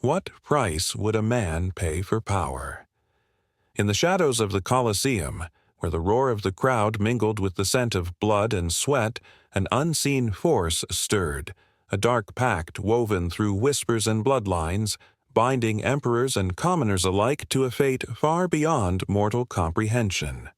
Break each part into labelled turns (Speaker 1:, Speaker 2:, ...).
Speaker 1: What price would a man pay for power? In the shadows of the Colosseum, where the roar of the crowd mingled with the scent of blood and sweat, an unseen force stirred, a dark pact woven through whispers and bloodlines, binding emperors and commoners alike to a fate far beyond mortal comprehension.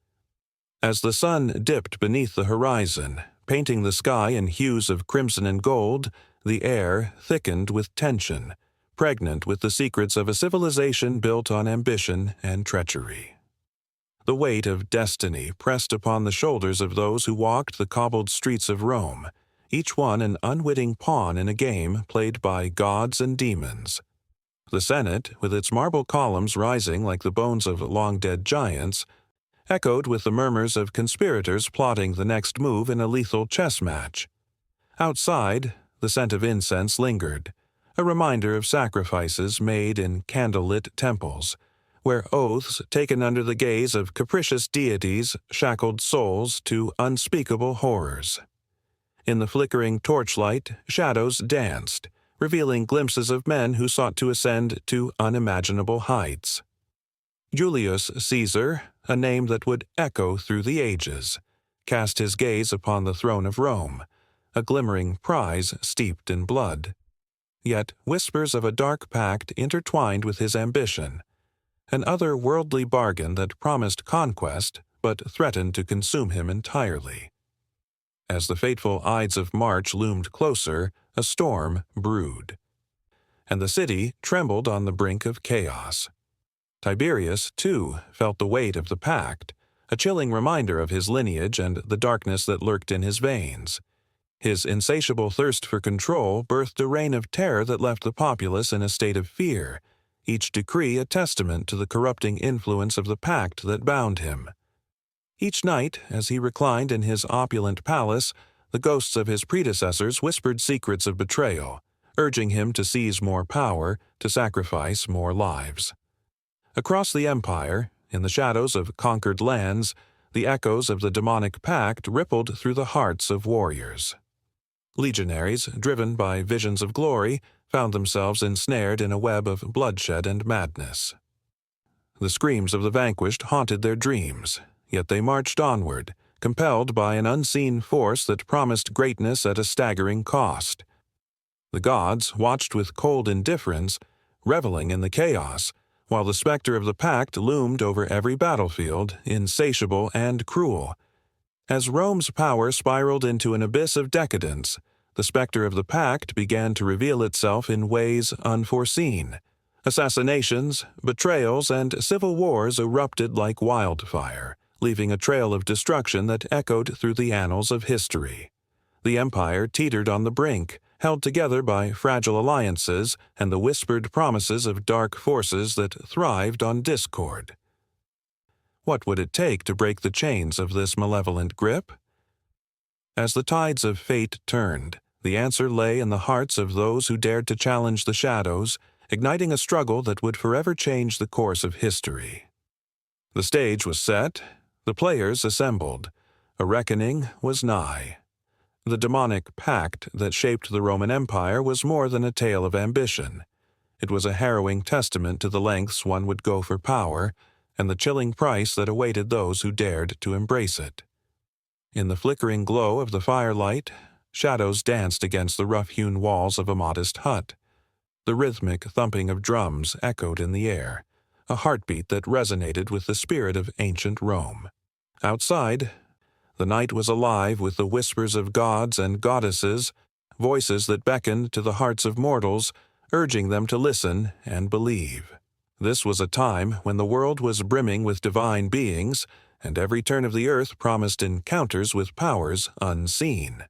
Speaker 1: As the sun dipped beneath the horizon, painting the sky in hues of crimson and gold, the air thickened with tension, pregnant with the secrets of a civilization built on ambition and treachery. The weight of destiny pressed upon the shoulders of those who walked the cobbled streets of Rome, each one an unwitting pawn in a game played by gods and demons. The Senate, with its marble columns rising like the bones of long-dead giants, echoed with the murmurs of conspirators plotting the next move in a lethal chess match. Outside, the scent of incense lingered, a reminder of sacrifices made in candlelit temples, where oaths taken under the gaze of capricious deities shackled souls to unspeakable horrors. In the flickering torchlight, shadows danced, revealing glimpses of men who sought to ascend to unimaginable heights. Julius Caesar, a name that would echo through the ages, cast his gaze upon the throne of Rome, a glimmering prize steeped in blood. Yet whispers of a dark pact intertwined with his ambition, an otherworldly bargain that promised conquest but threatened to consume him entirely. As the fateful Ides of March loomed closer, a storm brewed, and the city trembled on the brink of chaos. Tiberius, too, felt the weight of the pact, a chilling reminder of his lineage and the darkness that lurked in his veins. His insatiable thirst for control birthed a reign of terror that left the populace in a state of fear, each decree a testament to the corrupting influence of the pact that bound him. Each night, as he reclined in his opulent palace, the ghosts of his predecessors whispered secrets of betrayal, urging him to seize more power, to sacrifice more lives. Across the empire, in the shadows of conquered lands, the echoes of the demonic pact rippled through the hearts of warriors. Legionaries, driven by visions of glory, found themselves ensnared in a web of bloodshed and madness. The screams of the vanquished haunted their dreams, yet they marched onward, compelled by an unseen force that promised greatness at a staggering cost. The gods watched with cold indifference, reveling in the chaos, while the specter of the pact loomed over every battlefield, insatiable and cruel. As Rome's power spiraled into an abyss of decadence, the specter of the pact began to reveal itself in ways unforeseen. Assassinations, betrayals, and civil wars erupted like wildfire, leaving a trail of destruction that echoed through the annals of history. The empire teetered on the brink, held together by fragile alliances and the whispered promises of dark forces that thrived on discord. What would it take to break the chains of this malevolent grip? As the tides of fate turned, the answer lay in the hearts of those who dared to challenge the shadows, igniting a struggle that would forever change the course of history. The stage was set, the players assembled. A reckoning was nigh. The demonic pact that shaped the Roman Empire was more than a tale of ambition. It was a harrowing testament to the lengths one would go for power, and the chilling price that awaited those who dared to embrace it. In the flickering glow of the firelight, shadows danced against the rough-hewn walls of a modest hut. The rhythmic thumping of drums echoed in the air, a heartbeat that resonated with the spirit of ancient Rome. Outside, the night was alive with the whispers of gods and goddesses, voices that beckoned to the hearts of mortals, urging them to listen and believe. This was a time when the world was brimming with divine beings, and every turn of the earth promised encounters with powers unseen.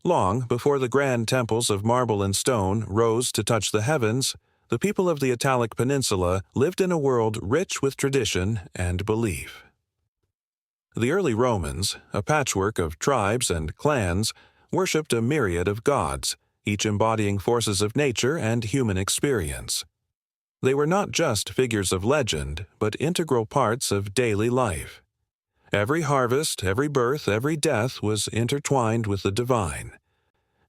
Speaker 1: Long before the grand temples of marble and stone rose to touch the heavens, the people of the Italic Peninsula lived in a world rich with tradition and belief. The early Romans, a patchwork of tribes and clans, worshipped a myriad of gods, each embodying forces of nature and human experience. They were not just figures of legend, but integral parts of daily life. Every harvest, every birth, every death was intertwined with the divine.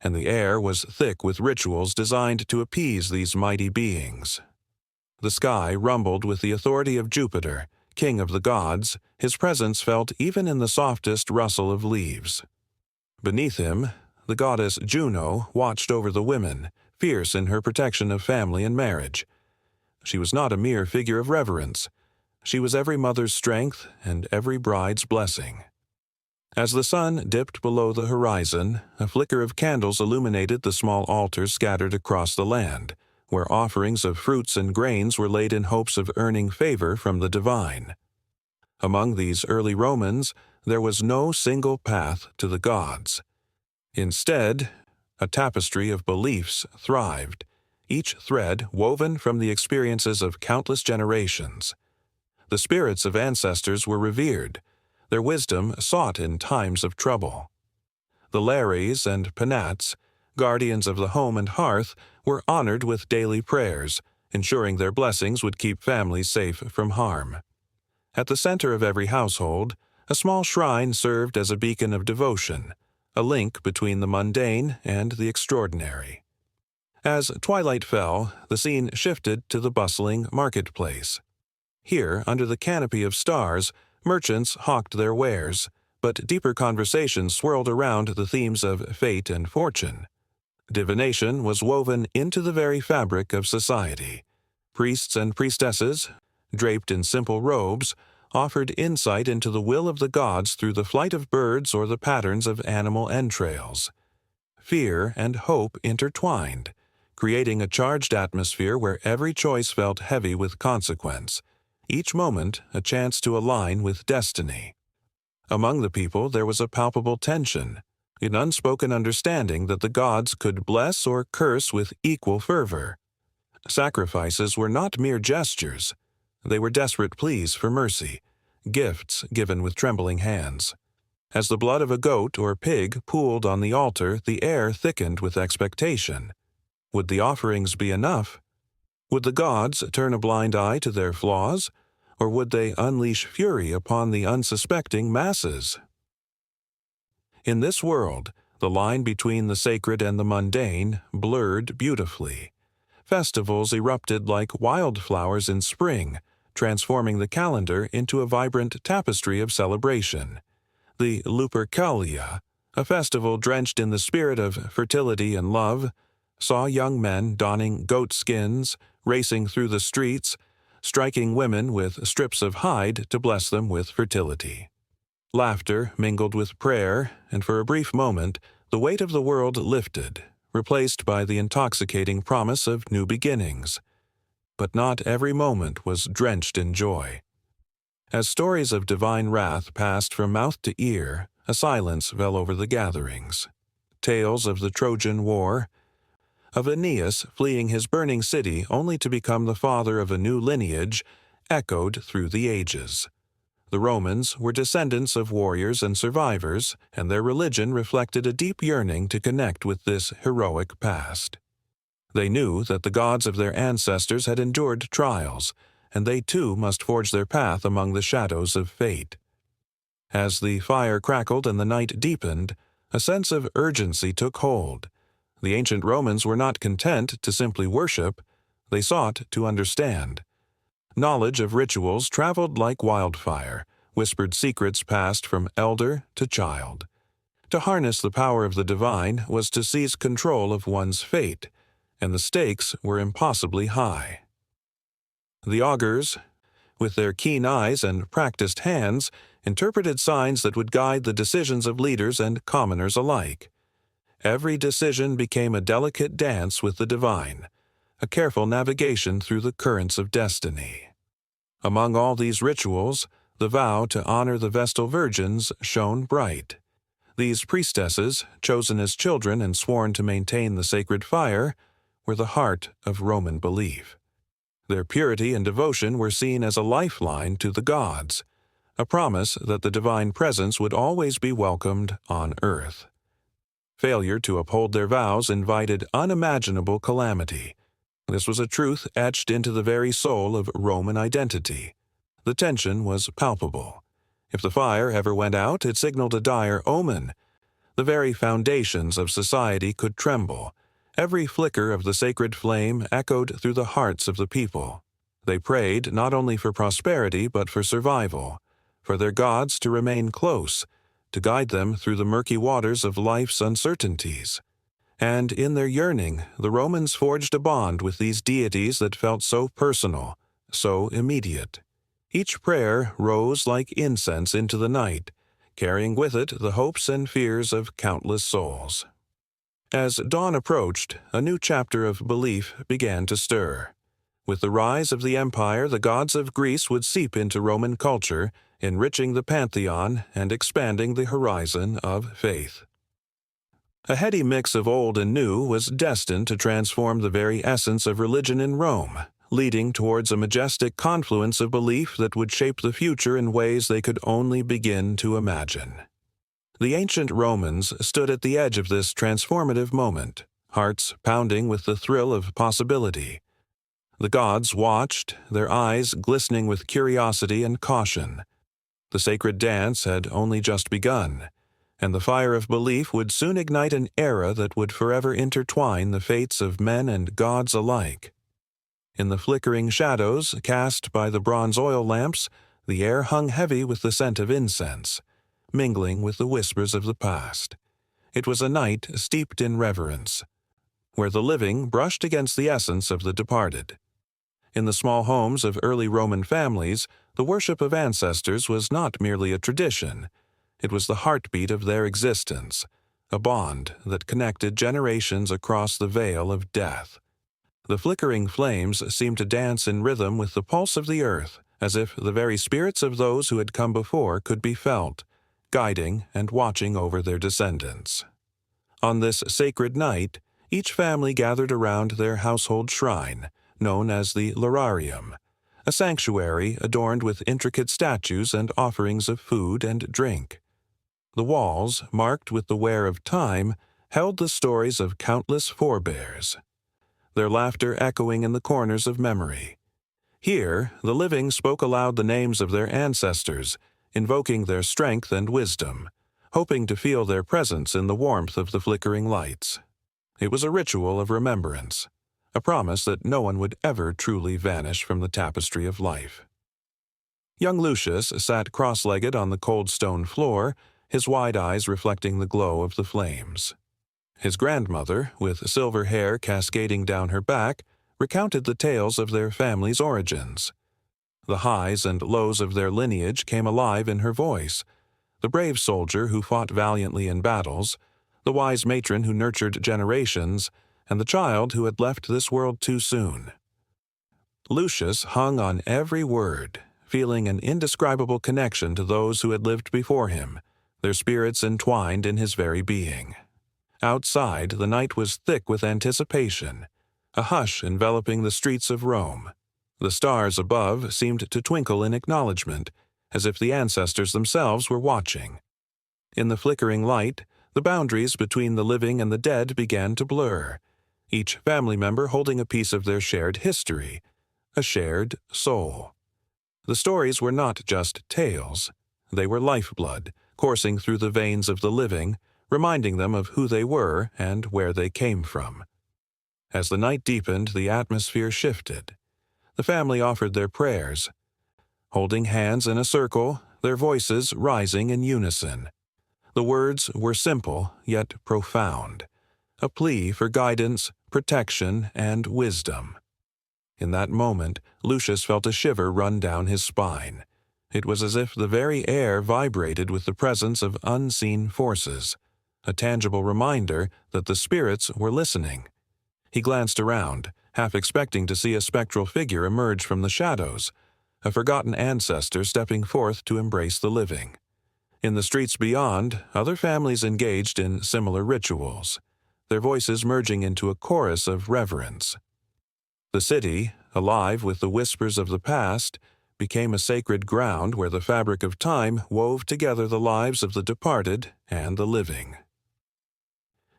Speaker 1: and the air was thick with rituals designed to appease these mighty beings. The sky rumbled with the authority of Jupiter, king of the gods, his presence felt even in the softest rustle of leaves. Beneath him, the goddess Juno watched over the women, fierce in her protection of family and marriage. She was not a mere figure of reverence. She was every mother's strength and every bride's blessing. As the sun dipped below the horizon, a flicker of candles illuminated the small altars scattered across the land, where offerings of fruits and grains were laid in hopes of earning favor from the divine. Among these early Romans, there was no single path to the gods. Instead, a tapestry of beliefs thrived, each thread woven from the experiences of countless generations. The spirits of ancestors were revered, their wisdom sought in times of trouble. The Lares and Penates, guardians of the home and hearth, were honored with daily prayers, ensuring their blessings would keep families safe from harm. At the center of every household, a small shrine served as a beacon of devotion, a link between the mundane and the extraordinary. As twilight fell, the scene shifted to the bustling marketplace. Here, under the canopy of stars, merchants hawked their wares, but deeper conversations swirled around the themes of fate and fortune. Divination was woven into the very fabric of society. Priests and priestesses, draped in simple robes, offered insight into the will of the gods through the flight of birds or the patterns of animal entrails. Fear and hope intertwined, creating a charged atmosphere where every choice felt heavy with consequence, each moment a chance to align with destiny. Among the people there was a palpable tension, an unspoken understanding that the gods could bless or curse with equal fervor. Sacrifices were not mere gestures. They were desperate pleas for mercy, gifts given with trembling hands. As the blood of a goat or pig pooled on the altar, the air thickened with expectation. Would the offerings be enough? Would the gods turn a blind eye to their flaws, or would they unleash fury upon the unsuspecting masses? In this world, the line between the sacred and the mundane blurred beautifully. Festivals erupted like wildflowers in spring, transforming the calendar into a vibrant tapestry of celebration. The Lupercalia, a festival drenched in the spirit of fertility and love, saw young men donning goat skins, racing through the streets, striking women with strips of hide to bless them with fertility. Laughter mingled with prayer, and for a brief moment, the weight of the world lifted, replaced by the intoxicating promise of new beginnings. But not every moment was drenched in joy. As stories of divine wrath passed from mouth to ear, a silence fell over the gatherings. Tales of the Trojan War, of Aeneas fleeing his burning city only to become the father of a new lineage, echoed through the ages. The Romans were descendants of warriors and survivors, and their religion reflected a deep yearning to connect with this heroic past. They knew that the gods of their ancestors had endured trials, and they too must forge their path among the shadows of fate. As the fire crackled and the night deepened, a sense of urgency took hold. The ancient Romans were not content to simply worship, they sought to understand. Knowledge of rituals traveled like wildfire, whispered secrets passed from elder to child. To harness the power of the divine was to seize control of one's fate, and the stakes were impossibly high. The augurs, with their keen eyes and practiced hands, interpreted signs that would guide the decisions of leaders and commoners alike. Every decision became a delicate dance with the divine, a careful navigation through the currents of destiny. Among all these rituals, the vow to honor the Vestal Virgins shone bright. These priestesses, chosen as children and sworn to maintain the sacred fire, were the heart of Roman belief. Their purity and devotion were seen as a lifeline to the gods, a promise that the divine presence would always be welcomed on earth. Failure to uphold their vows invited unimaginable calamity. This was a truth etched into the very soul of Roman identity. The tension was palpable. If the fire ever went out, it signaled a dire omen. The very foundations of society could tremble. Every flicker of the sacred flame echoed through the hearts of the people. They prayed not only for prosperity but for survival, for their gods to remain close, to guide them through the murky waters of life's uncertainties. And in their yearning, the Romans forged a bond with these deities that felt so personal, so immediate. Each prayer rose like incense into the night, carrying with it the hopes and fears of countless souls. As dawn approached, a new chapter of belief began to stir. With the rise of the empire, the gods of Greece would seep into Roman culture, enriching the pantheon and expanding the horizon of faith. A heady mix of old and new was destined to transform the very essence of religion in Rome, leading towards a majestic confluence of belief that would shape the future in ways they could only begin to imagine. The ancient Romans stood at the edge of this transformative moment, hearts pounding with the thrill of possibility. The gods watched, their eyes glistening with curiosity and caution. The sacred dance had only just begun, and the fire of belief would soon ignite an era that would forever intertwine the fates of men and gods alike. In the flickering shadows cast by the bronze oil lamps, the air hung heavy with the scent of incense, mingling with the whispers of the past. It was a night steeped in reverence, where the living brushed against the essence of the departed. In the small homes of early Roman families, the worship of ancestors was not merely a tradition. It was the heartbeat of their existence, a bond that connected generations across the veil of death. The flickering flames seemed to dance in rhythm with the pulse of the earth, as if the very spirits of those who had come before could be felt, guiding and watching over their descendants. On this sacred night, each family gathered around their household shrine, known as the Lararium, a sanctuary adorned with intricate statues and offerings of food and drink. The walls, marked with the wear of time, held the stories of countless forebears, their laughter echoing in the corners of memory. Here, the living spoke aloud the names of their ancestors, invoking their strength and wisdom, hoping to feel their presence in the warmth of the flickering lights. It was a ritual of remembrance, a promise that no one would ever truly vanish from the tapestry of life. Young Lucius sat cross-legged on the cold stone floor, his wide eyes reflecting the glow of the flames. His grandmother, with silver hair cascading down her back, recounted the tales of their family's origins. The highs and lows of their lineage came alive in her voice. The brave soldier who fought valiantly in battles, the wise matron who nurtured generations, and the child who had left this world too soon. Lucius hung on every word, feeling an indescribable connection to those who had lived before him, their spirits entwined in his very being. Outside, the night was thick with anticipation, a hush enveloping the streets of Rome. The stars above seemed to twinkle in acknowledgment, as if the ancestors themselves were watching. In the flickering light, the boundaries between the living and the dead began to blur, each family member holding a piece of their shared history, a shared soul. The stories were not just tales. They were lifeblood, coursing through the veins of the living, reminding them of who they were and where they came from. As the night deepened, the atmosphere shifted. The family offered their prayers, holding hands in a circle, their voices rising in unison. The words were simple, yet profound, a plea for guidance, protection, and wisdom. In that moment, Lucius felt a shiver run down his spine. It was as if the very air vibrated with the presence of unseen forces, a tangible reminder that the spirits were listening. He glanced around, half expecting to see a spectral figure emerge from the shadows, a forgotten ancestor stepping forth to embrace the living. In the streets beyond, other families engaged in similar rituals, their voices merging into a chorus of reverence. The city, alive with the whispers of the past, became a sacred ground where the fabric of time wove together the lives of the departed and the living.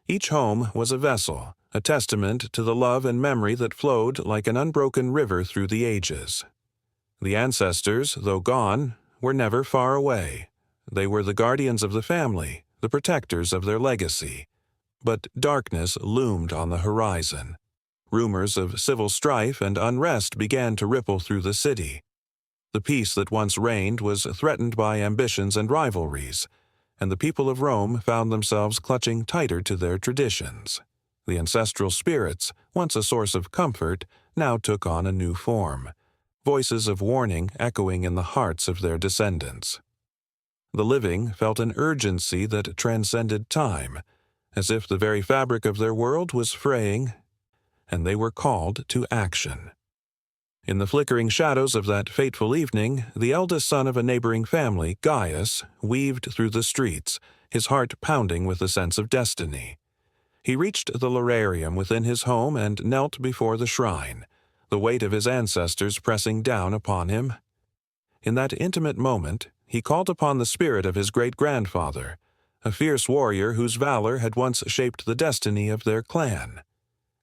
Speaker 1: Each home was a vessel, a testament to the love and memory that flowed like an unbroken river through the ages. The ancestors, though gone, were never far away. They were the guardians of the family, the protectors of their legacy. But darkness loomed on the horizon. Rumors of civil strife and unrest began to ripple through the city. The peace that once reigned was threatened by ambitions and rivalries, and the people of Rome found themselves clutching tighter to their traditions. The ancestral spirits, once a source of comfort, now took on a new form, voices of warning echoing in the hearts of their descendants. The living felt an urgency that transcended time, as if the very fabric of their world was fraying, and they were called to action. In the flickering shadows of that fateful evening, the eldest son of a neighboring family, Gaius, weaved through the streets, his heart pounding with a sense of destiny. He reached the lararium within his home and knelt before the shrine, the weight of his ancestors pressing down upon him. In that intimate moment, he called upon the spirit of his great-grandfather, a fierce warrior whose valor had once shaped the destiny of their clan.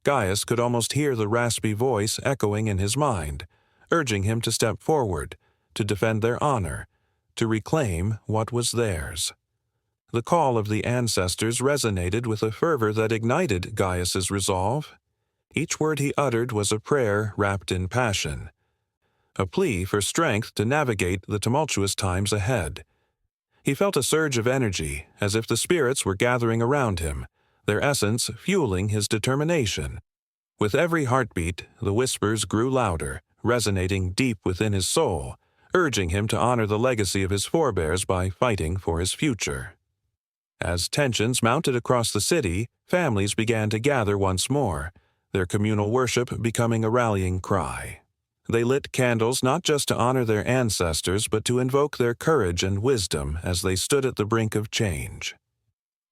Speaker 1: Gaius could almost hear the raspy voice echoing in his mind, urging him to step forward, to defend their honor, to reclaim what was theirs. The call of the ancestors resonated with a fervor that ignited Gaius's resolve. Each word he uttered was a prayer wrapped in passion, a plea for strength to navigate the tumultuous times ahead. He felt a surge of energy, as if the spirits were gathering around him, their essence fueling his determination. With every heartbeat, the whispers grew louder, resonating deep within his soul, urging him to honor the legacy of his forebears by fighting for his future. As tensions mounted across the city, families began to gather once more, their communal worship becoming a rallying cry. They lit candles not just to honor their ancestors, but to invoke their courage and wisdom as they stood at the brink of change.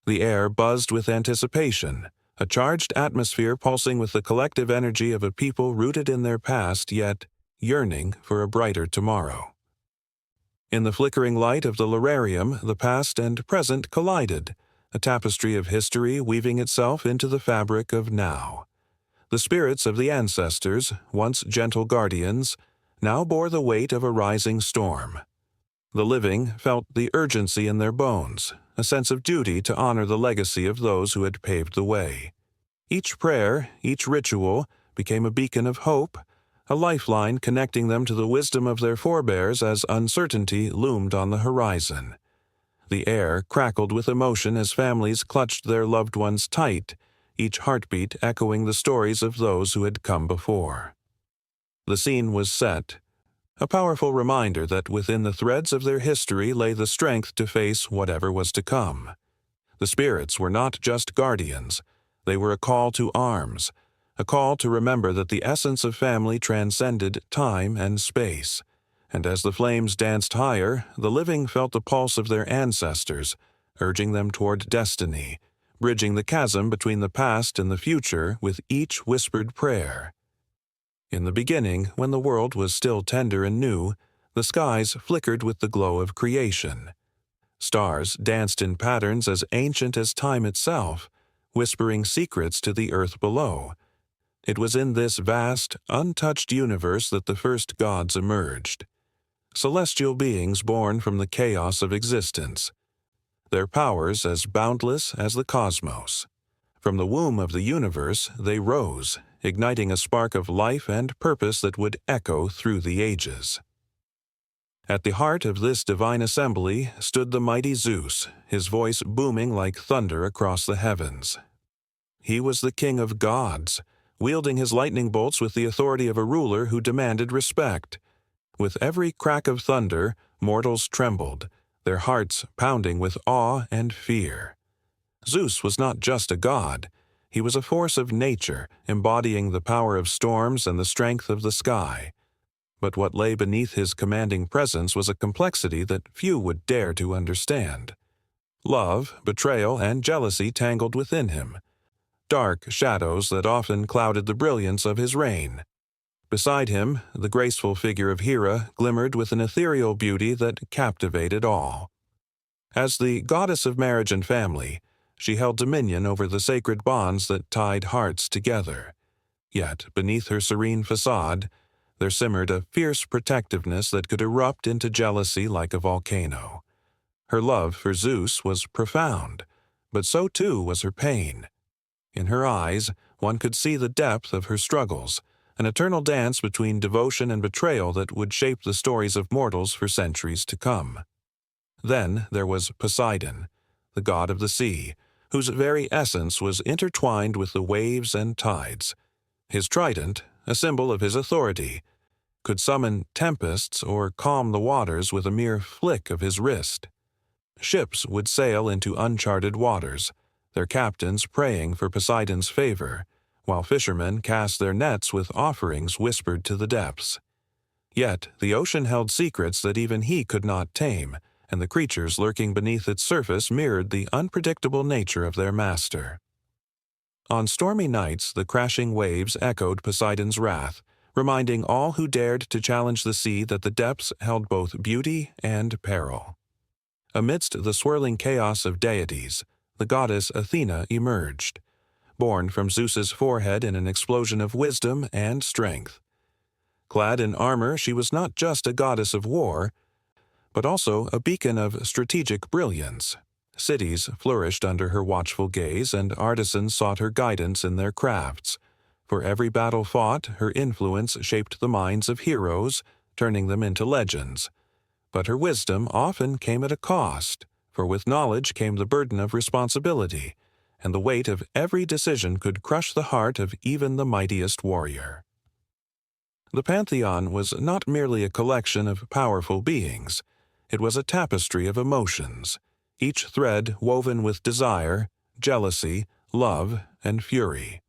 Speaker 1: The air buzzed with anticipation, a charged atmosphere pulsing with the collective energy of a people rooted in their past yet yearning for a brighter tomorrow. In the flickering light of the lararium, the past and present collided, a tapestry of history weaving itself into the fabric of now. The spirits of the ancestors, once gentle guardians, now bore the weight of a rising storm. The living felt the urgency in their bones, a sense of duty to honor the legacy of those who had paved the way. Each prayer, each ritual, became a beacon of hope, a lifeline connecting them to the wisdom of their forebears as uncertainty loomed on the horizon. The air crackled with emotion as families clutched their loved ones tight, each heartbeat echoing the stories of those who had come before. The scene was set, a powerful reminder that within the threads of their history lay the strength to face whatever was to come. The spirits were not just guardians, they were a call to arms, a call to remember that the essence of family transcended time and space. And as the flames danced higher, the living felt the pulse of their ancestors, urging them toward destiny, bridging the chasm between the past and the future with each whispered prayer. In the beginning, when the world was still tender and new, the skies flickered with the glow of creation. Stars danced in patterns as ancient as time itself, whispering secrets to the earth below. It was in this vast, untouched universe that the first gods emerged. Celestial beings born from the chaos of existence, their powers as boundless as the cosmos. From the womb of the universe they rose, igniting a spark of life and purpose that would echo through the ages. At the heart of this divine assembly stood the mighty Zeus, his voice booming like thunder across the heavens. He was the king of gods, wielding his lightning bolts with the authority of a ruler who demanded respect. With every crack of thunder, mortals trembled, their hearts pounding with awe and fear. Zeus was not just a god. He was a force of nature, embodying the power of storms and the strength of the sky. But what lay beneath his commanding presence was a complexity that few would dare to understand. Love, betrayal, and jealousy tangled within him, dark shadows that often clouded the brilliance of his reign. Beside him, the graceful figure of Hera glimmered with an ethereal beauty that captivated all. As the goddess of marriage and family, she held dominion over the sacred bonds that tied hearts together. Yet, beneath her serene facade, there simmered a fierce protectiveness that could erupt into jealousy like a volcano. Her love for Zeus was profound, but so too was her pain. In her eyes, one could see the depth of her struggles, an eternal dance between devotion and betrayal that would shape the stories of mortals for centuries to come. Then there was Poseidon, the god of the sea, whose very essence was intertwined with the waves and tides. His trident, a symbol of his authority, could summon tempests or calm the waters with a mere flick of his wrist. Ships would sail into uncharted waters, their captains praying for Poseidon's favor, while fishermen cast their nets with offerings whispered to the depths. Yet the ocean held secrets that even he could not tame, and the creatures lurking beneath its surface mirrored the unpredictable nature of their master. On stormy nights, the crashing waves echoed Poseidon's wrath, reminding all who dared to challenge the sea that the depths held both beauty and peril. Amidst the swirling chaos of deities, the goddess Athena emerged, born from Zeus's forehead in an explosion of wisdom and strength. Clad in armor, she was not just a goddess of war, but also a beacon of strategic brilliance. Cities flourished under her watchful gaze, and artisans sought her guidance in their crafts. For every battle fought, her influence shaped the minds of heroes, turning them into legends. But her wisdom often came at a cost, for with knowledge came the burden of responsibility, and the weight of every decision could crush the heart of even the mightiest warrior. The pantheon was not merely a collection of powerful beings. It was a tapestry of emotions, each thread woven with desire, jealousy, love, and fury.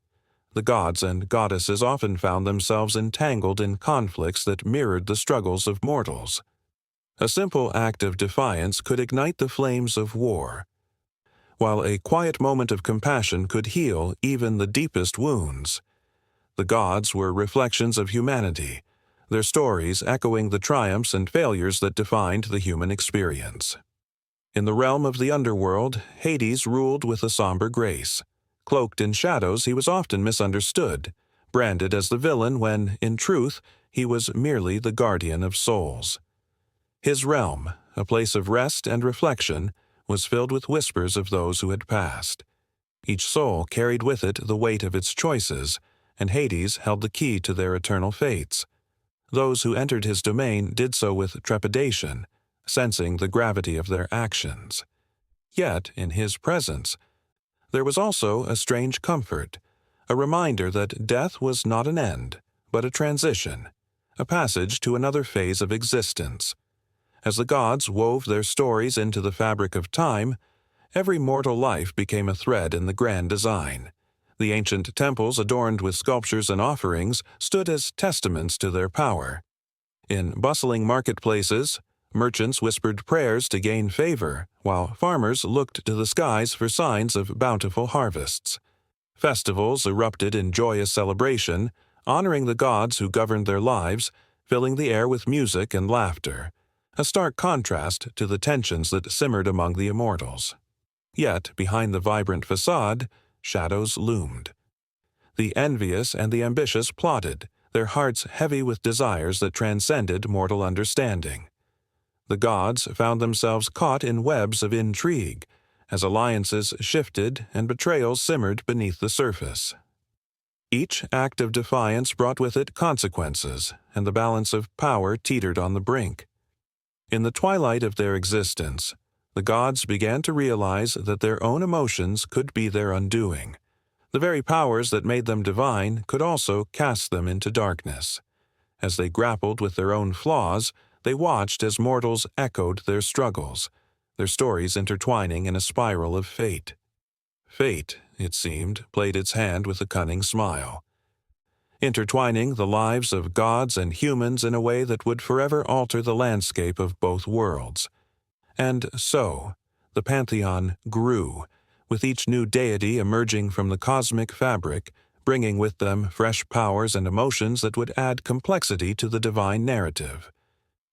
Speaker 1: The gods and goddesses often found themselves entangled in conflicts that mirrored the struggles of mortals. A simple act of defiance could ignite the flames of war, while a quiet moment of compassion could heal even the deepest wounds. The gods were reflections of humanity, their stories echoing the triumphs and failures that defined the human experience. In the realm of the underworld, Hades ruled with a somber grace. Cloaked in shadows, he was often misunderstood, branded as the villain when, in truth, he was merely the guardian of souls. His realm, a place of rest and reflection, was filled with whispers of those who had passed. Each soul carried with it the weight of its choices, and Hades held the key to their eternal fates. Those who entered his domain did so with trepidation, sensing the gravity of their actions. Yet, in his presence, there was also a strange comfort, a reminder that death was not an end, but a transition, a passage to another phase of existence. As the gods wove their stories into the fabric of time, every mortal life became a thread in the grand design. The ancient temples adorned with sculptures and offerings stood as testaments to their power. In bustling marketplaces, merchants whispered prayers to gain favor, while farmers looked to the skies for signs of bountiful harvests. Festivals erupted in joyous celebration, honoring the gods who governed their lives, filling the air with music and laughter, a stark contrast to the tensions that simmered among the immortals. Yet, behind the vibrant facade, shadows loomed. The envious and the ambitious plotted, their hearts heavy with desires that transcended mortal understanding. The gods found themselves caught in webs of intrigue, as alliances shifted and betrayals simmered beneath the surface. Each act of defiance brought with it consequences, and the balance of power teetered on the brink. In the twilight of their existence, the gods began to realize that their own emotions could be their undoing. The very powers that made them divine could also cast them into darkness. As they grappled with their own flaws, they watched as mortals echoed their struggles, their stories intertwining in a spiral of fate. Fate, it seemed, played its hand with a cunning smile, intertwining the lives of gods and humans in a way that would forever alter the landscape of both worlds. And so, the pantheon grew, with each new deity emerging from the cosmic fabric, bringing with them fresh powers and emotions that would add complexity to the divine narrative.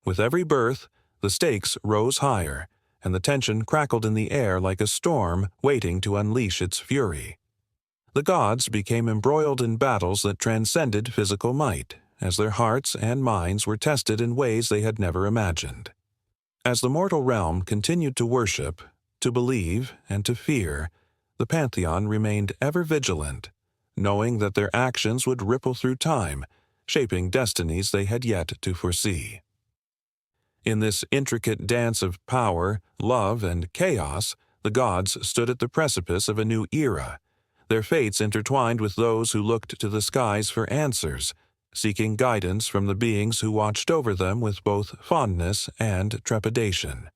Speaker 1: With every birth, the stakes rose higher, and the tension crackled in the air like a storm waiting to unleash its fury. The gods became embroiled in battles that transcended physical might, as their hearts and minds were tested in ways they had never imagined. As the mortal realm continued to worship, to believe, and to fear, the pantheon remained ever vigilant, knowing that their actions would ripple through time, shaping destinies they had yet to foresee. In this intricate dance of power, love, and chaos, the gods stood at the precipice of a new era, their fates intertwined with those who looked to the skies for answers, seeking guidance from the beings who watched over them with both fondness and trepidation.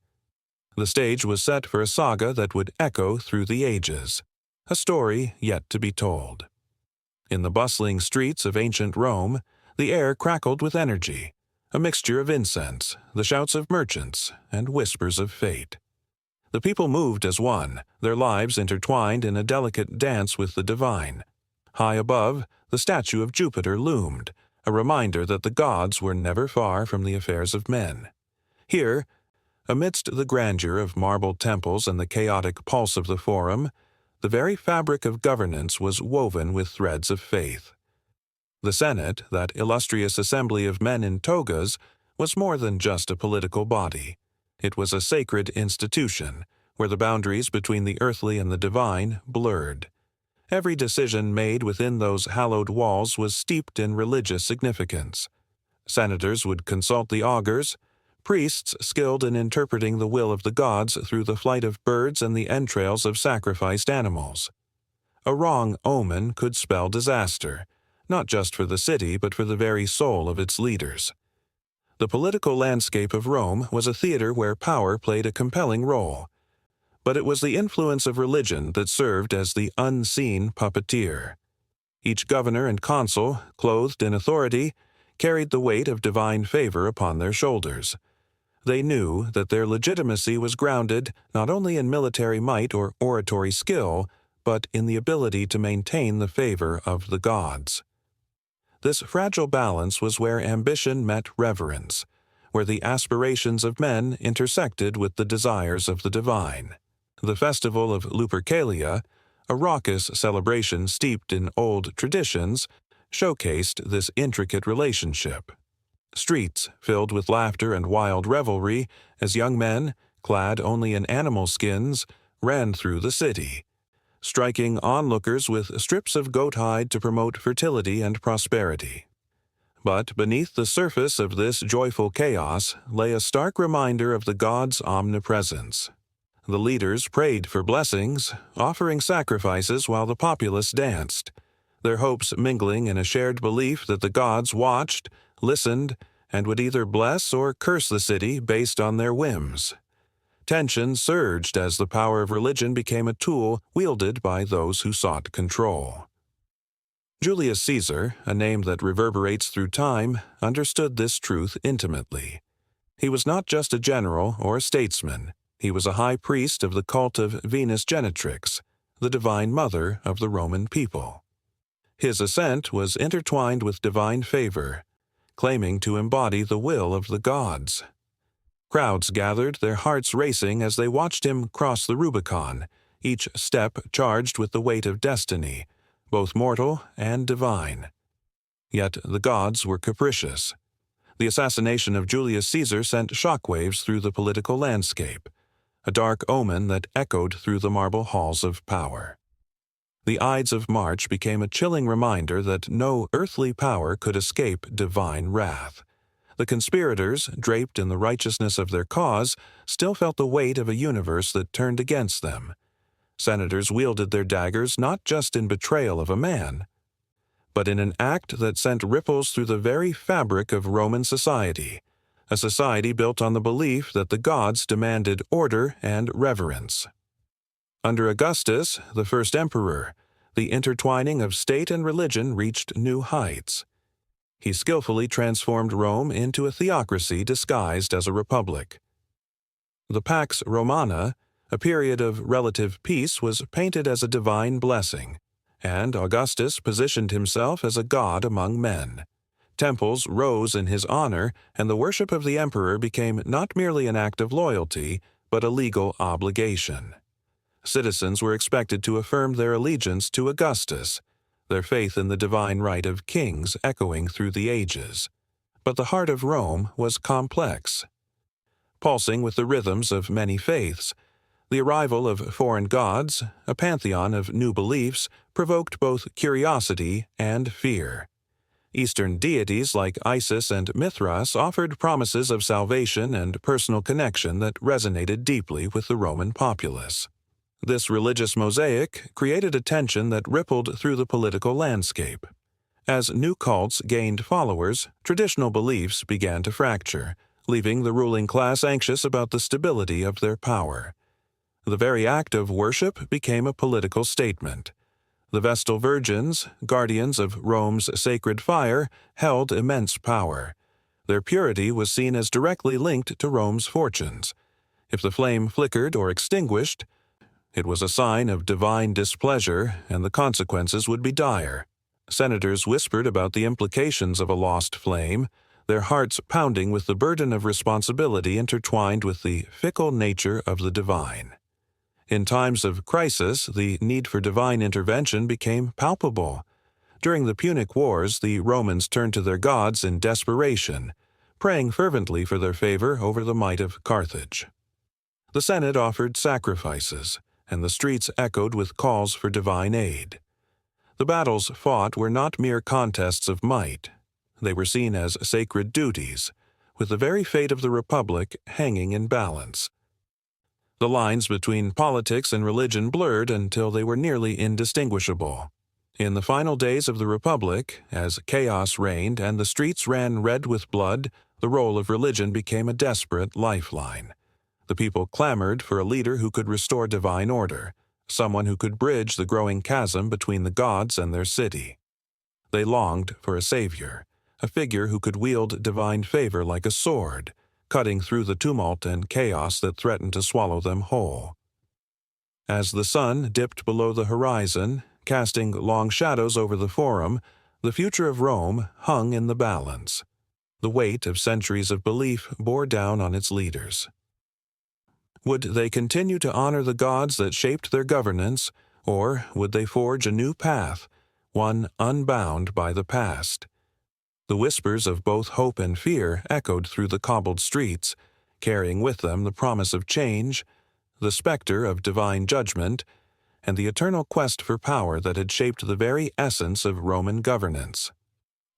Speaker 1: The stage was set for a saga that would echo through the ages, a story yet to be told. In the bustling streets of ancient Rome, the air crackled with energy, a mixture of incense, the shouts of merchants, and whispers of fate. The people moved as one, their lives intertwined in a delicate dance with the divine. High above, the statue of Jupiter loomed, a reminder that the gods were never far from the affairs of men. Here, amidst the grandeur of marble temples and the chaotic pulse of the Forum, the very fabric of governance was woven with threads of faith. The Senate, that illustrious assembly of men in togas, was more than just a political body. It was a sacred institution, where the boundaries between the earthly and the divine blurred. Every decision made within those hallowed walls was steeped in religious significance. Senators would consult the augurs, priests skilled in interpreting the will of the gods through the flight of birds and the entrails of sacrificed animals. A wrong omen could spell disaster, not just for the city but for the very soul of its leaders. The political landscape of Rome was a theater where power played a compelling role, but it was the influence of religion that served as the unseen puppeteer. Each governor and consul, clothed in authority, carried the weight of divine favor upon their shoulders. They knew that their legitimacy was grounded not only in military might or oratory skill, but in the ability to maintain the favor of the gods. This fragile balance was where ambition met reverence, where the aspirations of men intersected with the desires of the divine. The festival of Lupercalia, a raucous celebration steeped in old traditions, showcased this intricate relationship. Streets filled with laughter and wild revelry as young men, clad only in animal skins, ran through the city, striking onlookers with strips of goat hide to promote fertility and prosperity. But beneath the surface of this joyful chaos lay a stark reminder of the gods' omnipresence. The leaders prayed for blessings, offering sacrifices while the populace danced, their hopes mingling in a shared belief that the gods watched, listened, and would either bless or curse the city based on their whims. Tension surged as the power of religion became a tool wielded by those who sought control. Julius Caesar, a name that reverberates through time, understood this truth intimately. He was not just a general or a statesman. He was a high priest of the cult of Venus Genetrix, the divine mother of the Roman people. His ascent was intertwined with divine favor, claiming to embody the will of the gods. Crowds gathered, their hearts racing as they watched him cross the Rubicon, each step charged with the weight of destiny, both mortal and divine. Yet the gods were capricious. The assassination of Julius Caesar sent shockwaves through the political landscape, a dark omen that echoed through the marble halls of power. The Ides of March became a chilling reminder that no earthly power could escape divine wrath. The conspirators, draped in the righteousness of their cause, still felt the weight of a universe that turned against them. Senators wielded their daggers not just in betrayal of a man, but in an act that sent ripples through the very fabric of Roman society, a society built on the belief that the gods demanded order and reverence. Under Augustus, the first emperor, the intertwining of state and religion reached new heights. He skillfully transformed Rome into a theocracy disguised as a republic. The Pax Romana, a period of relative peace, was painted as a divine blessing, and Augustus positioned himself as a god among men. Temples rose in his honor, and the worship of the emperor became not merely an act of loyalty, but a legal obligation. Citizens were expected to affirm their allegiance to Augustus, their faith in the divine right of kings echoing through the ages. But the heart of Rome was complex. pulsing with the rhythms of many faiths. The arrival of foreign gods, a pantheon of new beliefs, provoked both curiosity and fear. Eastern deities like Isis and Mithras offered promises of salvation and personal connection that resonated deeply with the Roman populace. This religious mosaic created a tension that rippled through the political landscape. As new cults gained followers, traditional beliefs began to fracture, leaving the ruling class anxious about the stability of their power. The very act of worship became a political statement. The Vestal Virgins, guardians of Rome's sacred fire, held immense power. Their purity was seen as directly linked to Rome's fortunes. If the flame flickered or extinguished, it was a sign of divine displeasure, and the consequences would be dire. Senators whispered about the implications of a lost flame, their hearts pounding with the burden of responsibility intertwined with the fickle nature of the divine. In times of crisis, the need for divine intervention became palpable. During the Punic Wars, the Romans turned to their gods in desperation, praying fervently for their favor over the might of Carthage. The Senate offered sacrifices, and the streets echoed with calls for divine aid. The battles fought were not mere contests of might. They were seen as sacred duties, with the very fate of the Republic hanging in balance. The lines between politics and religion blurred until they were nearly indistinguishable. In the final days of the Republic, as chaos reigned and the streets ran red with blood, the role of religion became a desperate lifeline. The people clamored for a leader who could restore divine order, someone who could bridge the growing chasm between the gods and their city. They longed for a savior, a figure who could wield divine favor like a sword, cutting through the tumult and chaos that threatened to swallow them whole. As the sun dipped below the horizon, casting long shadows over the Forum, the future of Rome hung in the balance. The weight of centuries of belief bore down on its leaders. Would they continue to honor the gods that shaped their governance, or would they forge a new path, one unbound by the past? The whispers of both hope and fear echoed through the cobbled streets, carrying with them the promise of change, the specter of divine judgment, and the eternal quest for power that had shaped the very essence of Roman governance.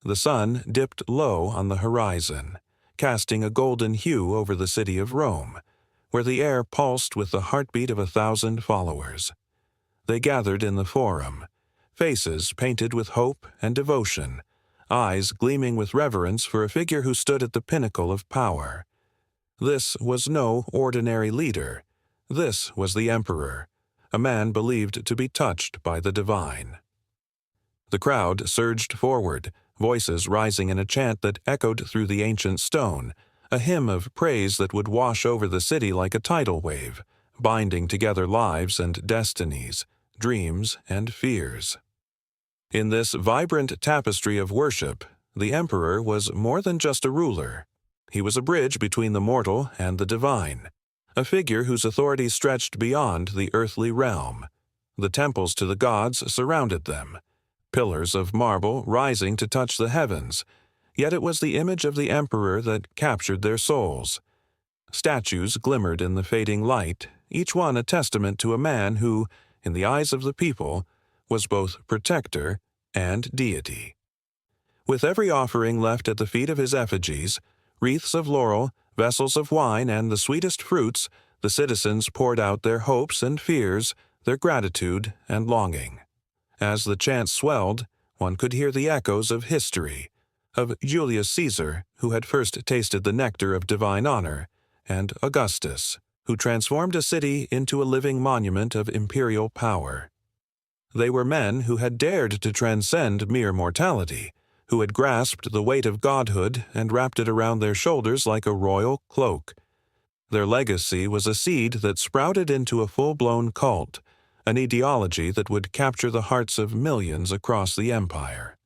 Speaker 1: The sun dipped low on the horizon, casting a golden hue over the city of Rome, where the air pulsed with the heartbeat of 1,000 followers. They gathered in the Forum, faces painted with hope and devotion, eyes gleaming with reverence for a figure who stood at the pinnacle of power. This was no ordinary leader. This was the emperor, a man believed to be touched by the divine. The crowd surged forward, voices rising in a chant that echoed through the ancient stone, a hymn of praise that would wash over the city like a tidal wave, binding together lives and destinies, dreams and fears. In this vibrant tapestry of worship, the emperor was more than just a ruler. He was a bridge between the mortal and the divine, a figure whose authority stretched beyond the earthly realm. The temples to the gods surrounded them, pillars of marble rising to touch the heavens, yet it was the image of the emperor that captured their souls. Statues glimmered in the fading light, each one a testament to a man who, in the eyes of the people, was both protector and deity. With every offering left at the feet of his effigies, wreaths of laurel, vessels of wine, and the sweetest fruits, the citizens poured out their hopes and fears, their gratitude and longing. As the chant swelled, one could hear the echoes of history, of Julius Caesar, who had first tasted the nectar of divine honor, and Augustus, who transformed a city into a living monument of imperial power. They were men who had dared to transcend mere mortality, who had grasped the weight of godhood and wrapped it around their shoulders like a royal cloak. Their legacy was a seed that sprouted into a full-blown cult, an ideology that would capture the hearts of millions across the empire.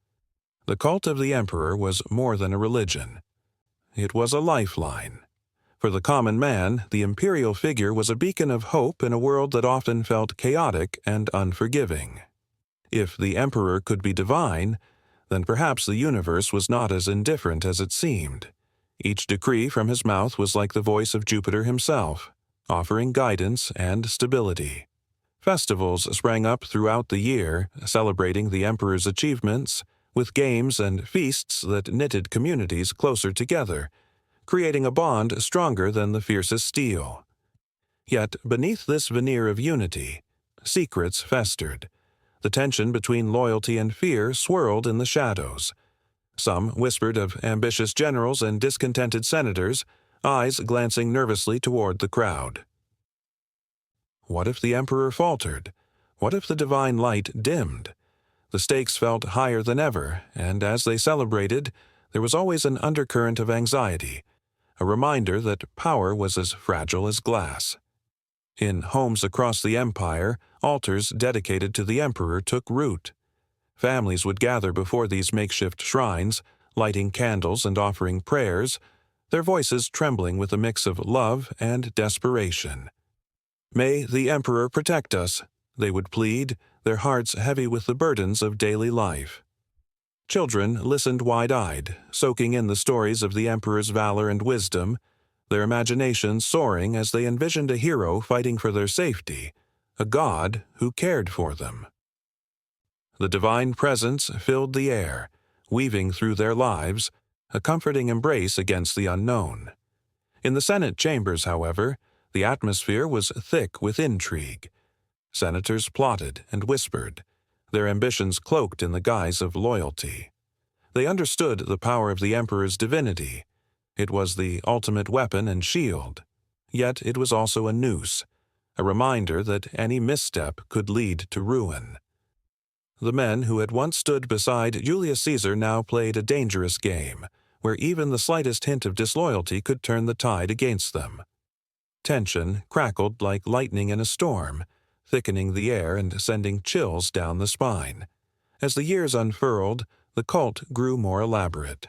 Speaker 1: The cult of the emperor was more than a religion. It was a lifeline. For the common man, the imperial figure was a beacon of hope in a world that often felt chaotic and unforgiving. If the emperor could be divine, then perhaps the universe was not as indifferent as it seemed. Each decree from his mouth was like the voice of Jupiter himself, offering guidance and stability. Festivals sprang up throughout the year, celebrating the emperor's achievements, with games and feasts that knitted communities closer together, creating a bond stronger than the fiercest steel. Yet, beneath this veneer of unity, secrets festered. The tension between loyalty and fear swirled in the shadows. Some whispered of ambitious generals and discontented senators, eyes glancing nervously toward the crowd. What if the emperor faltered? What if the divine light dimmed? The stakes felt higher than ever, and as they celebrated, there was always an undercurrent of anxiety, a reminder that power was as fragile as glass. In homes across the empire, altars dedicated to the emperor took root. Families would gather before these makeshift shrines, lighting candles and offering prayers, their voices trembling with a mix of love and desperation. "May the emperor protect us," they would plead, their hearts heavy with the burdens of daily life. Children listened wide-eyed, soaking in the stories of the emperor's valor and wisdom, their imaginations soaring as they envisioned a hero fighting for their safety, a god who cared for them. The divine presence filled the air, weaving through their lives, a comforting embrace against the unknown. In the Senate chambers, however, the atmosphere was thick with intrigue. Senators plotted and whispered, their ambitions cloaked in the guise of loyalty. They understood the power of the emperor's divinity. It was the ultimate weapon and shield. Yet it was also a noose, a reminder that any misstep could lead to ruin. The men who had once stood beside Julius Caesar now played a dangerous game, where even the slightest hint of disloyalty could turn the tide against them. Tension crackled like lightning in a storm, thickening the air and sending chills down the spine. As the years unfurled, the cult grew more elaborate.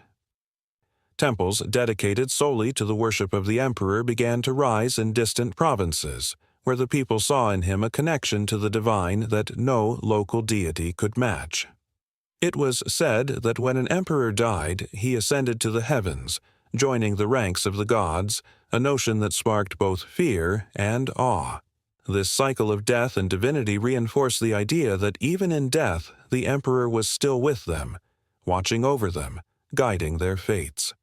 Speaker 1: Temples dedicated solely to the worship of the emperor began to rise in distant provinces, where the people saw in him a connection to the divine that no local deity could match. It was said that when an emperor died, he ascended to the heavens, joining the ranks of the gods, a notion that sparked both fear and awe. This cycle of death and divinity reinforced the idea that even in death, the emperor was still with them, watching over them, guiding their fates.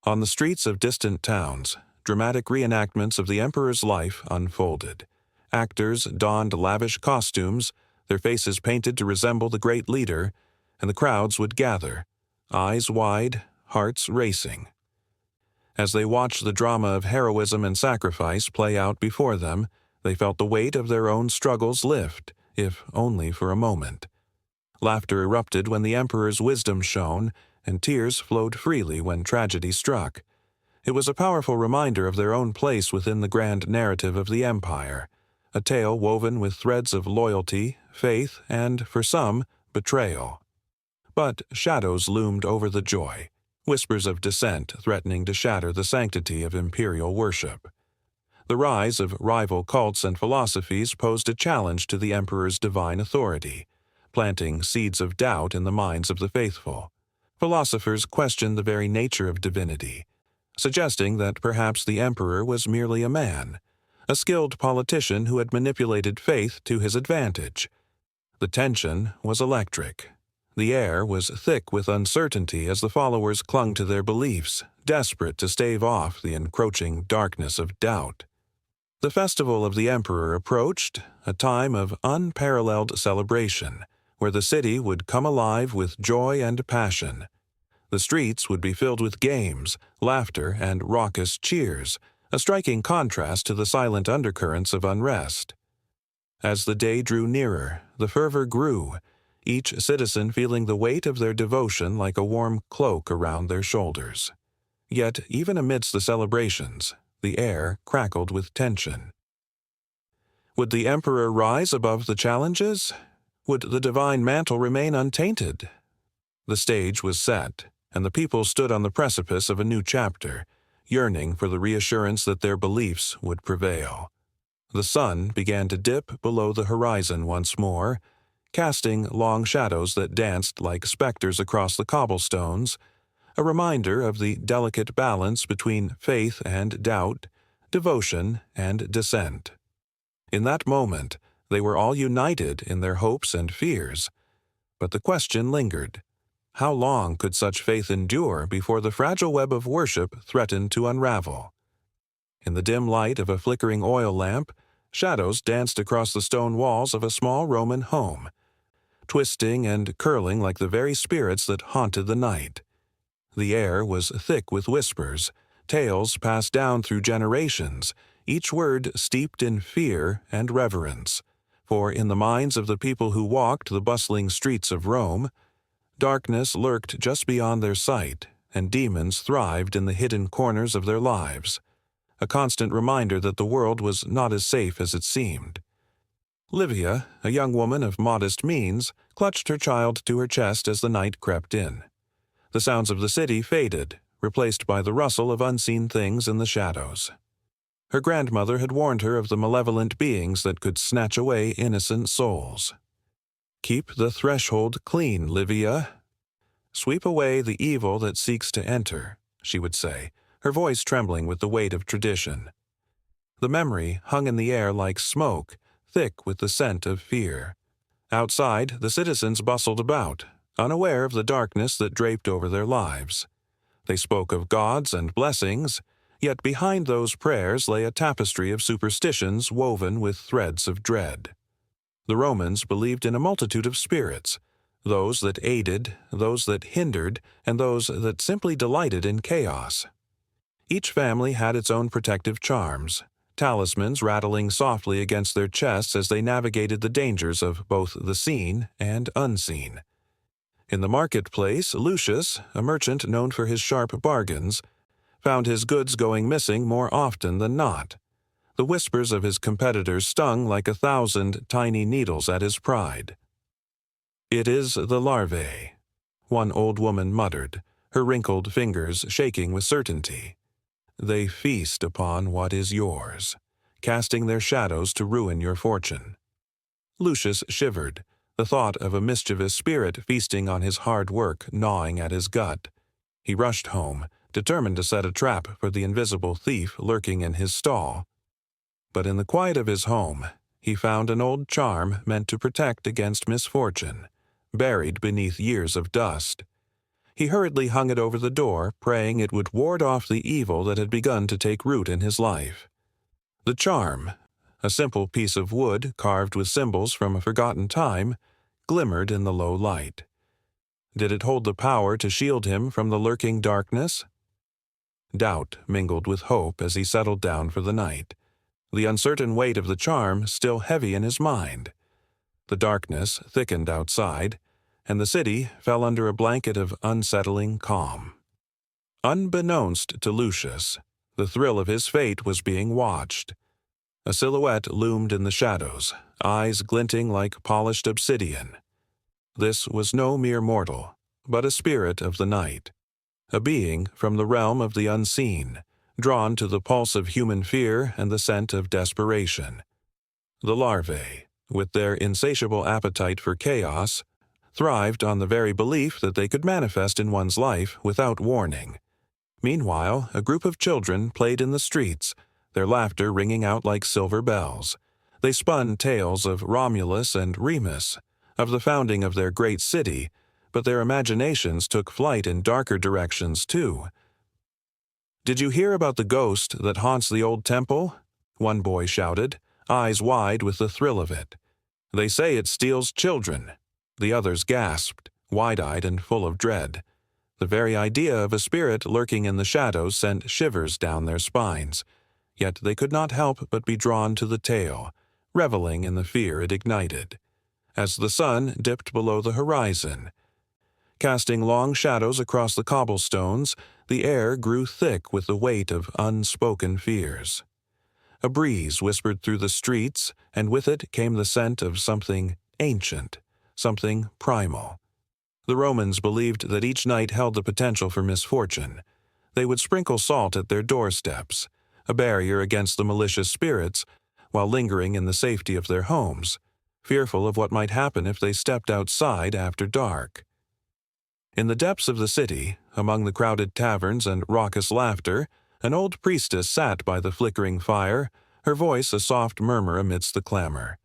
Speaker 1: On the streets of distant towns, dramatic reenactments of the emperor's life unfolded. Actors donned lavish costumes, their faces painted to resemble the great leader, and the crowds would gather, eyes wide, hearts racing. As they watched the drama of heroism and sacrifice play out before them, they felt the weight of their own struggles lift, if only for a moment. Laughter erupted when the emperor's wisdom shone, and tears flowed freely when tragedy struck. It was a powerful reminder of their own place within the grand narrative of the empire, a tale woven with threads of loyalty, faith, and, for some, betrayal. But shadows loomed over the joy, whispers of dissent threatening to shatter the sanctity of imperial worship. The rise of rival cults and philosophies posed a challenge to the emperor's divine authority, planting seeds of doubt in the minds of the faithful. Philosophers questioned the very nature of divinity, suggesting that perhaps the emperor was merely a man, a skilled politician who had manipulated faith to his advantage. The tension was electric. The air was thick with uncertainty as the followers clung to their beliefs, desperate to stave off the encroaching darkness of doubt. The festival of the emperor approached, a time of unparalleled celebration, where the city would come alive with joy and passion. The streets would be filled with games, laughter, and raucous cheers, a striking contrast to the silent undercurrents of unrest. As the day drew nearer, the fervor grew, each citizen feeling the weight of their devotion like a warm cloak around their shoulders. Yet, even amidst the celebrations, the air crackled with tension. Would the emperor rise above the challenges? Would the divine mantle remain untainted? The stage was set, and the people stood on the precipice of a new chapter, yearning for the reassurance that their beliefs would prevail. The sun began to dip below the horizon once more, casting long shadows that danced like specters across the cobblestones, a reminder of the delicate balance between faith and doubt, devotion and dissent. In that moment, they were all united in their hopes and fears, but the question lingered. How long could such faith endure before the fragile web of worship threatened to unravel? In the dim light of a flickering oil lamp, shadows danced across the stone walls of a small Roman home, twisting and curling like the very spirits that haunted the night. The air was thick with whispers, tales passed down through generations, each word steeped in fear and reverence, for in the minds of the people who walked the bustling streets of Rome, darkness lurked just beyond their sight, and demons thrived in the hidden corners of their lives, a constant reminder that the world was not as safe as it seemed. Livia, a young woman of modest means, clutched her child to her chest as the night crept in. The sounds of the city faded, replaced by the rustle of unseen things in the shadows. Her grandmother had warned her of the malevolent beings that could snatch away innocent souls. "Keep the threshold clean, Livia. Sweep away the evil that seeks to enter," she would say, her voice trembling with the weight of tradition. The memory hung in the air like smoke, thick with the scent of fear. Outside, the citizens bustled about, unaware of the darkness that draped over their lives. They spoke of gods and blessings, yet behind those prayers lay a tapestry of superstitions woven with threads of dread. The Romans believed in a multitude of spirits, those that aided, those that hindered, and those that simply delighted in chaos. Each family had its own protective charms, talismans rattling softly against their chests as they navigated the dangers of both the seen and unseen. In the marketplace, Lucius, a merchant known for his sharp bargains, found his goods going missing more often than not. The whispers of his competitors stung like 1,000 tiny needles at his pride. "It is the larvae," one old woman muttered, her wrinkled fingers shaking with certainty. "They feast upon what is yours, casting their shadows to ruin your fortune." Lucius shivered, the thought of a mischievous spirit feasting on his hard work gnawing at his gut. He rushed home, determined to set a trap for the invisible thief lurking in his stall. But in the quiet of his home, he found an old charm meant to protect against misfortune, buried beneath years of dust. He hurriedly hung it over the door, praying it would ward off the evil that had begun to take root in his life. The charm, a simple piece of wood carved with symbols from a forgotten time, glimmered in the low light. Did it hold the power to shield him from the lurking darkness? Doubt mingled with hope as he settled down for the night, the uncertain weight of the charm still heavy in his mind. The darkness thickened outside, and the city fell under a blanket of unsettling calm. Unbeknownst to Lucius, the thrill of his fate was being watched. A silhouette loomed in the shadows, eyes glinting like polished obsidian. This was no mere mortal, but a spirit of the night, a being from the realm of the unseen, drawn to the pulse of human fear and the scent of desperation. The larvae, with their insatiable appetite for chaos, thrived on the very belief that they could manifest in one's life without warning. Meanwhile, a group of children played in the streets, their laughter ringing out like silver bells. They spun tales of Romulus and Remus, of the founding of their great city, but their imaginations took flight in darker directions too. "Did you hear about the ghost that haunts the old temple?" one boy shouted, eyes wide with the thrill of it. "They say it steals children." The others gasped, wide-eyed and full of dread. The very idea of a spirit lurking in the shadows sent shivers down their spines, yet they could not help but be drawn to the tale, reveling in the fear it ignited. As the sun dipped below the horizon, casting long shadows across the cobblestones, the air grew thick with the weight of unspoken fears. A breeze whispered through the streets, and with it came the scent of something ancient, something primal. The Romans believed that each night held the potential for misfortune. They would sprinkle salt at their doorsteps, a barrier against the malicious spirits, while lingering in the safety of their homes, fearful of what might happen if they stepped outside after dark. In the depths of the city, among the crowded taverns and raucous laughter, an old priestess sat by the flickering fire, her voice a soft murmur amidst the clamor.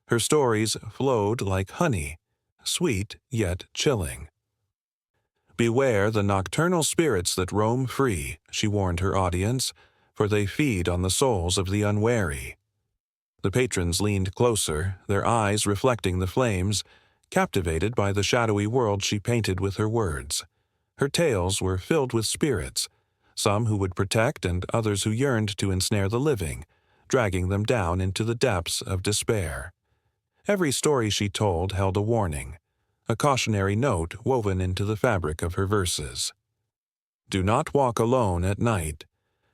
Speaker 1: Her stories flowed like honey, sweet yet chilling. "Beware the nocturnal spirits that roam free," she warned her audience, "for they feed on the souls of the unwary." The patrons leaned closer, their eyes reflecting the flames, captivated by the shadowy world she painted with her words. Her tales were filled with spirits, some who would protect and others who yearned to ensnare the living, dragging them down into the depths of despair. Every story she told held a warning, a cautionary note woven into the fabric of her verses. "Do not walk alone at night,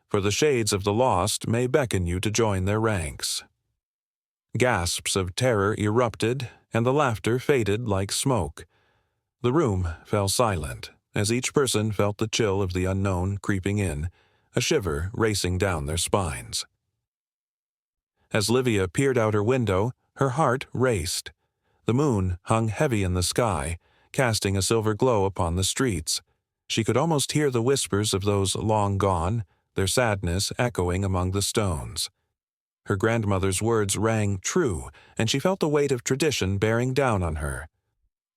Speaker 1: for the shades of the lost may beckon you to join their ranks." Gasps of terror erupted, and the laughter faded like smoke. The room fell silent, as each person felt the chill of the unknown creeping in, a shiver racing down their spines. As Livia peered out her window, her heart raced. The moon hung heavy in the sky, casting a silver glow upon the streets. She could almost hear the whispers of those long gone, their sadness echoing among the stones. Her grandmother's words rang true, and she felt the weight of tradition bearing down on her.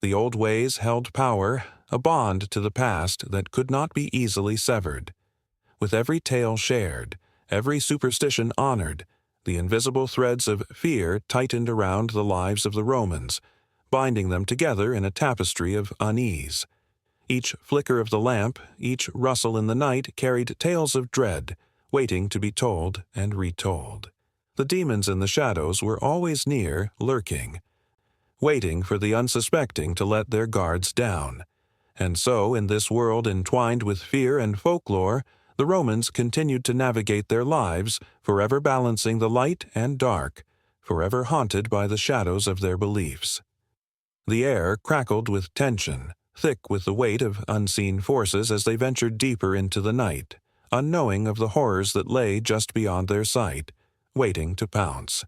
Speaker 1: The old ways held power, a bond to the past that could not be easily severed. With every tale shared, every superstition honored, the invisible threads of fear tightened around the lives of the Romans, binding them together in a tapestry of unease. Each flicker of the lamp, each rustle in the night carried tales of dread, waiting to be told and retold. The demons in the shadows were always near, lurking, waiting for the unsuspecting to let their guards down. And so, in this world entwined with fear and folklore, the Romans continued to navigate their lives, forever balancing the light and dark, forever haunted by the shadows of their beliefs. The air crackled with tension, thick with the weight of unseen forces as they ventured deeper into the night, unknowing of the horrors that lay just beyond their sight, waiting to pounce.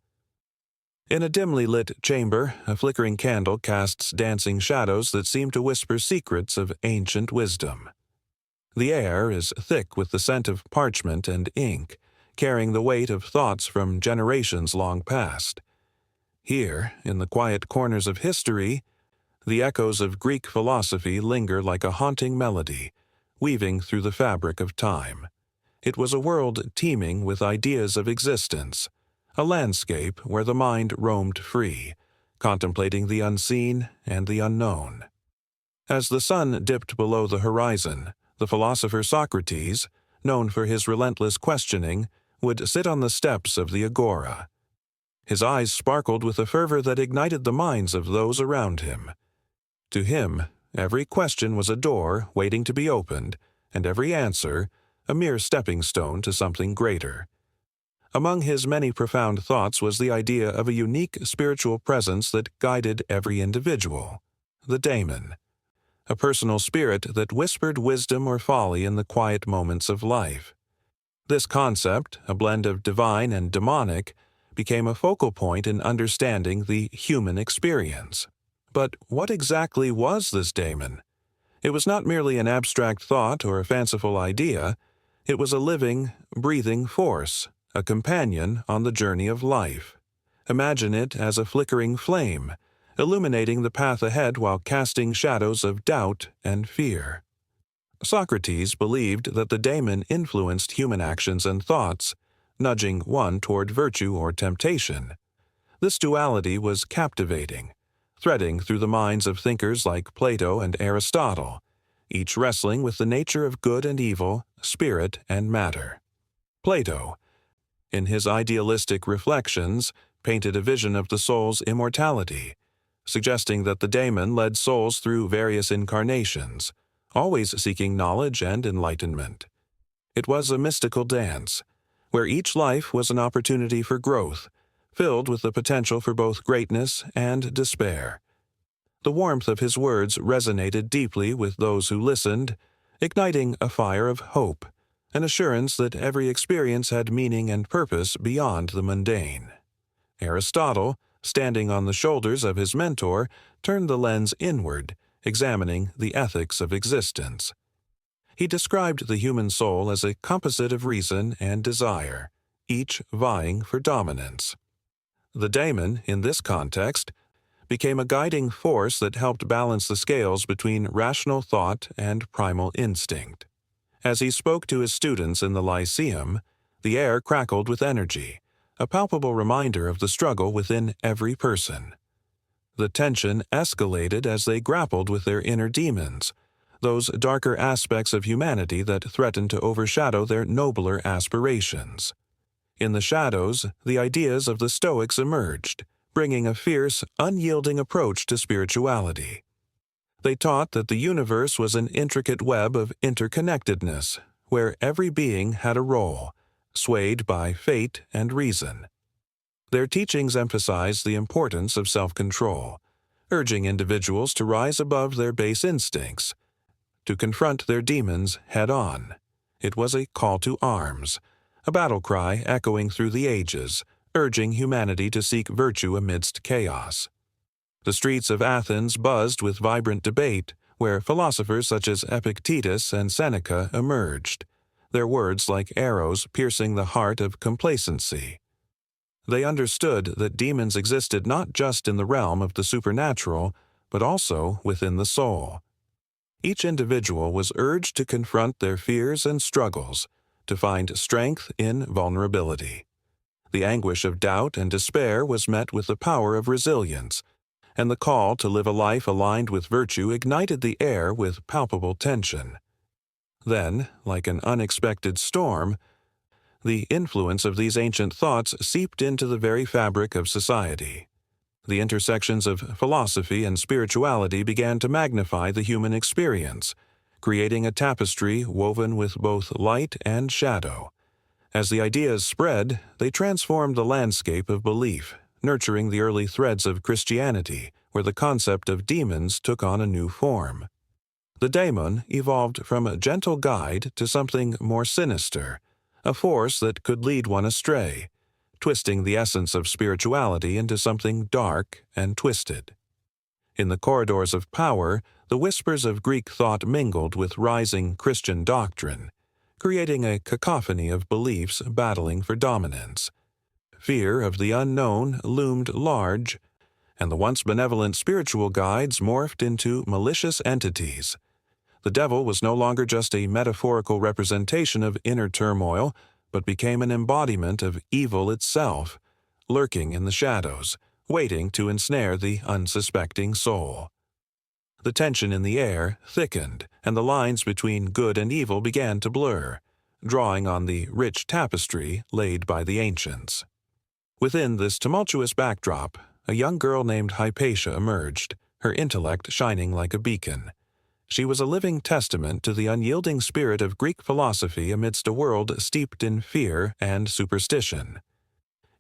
Speaker 1: In a dimly lit chamber, a flickering candle casts dancing shadows that seem to whisper secrets of ancient wisdom. The air is thick with the scent of parchment and ink, carrying the weight of thoughts from generations long past. Here, in the quiet corners of history, the echoes of Greek philosophy linger like a haunting melody, weaving through the fabric of time. It was a world teeming with ideas of existence, a landscape where the mind roamed free, contemplating the unseen and the unknown. As the sun dipped below the horizon, the philosopher Socrates, known for his relentless questioning, would sit on the steps of the agora. His eyes sparkled with a fervor that ignited the minds of those around him. To him, every question was a door waiting to be opened, and every answer a mere stepping stone to something greater. Among his many profound thoughts was the idea of a unique spiritual presence that guided every individual, the daemon, a personal spirit that whispered wisdom or folly in the quiet moments of life. This concept, a blend of divine and demonic, became a focal point in understanding the human experience. But what exactly was this daemon? It was not merely an abstract thought or a fanciful idea. It was a living, breathing force, a companion on the journey of life. Imagine it as a flickering flame, illuminating the path ahead while casting shadows of doubt and fear. Socrates believed that the daemon influenced human actions and thoughts, nudging one toward virtue or temptation. This duality was captivating, threading through the minds of thinkers like Plato and Aristotle, each wrestling with the nature of good and evil, spirit and matter. Plato, in his idealistic reflections, painted a vision of the soul's immortality, suggesting that the daemon led souls through various incarnations, always seeking knowledge and enlightenment. It was a mystical dance, where each life was an opportunity for growth, filled with the potential for both greatness and despair. The warmth of his words resonated deeply with those who listened, igniting a fire of hope, an assurance that every experience had meaning and purpose beyond the mundane. Aristotle, standing on the shoulders of his mentor, turned the lens inward, examining the ethics of existence. He described the human soul as a composite of reason and desire, each vying for dominance. The daemon, in this context, became a guiding force that helped balance the scales between rational thought and primal instinct. As he spoke to his students in the Lyceum, the air crackled with energy, a palpable reminder of the struggle within every person. The tension escalated as they grappled with their inner demons, those darker aspects of humanity that threatened to overshadow their nobler aspirations. In the shadows, the ideas of the Stoics emerged, bringing a fierce, unyielding approach to spirituality. They taught that the universe was an intricate web of interconnectedness, where every being had a role, swayed by fate and reason. Their teachings emphasized the importance of self-control, urging individuals to rise above their base instincts, to confront their demons head-on. It was a call to arms, a battle cry echoing through the ages, urging humanity to seek virtue amidst chaos. The streets of Athens buzzed with vibrant debate, where philosophers such as Epictetus and Seneca emerged, their words like arrows piercing the heart of complacency. They understood that demons existed not just in the realm of the supernatural, but also within the soul. Each individual was urged to confront their fears and struggles, to find strength in vulnerability. The anguish of doubt and despair was met with the power of resilience, and the call to live a life aligned with virtue ignited the air with palpable tension. Then, like an unexpected storm, the influence of these ancient thoughts seeped into the very fabric of society. The intersections of philosophy and spirituality began to magnify the human experience, creating a tapestry woven with both light and shadow. As the ideas spread, they transformed the landscape of belief, nurturing the early threads of Christianity, where the concept of demons took on a new form. The daemon evolved from a gentle guide to something more sinister, a force that could lead one astray, twisting the essence of spirituality into something dark and twisted. In the corridors of power, the whispers of Greek thought mingled with rising Christian doctrine, creating a cacophony of beliefs battling for dominance. Fear of the unknown loomed large, and the once benevolent spiritual guides morphed into malicious entities. The devil was no longer just a metaphorical representation of inner turmoil, but became an embodiment of evil itself, lurking in the shadows, waiting to ensnare the unsuspecting soul. The tension in the air thickened, and the lines between good and evil began to blur, drawing on the rich tapestry laid by the ancients. Within this tumultuous backdrop, a young girl named Hypatia emerged, her intellect shining like a beacon. She was a living testament to the unyielding spirit of Greek philosophy amidst a world steeped in fear and superstition.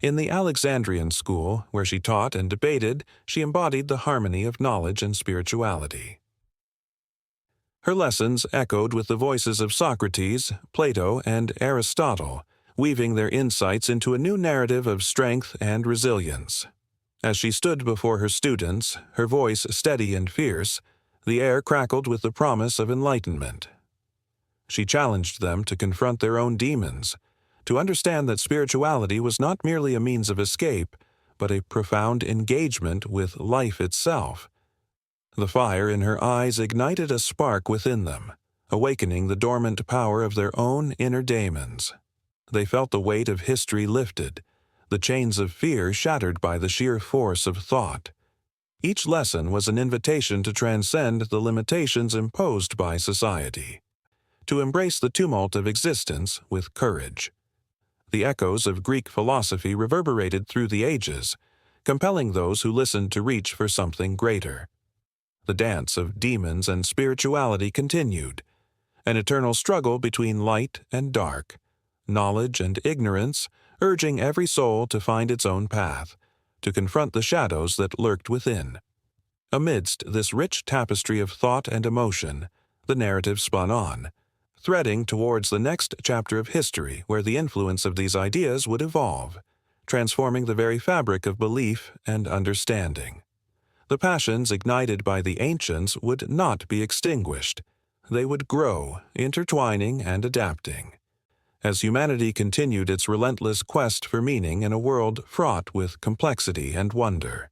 Speaker 1: In the Alexandrian school, where she taught and debated, she embodied the harmony of knowledge and spirituality. Her lessons echoed with the voices of Socrates, Plato, and Aristotle, weaving their insights into a new narrative of strength and resilience. As she stood before her students, her voice steady and fierce, the air crackled with the promise of enlightenment. She challenged them to confront their own demons, to understand that spirituality was not merely a means of escape, but a profound engagement with life itself. The fire in her eyes ignited a spark within them, awakening the dormant power of their own inner daemons. They felt the weight of history lifted, the chains of fear shattered by the sheer force of thought. Each lesson was an invitation to transcend the limitations imposed by society, to embrace the tumult of existence with courage. The echoes of Greek philosophy reverberated through the ages, compelling those who listened to reach for something greater. The dance of demons and spirituality continued, an eternal struggle between light and dark, knowledge and ignorance, urging every soul to find its own path, to confront the shadows that lurked within. Amidst this rich tapestry of thought and emotion, the narrative spun on, threading towards the next chapter of history where the influence of these ideas would evolve, transforming the very fabric of belief and understanding. The passions ignited by the ancients would not be extinguished. They would grow, intertwining and adapting. As humanity continued its relentless quest for meaning in a world fraught with complexity and wonder.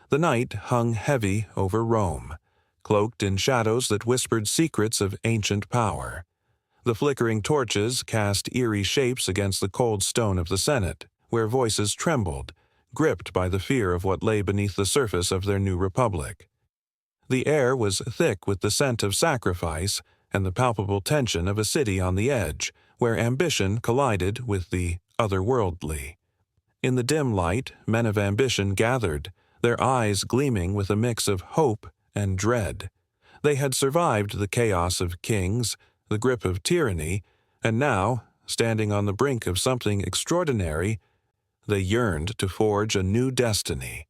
Speaker 1: The night hung heavy over Rome, cloaked in shadows that whispered secrets of ancient power. The flickering torches cast eerie shapes against the cold stone of the Senate, where voices trembled, gripped by the fear of what lay beneath the surface of their new republic. The air was thick with the scent of sacrifice and the palpable tension of a city on the edge, where ambition collided with the otherworldly. In the dim light, men of ambition gathered, their eyes gleaming with a mix of hope and dread. They had survived the chaos of kings, the grip of tyranny, and now, standing on the brink of something extraordinary, they yearned to forge a new destiny.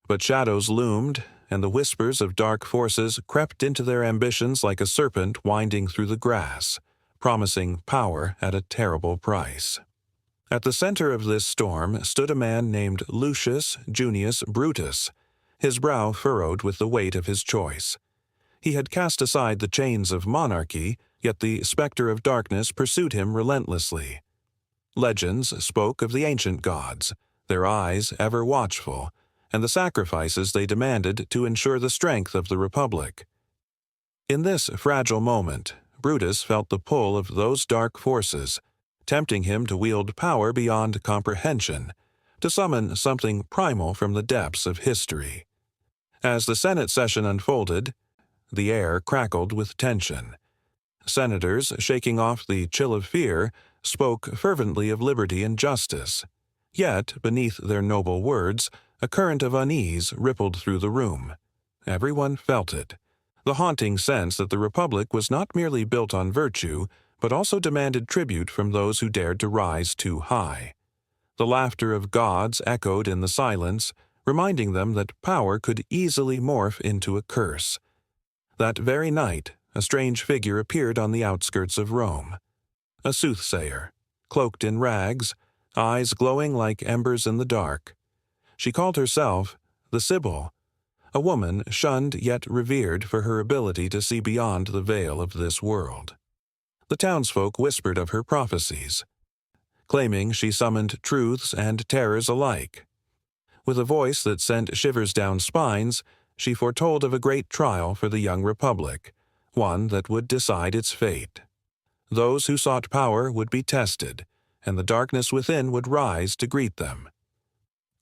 Speaker 1: But shadows loomed, and the whispers of dark forces crept into their ambitions like a serpent winding through the grass, promising power at a terrible price. At the center of this storm stood a man named Lucius Junius Brutus, his brow furrowed with the weight of his choice. He had cast aside the chains of monarchy, yet the specter of darkness pursued him relentlessly. Legends spoke of the ancient gods, their eyes ever watchful, and the sacrifices they demanded to ensure the strength of the Republic. In this fragile moment, Brutus felt the pull of those dark forces, tempting him to wield power beyond comprehension, to summon something primal from the depths of history. As the Senate session unfolded, the air crackled with tension. Senators, shaking off the chill of fear, spoke fervently of liberty and justice. Yet, beneath their noble words, a current of unease rippled through the room. Everyone felt it. The haunting sense that the Republic was not merely built on virtue, but also demanded tribute from those who dared to rise too high. The laughter of gods echoed in the silence, reminding them that power could easily morph into a curse. That very night, a strange figure appeared on the outskirts of Rome. A soothsayer, cloaked in rags, eyes glowing like embers in the dark. She called herself the Sibyl, a woman shunned yet revered for her ability to see beyond the veil of this world. The townsfolk whispered of her prophecies, claiming she summoned truths and terrors alike. With a voice that sent shivers down spines, she foretold of a great trial for the young republic, one that would decide its fate. Those who sought power would be tested, and the darkness within would rise to greet them.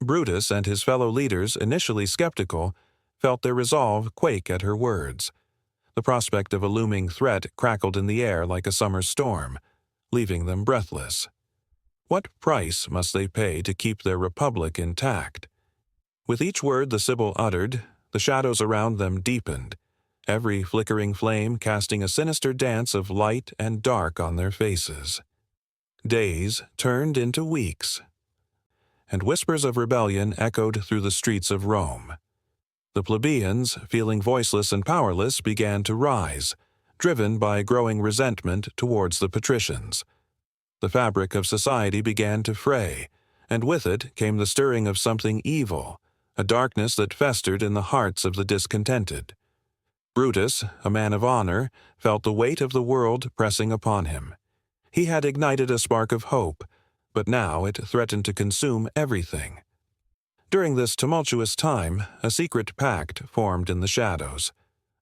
Speaker 1: Brutus and his fellow leaders, initially skeptical, felt their resolve quake at her words. The prospect of a looming threat crackled in the air like a summer storm, leaving them breathless. What price must they pay to keep their republic intact? With each word the Sibyl uttered, the shadows around them deepened, every flickering flame casting a sinister dance of light and dark on their faces. Days turned into weeks, and whispers of rebellion echoed through the streets of Rome. The plebeians, feeling voiceless and powerless, began to rise, driven by growing resentment towards the patricians. The fabric of society began to fray, and with it came the stirring of something evil, a darkness that festered in the hearts of the discontented. Brutus, a man of honor, felt the weight of the world pressing upon him. He had ignited a spark of hope, but now it threatened to consume everything. During this tumultuous time, a secret pact formed in the shadows,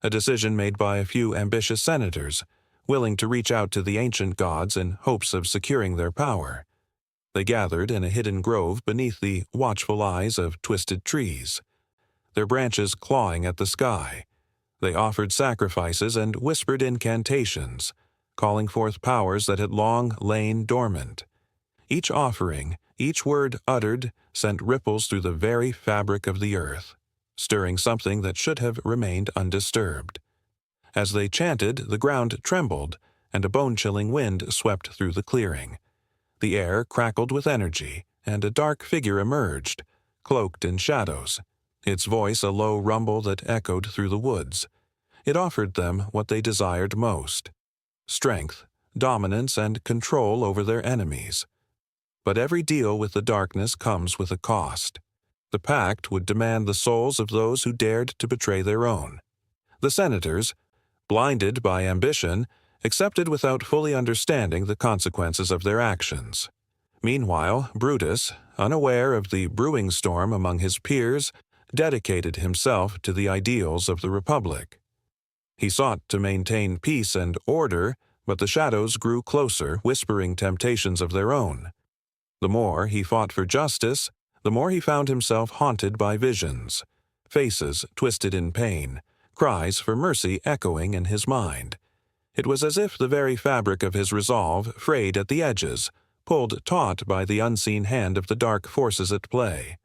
Speaker 1: a decision made by a few ambitious senators, willing to reach out to the ancient gods in hopes of securing their power. They gathered in a hidden grove beneath the watchful eyes of twisted trees, their branches clawing at the sky. They offered sacrifices and whispered incantations, calling forth powers that had long lain dormant. Each offering, each word uttered, sent ripples through the very fabric of the earth, stirring something that should have remained undisturbed. As they chanted, the ground trembled, and a bone-chilling wind swept through the clearing. The air crackled with energy, and a dark figure emerged, cloaked in shadows, its voice a low rumble that echoed through the woods. It offered them what they desired most: strength, dominance, and control over their enemies. But every deal with the darkness comes with a cost. The pact would demand the souls of those who dared to betray their own. The senators, blinded by ambition, accepted without fully understanding the consequences of their actions. Meanwhile, Brutus, unaware of the brewing storm among his peers, dedicated himself to the ideals of the Republic. He sought to maintain peace and order, but the shadows grew closer, whispering temptations of their own. The more he fought for justice, the more he found himself haunted by visions, faces twisted in pain, cries for mercy echoing in his mind. It was as if the very fabric of his resolve frayed at the edges, pulled taut by the unseen hand of the dark forces at play.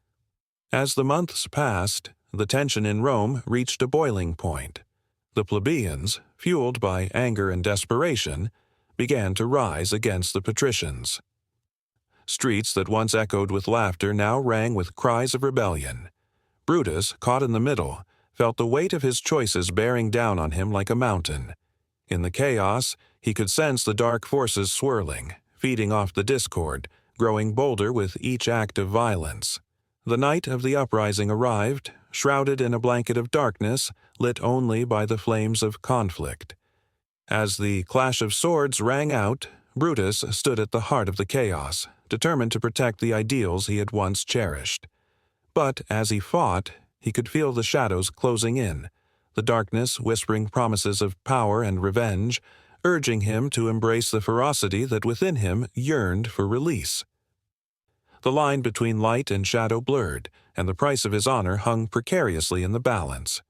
Speaker 1: As the months passed, the tension in Rome reached a boiling point. The plebeians, fueled by anger and desperation, began to rise against the patricians. Streets that once echoed with laughter now rang with cries of rebellion. Brutus, caught in the middle, felt the weight of his choices bearing down on him like a mountain. In the chaos, he could sense the dark forces swirling, feeding off the discord, growing bolder with each act of violence. The night of the uprising arrived, shrouded in a blanket of darkness, lit only by the flames of conflict. As the clash of swords rang out, Brutus stood at the heart of the chaos, determined to protect the ideals he had once cherished. But as he fought, he could feel the shadows closing in, the darkness whispering promises of power and revenge, urging him to embrace the ferocity that within him yearned for release. The line between light and shadow blurred, and the price of his honor hung precariously in the balance.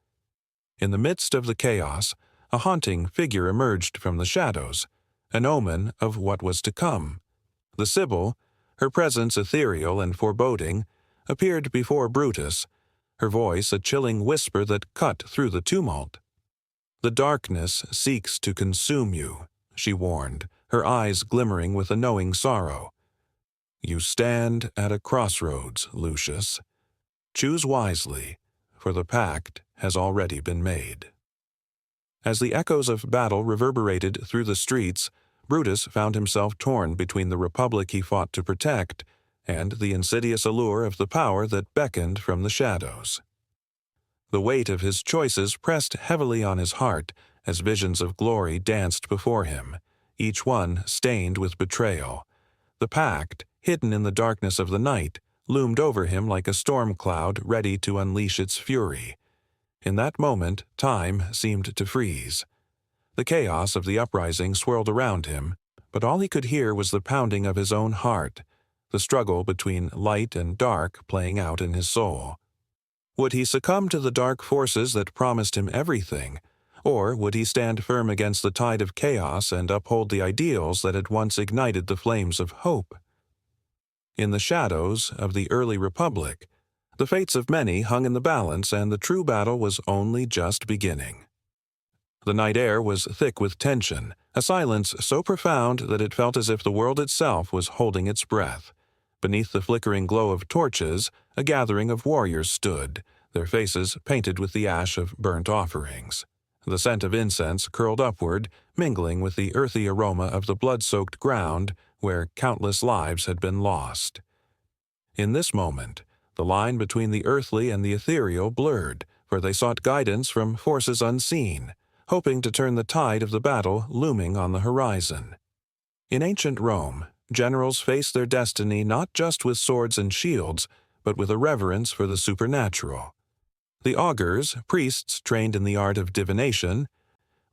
Speaker 1: In the midst of the chaos, a haunting figure emerged from the shadows, an omen of what was to come. The Sibyl, her presence ethereal and foreboding, appeared before Brutus, her voice a chilling whisper that cut through the tumult. "The darkness seeks to consume you," she warned, her eyes glimmering with a knowing sorrow. "You stand at a crossroads, Lucius. Choose wisely, for the pact has already been made." As the echoes of battle reverberated through the streets, Brutus found himself torn between the republic he fought to protect and the insidious allure of the power that beckoned from the shadows. The weight of his choices pressed heavily on his heart as visions of glory danced before him, each one stained with betrayal. The pact, hidden in the darkness of the night, loomed over him like a storm cloud ready to unleash its fury. In that moment, time seemed to freeze. The chaos of the uprising swirled around him, but all he could hear was the pounding of his own heart, the struggle between light and dark playing out in his soul. Would he succumb to the dark forces that promised him everything, or would he stand firm against the tide of chaos and uphold the ideals that had once ignited the flames of hope? In the shadows of the early republic, the fates of many hung in the balance, and the true battle was only just beginning. The night air was thick with tension, a silence so profound that it felt as if the world itself was holding its breath. Beneath the flickering glow of torches, a gathering of warriors stood, their faces painted with the ash of burnt offerings. The scent of incense curled upward, mingling with the earthy aroma of the blood-soaked ground where countless lives had been lost. In this moment, the line between the earthly and the ethereal blurred, for they sought guidance from forces unseen, hoping to turn the tide of the battle looming on the horizon. In ancient Rome, generals faced their destiny not just with swords and shields, but with a reverence for the supernatural. The augurs, priests trained in the art of divination,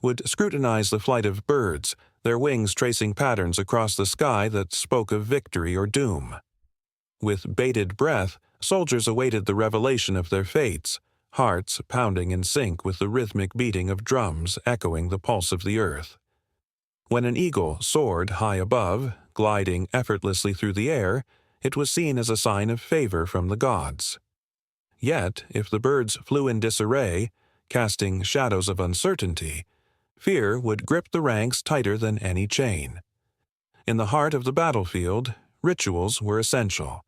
Speaker 1: would scrutinize the flight of birds, their wings tracing patterns across the sky that spoke of victory or doom. With bated breath, soldiers awaited the revelation of their fates, hearts pounding in sync with the rhythmic beating of drums echoing the pulse of the earth. When an eagle soared high above, gliding effortlessly through the air, it was seen as a sign of favor from the gods. Yet, if the birds flew in disarray, casting shadows of uncertainty, fear would grip the ranks tighter than any chain. In the heart of the battlefield, rituals were essential.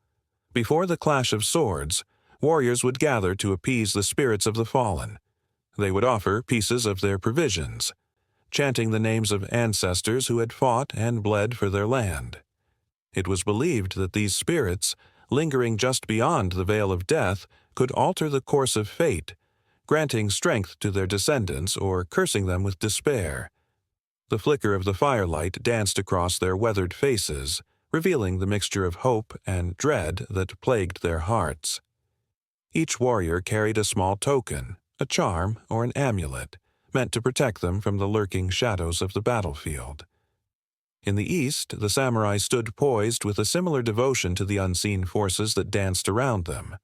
Speaker 1: Before the clash of swords, warriors would gather to appease the spirits of the fallen. They would offer pieces of their provisions, chanting the names of ancestors who had fought and bled for their land. It was believed that these spirits, lingering just beyond the veil of death, could alter the course of fate, granting strength to their descendants or cursing them with despair. The flicker of the firelight danced across their weathered faces, revealing the mixture of hope and dread that plagued their hearts. Each warrior carried a small token, a charm or an amulet, meant to protect them from the lurking shadows of the battlefield. In the east, the samurai stood poised with a similar devotion to the unseen forces that danced around them.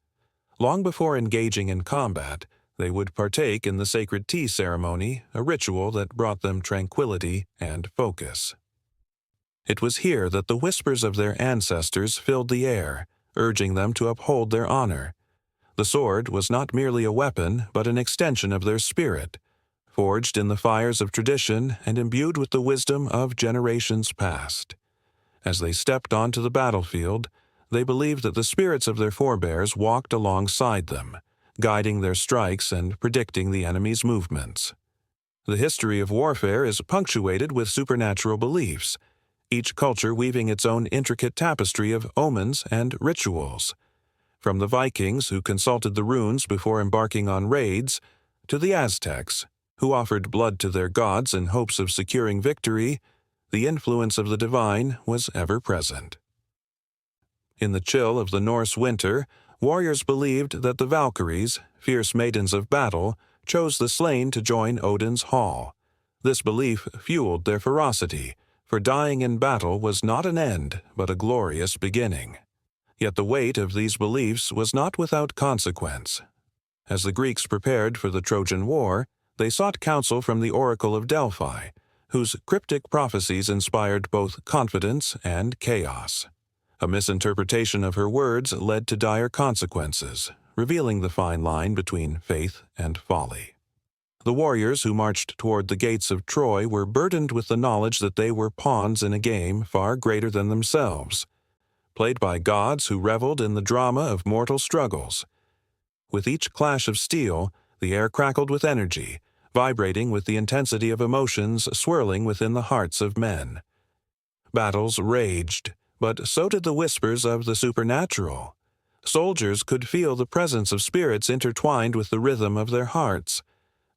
Speaker 1: Long before engaging in combat, they would partake in the sacred tea ceremony, a ritual that brought them tranquility and focus. It was here that the whispers of their ancestors filled the air, urging them to uphold their honor. The sword was not merely a weapon, but an extension of their spirit, forged in the fires of tradition and imbued with the wisdom of generations past. As they stepped onto the battlefield, they believed that the spirits of their forebears walked alongside them, guiding their strikes and predicting the enemy's movements. The history of warfare is punctuated with supernatural beliefs, each culture weaving its own intricate tapestry of omens and rituals. From the Vikings, who consulted the runes before embarking on raids, to the Aztecs, who offered blood to their gods in hopes of securing victory, the influence of the divine was ever present. In the chill of the Norse winter, warriors believed that the Valkyries, fierce maidens of battle, chose the slain to join Odin's hall. This belief fueled their ferocity, for dying in battle was not an end, but a glorious beginning. Yet the weight of these beliefs was not without consequence. As the Greeks prepared for the Trojan War, they sought counsel from the Oracle of Delphi, whose cryptic prophecies inspired both confidence and chaos. A misinterpretation of her words led to dire consequences, revealing the fine line between faith and folly. The warriors who marched toward the gates of Troy were burdened with the knowledge that they were pawns in a game far greater than themselves, played by gods who reveled in the drama of mortal struggles. With each clash of steel, the air crackled with energy, vibrating with the intensity of emotions swirling within the hearts of men. Battles raged, but so did the whispers of the supernatural. Soldiers could feel the presence of spirits intertwined with the rhythm of their hearts.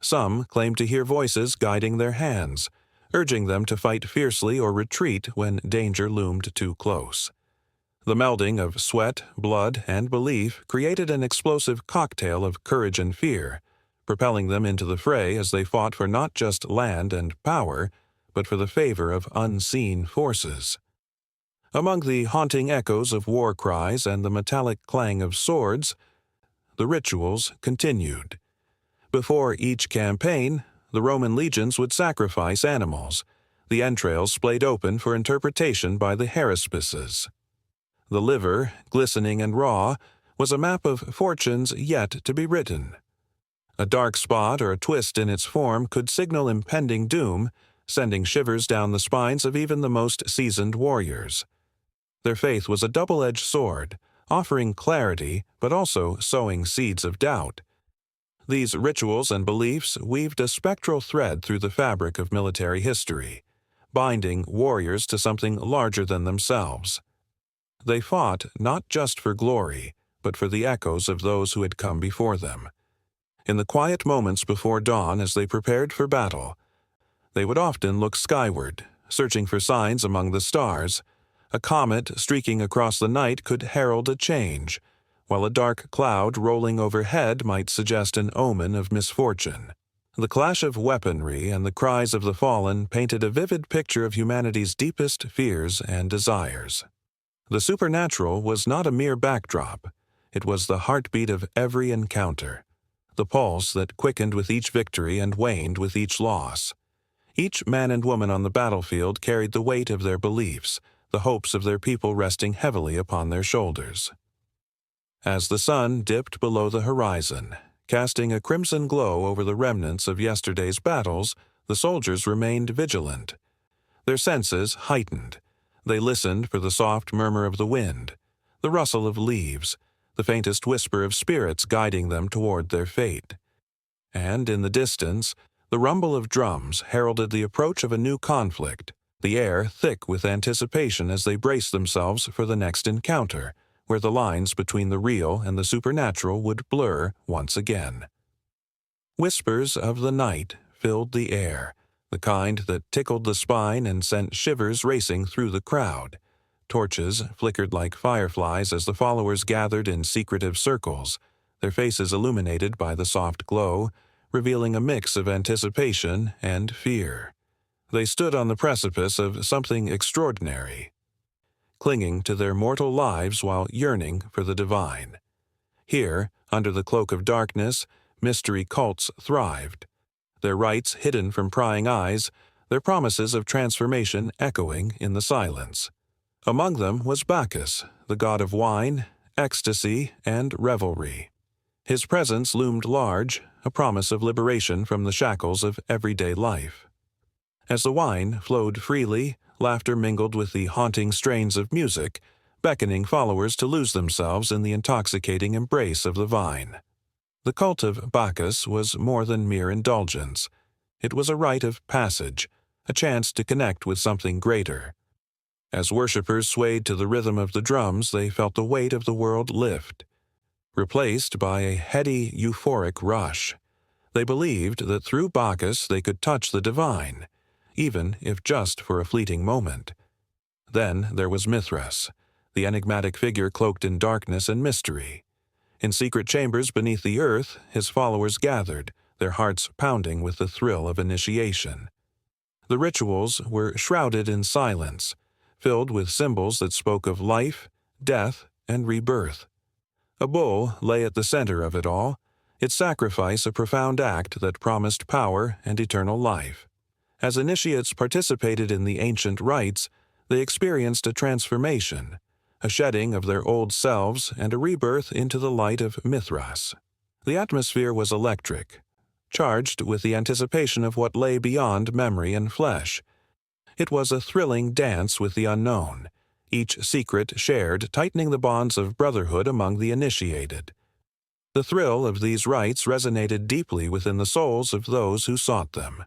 Speaker 1: Some claimed to hear voices guiding their hands, urging them to fight fiercely or retreat when danger loomed too close. The melding of sweat, blood, and belief created an explosive cocktail of courage and fear, propelling them into the fray as they fought for not just land and power, but for the favor of unseen forces. Among the haunting echoes of war cries and the metallic clang of swords, the rituals continued. Before each campaign, the Roman legions would sacrifice animals, the entrails splayed open for interpretation by the haruspices. The liver, glistening and raw, was a map of fortunes yet to be written. A dark spot or a twist in its form could signal impending doom, sending shivers down the spines of even the most seasoned warriors. Their faith was a double-edged sword, offering clarity but also sowing seeds of doubt. These rituals and beliefs weaved a spectral thread through the fabric of military history, binding warriors to something larger than themselves. They fought not just for glory, but for the echoes of those who had come before them. In the quiet moments before dawn as they prepared for battle, they would often look skyward, searching for signs among the stars. A comet streaking across the night could herald a change, while a dark cloud rolling overhead might suggest an omen of misfortune. The clash of weaponry and the cries of the fallen painted a vivid picture of humanity's deepest fears and desires. The supernatural was not a mere backdrop. It was the heartbeat of every encounter, the pulse that quickened with each victory and waned with each loss. Each man and woman on the battlefield carried the weight of their beliefs, the hopes of their people resting heavily upon their shoulders. As the sun dipped below the horizon, casting a crimson glow over the remnants of yesterday's battles, the soldiers remained vigilant. Their senses heightened. They listened for the soft murmur of the wind, the rustle of leaves, the faintest whisper of spirits guiding them toward their fate. And in the distance, the rumble of drums heralded the approach of a new conflict, the air thick with anticipation as they braced themselves for the next encounter, where the lines between the real and the supernatural would blur once again. Whispers of the night filled the air, the kind that tickled the spine and sent shivers racing through the crowd. Torches flickered like fireflies as the followers gathered in secretive circles, their faces illuminated by the soft glow, revealing a mix of anticipation and fear. They stood on the precipice of something extraordinary, clinging to their mortal lives while yearning for the divine. Here, under the cloak of darkness, mystery cults thrived, their rites hidden from prying eyes, their promises of transformation echoing in the silence. Among them was Bacchus, the god of wine, ecstasy, and revelry. His presence loomed large, a promise of liberation from the shackles of everyday life. As the wine flowed freely, laughter mingled with the haunting strains of music, beckoning followers to lose themselves in the intoxicating embrace of the vine. The cult of Bacchus was more than mere indulgence. It was a rite of passage, a chance to connect with something greater. As worshippers swayed to the rhythm of the drums, they felt the weight of the world lift, replaced by a heady, euphoric rush. They believed that through Bacchus they could touch the divine, even if just for a fleeting moment. Then there was Mithras, the enigmatic figure cloaked in darkness and mystery. In secret chambers beneath the earth, his followers gathered, their hearts pounding with the thrill of initiation. The rituals were shrouded in silence, filled with symbols that spoke of life, death, and rebirth. A bull lay at the center of it all, its sacrifice a profound act that promised power and eternal life. As initiates participated in the ancient rites, they experienced a transformation, a shedding of their old selves and a rebirth into the light of Mithras. The atmosphere was electric, charged with the anticipation of what lay beyond memory and flesh. It was a thrilling dance with the unknown, each secret shared, tightening the bonds of brotherhood among the initiated. The thrill of these rites resonated deeply within the souls of those who sought them.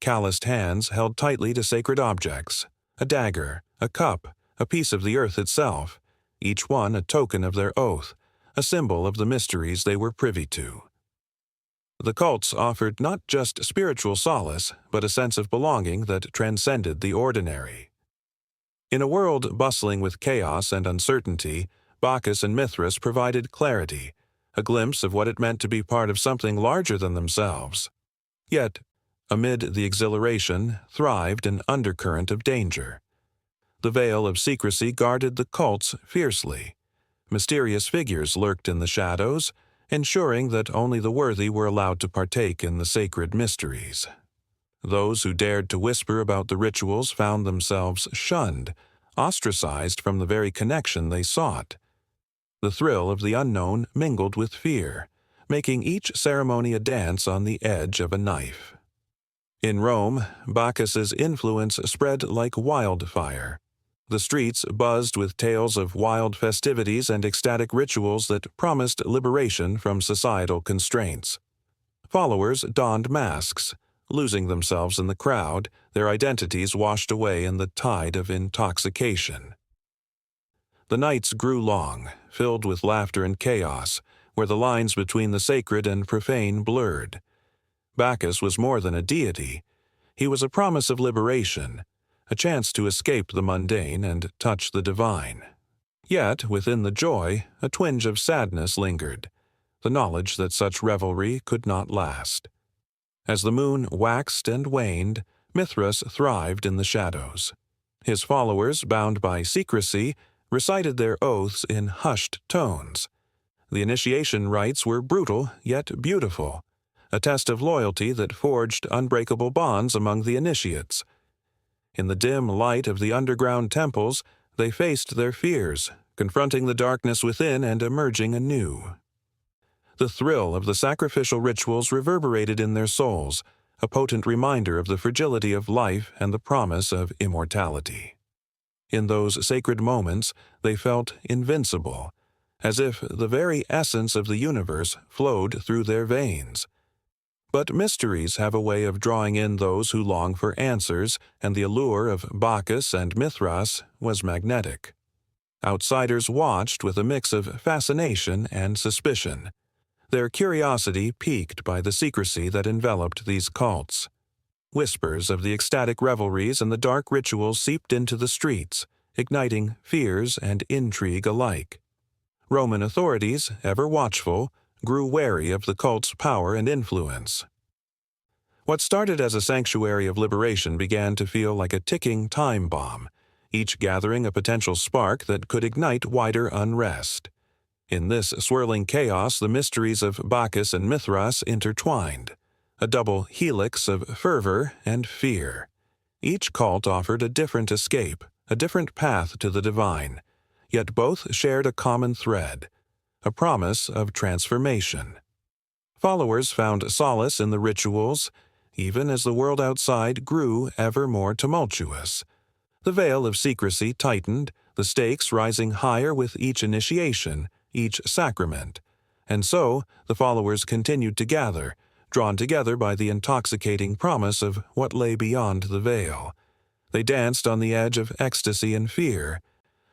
Speaker 1: Calloused hands held tightly to sacred objects, a dagger, a cup, a piece of the earth itself, each one a token of their oath, a symbol of the mysteries they were privy to. The cults offered not just spiritual solace, but a sense of belonging that transcended the ordinary. In a world bustling with chaos and uncertainty, Bacchus and Mithras provided clarity, a glimpse of what it meant to be part of something larger than themselves. Yet, amid the exhilaration, thrived an undercurrent of danger. The veil of secrecy guarded the cults fiercely. Mysterious figures lurked in the shadows, ensuring that only the worthy were allowed to partake in the sacred mysteries. Those who dared to whisper about the rituals found themselves shunned, ostracized from the very connection they sought. The thrill of the unknown mingled with fear, making each ceremony a dance on the edge of a knife. In Rome, Bacchus's influence spread like wildfire. The streets buzzed with tales of wild festivities and ecstatic rituals that promised liberation from societal constraints. Followers donned masks, losing themselves in the crowd, their identities washed away in the tide of intoxication. The nights grew long, filled with laughter and chaos, where the lines between the sacred and profane blurred. Bacchus was more than a deity. He was a promise of liberation, a chance to escape the mundane and touch the divine. Yet, within the joy, a twinge of sadness lingered, the knowledge that such revelry could not last. As the moon waxed and waned, Mithras thrived in the shadows. His followers, bound by secrecy, recited their oaths in hushed tones. The initiation rites were brutal yet beautiful, a test of loyalty that forged unbreakable bonds among the initiates. In the dim light of the underground temples, they faced their fears, confronting the darkness within and emerging anew. The thrill of the sacrificial rituals reverberated in their souls, a potent reminder of the fragility of life and the promise of immortality. In those sacred moments, they felt invincible, as if the very essence of the universe flowed through their veins. But mysteries have a way of drawing in those who long for answers, and the allure of Bacchus and Mithras was magnetic. Outsiders watched with a mix of fascination and suspicion, their curiosity piqued by the secrecy that enveloped these cults. Whispers of the ecstatic revelries and the dark rituals seeped into the streets, igniting fears and intrigue alike. Roman authorities, ever watchful, grew wary of the cult's power and influence. What started as a sanctuary of liberation began to feel like a ticking time bomb, each gathering a potential spark that could ignite wider unrest. In this swirling chaos, the mysteries of Bacchus and Mithras intertwined, a double helix of fervor and fear. Each cult offered a different escape, a different path to the divine, yet both shared a common thread, a promise of transformation. Followers found solace in the rituals, even as the world outside grew ever more tumultuous. The veil of secrecy tightened, the stakes rising higher with each initiation, each sacrament. And so, the followers continued to gather, drawn together by the intoxicating promise of what lay beyond the veil. They danced on the edge of ecstasy and fear,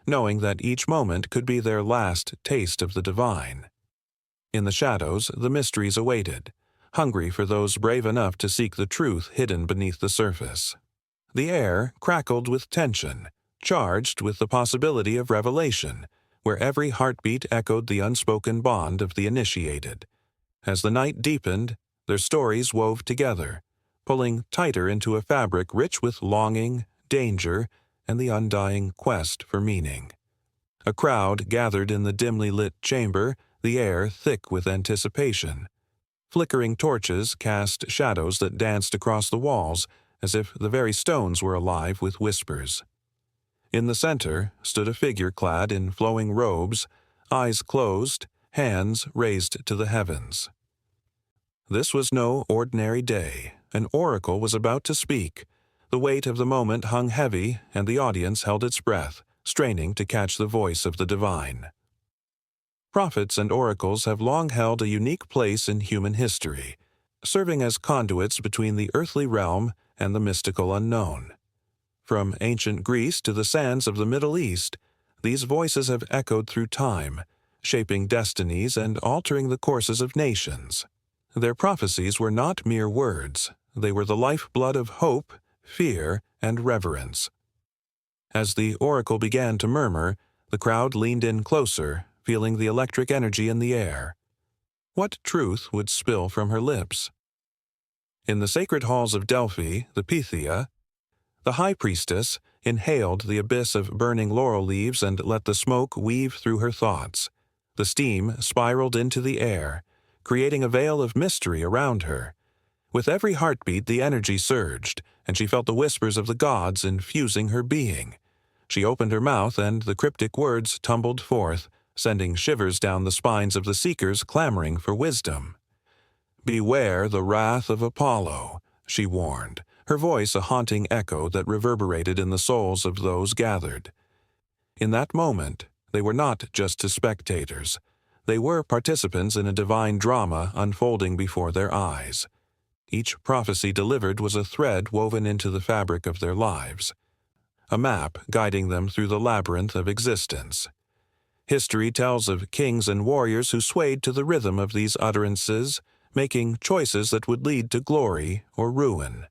Speaker 1: knowing that each moment could be their last taste of the divine. In the shadows, the mysteries awaited, hungry for those brave enough to seek the truth hidden beneath the surface. The air crackled with tension, charged with the possibility of revelation, where every heartbeat echoed the unspoken bond of the initiated. As the night deepened, their stories wove together, pulling tighter into a fabric rich with longing, danger, and the undying quest for meaning. A crowd gathered in the dimly lit chamber, the air thick with anticipation. Flickering torches cast shadows that danced across the walls, as if the very stones were alive with whispers. In the center stood a figure clad in flowing robes, eyes closed, hands raised to the heavens. This was no ordinary day. An oracle was about to speak. The weight of the moment hung heavy, and the audience held its breath, straining to catch the voice of the divine. Prophets and oracles have long held a unique place in human history, serving as conduits between the earthly realm and the mystical unknown. From ancient Greece to the sands of the Middle East, these voices have echoed through time, shaping destinies and altering the courses of nations. Their prophecies were not mere words, they were the lifeblood of hope, fear, and reverence. As the oracle began to murmur, the crowd leaned in closer, feeling the electric energy in the air. What truth would spill from her lips? In the sacred halls of Delphi, the Pythia, the high priestess inhaled the abyss of burning laurel leaves and let the smoke weave through her thoughts. The steam spiraled into the air, creating a veil of mystery around her. With every heartbeat, the energy surged, and she felt the whispers of the gods infusing her being. She opened her mouth, and the cryptic words tumbled forth, sending shivers down the spines of the seekers clamoring for wisdom. "Beware the wrath of Apollo," she warned, her voice a haunting echo that reverberated in the souls of those gathered. In that moment, they were not just spectators. They were participants in a divine drama unfolding before their eyes. Each prophecy delivered was a thread woven into the fabric of their lives, a map guiding them through the labyrinth of existence. History tells of kings and warriors who swayed to the rhythm of these utterances, making choices that would lead to glory or ruin.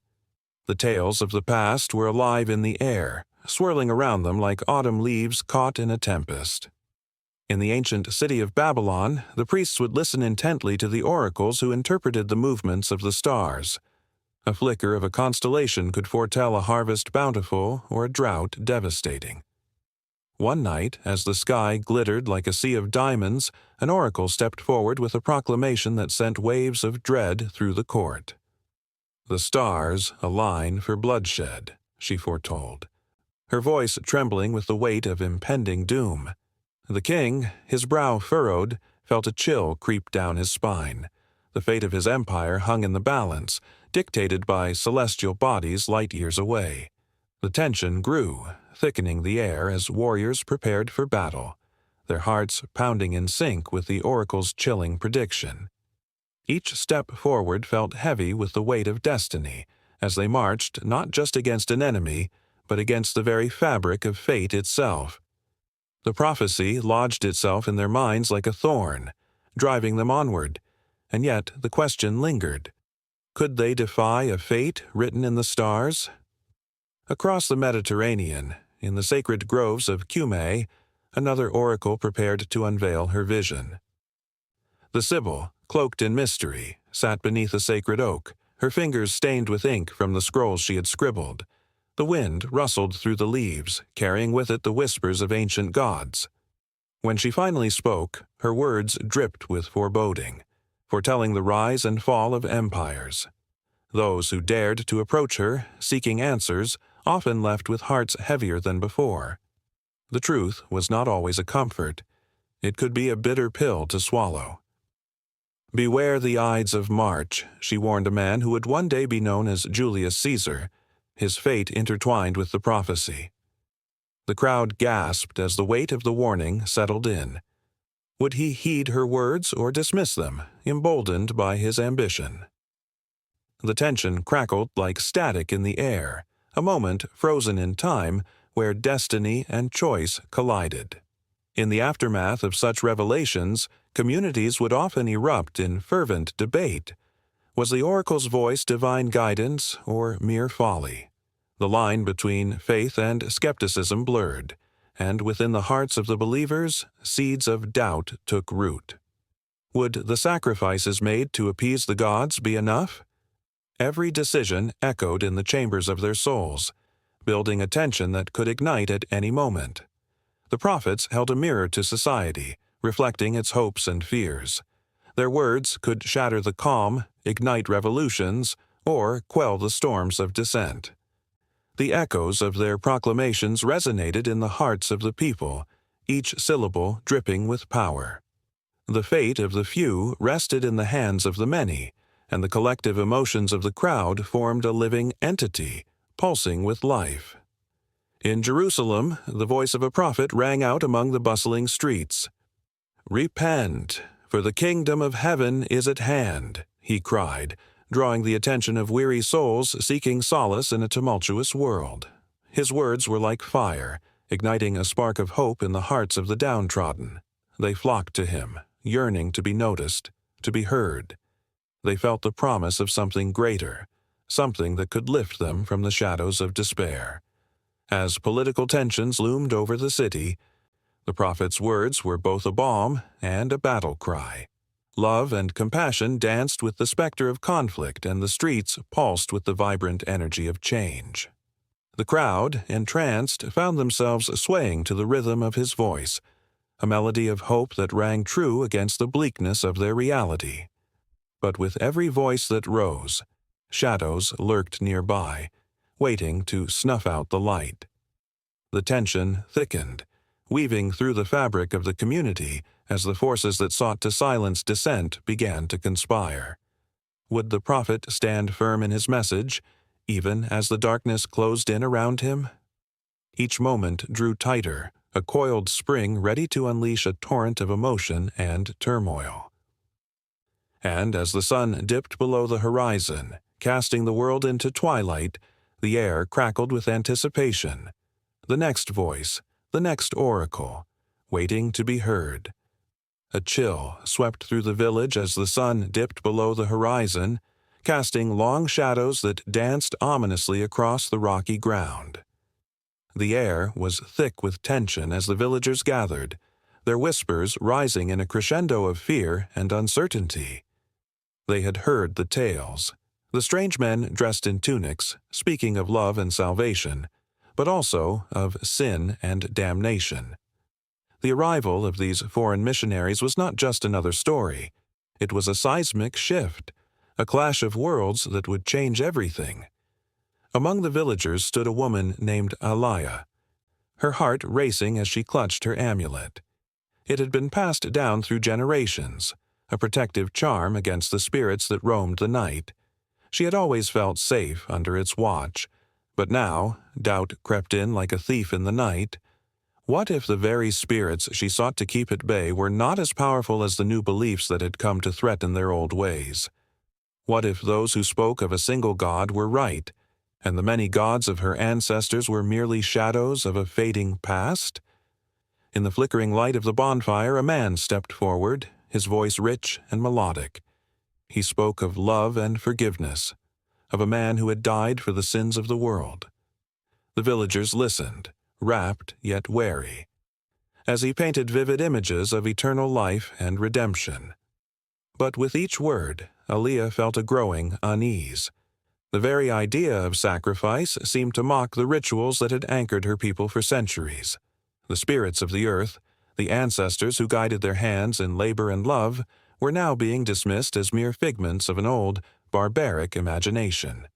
Speaker 1: The tales of the past were alive in the air, swirling around them like autumn leaves caught in a tempest. In the ancient city of Babylon, the priests would listen intently to the oracles who interpreted the movements of the stars. A flicker of a constellation could foretell a harvest bountiful or a drought devastating. One night, as the sky glittered like a sea of diamonds, an oracle stepped forward with a proclamation that sent waves of dread through the court. "The stars align for bloodshed," she foretold, her voice trembling with the weight of impending doom. The king, his brow furrowed, felt a chill creep down his spine. The fate of his empire hung in the balance, dictated by celestial bodies light years away. The tension grew, thickening the air as warriors prepared for battle, their hearts pounding in sync with the oracle's chilling prediction. Each step forward felt heavy with the weight of destiny, as they marched not just against an enemy, but against the very fabric of fate itself. The prophecy lodged itself in their minds like a thorn, driving them onward, and yet the question lingered. Could they defy a fate written in the stars? Across the Mediterranean, in the sacred groves of Cumae, another oracle prepared to unveil her vision. The Sibyl, cloaked in mystery, sat beneath a sacred oak, her fingers stained with ink from the scrolls she had scribbled. The wind rustled through the leaves, carrying with it the whispers of ancient gods. When she finally spoke, her words dripped with foreboding, foretelling the rise and fall of empires. Those who dared to approach her, seeking answers, often left with hearts heavier than before. The truth was not always a comfort. It could be a bitter pill to swallow. "Beware the Ides of March," she warned a man who would one day be known as Julius Caesar, his fate intertwined with the prophecy. The crowd gasped as the weight of the warning settled in. Would he heed her words or dismiss them, emboldened by his ambition? The tension crackled like static in the air, a moment frozen in time where destiny and choice collided. In the aftermath of such revelations, communities would often erupt in fervent debate. Was the oracle's voice divine guidance or mere folly? The line between faith and skepticism blurred, and within the hearts of the believers, seeds of doubt took root. Would the sacrifices made to appease the gods be enough? Every decision echoed in the chambers of their souls, building a tension that could ignite at any moment. The prophets held a mirror to society, reflecting its hopes and fears. Their words could shatter the calm, ignite revolutions, or quell the storms of dissent. The echoes of their proclamations resonated in the hearts of the people, each syllable dripping with power. The fate of the few rested in the hands of the many, and the collective emotions of the crowd formed a living entity, pulsing with life. In Jerusalem, the voice of a prophet rang out among the bustling streets. "Repent, for the kingdom of heaven is at hand," he cried, drawing the attention of weary souls seeking solace in a tumultuous world. His words were like fire, igniting a spark of hope in the hearts of the downtrodden. They flocked to him, yearning to be noticed, to be heard. They felt the promise of something greater, something that could lift them from the shadows of despair. As political tensions loomed over the city, the prophet's words were both a balm and a battle cry. Love and compassion danced with the specter of conflict, and the streets pulsed with the vibrant energy of change. The crowd, entranced, found themselves swaying to the rhythm of his voice, a melody of hope that rang true against the bleakness of their reality. But with every voice that rose, shadows lurked nearby, waiting to snuff out the light. The tension thickened, weaving through the fabric of the community as the forces that sought to silence dissent began to conspire. Would the prophet stand firm in his message, even as the darkness closed in around him? Each moment drew tighter, a coiled spring ready to unleash a torrent of emotion and turmoil. And as the sun dipped below the horizon, casting the world into twilight, the air crackled with anticipation. The next voice, the next oracle, waiting to be heard. A chill swept through the village as the sun dipped below the horizon, casting long shadows that danced ominously across the rocky ground. The air was thick with tension as the villagers gathered, their whispers rising in a crescendo of fear and uncertainty. They had heard the tales, the strange men dressed in tunics, speaking of love and salvation, but also of sin and damnation. The arrival of these foreign missionaries was not just another story. It was a seismic shift, a clash of worlds that would change everything. Among the villagers stood a woman named Alaya, her heart racing as she clutched her amulet. It had been passed down through generations, a protective charm against the spirits that roamed the night. She had always felt safe under its watch, but now doubt crept in like a thief in the night. What if the very spirits she sought to keep at bay were not as powerful as the new beliefs that had come to threaten their old ways? What if those who spoke of a single god were right, and the many gods of her ancestors were merely shadows of a fading past? In the flickering light of the bonfire, a man stepped forward, his voice rich and melodic. He spoke of love and forgiveness, of a man who had died for the sins of the world. The villagers listened, rapt yet wary, as he painted vivid images of eternal life and redemption. But with each word, Aaliyah felt a growing unease. The very idea of sacrifice seemed to mock the rituals that had anchored her people for centuries. The spirits of the earth, the ancestors who guided their hands in labor and love, were now being dismissed as mere figments of an old, barbaric imagination.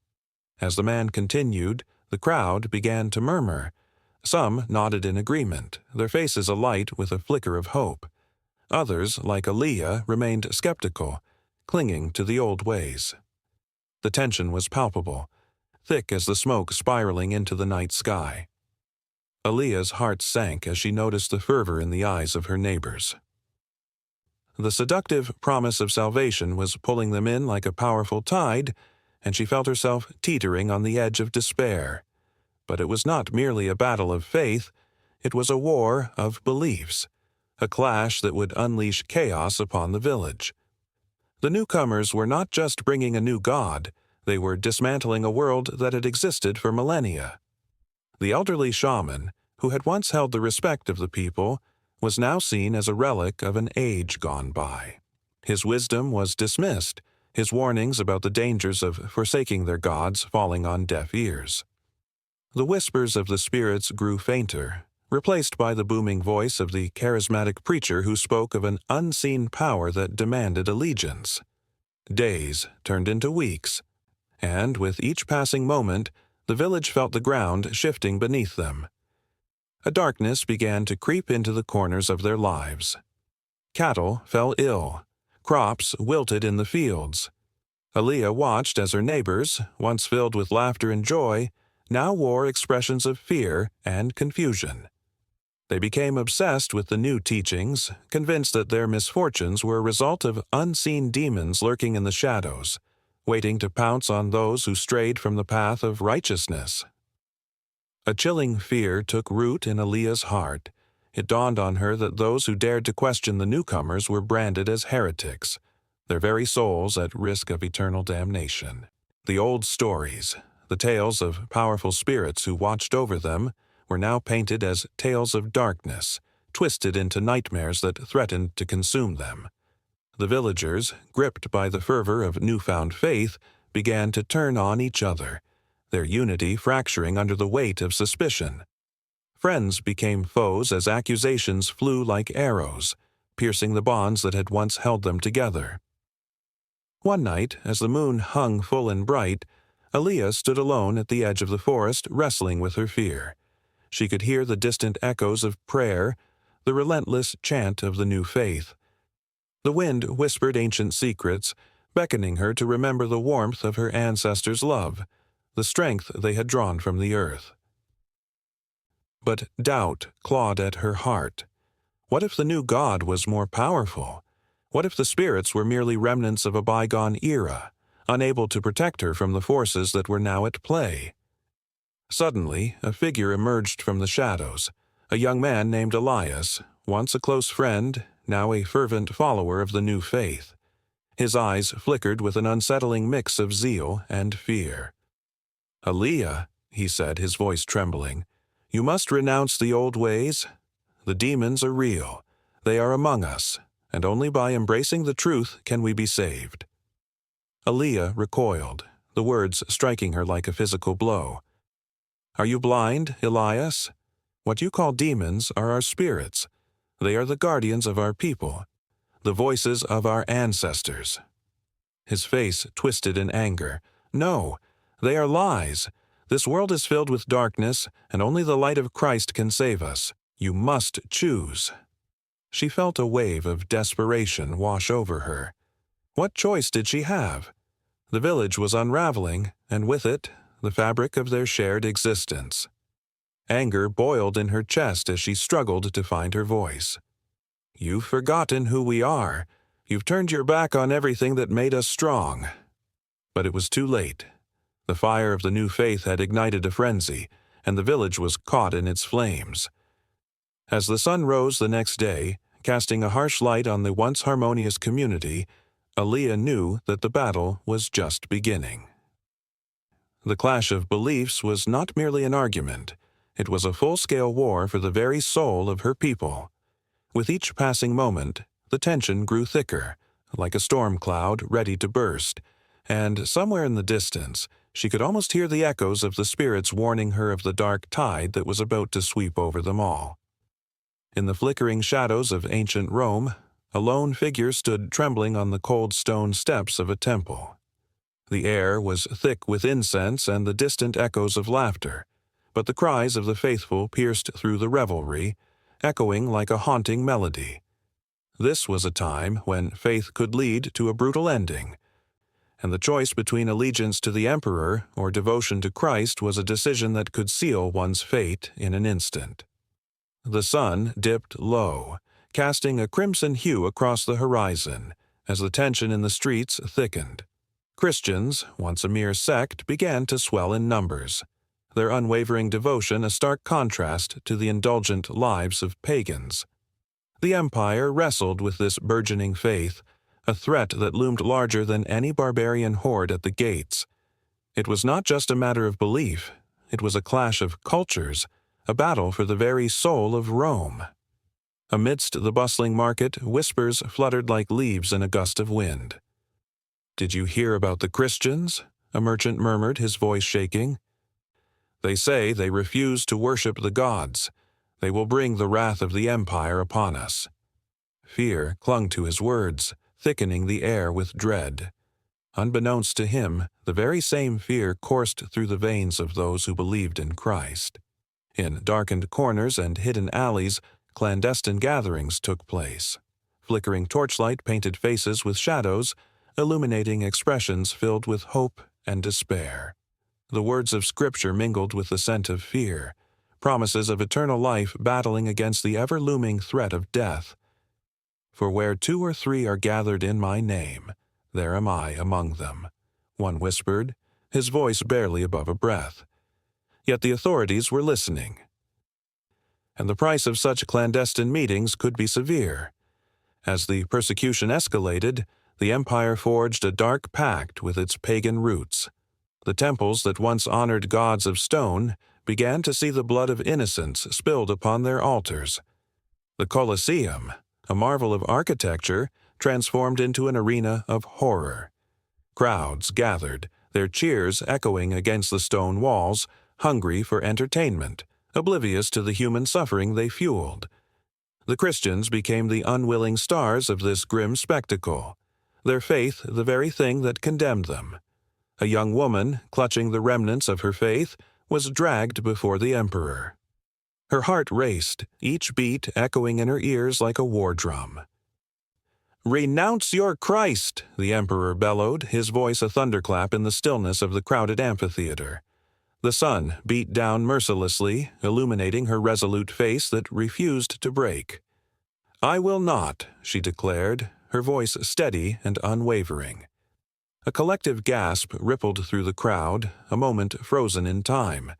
Speaker 1: As the man continued, the crowd began to murmur. Some nodded in agreement, their faces alight with a flicker of hope. Others, like Aaliyah, remained skeptical, clinging to the old ways. The tension was palpable, thick as the smoke spiraling into the night sky. Aaliyah's heart sank as she noticed the fervor in the eyes of her neighbors. The seductive promise of salvation was pulling them in like a powerful tide, and she felt herself teetering on the edge of despair. But it was not merely a battle of faith, it was a war of beliefs, a clash that would unleash chaos upon the village. The newcomers were not just bringing a new god, they were dismantling a world that had existed for millennia. The elderly shaman, who had once held the respect of the people, was now seen as a relic of an age gone by. His wisdom was dismissed, his warnings about the dangers of forsaking their gods falling on deaf ears. The whispers of the spirits grew fainter, replaced by the booming voice of the charismatic preacher who spoke of an unseen power that demanded allegiance. Days turned into weeks, and with each passing moment, the village felt the ground shifting beneath them. A darkness began to creep into the corners of their lives. Cattle fell ill. Crops wilted in the fields. Aaliyah watched as her neighbors, once filled with laughter and joy, now wore expressions of fear and confusion. They became obsessed with the new teachings, convinced that their misfortunes were a result of unseen demons lurking in the shadows, waiting to pounce on those who strayed from the path of righteousness. A chilling fear took root in Aaliyah's heart. It dawned on her that those who dared to question the newcomers were branded as heretics, their very souls at risk of eternal damnation. The old stories, the tales of powerful spirits who watched over them, were now painted as tales of darkness, twisted into nightmares that threatened to consume them. The villagers, gripped by the fervor of newfound faith, began to turn on each other, their unity fracturing under the weight of suspicion. Friends became foes as accusations flew like arrows, piercing the bonds that had once held them together. One night, as the moon hung full and bright, Aaliyah stood alone at the edge of the forest, wrestling with her fear. She could hear the distant echoes of prayer, the relentless chant of the new faith. The wind whispered ancient secrets, beckoning her to remember the warmth of her ancestors' love, the strength they had drawn from the earth. But doubt clawed at her heart. What if the new god was more powerful? What if the spirits were merely remnants of a bygone era, unable to protect her from the forces that were now at play? Suddenly, a figure emerged from the shadows, a young man named Elias, once a close friend, now a fervent follower of the new faith. His eyes flickered with an unsettling mix of zeal and fear. "Aaliyah," he said, his voice trembling, "you must renounce the old ways. The demons are real. They are among us, and only by embracing the truth can we be saved." Aaliyah recoiled, the words striking her like a physical blow. "Are you blind, Elias? What you call demons are our spirits. They are the guardians of our people, the voices of our ancestors." His face twisted in anger. "No, they are lies. This world is filled with darkness, and only the light of Christ can save us. You must choose." She felt a wave of desperation wash over her. What choice did she have? The village was unraveling, and with it, the fabric of their shared existence. Anger boiled in her chest as she struggled to find her voice. "You've forgotten who we are. You've turned your back on everything that made us strong." But it was too late. The fire of the new faith had ignited a frenzy, and the village was caught in its flames. As the sun rose the next day, casting a harsh light on the once harmonious community, Aaliyah knew that the battle was just beginning. The clash of beliefs was not merely an argument. It was a full-scale war for the very soul of her people. With each passing moment, the tension grew thicker, like a storm cloud ready to burst, and somewhere in the distance, she could almost hear the echoes of the spirits warning her of the dark tide that was about to sweep over them all. In the flickering shadows of ancient Rome, a lone figure stood trembling on the cold stone steps of a temple. The air was thick with incense and the distant echoes of laughter, but the cries of the faithful pierced through the revelry, echoing like a haunting melody. This was a time when faith could lead to a brutal ending, and the choice between allegiance to the emperor or devotion to Christ was a decision that could seal one's fate in an instant. The sun dipped low, casting a crimson hue across the horizon as the tension in the streets thickened. Christians, once a mere sect, began to swell in numbers, their unwavering devotion a stark contrast to the indulgent lives of pagans. The empire wrestled with this burgeoning faith, a threat that loomed larger than any barbarian horde at the gates. It was not just a matter of belief, it was a clash of cultures, a battle for the very soul of Rome. Amidst the bustling market, whispers fluttered like leaves in a gust of wind. "Did you hear about the Christians?" a merchant murmured, his voice shaking. "They say they refuse to worship the gods. They will bring the wrath of the empire upon us." Fear clung to his words, thickening the air with dread. Unbeknownst to him, the very same fear coursed through the veins of those who believed in Christ. In darkened corners and hidden alleys, clandestine gatherings took place. Flickering torchlight painted faces with shadows, illuminating expressions filled with hope and despair. The words of Scripture mingled with the scent of fear, promises of eternal life battling against the ever-looming threat of death. "For where 2 or 3 are gathered in my name, there am I among them," one whispered, his voice barely above a breath. Yet the authorities were listening. And the price of such clandestine meetings could be severe. As the persecution escalated, the empire forged a dark pact with its pagan roots. The temples that once honored gods of stone began to see the blood of innocents spilled upon their altars. The Colosseum, a marvel of architecture, transformed into an arena of horror. Crowds gathered, their cheers echoing against the stone walls, hungry for entertainment, oblivious to the human suffering they fueled. The Christians became the unwilling stars of this grim spectacle, their faith the very thing that condemned them. A young woman, clutching the remnants of her faith, was dragged before the emperor. Her heart raced, each beat echoing in her ears like a war drum. "Renounce your Christ!" the emperor bellowed, his voice a thunderclap in the stillness of the crowded amphitheater. The sun beat down mercilessly, illuminating her resolute face that refused to break. "I will not," she declared, her voice steady and unwavering. A collective gasp rippled through the crowd, a moment frozen in time.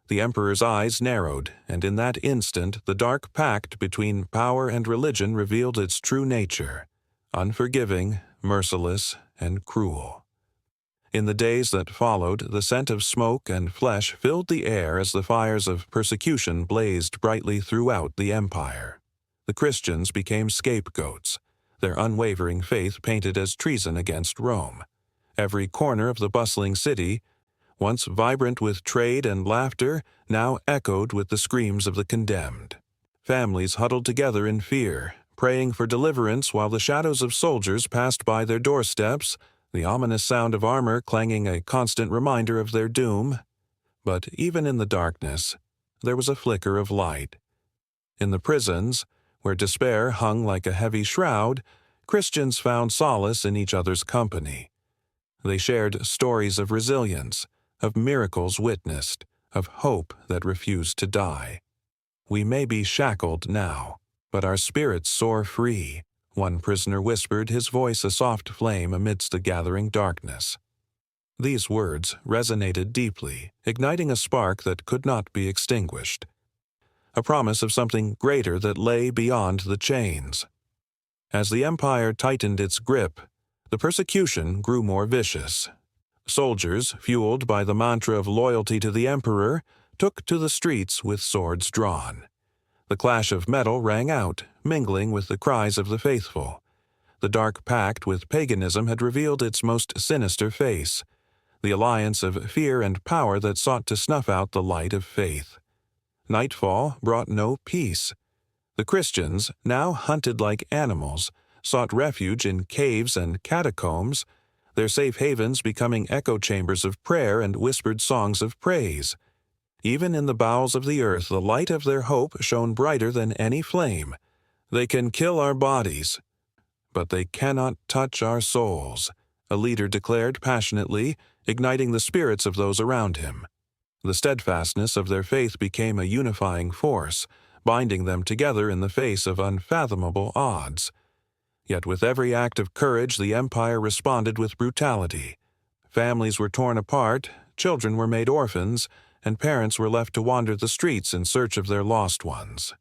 Speaker 1: The emperor's eyes narrowed, and in that instant the dark pact between power and religion revealed its true nature, unforgiving, merciless, and cruel. In the days that followed, the scent of smoke and flesh filled the air as the fires of persecution blazed brightly throughout the empire. The Christians became scapegoats, their unwavering faith painted as treason against Rome. Every corner of the bustling city, once vibrant with trade and laughter, now echoed with the screams of the condemned. Families huddled together in fear, praying for deliverance while the shadows of soldiers passed by their doorsteps, the ominous sound of armor clanging a constant reminder of their doom. But even in the darkness, there was a flicker of light. In the prisons, where despair hung like a heavy shroud, Christians found solace in each other's company. They shared stories of resilience, of miracles witnessed, of hope that refused to die. "We may be shackled now, but our spirits soar free," one prisoner whispered, his voice a soft flame amidst the gathering darkness. These words resonated deeply, igniting a spark that could not be extinguished. a promise of something greater that lay beyond the chains. As the empire tightened its grip, the persecution grew more vicious. Soldiers, fueled by the mantra of loyalty to the emperor, took to the streets with swords drawn. The clash of metal rang out, mingling with the cries of the faithful. The dark pact with paganism had revealed its most sinister face, the alliance of fear and power that sought to snuff out the light of faith. Nightfall brought no peace. The Christians, now hunted like animals, sought refuge in caves and catacombs, their safe havens becoming echo chambers of prayer and whispered songs of praise. Even in the bowels of the earth, the light of their hope shone brighter than any flame. "They can kill our bodies, but they cannot touch our souls," a leader declared passionately, igniting the spirits of those around him. The steadfastness of their faith became a unifying force, binding them together in the face of unfathomable odds. Yet with every act of courage, the empire responded with brutality. Families were torn apart, children were made orphans, and parents were left to wander the streets in search of their lost ones.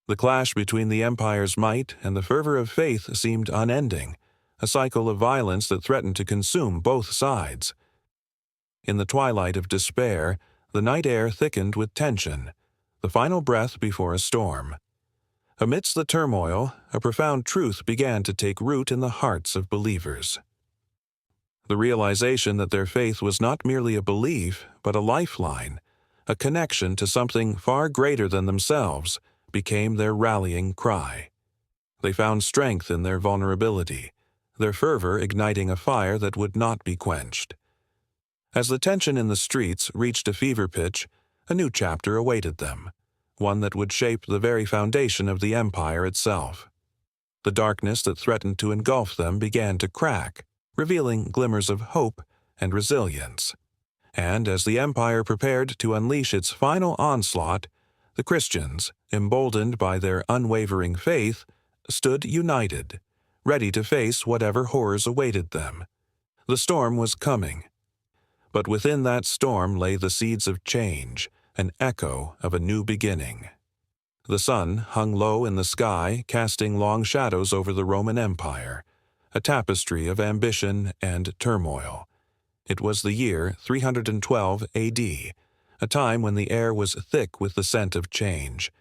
Speaker 1: The clash between the empire's might and the fervor of faith seemed unending, a cycle of violence that threatened to consume both sides. In the twilight of despair, the night air thickened with tension, the final breath before a storm. Amidst the turmoil, a profound truth began to take root in the hearts of believers. The realization that their faith was not merely a belief, but a lifeline, a connection to something far greater than themselves, became their rallying cry. They found strength in their vulnerability, their fervor igniting a fire that would not be quenched. As the tension in the streets reached a fever pitch, a new chapter awaited them, one that would shape the very foundation of the empire itself. The darkness that threatened to engulf them began to crack, revealing glimmers of hope and resilience. And as the empire prepared to unleash its final onslaught, the Christians, emboldened by their unwavering faith, stood united, ready to face whatever horrors awaited them. The storm was coming, but within that storm lay the seeds of change, an echo of a new beginning. The sun hung low in the sky, casting long shadows over the Roman Empire, a tapestry of ambition and turmoil. It was the year 312 AD, a time when the air was thick with the scent of change.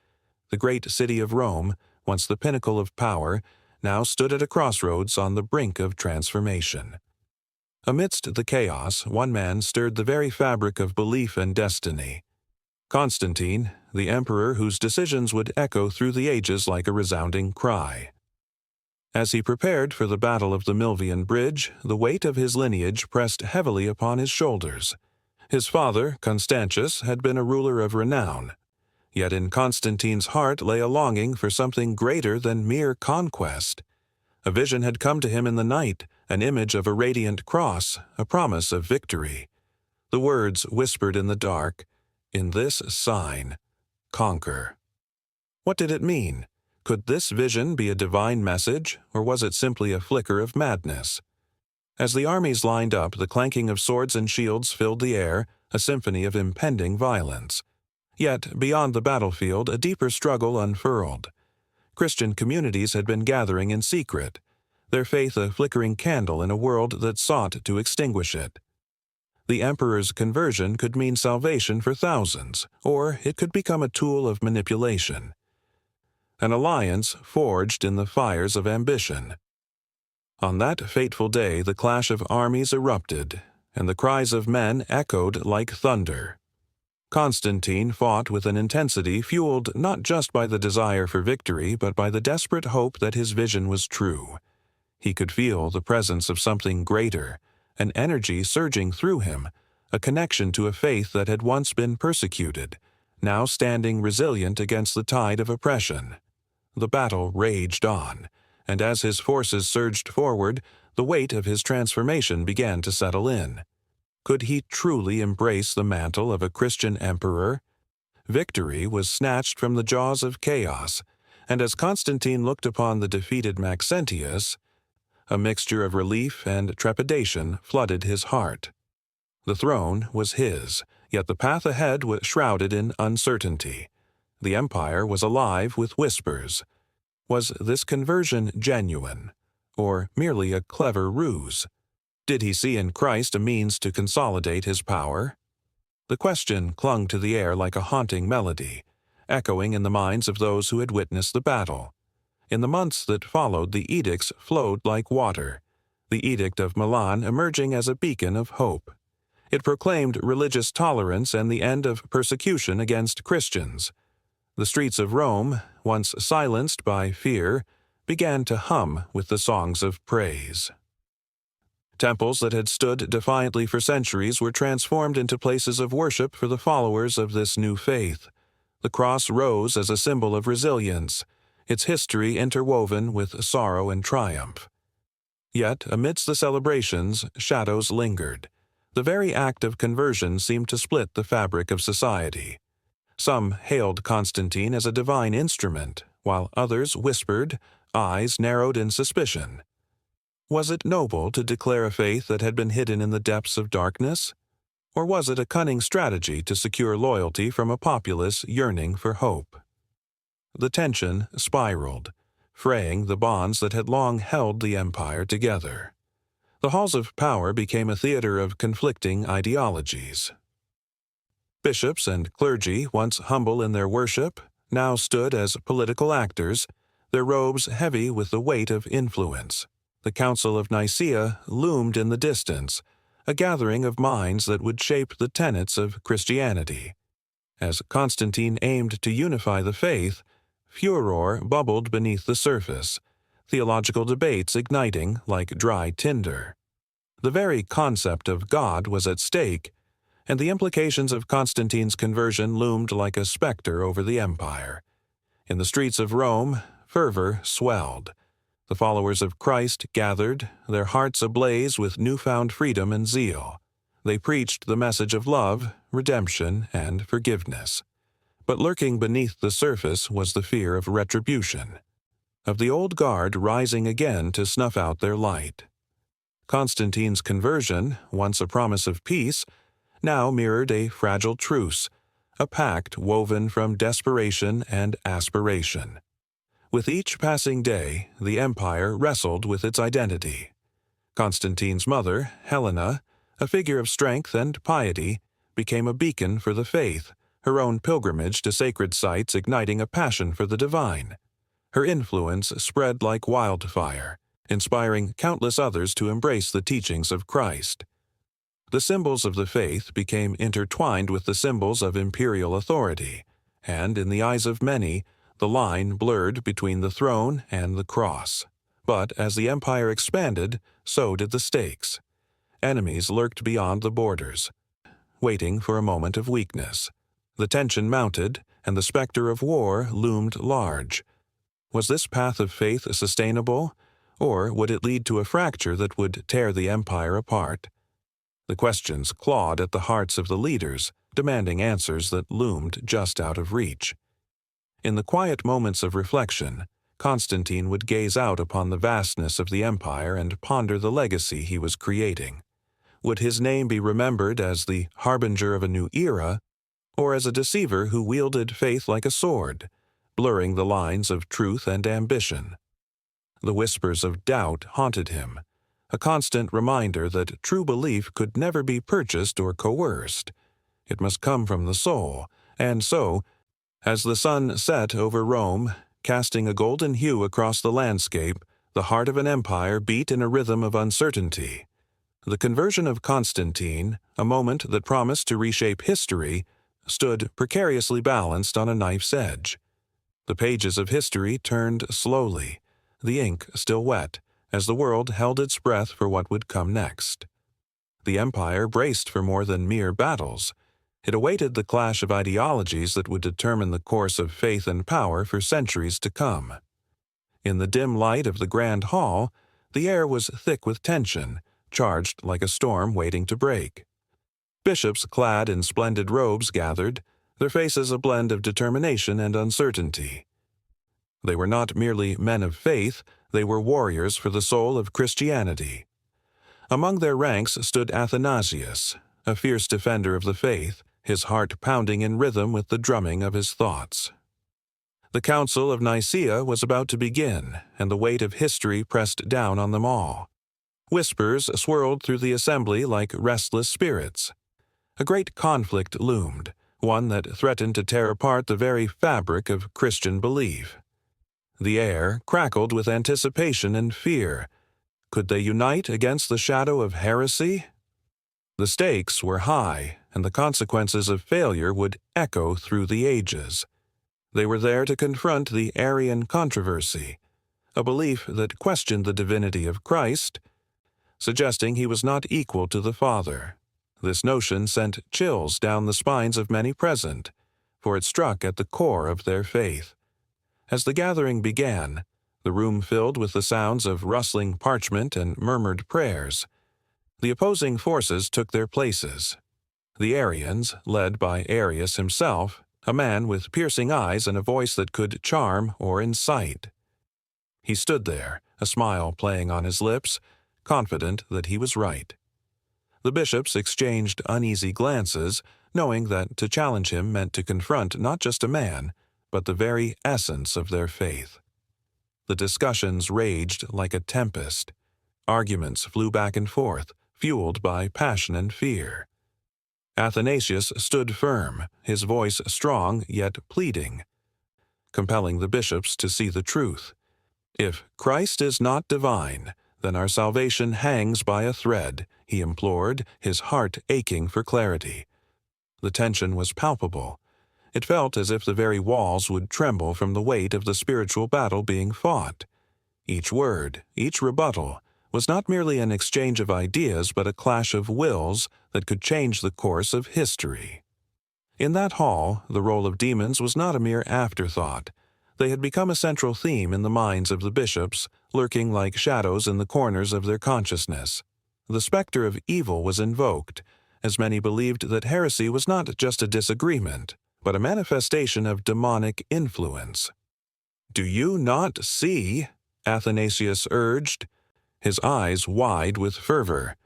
Speaker 1: The great city of Rome, once the pinnacle of power, now stood at a crossroads on the brink of transformation. Amidst the chaos, one man stirred the very fabric of belief and destiny. Constantine, the emperor whose decisions would echo through the ages like a resounding cry. As he prepared for the Battle of the Milvian Bridge, the weight of his lineage pressed heavily upon his shoulders. His father, Constantius, had been a ruler of renown. Yet in Constantine's heart lay a longing for something greater than mere conquest. A vision had come to him in the night, an image of a radiant cross, a promise of victory. The words whispered in the dark, "In this sign, conquer." What did it mean? Could this vision be a divine message, or was it simply a flicker of madness? As the armies lined up, the clanking of swords and shields filled the air, a symphony of impending violence. Yet, beyond the battlefield, a deeper struggle unfurled. Christian communities had been gathering in secret, their faith a flickering candle in a world that sought to extinguish it. The emperor's conversion could mean salvation for thousands, or it could become a tool of manipulation. An alliance forged in the fires of ambition. On that fateful day, the clash of armies erupted, and the cries of men echoed like thunder. Constantine fought with an intensity fueled not just by the desire for victory, but by the desperate hope that his vision was true. He could feel the presence of something greater, an energy surging through him, a connection to a faith that had once been persecuted, now standing resilient against the tide of oppression. The battle raged on, and as his forces surged forward, the weight of his transformation began to settle in. Could he truly embrace the mantle of a Christian emperor? Victory was snatched from the jaws of chaos, and as Constantine looked upon the defeated Maxentius, a mixture of relief and trepidation flooded his heart. The throne was his, yet the path ahead was shrouded in uncertainty. The empire was alive with whispers. Was this conversion genuine, or merely a clever ruse? Did he see in Christ a means to consolidate his power? The question clung to the air like a haunting melody, echoing in the minds of those who had witnessed the battle. In the months that followed, the edicts flowed like water, the Edict of Milan emerging as a beacon of hope. It proclaimed religious tolerance and the end of persecution against Christians. The streets of Rome, once silenced by fear, began to hum with the songs of praise. Temples that had stood defiantly for centuries were transformed into places of worship for the followers of this new faith. The cross rose as a symbol of resilience, its history interwoven with sorrow and triumph. Yet, amidst the celebrations, shadows lingered. The very act of conversion seemed to split the fabric of society. Some hailed Constantine as a divine instrument, while others whispered, eyes narrowed in suspicion. Was it noble to declare a faith that had been hidden in the depths of darkness? Or was it a cunning strategy to secure loyalty from a populace yearning for hope? The tension spiraled, fraying the bonds that had long held the empire together. The halls of power became a theater of conflicting ideologies. Bishops and clergy, once humble in their worship, now stood as political actors, their robes heavy with the weight of influence. The Council of Nicaea loomed in the distance, a gathering of minds that would shape the tenets of Christianity. As Constantine aimed to unify the faith, furor bubbled beneath the surface, theological debates igniting like dry tinder. The very concept of God was at stake, and the implications of Constantine's conversion loomed like a specter over the empire. In the streets of Rome, fervor swelled. The followers of Christ gathered, their hearts ablaze with newfound freedom and zeal. They preached the message of love, redemption, and forgiveness. But lurking beneath the surface was the fear of retribution, of the old guard rising again to snuff out their light. Constantine's conversion, once a promise of peace, now mirrored a fragile truce, a pact woven from desperation and aspiration. With each passing day, the empire wrestled with its identity. Constantine's mother, Helena, a figure of strength and piety, became a beacon for the faith, her own pilgrimage to sacred sites igniting a passion for the divine. Her influence spread like wildfire, inspiring countless others to embrace the teachings of Christ. The symbols of the faith became intertwined with the symbols of imperial authority, and in the eyes of many, the line blurred between the throne and the cross. But as the empire expanded, so did the stakes. Enemies lurked beyond the borders, waiting for a moment of weakness. The tension mounted, and the specter of war loomed large. Was this path of faith sustainable, or would it lead to a fracture that would tear the empire apart? The questions clawed at the hearts of the leaders, demanding answers that loomed just out of reach. In the quiet moments of reflection, Constantine would gaze out upon the vastness of the empire and ponder the legacy he was creating. Would his name be remembered as the harbinger of a new era, or as a deceiver who wielded faith like a sword, blurring the lines of truth and ambition? The whispers of doubt haunted him, a constant reminder that true belief could never be purchased or coerced. It must come from the soul, and so, as the sun set over Rome, casting a golden hue across the landscape, the heart of an empire beat in a rhythm of uncertainty. The conversion of Constantine, a moment that promised to reshape history, stood precariously balanced on a knife's edge. The pages of history turned slowly, the ink still wet, as the world held its breath for what would come next. The empire braced for more than mere battles. It awaited the clash of ideologies that would determine the course of faith and power for centuries to come. In the dim light of the grand hall, the air was thick with tension, charged like a storm waiting to break. Bishops clad in splendid robes gathered, their faces a blend of determination and uncertainty. They were not merely men of faith, they were warriors for the soul of Christianity. Among their ranks stood Athanasius, a fierce defender of the faith, his heart pounding in rhythm with the drumming of his thoughts. The Council of Nicaea was about to begin, and the weight of history pressed down on them all. Whispers swirled through the assembly like restless spirits. A great conflict loomed, one that threatened to tear apart the very fabric of Christian belief. The air crackled with anticipation and fear. Could they unite against the shadow of heresy? The stakes were high, and the consequences of failure would echo through the ages. They were there to confront the Arian controversy, a belief that questioned the divinity of Christ, suggesting he was not equal to the Father. This notion sent chills down the spines of many present, for it struck at the core of their faith. As the gathering began, the room filled with the sounds of rustling parchment and murmured prayers. The opposing forces took their places. The Arians, led by Arius himself, a man with piercing eyes and a voice that could charm or incite. He stood there, a smile playing on his lips, confident that he was right. The bishops exchanged uneasy glances, knowing that to challenge him meant to confront not just a man, but the very essence of their faith. The discussions raged like a tempest. Arguments flew back and forth, fueled by passion and fear. Athanasius stood firm, his voice strong yet pleading, compelling the bishops to see the truth. If Christ is not divine, then our salvation hangs by a thread, he implored, his heart aching for clarity. The tension was palpable. It felt as if the very walls would tremble from the weight of the spiritual battle being fought. Each word, each rebuttal, was not merely an exchange of ideas but a clash of wills that could change the course of history. In that hall, the role of demons was not a mere afterthought. They had become a central theme in the minds of the bishops, lurking like shadows in the corners of their consciousness. The specter of evil was invoked, as many believed that heresy was not just a disagreement, but a manifestation of demonic influence. "Do you not see?" Athanasius urged, his eyes wide with fervor.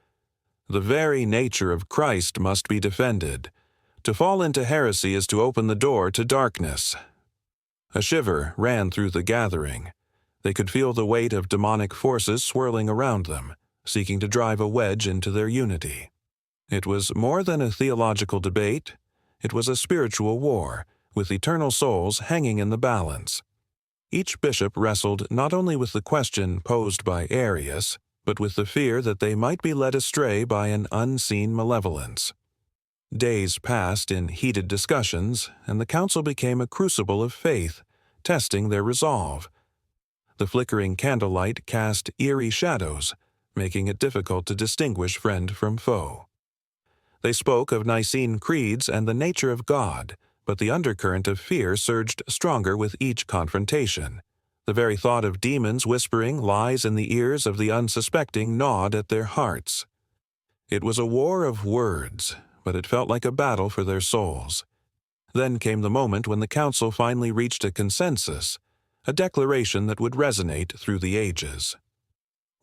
Speaker 1: "The very nature of Christ must be defended. To fall into heresy is to open the door to darkness." A shiver ran through the gathering. They could feel the weight of demonic forces swirling around them, seeking to drive a wedge into their unity. It was more than a theological debate. It was a spiritual war, with eternal souls hanging in the balance. Each bishop wrestled not only with the question posed by Arius, but with the fear that they might be led astray by an unseen malevolence. Days passed in heated discussions, and the council became a crucible of faith, testing their resolve. The flickering candlelight cast eerie shadows, making it difficult to distinguish friend from foe. They spoke of Nicene creeds and the nature of God, but the undercurrent of fear surged stronger with each confrontation. The very thought of demons whispering lies in the ears of the unsuspecting gnawed at their hearts. It was a war of words, but it felt like a battle for their souls. Then came the moment when the council finally reached a consensus, a declaration that would resonate through the ages.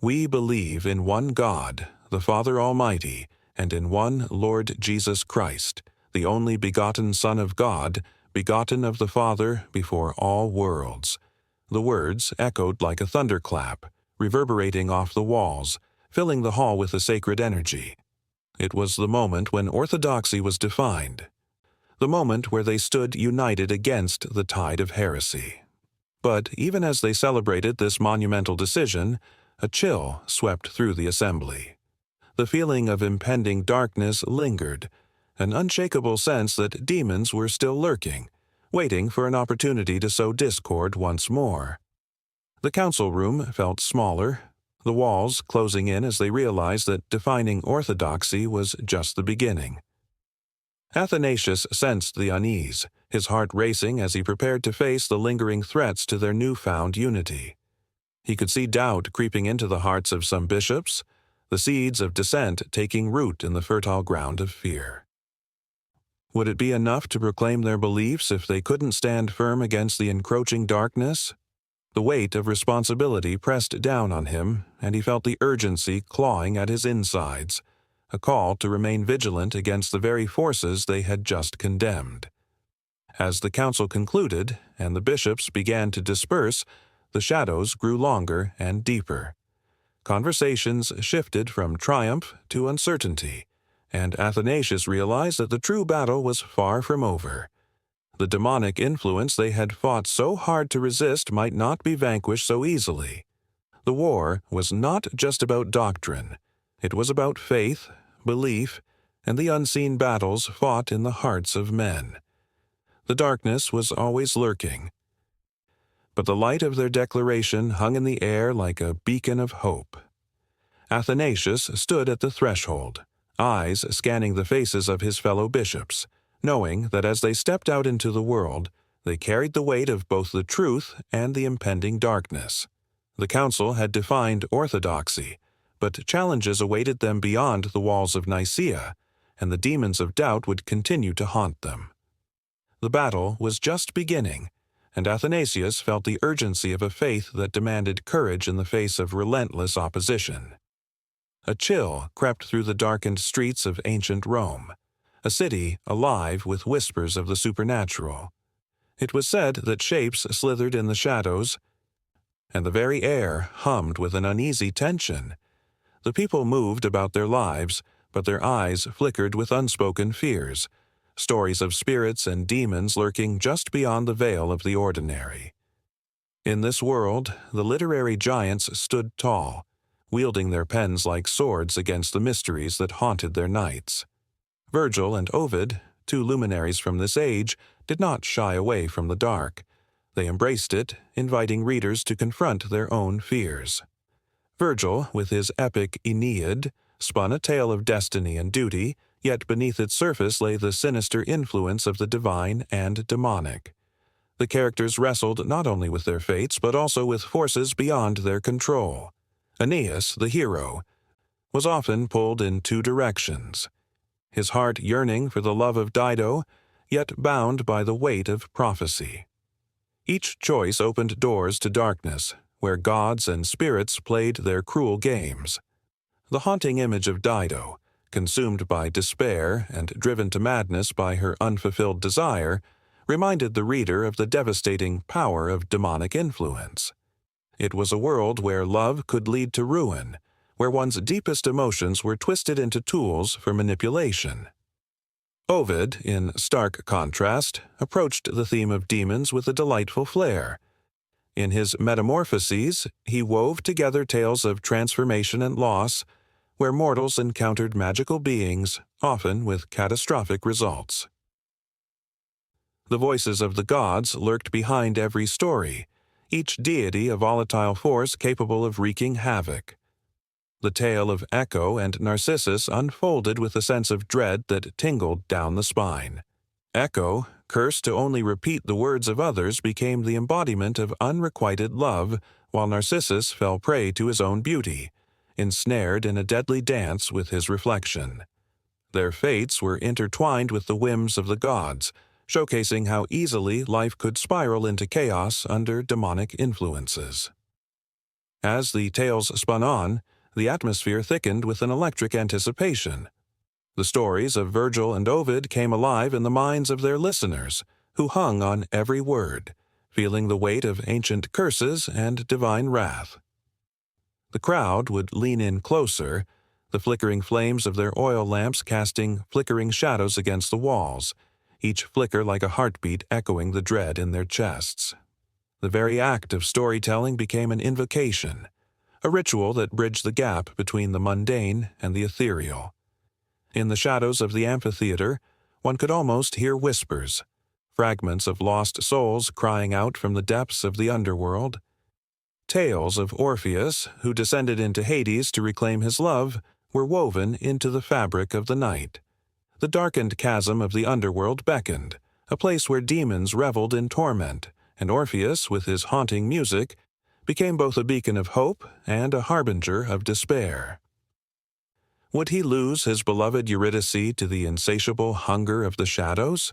Speaker 1: "We believe in one God, the Father Almighty, and in one Lord Jesus Christ, the only begotten Son of God, begotten of the Father before all worlds." The words echoed like a thunderclap, reverberating off the walls, filling the hall with a sacred energy. It was the moment when orthodoxy was defined, the moment where they stood united against the tide of heresy. But even as they celebrated this monumental decision, a chill swept through the assembly. The feeling of impending darkness lingered, an unshakable sense that demons were still lurking, waiting for an opportunity to sow discord once more. The council room felt smaller, the walls closing in as they realized that defining orthodoxy was just the beginning. Athanasius sensed the unease, his heart racing as he prepared to face the lingering threats to their newfound unity. He could see doubt creeping into the hearts of some bishops, the seeds of dissent taking root in the fertile ground of fear. Would it be enough to proclaim their beliefs if they couldn't stand firm against the encroaching darkness? The weight of responsibility pressed down on him, and he felt the urgency clawing at his insides, a call to remain vigilant against the very forces they had just condemned. As the council concluded and the bishops began to disperse, the shadows grew longer and deeper. Conversations shifted from triumph to uncertainty, and Athanasius realized that the true battle was far from over. The demonic influence they had fought so hard to resist might not be vanquished so easily. The war was not just about doctrine. It was about faith, belief, and the unseen battles fought in the hearts of men. The darkness was always lurking, but the light of their declaration hung in the air like a beacon of hope. Athanasius stood at the threshold, eyes scanning the faces of his fellow bishops, knowing that as they stepped out into the world, they carried the weight of both the truth and the impending darkness. The council had defined orthodoxy, but challenges awaited them beyond the walls of Nicaea, and the demons of doubt would continue to haunt them. The battle was just beginning, and Athanasius felt the urgency of a faith that demanded courage in the face of relentless opposition. A chill crept through the darkened streets of ancient Rome, a city alive with whispers of the supernatural. It was said that shapes slithered in the shadows, and the very air hummed with an uneasy tension. The people moved about their lives, but their eyes flickered with unspoken fears, stories of spirits and demons lurking just beyond the veil of the ordinary. In this world, the literary giants stood tall, wielding their pens like swords against the mysteries that haunted their nights. Virgil and Ovid, two luminaries from this age, did not shy away from the dark. They embraced it, inviting readers to confront their own fears. Virgil, with his epic Aeneid, spun a tale of destiny and duty, yet beneath its surface lay the sinister influence of the divine and demonic. The characters wrestled not only with their fates but also with forces beyond their control. Aeneas, the hero, was often pulled in two directions, his heart yearning for the love of Dido, yet bound by the weight of prophecy. Each choice opened doors to darkness, where gods and spirits played their cruel games. The haunting image of Dido, consumed by despair and driven to madness by her unfulfilled desire, reminded the reader of the devastating power of demonic influence. It was a world where love could lead to ruin, where one's deepest emotions were twisted into tools for manipulation. Ovid, in stark contrast, approached the theme of demons with a delightful flair. In his Metamorphoses, he wove together tales of transformation and loss, where mortals encountered magical beings, often with catastrophic results. The voices of the gods lurked behind every story, each deity a volatile force capable of wreaking havoc. The tale of Echo and Narcissus unfolded with a sense of dread that tingled down the spine. Echo, cursed to only repeat the words of others, became the embodiment of unrequited love, while Narcissus fell prey to his own beauty, ensnared in a deadly dance with his reflection. Their fates were intertwined with the whims of the gods, showcasing how easily life could spiral into chaos under demonic influences. As the tales spun on, the atmosphere thickened with an electric anticipation. The stories of Virgil and Ovid came alive in the minds of their listeners, who hung on every word, feeling the weight of ancient curses and divine wrath. The crowd would lean in closer, the flickering flames of their oil lamps casting flickering shadows against the walls, each flicker like a heartbeat echoing the dread in their chests. The very act of storytelling became an invocation, a ritual that bridged the gap between the mundane and the ethereal. In the shadows of the amphitheater, one could almost hear whispers, fragments of lost souls crying out from the depths of the underworld. Tales of Orpheus, who descended into Hades to reclaim his love, were woven into the fabric of the night. The darkened chasm of the underworld beckoned, a place where demons reveled in torment, and Orpheus, with his haunting music, became both a beacon of hope and a harbinger of despair. Would he lose his beloved Eurydice to the insatiable hunger of the shadows?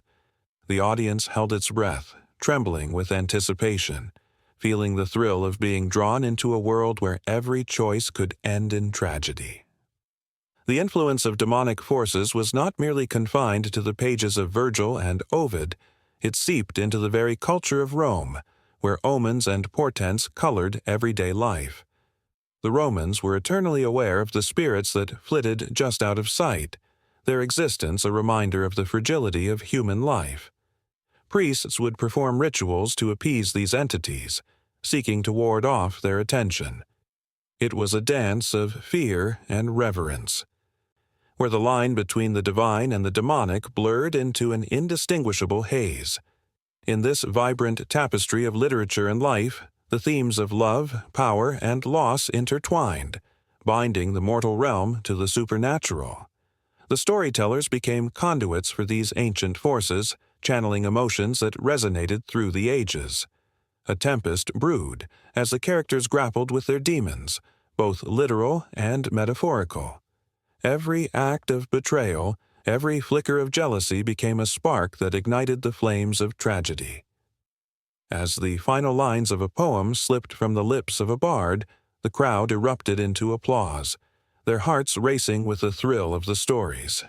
Speaker 1: The audience held its breath, trembling with anticipation, feeling the thrill of being drawn into a world where every choice could end in tragedy. The influence of demonic forces was not merely confined to the pages of Virgil and Ovid. It seeped into the very culture of Rome, where omens and portents colored everyday life. The Romans were eternally aware of the spirits that flitted just out of sight, their existence a reminder of the fragility of human life. Priests would perform rituals to appease these entities, seeking to ward off their attention. It was a dance of fear and reverence, where the line between the divine and the demonic blurred into an indistinguishable haze. In this vibrant tapestry of literature and life, the themes of love, power, and loss intertwined, binding the mortal realm to the supernatural. The storytellers became conduits for these ancient forces, channeling emotions that resonated through the ages. A tempest brewed as the characters grappled with their demons, both literal and metaphorical. Every act of betrayal, every flicker of jealousy became a spark that ignited the flames of tragedy. As the final lines of a poem slipped from the lips of a bard, the crowd erupted into applause, their hearts racing with the thrill of the stories.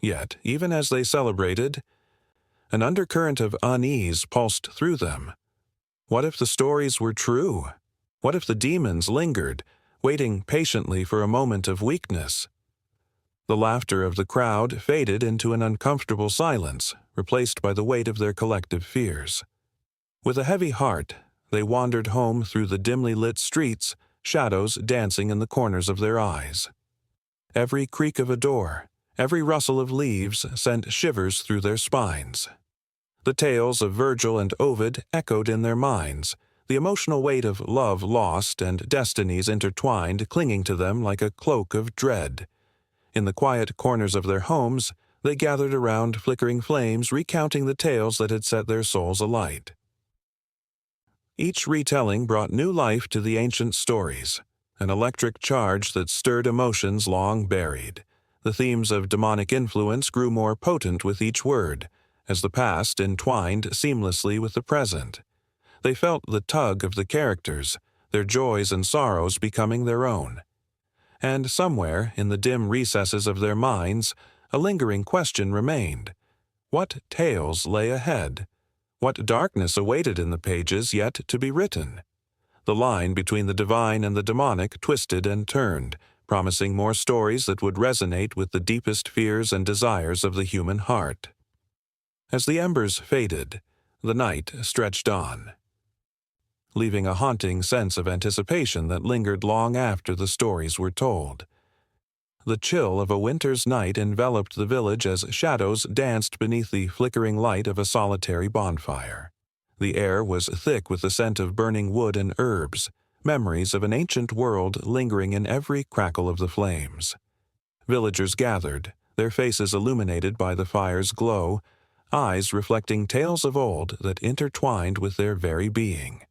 Speaker 1: Yet, even as they celebrated, an undercurrent of unease pulsed through them. What if the stories were true? What if the demons lingered, waiting patiently for a moment of weakness? The laughter of the crowd faded into an uncomfortable silence, replaced by the weight of their collective fears. With a heavy heart, they wandered home through the dimly lit streets, shadows dancing in the corners of their eyes. Every creak of a door, every rustle of leaves sent shivers through their spines. The tales of Virgil and Ovid echoed in their minds, the emotional weight of love lost and destinies intertwined clinging to them like a cloak of dread. In the quiet corners of their homes, they gathered around flickering flames, recounting the tales that had set their souls alight. Each retelling brought new life to the ancient stories, an electric charge that stirred emotions long buried. The themes of demonic influence grew more potent with each word, as the past entwined seamlessly with the present. They felt the tug of the characters, their joys and sorrows becoming their own. And somewhere, in the dim recesses of their minds, a lingering question remained. What tales lay ahead? What darkness awaited in the pages yet to be written? The line between the divine and the demonic twisted and turned, promising more stories that would resonate with the deepest fears and desires of the human heart. As the embers faded, the night stretched on, leaving a haunting sense of anticipation that lingered long after the stories were told. The chill of a winter's night enveloped the village as shadows danced beneath the flickering light of a solitary bonfire. The air was thick with the scent of burning wood and herbs, memories of an ancient world lingering in every crackle of the flames. Villagers gathered, their faces illuminated by the fire's glow, eyes reflecting tales of old that intertwined with their very being.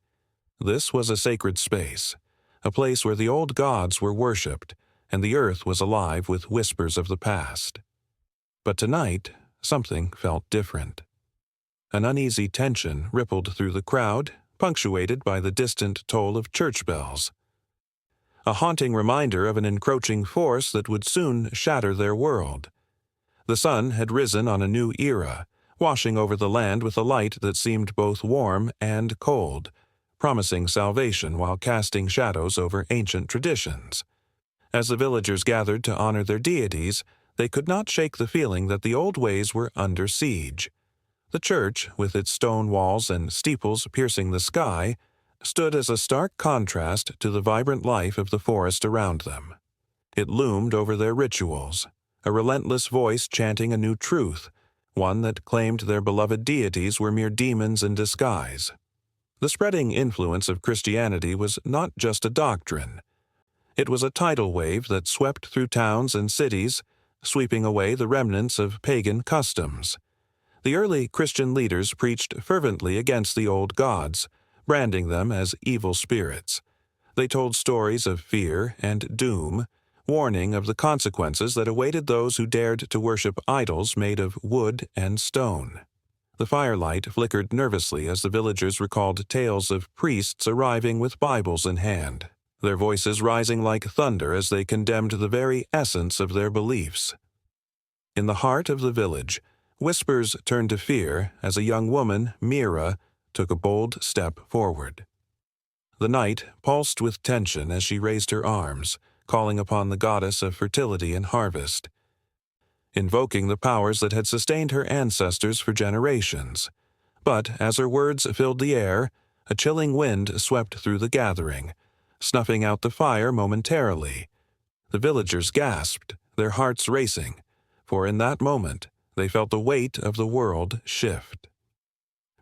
Speaker 1: This was a sacred space, a place where the old gods were worshipped, and the earth was alive with whispers of the past. But tonight, something felt different. An uneasy tension rippled through the crowd, punctuated by the distant toll of church bells. A haunting reminder of an encroaching force that would soon shatter their world. The sun had risen on a new era, washing over the land with a light that seemed both warm and cold, promising salvation while casting shadows over ancient traditions. As the villagers gathered to honor their deities, they could not shake the feeling that the old ways were under siege. The church, with its stone walls and steeples piercing the sky, stood as a stark contrast to the vibrant life of the forest around them. It loomed over their rituals, a relentless voice chanting a new truth, one that claimed their beloved deities were mere demons in disguise. The spreading influence of Christianity was not just a doctrine. It was a tidal wave that swept through towns and cities, sweeping away the remnants of pagan customs. The early Christian leaders preached fervently against the old gods, branding them as evil spirits. They told stories of fear and doom, warning of the consequences that awaited those who dared to worship idols made of wood and stone. The firelight flickered nervously as the villagers recalled tales of priests arriving with Bibles in hand, their voices rising like thunder as they condemned the very essence of their beliefs. In the heart of the village, Whispers turned to fear as a young woman, Mira, took a bold step forward. The night pulsed with tension as she raised her arms, calling upon the goddess of fertility and harvest, invoking the powers that had sustained her ancestors for generations. But as her words filled the air, a chilling wind swept through the gathering, snuffing out the fire momentarily. The villagers gasped, their hearts racing, for in that moment they felt the weight of the world shift.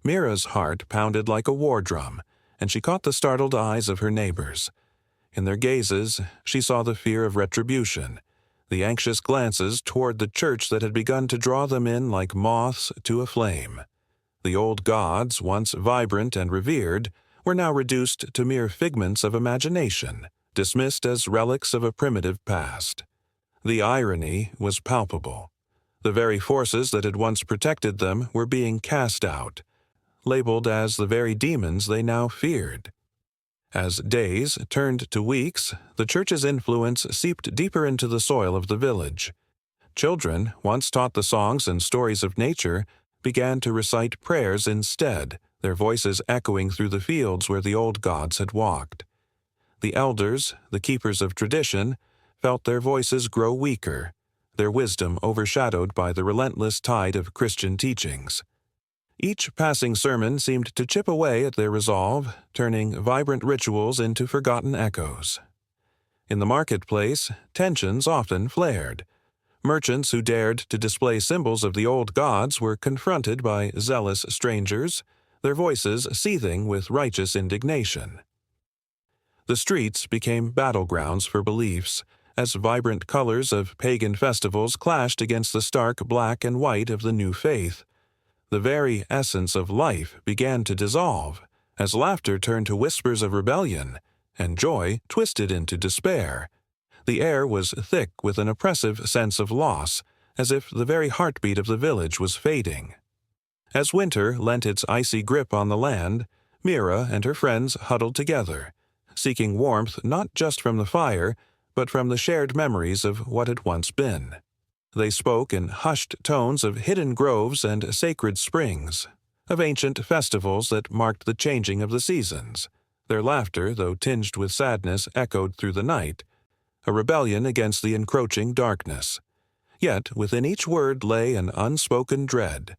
Speaker 1: Mira's heart pounded like a war drum, and she caught the startled eyes of her neighbors. In their gazes, she saw the fear of retribution, the anxious glances toward the church that had begun to draw them in like moths to a flame. The old gods, once vibrant and revered, were now reduced to mere figments of imagination, dismissed as relics of a primitive past. The irony was palpable. The very forces that had once protected them were being cast out, labeled as the very demons they now feared. As days turned to weeks, the church's influence seeped deeper into the soil of the village. Children, once taught the songs and stories of nature, began to recite prayers instead, their voices echoing through the fields where the old gods had walked. The elders, the keepers of tradition, felt their voices grow weaker, their wisdom overshadowed by the relentless tide of Christian teachings. Each passing sermon seemed to chip away at their resolve, turning vibrant rituals into forgotten echoes. In the marketplace, tensions often flared. Merchants who dared to display symbols of the old gods were confronted by zealous strangers, their voices seething with righteous indignation. The streets became battlegrounds for beliefs, as vibrant colors of pagan festivals clashed against the stark black and white of the new faith. The very essence of life began to dissolve, as laughter turned to whispers of rebellion, and joy twisted into despair. The air was thick with an oppressive sense of loss, as if the very heartbeat of the village was fading. As winter lent its icy grip on the land, Mira and her friends huddled together, seeking warmth not just from the fire, but from the shared memories of what had once been. They spoke in hushed tones of hidden groves and sacred springs, of ancient festivals that marked the changing of the seasons. Their laughter, though tinged with sadness, echoed through the night, a rebellion against the encroaching darkness. Yet within each word lay an unspoken dread.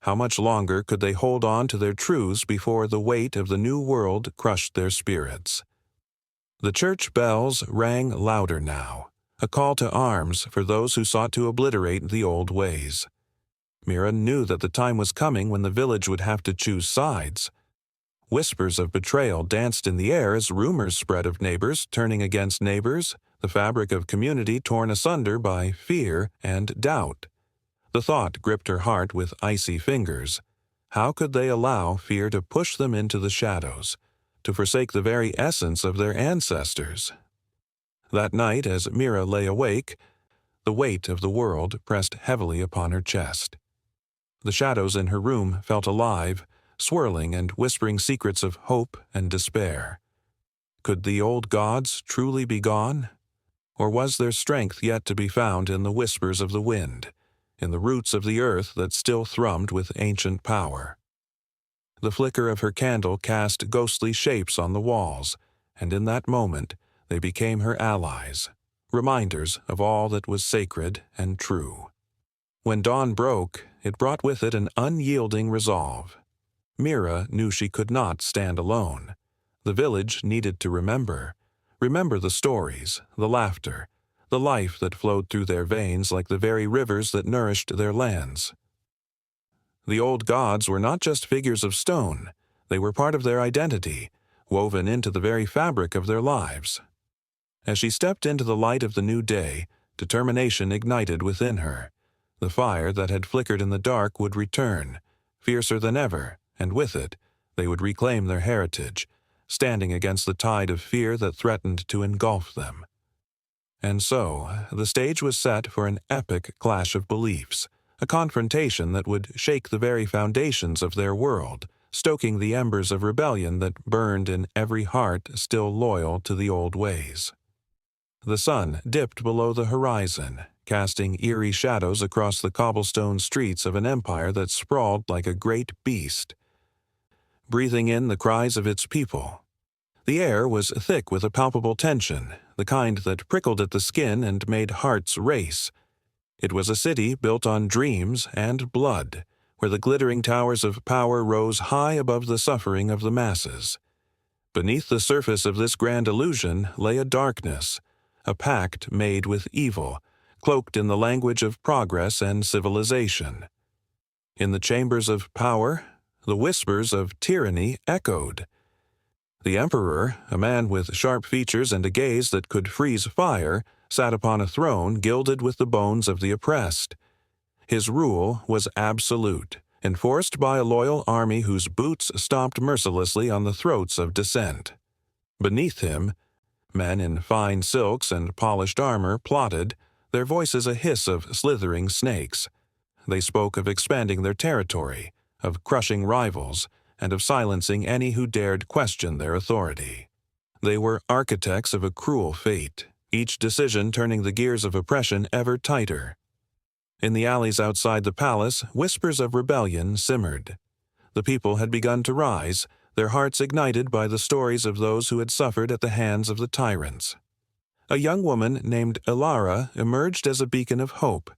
Speaker 1: How much longer could they hold on to their truths before the weight of the new world crushed their spirits? The church bells rang louder now, a call to arms for those who sought to obliterate the old ways. Mira knew that the time was coming when the village would have to choose sides. Whispers of betrayal danced in the air as rumors spread of neighbors turning against neighbors, the fabric of community torn asunder by fear and doubt. The thought gripped her heart with icy fingers. How could they allow fear to push them into the shadows, to forsake the very essence of their ancestors? That night, as Mira lay awake, the weight of the world pressed heavily upon her chest. The shadows in her room felt alive, swirling and whispering secrets of hope and despair. Could the old gods truly be gone? Or was there strength yet to be found in the whispers of the wind, in the roots of the earth that still thrummed with ancient power? The flicker of her candle cast ghostly shapes on the walls, and in that moment they became her allies, reminders of all that was sacred and true. When dawn broke, it brought with it an unyielding resolve. Mira knew she could not stand alone. The village needed to remember the stories, the laughter, the life that flowed through their veins like the very rivers that nourished their lands. The old gods were not just figures of stone, they were part of their identity, woven into the very fabric of their lives. As she stepped into the light of the new day, determination ignited within her. The fire that had flickered in the dark would return, fiercer than ever, and with it, they would reclaim their heritage, standing against the tide of fear that threatened to engulf them. And so, the stage was set for an epic clash of beliefs, a confrontation that would shake the very foundations of their world, stoking the embers of rebellion that burned in every heart still loyal to the old ways. The sun dipped below the horizon, casting eerie shadows across the cobblestone streets of an empire that sprawled like a great beast, breathing in the cries of its people. The air was thick with a palpable tension, the kind that prickled at the skin and made hearts race. It was a city built on dreams and blood, where the glittering towers of power rose high above the suffering of the masses. Beneath the surface of this grand illusion lay a darkness, a pact made with evil, cloaked in the language of progress and civilization. In the chambers of power, the whispers of tyranny echoed. The emperor, a man with sharp features and a gaze that could freeze fire, sat upon a throne gilded with the bones of the oppressed. His rule was absolute, enforced by a loyal army whose boots stomped mercilessly on the throats of dissent. Beneath him, men in fine silks and polished armor plotted, their voices a hiss of slithering snakes. They spoke of expanding their territory, of crushing rivals, and of silencing any who dared question their authority. They were architects of a cruel fate, each decision turning the gears of oppression ever tighter. In the alleys outside the palace, whispers of rebellion simmered. The people had begun to rise, their hearts ignited by the stories of those who had suffered at the hands of the tyrants. A young woman named Ilara emerged as a beacon of hope.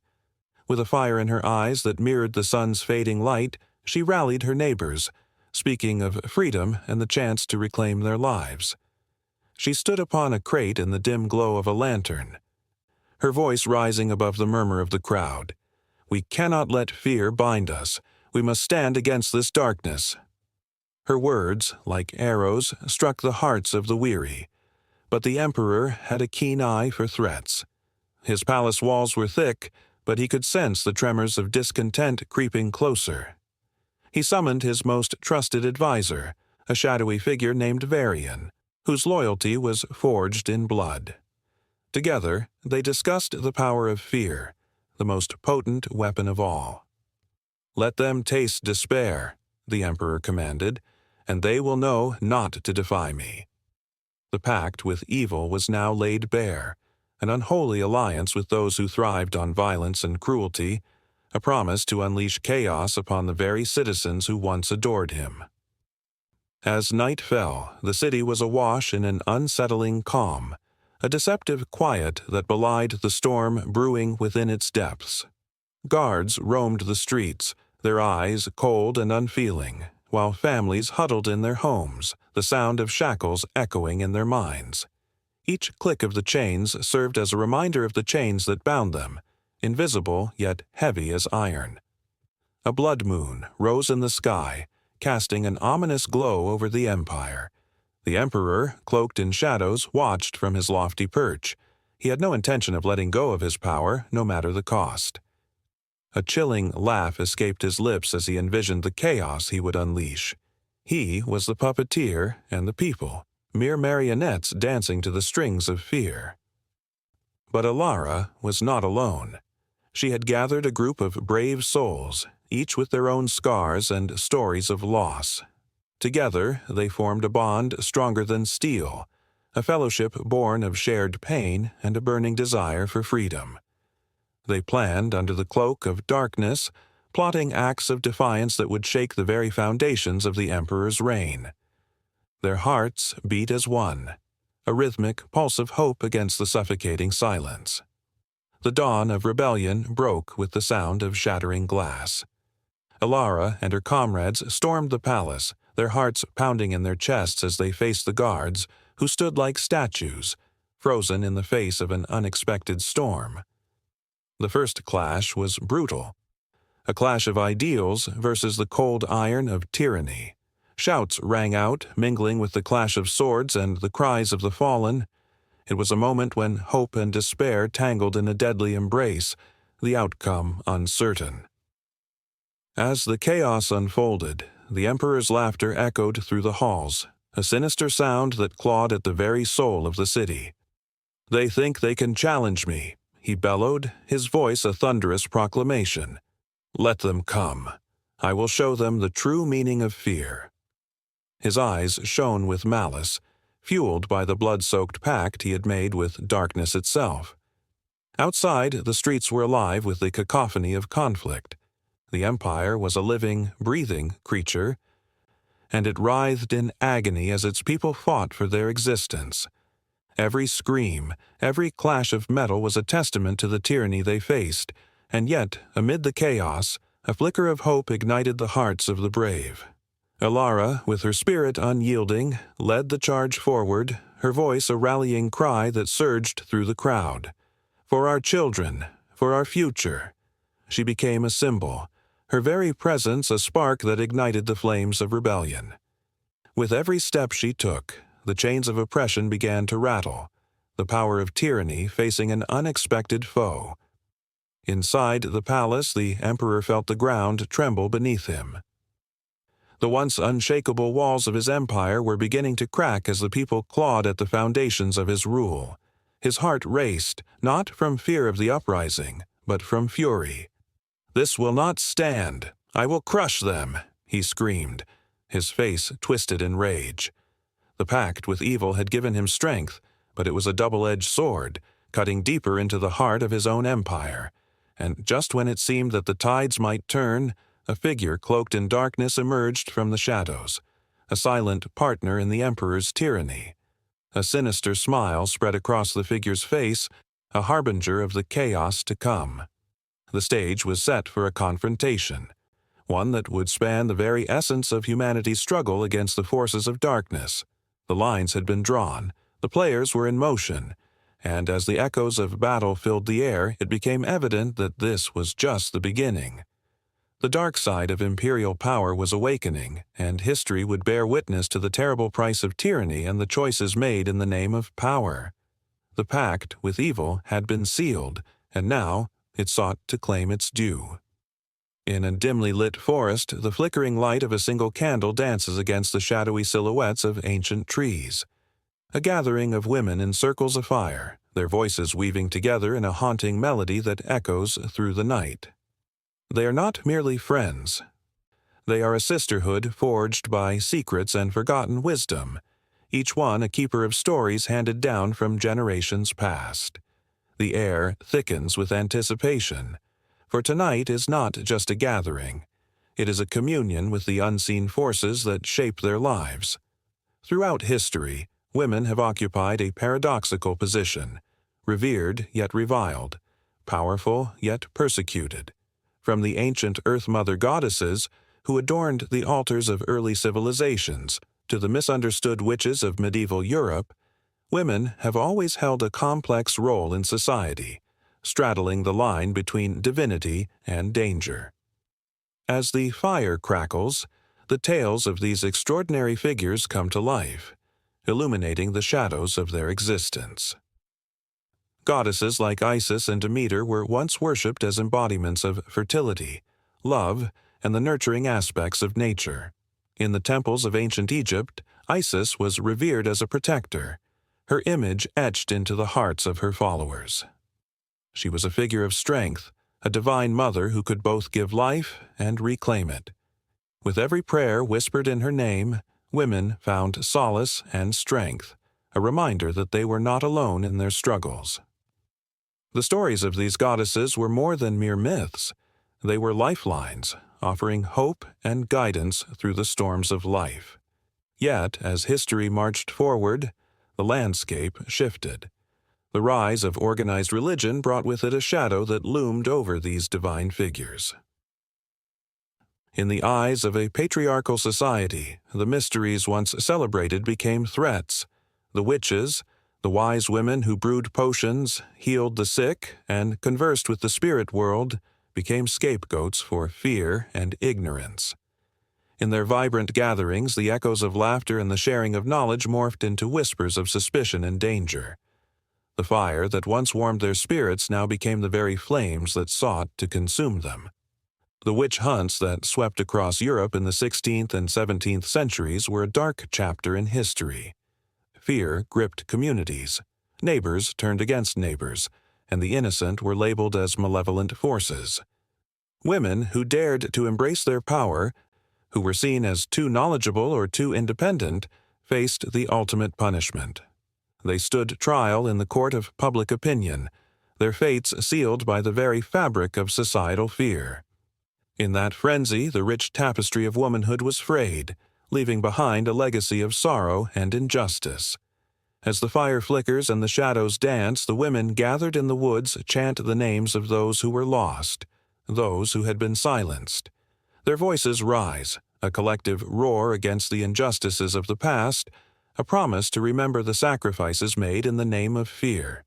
Speaker 1: With a fire in her eyes that mirrored the sun's fading light, she rallied her neighbors, speaking of freedom and the chance to reclaim their lives. She stood upon a crate in the dim glow of a lantern, her voice rising above the murmur of the crowd. "We cannot let fear bind us. We must stand against this darkness." Her words, like arrows, struck the hearts of the weary. But the emperor had a keen eye for threats. His palace walls were thick, but he could sense the tremors of discontent creeping closer. He summoned his most trusted advisor, a shadowy figure named Varian, whose loyalty was forged in blood. Together, they discussed the power of fear, the most potent weapon of all. "Let them taste despair," the emperor commanded, "and they will know not to defy me." The pact with evil was now laid bare, an unholy alliance with those who thrived on violence and cruelty, a promise to unleash chaos upon the very citizens who once adored him. As night fell, the city was awash in an unsettling calm, a deceptive quiet that belied the storm brewing within its depths. Guards roamed the streets, their eyes cold and unfeeling, while families huddled in their homes, the sound of shackles echoing in their minds. Each click of the chains served as a reminder of the chains that bound them, invisible yet heavy as iron. A blood moon rose in the sky, casting an ominous glow over the empire. The emperor, cloaked in shadows, watched from his lofty perch. He had no intention of letting go of his power, no matter the cost. A chilling laugh escaped his lips as he envisioned the chaos he would unleash. He was the puppeteer and the people, mere marionettes dancing to the strings of fear. But Ilara was not alone. She had gathered a group of brave souls, each with their own scars and stories of loss. Together, they formed a bond stronger than steel, a fellowship born of shared pain and a burning desire for freedom. They planned under the cloak of darkness, plotting acts of defiance that would shake the very foundations of the emperor's reign. Their hearts beat as one, a rhythmic pulse of hope against the suffocating silence. The dawn of rebellion broke with the sound of shattering glass. Ilara and her comrades stormed the palace, their hearts pounding in their chests as they faced the guards, who stood like statues, frozen in the face of an unexpected storm. The first clash was brutal, a clash of ideals versus the cold iron of tyranny. Shouts rang out, mingling with the clash of swords and the cries of the fallen. It was a moment when hope and despair tangled in a deadly embrace, the outcome uncertain. As the chaos unfolded, the emperor's laughter echoed through the halls, a sinister sound that clawed at the very soul of the city. "They think they can challenge me," he bellowed, his voice a thunderous proclamation. "Let them come. I will show them the true meaning of fear." His eyes shone with malice, fueled by the blood-soaked pact he had made with darkness itself. Outside, the streets were alive with the cacophony of conflict. The empire was a living, breathing creature, and it writhed in agony as its people fought for their existence. Every scream, every clash of metal was a testament to the tyranny they faced, and yet, amid the chaos, a flicker of hope ignited the hearts of the brave. Elara, with her spirit unyielding, led the charge forward, her voice a rallying cry that surged through the crowd. For our children, for our future. She became a symbol, her very presence a spark that ignited the flames of rebellion. With every step she took, the chains of oppression began to rattle, the power of tyranny facing an unexpected foe. Inside the palace, the emperor felt the ground tremble beneath him. The once unshakable walls of his empire were beginning to crack as the people clawed at the foundations of his rule. His heart raced, not from fear of the uprising, but from fury. "This will not stand. I will crush them," he screamed, his face twisted in rage. The pact with evil had given him strength, but it was a double-edged sword, cutting deeper into the heart of his own empire. And just when it seemed that the tides might turn, a figure cloaked in darkness emerged from the shadows, a silent partner in the emperor's tyranny. A sinister smile spread across the figure's face, a harbinger of the chaos to come. The stage was set for a confrontation, one that would span the very essence of humanity's struggle against the forces of darkness. The lines had been drawn, the players were in motion, and as the echoes of battle filled the air, it became evident that this was just the beginning. The dark side of imperial power was awakening, and history would bear witness to the terrible price of tyranny and the choices made in the name of power. The pact with evil had been sealed, and now it sought to claim its due. In a dimly lit forest, the flickering light of a single candle dances against the shadowy silhouettes of ancient trees. A gathering of women in circles of fire, their voices weaving together in a haunting melody that echoes through the night. They are not merely friends. They are a sisterhood forged by secrets and forgotten wisdom, each one a keeper of stories handed down from generations past. The air thickens with anticipation, for tonight is not just a gathering. It is a communion with the unseen forces that shape their lives. Throughout history, women have occupied a paradoxical position, revered yet reviled, powerful yet persecuted. From the ancient Earth Mother goddesses, who adorned the altars of early civilizations, to the misunderstood witches of medieval Europe, women have always held a complex role in society, straddling the line between divinity and danger. As the fire crackles, the tales of these extraordinary figures come to life, illuminating the shadows of their existence. Goddesses like Isis and Demeter were once worshipped as embodiments of fertility, love, and the nurturing aspects of nature. In the temples of ancient Egypt, Isis was revered as a protector, her image etched into the hearts of her followers. She was a figure of strength, a divine mother who could both give life and reclaim it. With every prayer whispered in her name, women found solace and strength, a reminder that they were not alone in their struggles. The stories of these goddesses were more than mere myths. They were lifelines, offering hope and guidance through the storms of life. Yet, as history marched forward, the landscape shifted. The rise of organized religion brought with it a shadow that loomed over these divine figures. In the eyes of a patriarchal society, the mysteries once celebrated became threats. The witches, the wise women who brewed potions, healed the sick, and conversed with the spirit world, became scapegoats for fear and ignorance. In their vibrant gatherings, the echoes of laughter and the sharing of knowledge morphed into whispers of suspicion and danger. The fire that once warmed their spirits now became the very flames that sought to consume them. The witch hunts that swept across Europe in the 16th and 17th centuries were a dark chapter in history. Fear gripped communities. Neighbors turned against neighbors, and the innocent were labeled as malevolent forces. Women who dared to embrace their power, who were seen as too knowledgeable or too independent, faced the ultimate punishment. They stood trial in the court of public opinion, their fates sealed by the very fabric of societal fear. In that frenzy, the rich tapestry of womanhood was frayed, leaving behind a legacy of sorrow and injustice. As the fire flickers and the shadows dance, the women gathered in the woods chant the names of those who were lost, those who had been silenced. Their voices rise, a collective roar against the injustices of the past, a promise to remember the sacrifices made in the name of fear.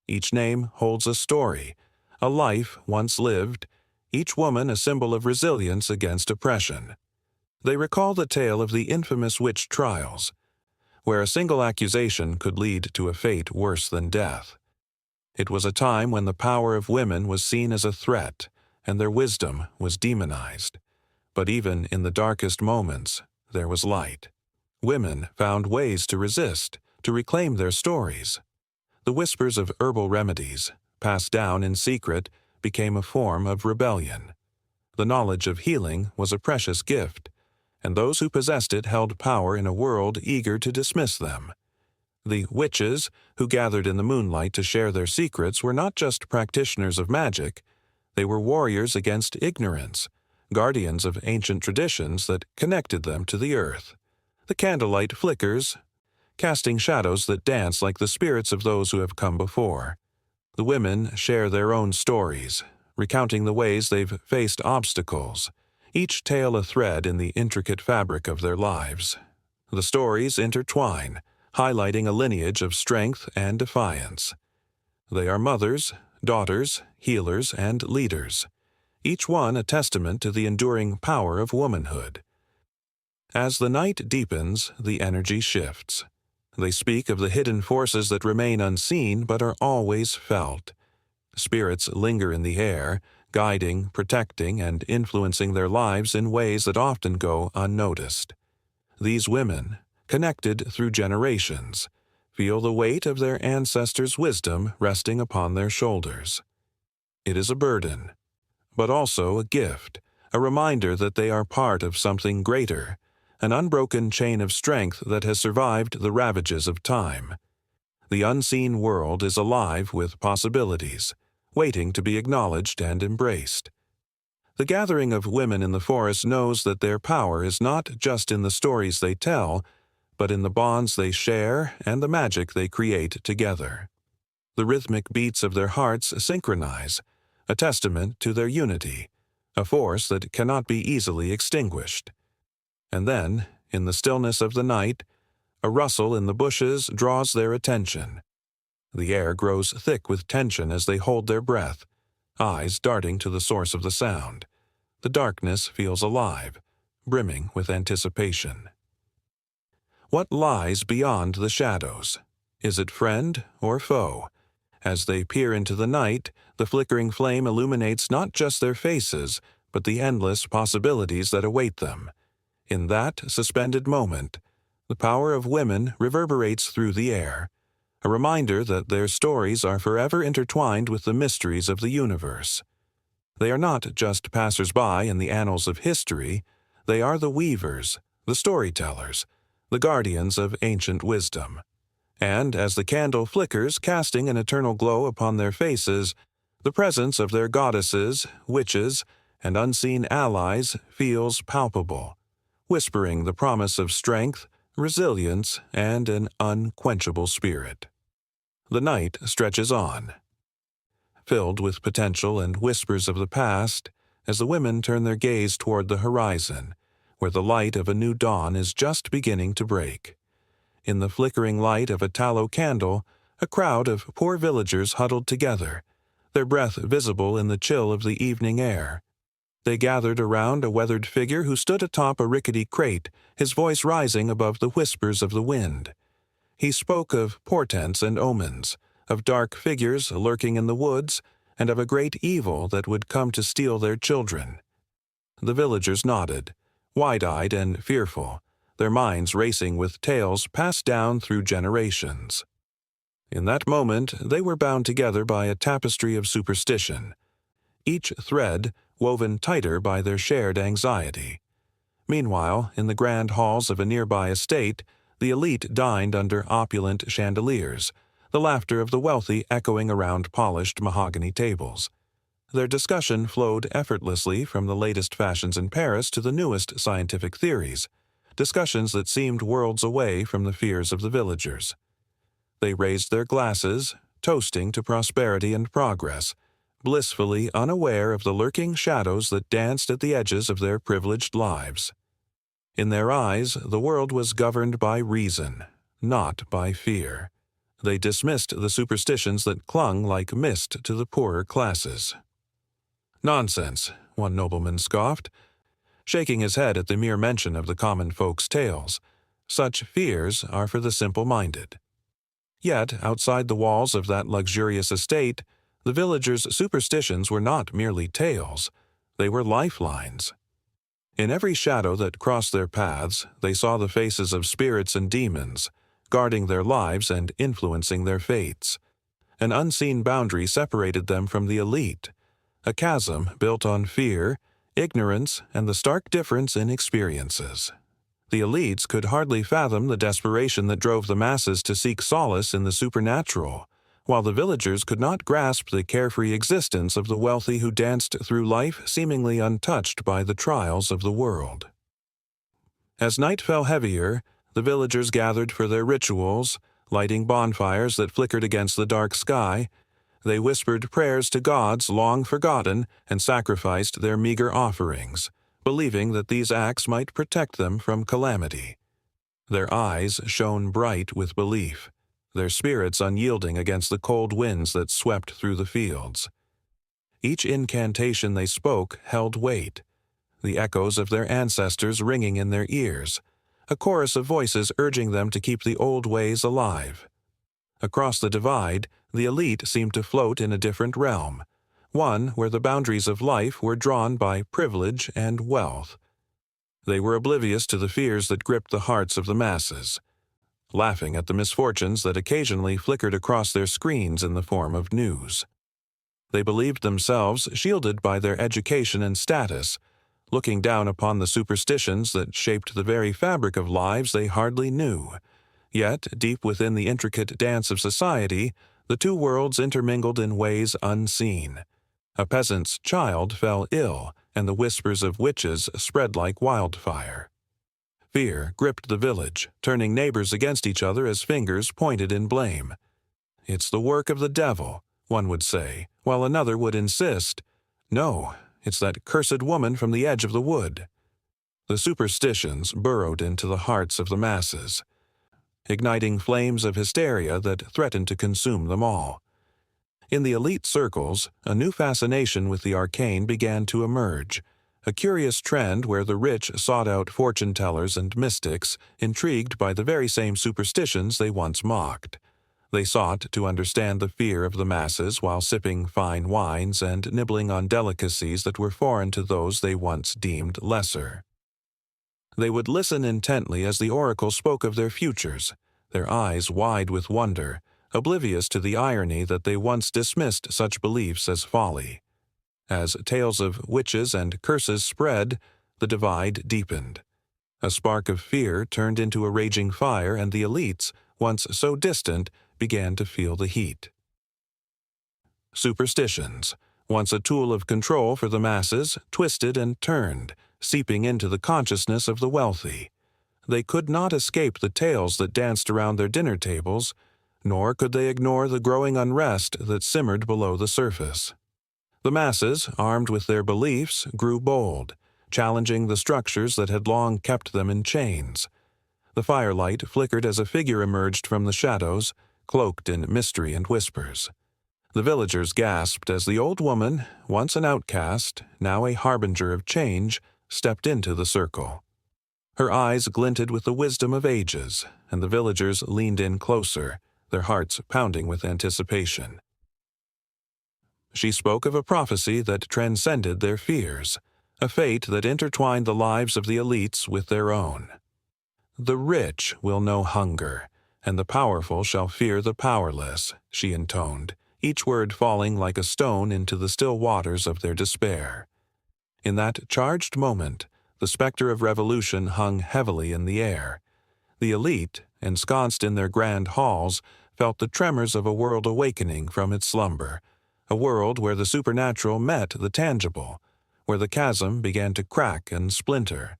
Speaker 1: Each name holds a story, a life once lived, each woman a symbol of resilience against oppression. They recall the tale of the infamous witch trials, where a single accusation could lead to a fate worse than death. It was a time when the power of women was seen as a threat, and their wisdom was demonized. But even in the darkest moments, there was light. Women found ways to resist, to reclaim their stories. The whispers of herbal remedies, passed down in secret, became a form of rebellion. The knowledge of healing was a precious gift, and those who possessed it held power in a world eager to dismiss them. The witches, who gathered in the moonlight to share their secrets, were not just practitioners of magic. They were warriors against ignorance, guardians of ancient traditions that connected them to the earth. The candlelight flickers, casting shadows that dance like the spirits of those who have come before. The women share their own stories, recounting the ways they've faced obstacles, each tale a thread in the intricate fabric of their lives. The stories intertwine, highlighting a lineage of strength and defiance. They are mothers, daughters, healers, and leaders, each one a testament to the enduring power of womanhood. As the night deepens, the energy shifts. They speak of the hidden forces that remain unseen but are always felt. Spirits linger in the air, guiding, protecting, and influencing their lives in ways that often go unnoticed. These women, connected through generations, feel the weight of their ancestors' wisdom resting upon their shoulders. It is a burden, but also a gift, a reminder that they are part of something greater, an unbroken chain of strength that has survived the ravages of time. The unseen world is alive with possibilities, waiting to be acknowledged and embraced. The gathering of women in the forest knows that their power is not just in the stories they tell, but in the bonds they share and the magic they create together. The rhythmic beats of their hearts synchronize, a testament to their unity, a force that cannot be easily extinguished. And then, in the stillness of the night, a rustle in the bushes draws their attention. The air grows thick with tension as they hold their breath, eyes darting to the source of the sound. The darkness feels alive, brimming with anticipation. What lies beyond the shadows? Is it friend or foe? As they peer into the night, the flickering flame illuminates not just their faces, but the endless possibilities that await them. In that suspended moment, the power of women reverberates through the air, a reminder that their stories are forever intertwined with the mysteries of the universe. They are not just passers-by in the annals of history, they are the weavers, the storytellers, the guardians of ancient wisdom. And as the candle flickers, casting an eternal glow upon their faces, the presence of their goddesses, witches, and unseen allies feels palpable, whispering the promise of strength, resilience, and an unquenchable spirit. The night stretches on, filled with potential and whispers of the past, as the women turn their gaze toward the horizon, where the light of a new dawn is just beginning to break. In the flickering light of a tallow candle, a crowd of poor villagers huddled together, their breath visible in the chill of the evening air. They gathered around a weathered figure who stood atop a rickety crate, his voice rising above the whispers of the wind. He spoke of portents and omens, of dark figures lurking in the woods, and of a great evil that would come to steal their children. The villagers nodded, wide-eyed and fearful, their minds racing with tales passed down through generations. In that moment, they were bound together by a tapestry of superstition, each thread woven tighter by their shared anxiety. Meanwhile, in the grand halls of a nearby estate, the elite dined under opulent chandeliers, the laughter of the wealthy echoing around polished mahogany tables. Their discussion flowed effortlessly from the latest fashions in Paris to the newest scientific theories, discussions that seemed worlds away from the fears of the villagers. They raised their glasses, toasting to prosperity and progress, blissfully unaware of the lurking shadows that danced at the edges of their privileged lives. In their eyes, the world was governed by reason, not by fear. They dismissed the superstitions that clung like mist to the poorer classes. "Nonsense," one nobleman scoffed, shaking his head at the mere mention of the common folk's tales. "Such fears are for the simple-minded." Yet, outside the walls of that luxurious estate, the villagers' superstitions were not merely tales, they were lifelines. In every shadow that crossed their paths, they saw the faces of spirits and demons, guarding their lives and influencing their fates. An unseen boundary separated them from the elite, a chasm built on fear, ignorance, and the stark difference in experiences. The elites could hardly fathom the desperation that drove the masses to seek solace in the supernatural, while the villagers could not grasp the carefree existence of the wealthy who danced through life seemingly untouched by the trials of the world. As night fell heavier, the villagers gathered for their rituals, lighting bonfires that flickered against the dark sky. They whispered prayers to gods long forgotten and sacrificed their meager offerings, believing that these acts might protect them from calamity. Their eyes shone bright with belief, their spirits unyielding against the cold winds that swept through the fields. Each incantation they spoke held weight, the echoes of their ancestors ringing in their ears, a chorus of voices urging them to keep the old ways alive. Across the divide, the elite seemed to float in a different realm, one where the boundaries of life were drawn by privilege and wealth. They were oblivious to the fears that gripped the hearts of the masses, laughing at the misfortunes that occasionally flickered across their screens in the form of news. They believed themselves shielded by their education and status, looking down upon the superstitions that shaped the very fabric of lives they hardly knew. Yet, deep within the intricate dance of society, the two worlds intermingled in ways unseen. A peasant's child fell ill, and the whispers of witches spread like wildfire. Fear gripped the village, turning neighbors against each other as fingers pointed in blame. "It's the work of the devil," one would say, while another would insist, "No, it's that cursed woman from the edge of the wood." The superstitions burrowed into the hearts of the masses, igniting flames of hysteria that threatened to consume them all. In the elite circles, a new fascination with the arcane began to emerge, a curious trend where the rich sought out fortune-tellers and mystics, intrigued by the very same superstitions they once mocked. They sought to understand the fear of the masses while sipping fine wines and nibbling on delicacies that were foreign to those they once deemed lesser. They would listen intently as the oracle spoke of their futures, their eyes wide with wonder, oblivious to the irony that they once dismissed such beliefs as folly. As tales of witches and curses spread, the divide deepened. A spark of fear turned into a raging fire, and the elites, once so distant, began to feel the heat. Superstitions, once a tool of control for the masses, twisted and turned, seeping into the consciousness of the wealthy. They could not escape the tales that danced around their dinner tables, nor could they ignore the growing unrest that simmered below the surface. The masses, armed with their beliefs, grew bold, challenging the structures that had long kept them in chains. The firelight flickered as a figure emerged from the shadows, cloaked in mystery and whispers. The villagers gasped as the old woman, once an outcast, now a harbinger of change, stepped into the circle. Her eyes glinted with the wisdom of ages, and the villagers leaned in closer, their hearts pounding with anticipation. She spoke of a prophecy that transcended their fears, a fate that intertwined the lives of the elites with their own. "The rich will know hunger, and the powerful shall fear the powerless," she intoned, each word falling like a stone into the still waters of their despair. In that charged moment, the specter of revolution hung heavily in the air. The elite, ensconced in their grand halls, felt the tremors of a world awakening from its slumber, a world where the supernatural met the tangible, where the chasm began to crack and splinter.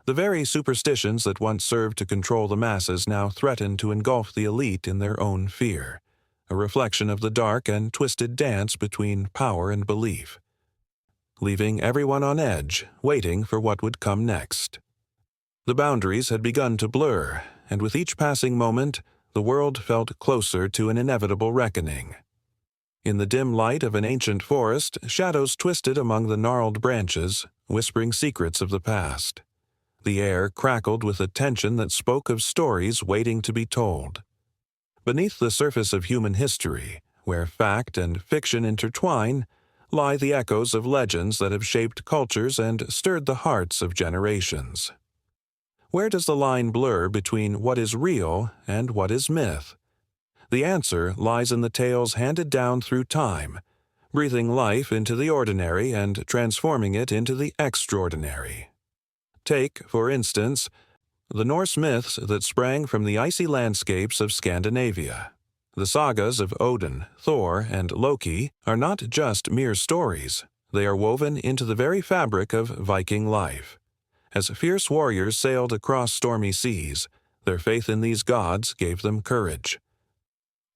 Speaker 1: The very superstitions that once served to control the masses now threatened to engulf the elite in their own fear, a reflection of the dark and twisted dance between power and belief, leaving everyone on edge, waiting for what would come next. The boundaries had begun to blur, and with each passing moment, the world felt closer to an inevitable reckoning. In the dim light of an ancient forest, shadows twisted among the gnarled branches, whispering secrets of the past. The air crackled with a tension that spoke of stories waiting to be told. Beneath the surface of human history, where fact and fiction intertwine, lie the echoes of legends that have shaped cultures and stirred the hearts of generations. Where does the line blur between what is real and what is myth? The answer lies in the tales handed down through time, breathing life into the ordinary and transforming it into the extraordinary. Take, for instance, the Norse myths that sprang from the icy landscapes of Scandinavia. The sagas of Odin, Thor, and Loki are not just mere stories. They are woven into the very fabric of Viking life. As fierce warriors sailed across stormy seas, their faith in these gods gave them courage.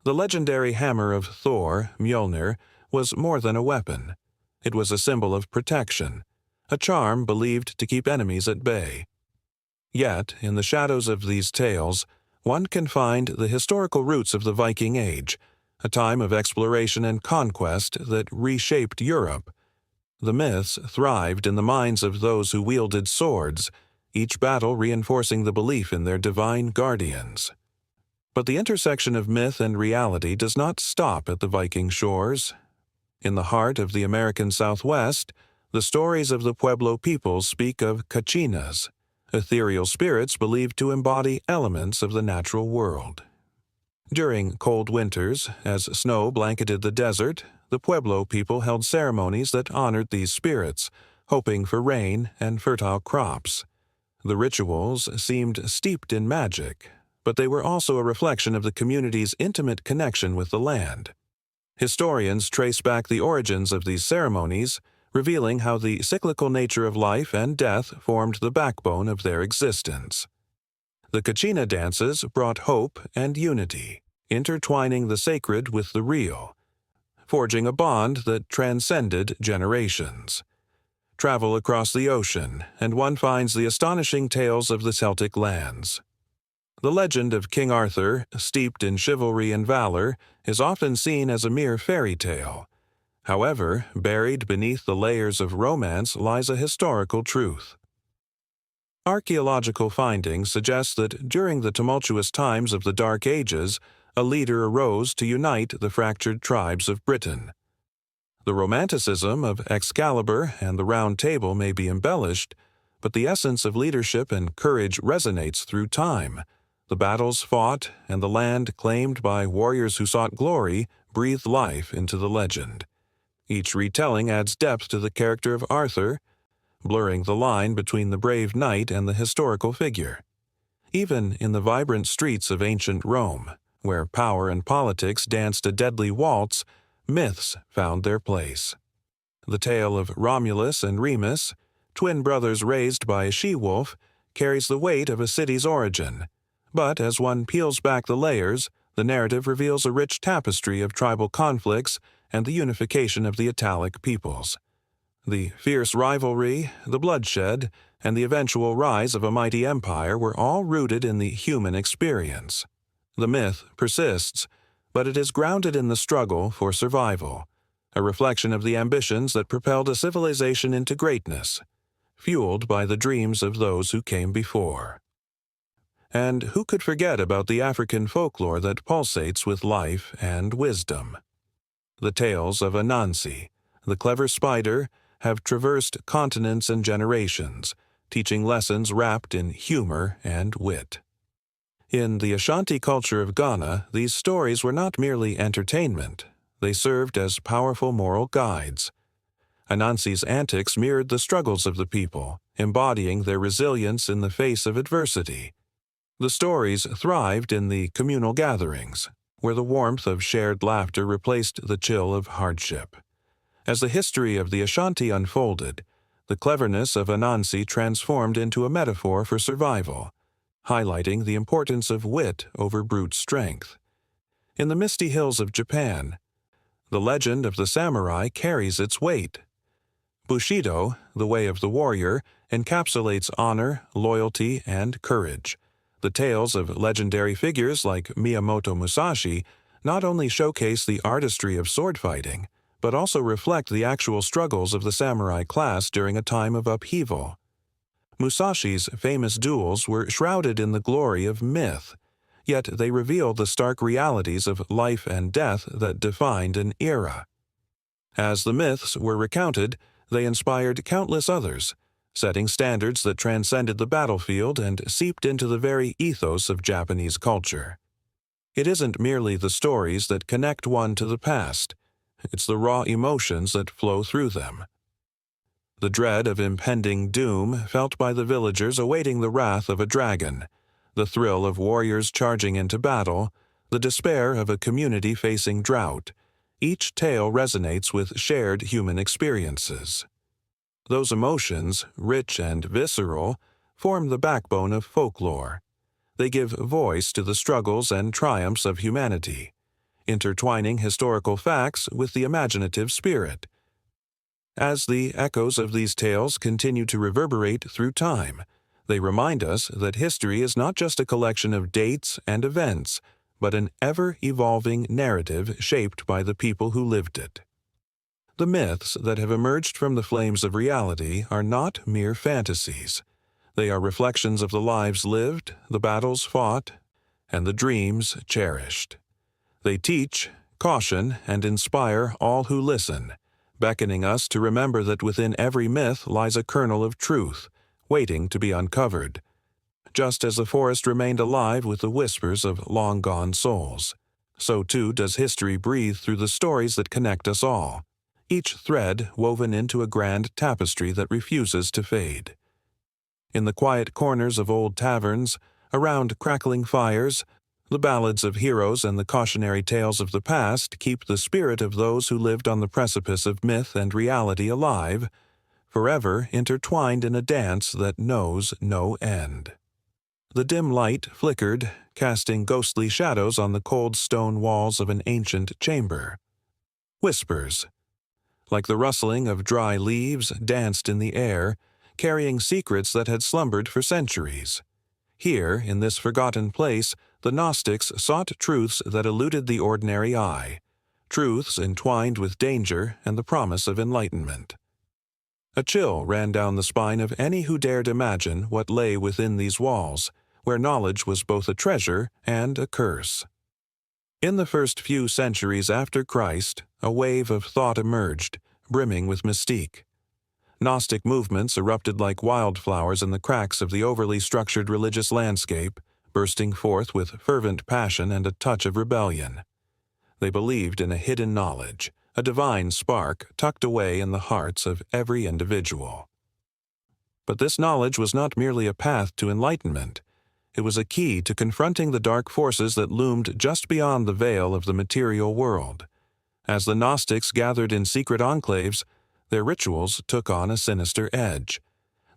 Speaker 1: The legendary hammer of Thor, Mjolnir, was more than a weapon. It was a symbol of protection, a charm believed to keep enemies at bay. Yet, in the shadows of these tales, one can find the historical roots of the Viking Age, a time of exploration and conquest that reshaped Europe. The myths thrived in the minds of those who wielded swords, each battle reinforcing the belief in their divine guardians. But the intersection of myth and reality does not stop at the Viking shores. In the heart of the American Southwest, the stories of the Pueblo peoples speak of kachinas, ethereal spirits believed to embody elements of the natural world. During cold winters, as snow blanketed the desert, the Pueblo people held ceremonies that honored these spirits, hoping for rain and fertile crops. The rituals seemed steeped in magic, but they were also a reflection of the community's intimate connection with the land. Historians trace back the origins of these ceremonies, revealing how the cyclical nature of life and death formed the backbone of their existence. The kachina dances brought hope and unity, intertwining the sacred with the real, forging a bond that transcended generations. Travel across the ocean, and one finds the astonishing tales of the Celtic lands. The legend of King Arthur, steeped in chivalry and valor, is often seen as a mere fairy tale. However, buried beneath the layers of romance lies a historical truth. Archaeological findings suggest that during the tumultuous times of the Dark Ages, a leader arose to unite the fractured tribes of Britain. The romanticism of Excalibur and the Round Table may be embellished, but the essence of leadership and courage resonates through time. The battles fought and the land claimed by warriors who sought glory breathed life into the legend. Each retelling adds depth to the character of Arthur, blurring the line between the brave knight and the historical figure. Even in the vibrant streets of ancient Rome, where power and politics danced a deadly waltz, myths found their place. The tale of Romulus and Remus, twin brothers raised by a she-wolf, carries the weight of a city's origin. But as one peels back the layers, the narrative reveals a rich tapestry of tribal conflicts and the unification of the Italic peoples. The fierce rivalry, the bloodshed, and the eventual rise of a mighty empire were all rooted in the human experience. The myth persists, but it is grounded in the struggle for survival, a reflection of the ambitions that propelled a civilization into greatness, fueled by the dreams of those who came before. And who could forget about the African folklore that pulsates with life and wisdom? The tales of Anansi, the clever spider, have traversed continents and generations, teaching lessons wrapped in humor and wit. In the Ashanti culture of Ghana, these stories were not merely entertainment. They served as powerful moral guides. Anansi's antics mirrored the struggles of the people, embodying their resilience in the face of adversity. The stories thrived in the communal gatherings, where the warmth of shared laughter replaced the chill of hardship. As the history of the Ashanti unfolded, the cleverness of Anansi transformed into a metaphor for survival, highlighting the importance of wit over brute strength. In the misty hills of Japan, the legend of the samurai carries its weight. Bushido, the way of the warrior, encapsulates honor, loyalty, and courage. The tales of legendary figures like Miyamoto Musashi not only showcase the artistry of sword fighting, but also reflect the actual struggles of the samurai class during a time of upheaval. Musashi's famous duels were shrouded in the glory of myth, yet they reveal the stark realities of life and death that defined an era. As the myths were recounted, they inspired countless others, setting standards that transcended the battlefield and seeped into the very ethos of Japanese culture. It isn't merely the stories that connect one to the past, it's the raw emotions that flow through them. The dread of impending doom felt by the villagers awaiting the wrath of a dragon, the thrill of warriors charging into battle, the despair of a community facing drought. Each tale resonates with shared human experiences. Those emotions, rich and visceral, form the backbone of folklore. They give voice to the struggles and triumphs of humanity, intertwining historical facts with the imaginative spirit. As the echoes of these tales continue to reverberate through time, they remind us that history is not just a collection of dates and events, but an ever-evolving narrative shaped by the people who lived it. The myths that have emerged from the flames of reality are not mere fantasies. They are reflections of the lives lived, the battles fought, and the dreams cherished. They teach, caution, and inspire all who listen, beckoning us to remember that within every myth lies a kernel of truth, waiting to be uncovered. Just as the forest remained alive with the whispers of long-gone souls, so too does history breathe through the stories that connect us all, each thread woven into a grand tapestry that refuses to fade. In the quiet corners of old taverns, around crackling fires, the ballads of heroes and the cautionary tales of the past keep the spirit of those who lived on the precipice of myth and reality alive, forever intertwined in a dance that knows no end. The dim light flickered, casting ghostly shadows on the cold stone walls of an ancient chamber. Whispers, like the rustling of dry leaves, danced in the air, carrying secrets that had slumbered for centuries. Here, in this forgotten place, the Gnostics sought truths that eluded the ordinary eye, truths entwined with danger and the promise of enlightenment. A chill ran down the spine of any who dared imagine what lay within these walls, where knowledge was both a treasure and a curse. In the first few centuries after Christ, a wave of thought emerged, brimming with mystique. Gnostic movements erupted like wildflowers in the cracks of the overly structured religious landscape, bursting forth with fervent passion and a touch of rebellion. They believed in a hidden knowledge, a divine spark tucked away in the hearts of every individual. But this knowledge was not merely a path to enlightenment. It was a key to confronting the dark forces that loomed just beyond the veil of the material world. As the Gnostics gathered in secret enclaves, their rituals took on a sinister edge.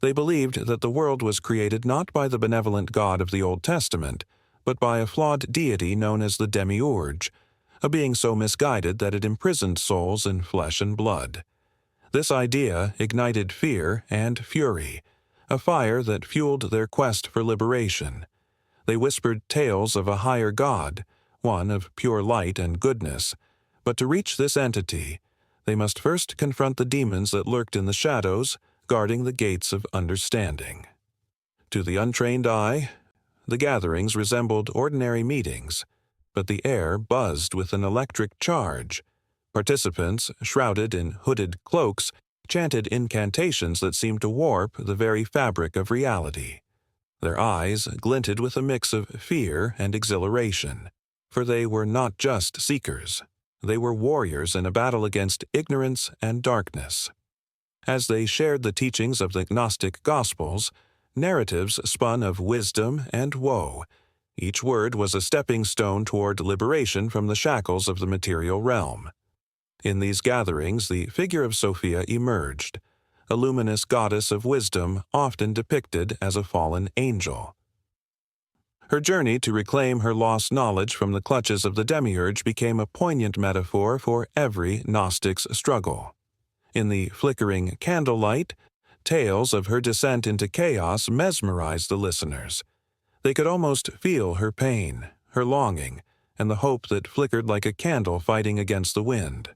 Speaker 1: They believed that the world was created not by the benevolent God of the Old Testament, but by a flawed deity known as the demiurge, a being so misguided that it imprisoned souls in flesh and blood. This idea ignited fear and fury, a fire that fueled their quest for liberation. They whispered tales of a higher God, one of pure light and goodness, but to reach this entity, they must first confront the demons that lurked in the shadows, guarding the gates of understanding. To the untrained eye, the gatherings resembled ordinary meetings, but the air buzzed with an electric charge. Participants, shrouded in hooded cloaks, chanted incantations that seemed to warp the very fabric of reality. Their eyes glinted with a mix of fear and exhilaration, for they were not just seekers. They were warriors in a battle against ignorance and darkness. As they shared the teachings of the Gnostic Gospels, narratives spun of wisdom and woe, Each word was a stepping stone toward liberation from the shackles of the material realm. In these gatherings, the figure of Sophia emerged, a luminous goddess of wisdom often depicted as a fallen angel. Her journey to reclaim her lost knowledge from the clutches of the demiurge became a poignant metaphor for every Gnostic's struggle. In the flickering candlelight, tales of her descent into chaos mesmerized the listeners. They could almost feel her pain, her longing, and the hope that flickered like a candle fighting against the wind.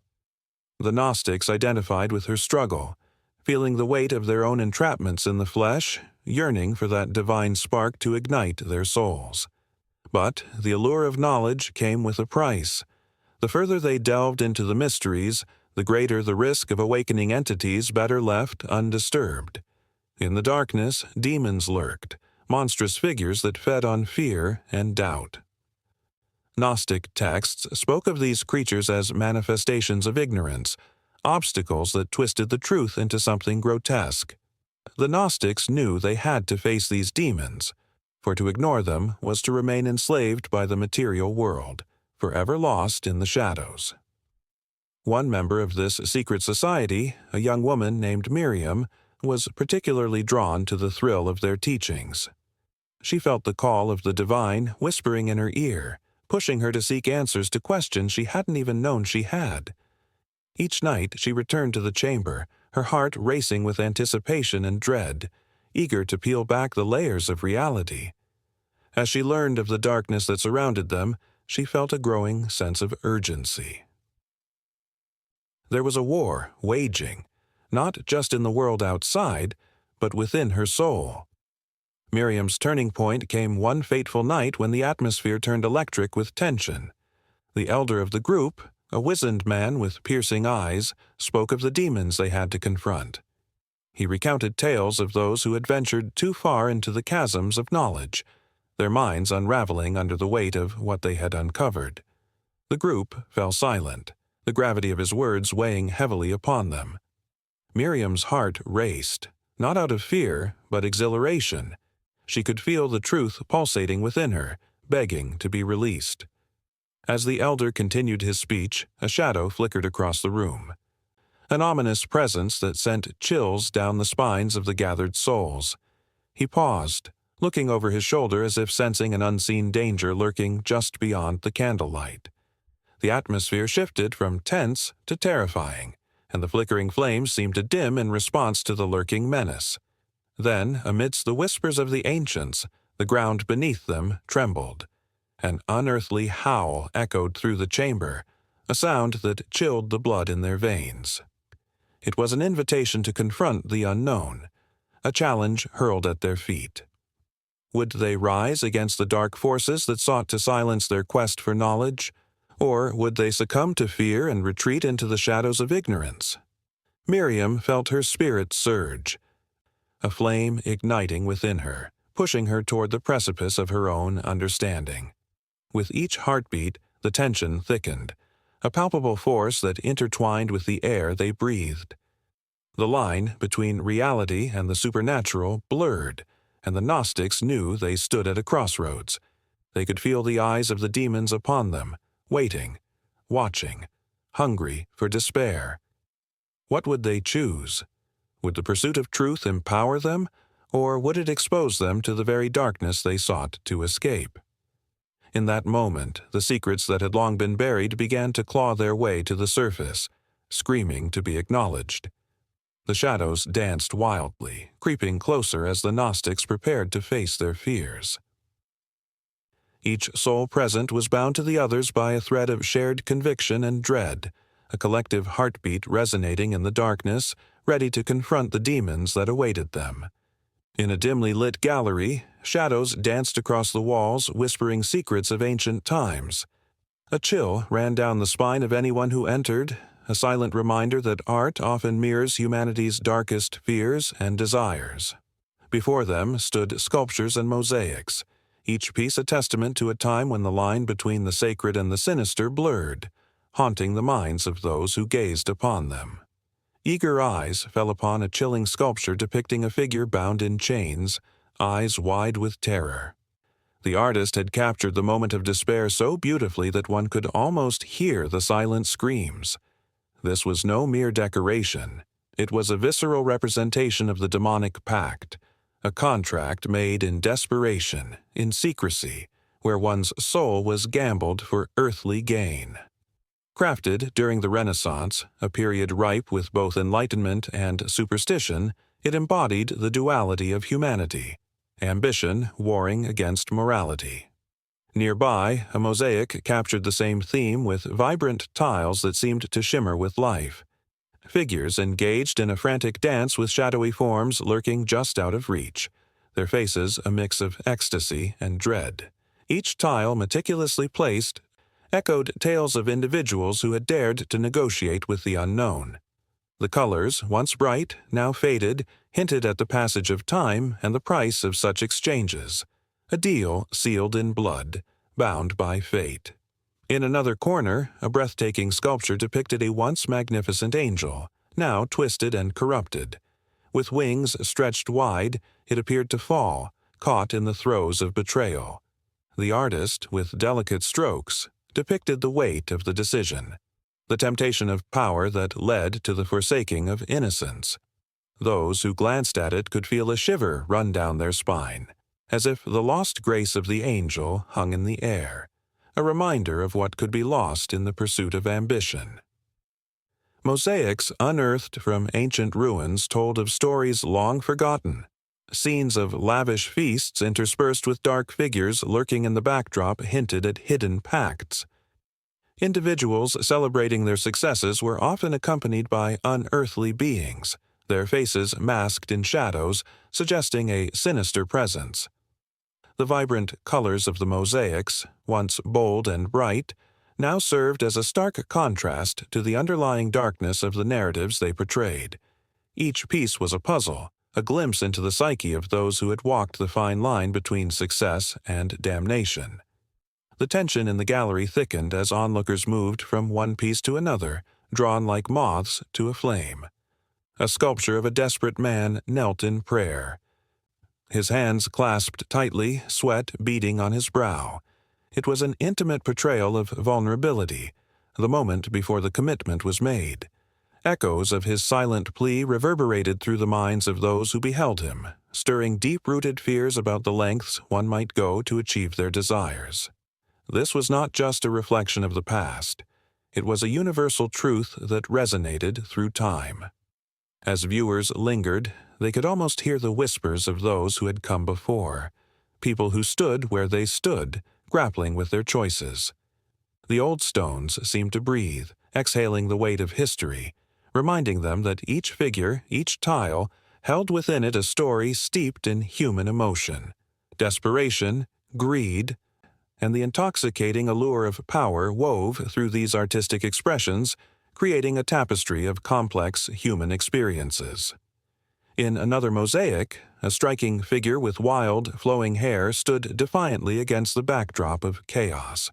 Speaker 1: The Gnostics identified with her struggle, feeling the weight of their own entrapments in the flesh, yearning for that divine spark to ignite their souls. But the allure of knowledge came with a price. The further they delved into the mysteries, the greater the risk of awakening entities better left undisturbed. In the darkness, demons lurked, monstrous figures that fed on fear and doubt. Gnostic texts spoke of these creatures as manifestations of ignorance, obstacles that twisted the truth into something grotesque. The Gnostics knew they had to face these demons, for to ignore them was to remain enslaved by the material world, forever lost in the shadows. One member of this secret society, a young woman named Miriam, was particularly drawn to the thrill of their teachings. She felt the call of the divine whispering in her ear, pushing her to seek answers to questions she hadn't even known she had. Each night she returned to the chamber, her heart racing with anticipation and dread, eager to peel back the layers of reality. As she learned of the darkness that surrounded them, she felt a growing sense of urgency. There was a war waging, not just in the world outside, but within her soul. Miriam's turning point came one fateful night when the atmosphere turned electric with tension. The elder of the group, a wizened man with piercing eyes, spoke of the demons they had to confront. He recounted tales of those who had ventured too far into the chasms of knowledge, their minds unraveling under the weight of what they had uncovered. The group fell silent, the gravity of his words weighing heavily upon them. Miriam's heart raced, not out of fear, but exhilaration. She could feel the truth pulsating within her, begging to be released. As the elder continued his speech, a shadow flickered across the room. An ominous presence that sent chills down the spines of the gathered souls. He paused, looking over his shoulder as if sensing an unseen danger lurking just beyond the candlelight. The atmosphere shifted from tense to terrifying, and the flickering flames seemed to dim in response to the lurking menace. Then, amidst the whispers of the ancients, the ground beneath them trembled. An unearthly howl echoed through the chamber, a sound that chilled the blood in their veins. It was an invitation to confront the unknown, a challenge hurled at their feet. Would they rise against the dark forces that sought to silence their quest for knowledge, or would they succumb to fear and retreat into the shadows of ignorance? Miriam felt her spirit surge, a flame igniting within her, pushing her toward the precipice of her own understanding. With each heartbeat, the tension thickened, a palpable force that intertwined with the air they breathed. The line between reality and the supernatural blurred, and the Gnostics knew they stood at a crossroads. They could feel the eyes of the demons upon them, waiting, watching, hungry for despair. What would they choose? Would the pursuit of truth empower them, or would it expose them to the very darkness they sought to escape? In that moment, the secrets that had long been buried began to claw their way to the surface, screaming to be acknowledged. The shadows danced wildly, creeping closer as the Gnostics prepared to face their fears. Each soul present was bound to the others by a thread of shared conviction and dread, a collective heartbeat resonating in the darkness, ready to confront the demons that awaited them. In a dimly lit gallery, shadows danced across the walls, whispering secrets of ancient times. A chill ran down the spine of anyone who entered, a silent reminder that art often mirrors humanity's darkest fears and desires. Before them stood sculptures and mosaics, each piece a testament to a time when the line between the sacred and the sinister blurred, haunting the minds of those who gazed upon them. Eager eyes fell upon a chilling sculpture depicting a figure bound in chains, eyes wide with terror. The artist had captured the moment of despair so beautifully that one could almost hear the silent screams. This was no mere decoration. It was a visceral representation of the demonic pact, a contract made in desperation, in secrecy, where one's soul was gambled for earthly gain. Crafted during the Renaissance, a period ripe with both enlightenment and superstition, it embodied the duality of humanity, ambition warring against morality. Nearby, a mosaic captured the same theme with vibrant tiles that seemed to shimmer with life. Figures engaged in a frantic dance with shadowy forms lurking just out of reach, their faces a mix of ecstasy and dread. Each tile meticulously placed echoed tales of individuals who had dared to negotiate with the unknown. The colors, once bright, now faded, hinted at the passage of time and the price of such exchanges, a deal sealed in blood, bound by fate. In another corner, a breathtaking sculpture depicted a once magnificent angel, now twisted and corrupted. With wings stretched wide, it appeared to fall, caught in the throes of betrayal. The artist, with delicate strokes, depicted the weight of the decision, the temptation of power that led to the forsaking of innocence. Those who glanced at it could feel a shiver run down their spine, as if the lost grace of the angel hung in the air, a reminder of what could be lost in the pursuit of ambition. Mosaics unearthed from ancient ruins told of stories long forgotten, scenes of lavish feasts interspersed with dark figures lurking in the backdrop hinted at hidden pacts. Individuals celebrating their successes were often accompanied by unearthly beings, their faces masked in shadows, suggesting a sinister presence. The vibrant colors of the mosaics, once bold and bright, now served as a stark contrast to the underlying darkness of the narratives they portrayed. Each piece was a puzzle, a glimpse into the psyche of those who had walked the fine line between success and damnation. The tension in the gallery thickened as onlookers moved from one piece to another, drawn like moths to a flame. A sculpture of a desperate man knelt in prayer. His hands clasped tightly, sweat beading on his brow. It was an intimate portrayal of vulnerability, the moment before the commitment was made. Echoes of his silent plea reverberated through the minds of those who beheld him, stirring deep-rooted fears about the lengths one might go to achieve their desires. This was not just a reflection of the past. It was a universal truth that resonated through time. As viewers lingered, they could almost hear the whispers of those who had come before, people who stood where they stood, grappling with their choices. The old stones seemed to breathe, exhaling the weight of history, reminding them that each figure, each tile, held within it a story steeped in human emotion, desperation, greed, and the intoxicating allure of power wove through these artistic expressions, creating a tapestry of complex human experiences. In another mosaic, a striking figure with wild, flowing hair stood defiantly against the backdrop of chaos.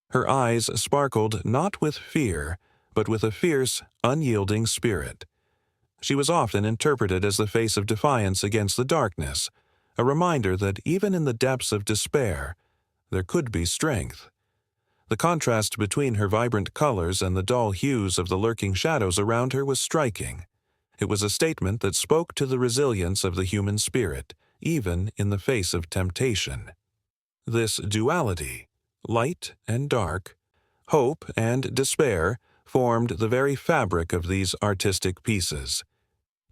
Speaker 1: Her eyes sparkled not with fear, but with a fierce, unyielding spirit. She was often interpreted as the face of defiance against the darkness, a reminder that even in the depths of despair, there could be strength. The contrast between her vibrant colors and the dull hues of the lurking shadows around her was striking. It was a statement that spoke to the resilience of the human spirit, even in the face of temptation. This duality, light and dark, hope and despair, formed the very fabric of these artistic pieces.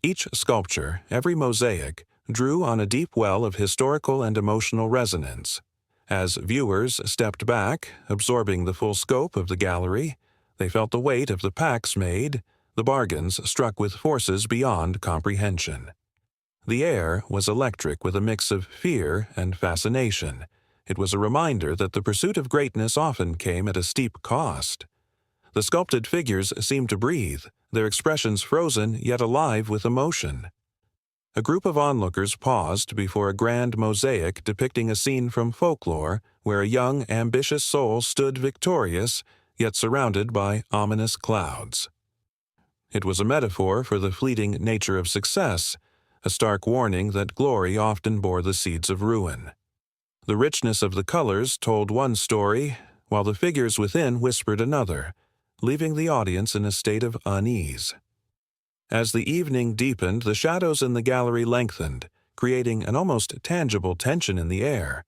Speaker 1: Each sculpture, every mosaic, drew on a deep well of historical and emotional resonance. As viewers stepped back, absorbing the full scope of the gallery, they felt the weight of the pacts made, the bargains struck with forces beyond comprehension. The air was electric with a mix of fear and fascination. It was a reminder that the pursuit of greatness often came at a steep cost. The sculpted figures seemed to breathe, their expressions frozen yet alive with emotion. A group of onlookers paused before a grand mosaic depicting a scene from folklore where a young, ambitious soul stood victorious, yet surrounded by ominous clouds. It was a metaphor for the fleeting nature of success, a stark warning that glory often bore the seeds of ruin. The richness of the colors told one story, while the figures within whispered another, leaving the audience in a state of unease. As the evening deepened, the shadows in the gallery lengthened, creating an almost tangible tension in the air.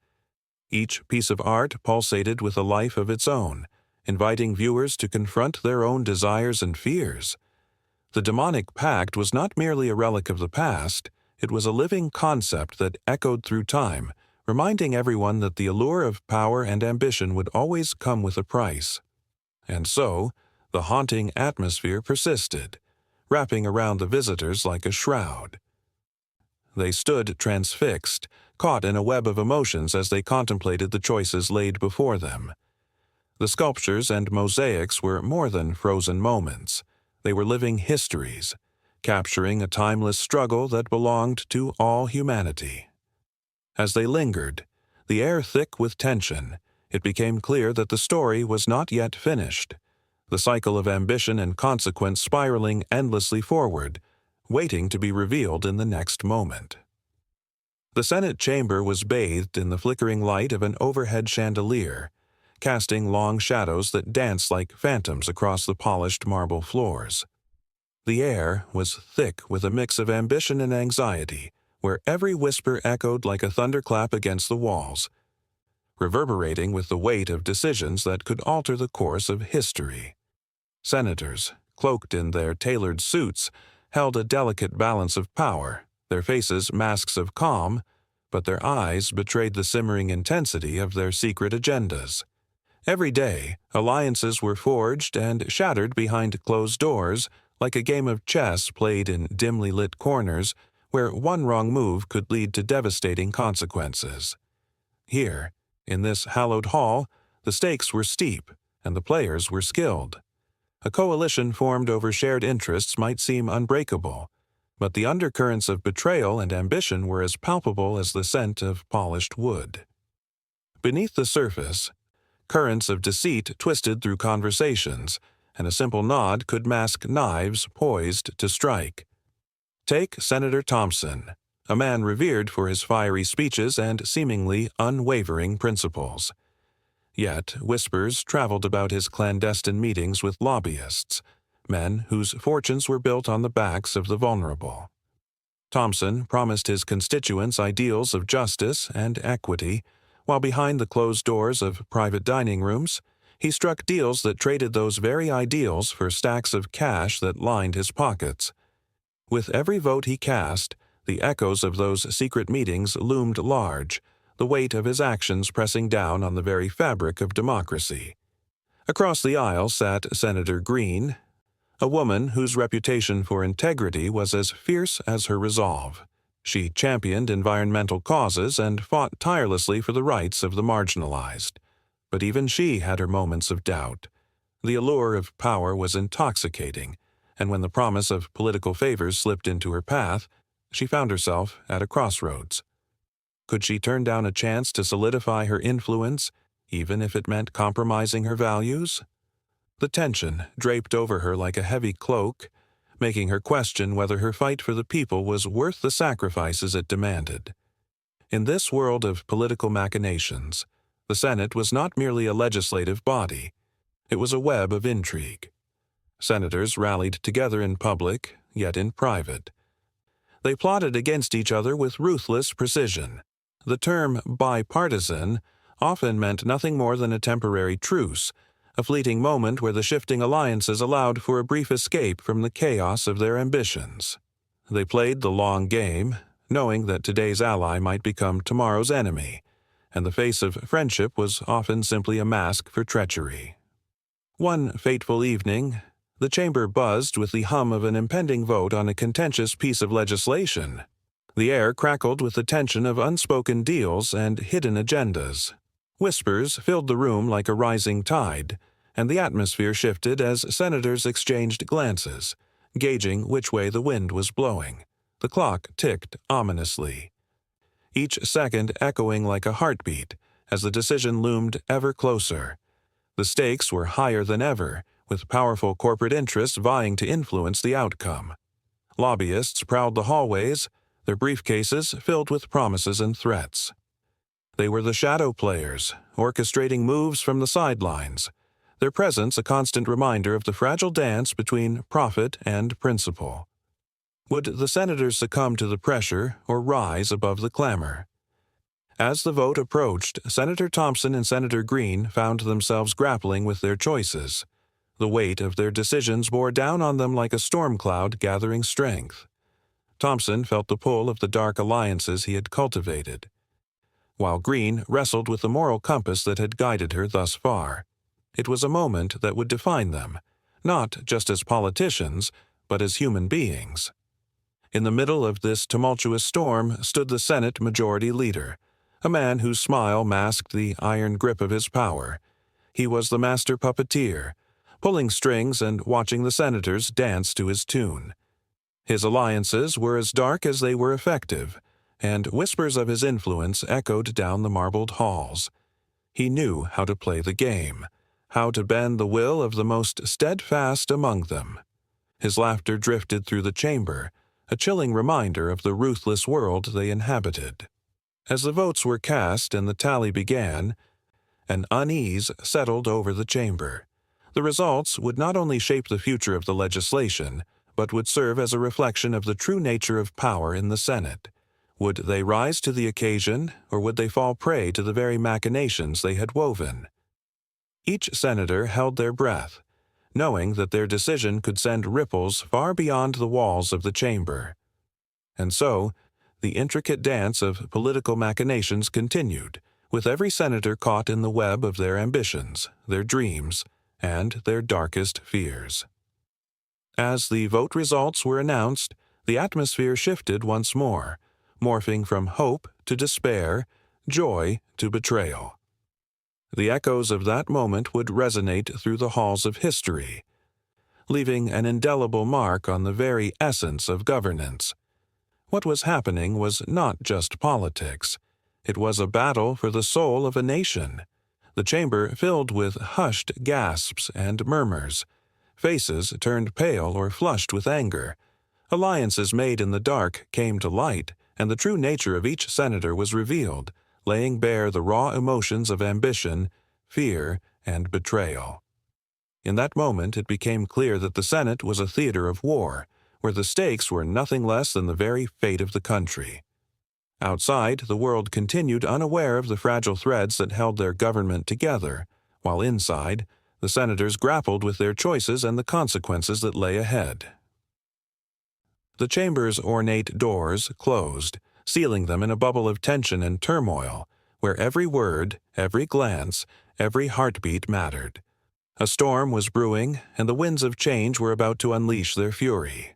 Speaker 1: Each piece of art pulsated with a life of its own, inviting viewers to confront their own desires and fears. The demonic pact was not merely a relic of the past, it was a living concept that echoed through time, reminding everyone that the allure of power and ambition would always come with a price. And so, the haunting atmosphere persisted, wrapping around the visitors like a shroud. They stood transfixed, caught in a web of emotions as they contemplated the choices laid before them. The sculptures and mosaics were more than frozen moments. They were living histories, capturing a timeless struggle that belonged to all humanity. As they lingered, the air thick with tension, it became clear that the story was not yet finished. The cycle of ambition and consequence spiraling endlessly forward, waiting to be revealed in the next moment. The Senate chamber was bathed in the flickering light of an overhead chandelier, casting long shadows that danced like phantoms across the polished marble floors. The air was thick with a mix of ambition and anxiety, where every whisper echoed like a thunderclap against the walls, reverberating with the weight of decisions that could alter the course of history. Senators, cloaked in their tailored suits, held a delicate balance of power, their faces masks of calm, but their eyes betrayed the simmering intensity of their secret agendas. Every day, alliances were forged and shattered behind closed doors, like a game of chess played in dimly lit corners, where one wrong move could lead to devastating consequences. Here, in this hallowed hall, the stakes were steep, and the players were skilled. A coalition formed over shared interests might seem unbreakable, but the undercurrents of betrayal and ambition were as palpable as the scent of polished wood. Beneath the surface, currents of deceit twisted through conversations, and a simple nod could mask knives poised to strike. Take Senator Thompson, a man revered for his fiery speeches and seemingly unwavering principles. Yet whispers traveled about his clandestine meetings with lobbyists, men whose fortunes were built on the backs of the vulnerable. Thompson promised his constituents ideals of justice and equity, while behind the closed doors of private dining rooms, he struck deals that traded those very ideals for stacks of cash that lined his pockets. With every vote he cast, the echoes of those secret meetings loomed large, the weight of his actions pressing down on the very fabric of democracy. Across the aisle sat Senator Green, a woman whose reputation for integrity was as fierce as her resolve. She championed environmental causes and fought tirelessly for the rights of the marginalized. But even she had her moments of doubt. The allure of power was intoxicating, and when the promise of political favors slipped into her path, she found herself at a crossroads. Could she turn down a chance to solidify her influence, even if it meant compromising her values? The tension draped over her like a heavy cloak, making her question whether her fight for the people was worth the sacrifices it demanded. In this world of political machinations, the Senate was not merely a legislative body. It was a web of intrigue. Senators rallied together in public, yet in private. They plotted against each other with ruthless precision. The term bipartisan often meant nothing more than a temporary truce, a fleeting moment where the shifting alliances allowed for a brief escape from the chaos of their ambitions. They played the long game, knowing that today's ally might become tomorrow's enemy, and the face of friendship was often simply a mask for treachery. One fateful evening, the chamber buzzed with the hum of an impending vote on a contentious piece of legislation. The air crackled with the tension of unspoken deals and hidden agendas. Whispers filled the room like a rising tide, and the atmosphere shifted as senators exchanged glances, gauging which way the wind was blowing. The clock ticked ominously, each second echoing like a heartbeat as the decision loomed ever closer. The stakes were higher than ever, with powerful corporate interests vying to influence the outcome. Lobbyists prowled the hallways, their briefcases filled with promises and threats. They were the shadow players, orchestrating moves from the sidelines, their presence a constant reminder of the fragile dance between profit and principle. Would the senators succumb to the pressure or rise above the clamor? As the vote approached, Senator Thompson and Senator Greene found themselves grappling with their choices. The weight of their decisions bore down on them like a storm cloud gathering strength. Thompson felt the pull of the dark alliances he had cultivated, while Greene wrestled with the moral compass that had guided her thus far. It was a moment that would define them, not just as politicians, but as human beings. In the middle of this tumultuous storm stood the Senate Majority Leader, a man whose smile masked the iron grip of his power. He was the master puppeteer, pulling strings and watching the senators dance to his tune. His alliances were as dark as they were effective, and whispers of his influence echoed down the marbled halls. He knew how to play the game, how to bend the will of the most steadfast among them. His laughter drifted through the chamber, a chilling reminder of the ruthless world they inhabited. As the votes were cast and the tally began, an unease settled over the chamber. The results would not only shape the future of the legislation, but would serve as a reflection of the true nature of power in the Senate. Would they rise to the occasion, or would they fall prey to the very machinations they had woven? Each senator held their breath, knowing that their decision could send ripples far beyond the walls of the chamber. And so, the intricate dance of political machinations continued, with every senator caught in the web of their ambitions, their dreams, and their darkest fears. As the vote results were announced, the atmosphere shifted once more, morphing from hope to despair, joy to betrayal. The echoes of that moment would resonate through the halls of history, leaving an indelible mark on the very essence of governance. What was happening was not just politics. It was a battle for the soul of a nation. The chamber filled with hushed gasps and murmurs. Faces turned pale or flushed with anger. Alliances made in the dark came to light, and the true nature of each senator was revealed, laying bare the raw emotions of ambition, fear, and betrayal. In that moment it became clear that the Senate was a theater of war, where the stakes were nothing less than the very fate of the country. Outside, the world continued unaware of the fragile threads that held their government together, while inside, the senators grappled with their choices and the consequences that lay ahead. The chamber's ornate doors closed, sealing them in a bubble of tension and turmoil, where every word, every glance, every heartbeat mattered. A storm was brewing, and the winds of change were about to unleash their fury.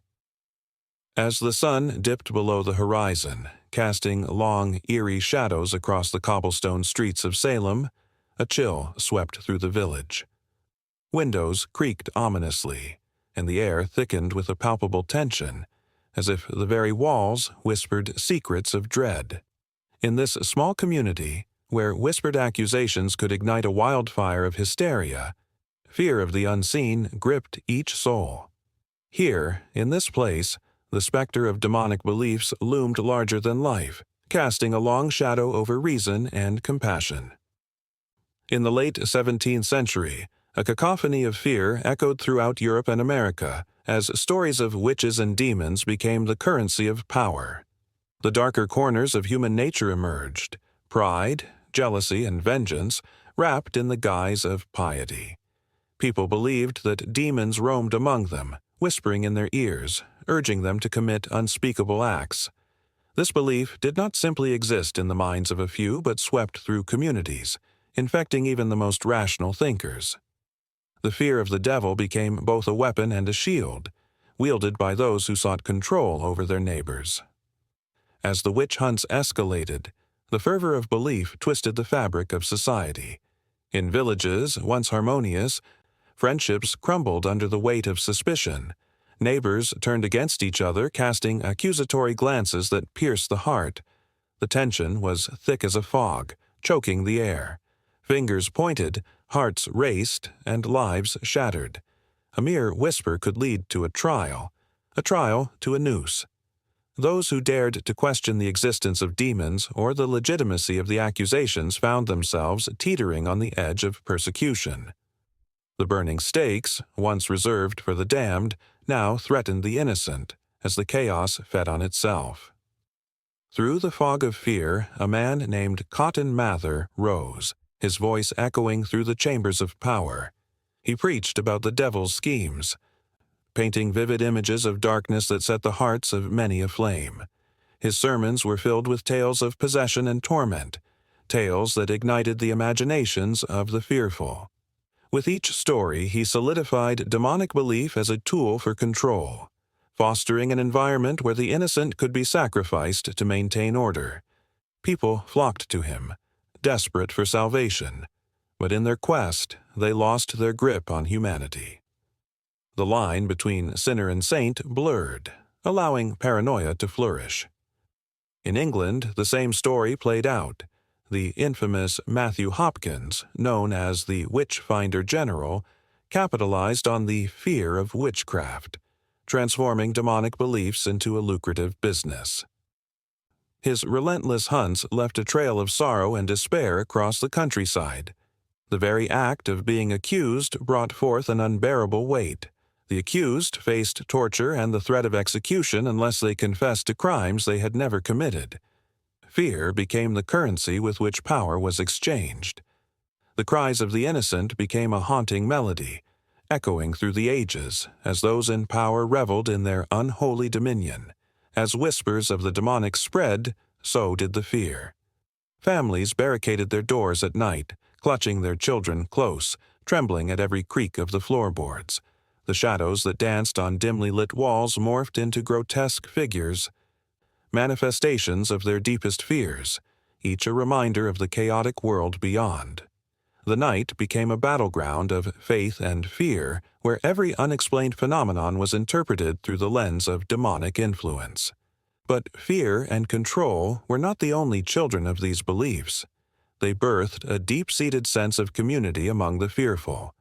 Speaker 1: As the sun dipped below the horizon, casting long, eerie shadows across the cobblestone streets of Salem, a chill swept through the village. Windows creaked ominously, and the air thickened with a palpable tension, as if the very walls whispered secrets of dread. In this small community, where whispered accusations could ignite a wildfire of hysteria, fear of the unseen gripped each soul. Here, in this place, the specter of demonic beliefs loomed larger than life, casting a long shadow over reason and compassion. In the late 17th century, a cacophony of fear echoed throughout Europe and America as stories of witches and demons became the currency of power. The darker corners of human nature emerged, pride, jealousy, and vengeance wrapped in the guise of piety. People believed that demons roamed among them, whispering in their ears, urging them to commit unspeakable acts. This belief did not simply exist in the minds of a few, but swept through communities, infecting even the most rational thinkers. The fear of the devil became both a weapon and a shield, wielded by those who sought control over their neighbors. As the witch hunts escalated, the fervor of belief twisted the fabric of society. In villages, once harmonious, friendships crumbled under the weight of suspicion. Neighbors turned against each other, casting accusatory glances that pierced the heart. The tension was thick as a fog, choking the air. Fingers pointed, hearts raced, and lives shattered. A mere whisper could lead to a trial to a noose. Those who dared to question the existence of demons or the legitimacy of the accusations found themselves teetering on the edge of persecution. The burning stakes, once reserved for the damned, now threatened the innocent, as the chaos fed on itself. Through the fog of fear, a man named Cotton Mather rose, his voice echoing through the chambers of power. He preached about the devil's schemes, painting vivid images of darkness that set the hearts of many aflame. His sermons were filled with tales of possession and torment, tales that ignited the imaginations of the fearful. With each story, he solidified demonic belief as a tool for control, fostering an environment where the innocent could be sacrificed to maintain order. People flocked to him, desperate for salvation, but in their quest, they lost their grip on humanity. The line between sinner and saint blurred, allowing paranoia to flourish. In England, the same story played out. The infamous Matthew Hopkins, known as the Witch-Finder General, capitalized on the fear of witchcraft, transforming demonic beliefs into a lucrative business. His relentless hunts left a trail of sorrow and despair across the countryside. The very act of being accused brought forth an unbearable weight. The accused faced torture and the threat of execution unless they confessed to crimes they had never committed. Fear became the currency with which power was exchanged. The cries of the innocent became a haunting melody, echoing through the ages as those in power reveled in their unholy dominion. As whispers of the demonic spread, so did the fear. Families barricaded their doors at night, clutching their children close, trembling at every creak of the floorboards. The shadows that danced on dimly lit walls morphed into grotesque figures, manifestations of their deepest fears, each a reminder of the chaotic world beyond. The night became a battleground of faith and fear, where every unexplained phenomenon was interpreted through the lens of demonic influence. But fear and control were not the only children of these beliefs. They birthed a deep-seated sense of community among the fearful.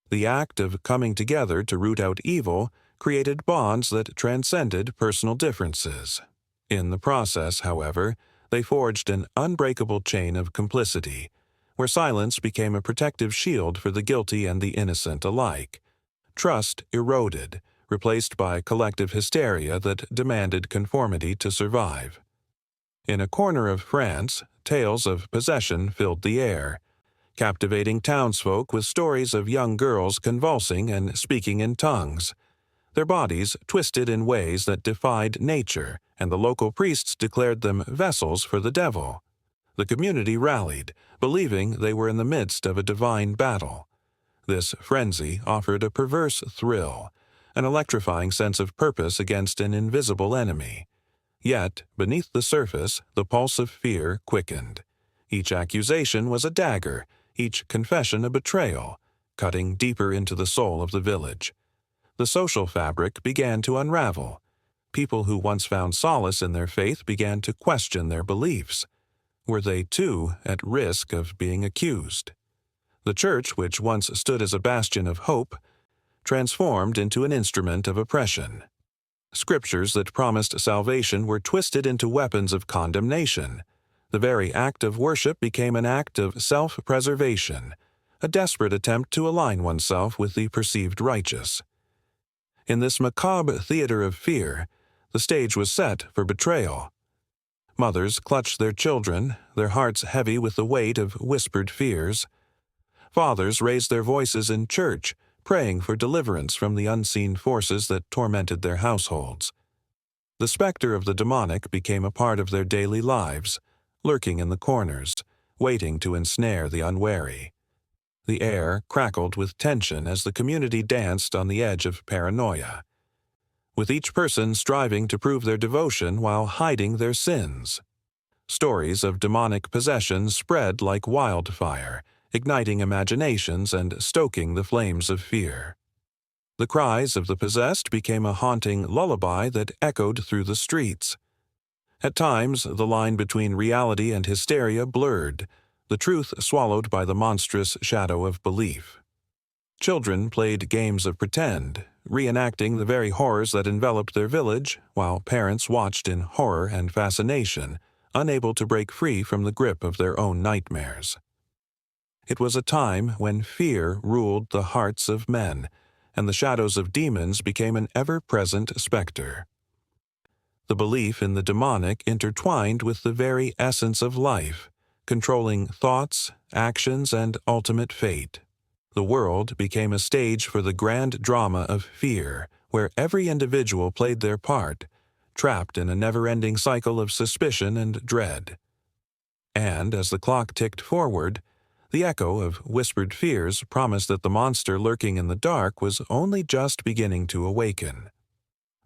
Speaker 1: The act of coming together to root out evil created bonds that transcended personal differences. In the process, however, they forged an unbreakable chain of complicity, where silence became a protective shield for the guilty and the innocent alike. Trust eroded, replaced by collective hysteria that demanded conformity to survive. In a corner of France, tales of possession filled the air, captivating townsfolk with stories of young girls convulsing and speaking in tongues. Their bodies twisted in ways that defied nature, and the local priests declared them vessels for the devil. The community rallied, believing they were in the midst of a divine battle. This frenzy offered a perverse thrill, an electrifying sense of purpose against an invisible enemy. Yet, beneath the surface, the pulse of fear quickened. Each accusation was a dagger, each confession a betrayal, cutting deeper into the soul of the village. The social fabric began to unravel. People who once found solace in their faith began to question their beliefs. Were they, too, at risk of being accused? The church, which once stood as a bastion of hope, transformed into an instrument of oppression. Scriptures that promised salvation were twisted into weapons of condemnation. The very act of worship became an act of self-preservation, a desperate attempt to align oneself with the perceived righteous. In this macabre theater of fear, the stage was set for betrayal. Mothers clutched their children, their hearts heavy with the weight of whispered fears. Fathers raised their voices in church, praying for deliverance from the unseen forces that tormented their households. The specter of the demonic became a part of their daily lives, lurking in the corners, waiting to ensnare the unwary. The air crackled with tension as the community danced on the edge of paranoia, with each person striving to prove their devotion while hiding their sins. Stories of demonic possession spread like wildfire, igniting imaginations and stoking the flames of fear. The cries of the possessed became a haunting lullaby that echoed through the streets. At times, the line between reality and hysteria blurred, the truth swallowed by the monstrous shadow of belief. Children played games of pretend, reenacting the very horrors that enveloped their village, while parents watched in horror and fascination, unable to break free from the grip of their own nightmares. It was a time when fear ruled the hearts of men, and the shadows of demons became an ever-present specter. The belief in the demonic intertwined with the very essence of life, controlling thoughts, actions, and ultimate fate. The world became a stage for the grand drama of fear, where every individual played their part, trapped in a never-ending cycle of suspicion and dread. And as the clock ticked forward, the echo of whispered fears promised that the monster lurking in the dark was only just beginning to awaken.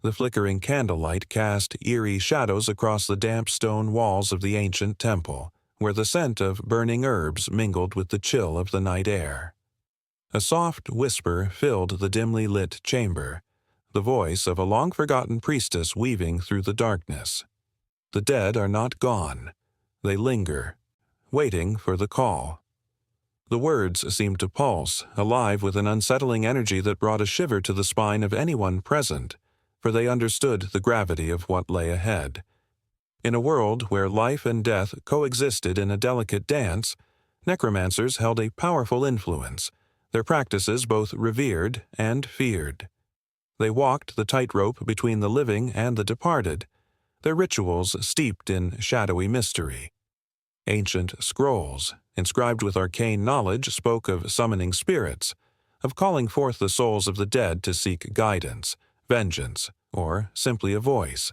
Speaker 1: The flickering candlelight cast eerie shadows across the damp stone walls of the ancient temple, where the scent of burning herbs mingled with the chill of the night air. A soft whisper filled the dimly lit chamber, the voice of a long-forgotten priestess weaving through the darkness. The dead are not gone. They linger, waiting for the call. The words seemed to pulse, alive with an unsettling energy that brought a shiver to the spine of anyone present, for they understood the gravity of what lay ahead. In a world where life and death coexisted in a delicate dance, necromancers held a powerful influence, their practices both revered and feared. They walked the tightrope between the living and the departed, their rituals steeped in shadowy mystery. Ancient scrolls, inscribed with arcane knowledge, spoke of summoning spirits, of calling forth the souls of the dead to seek guidance, vengeance, or simply a voice.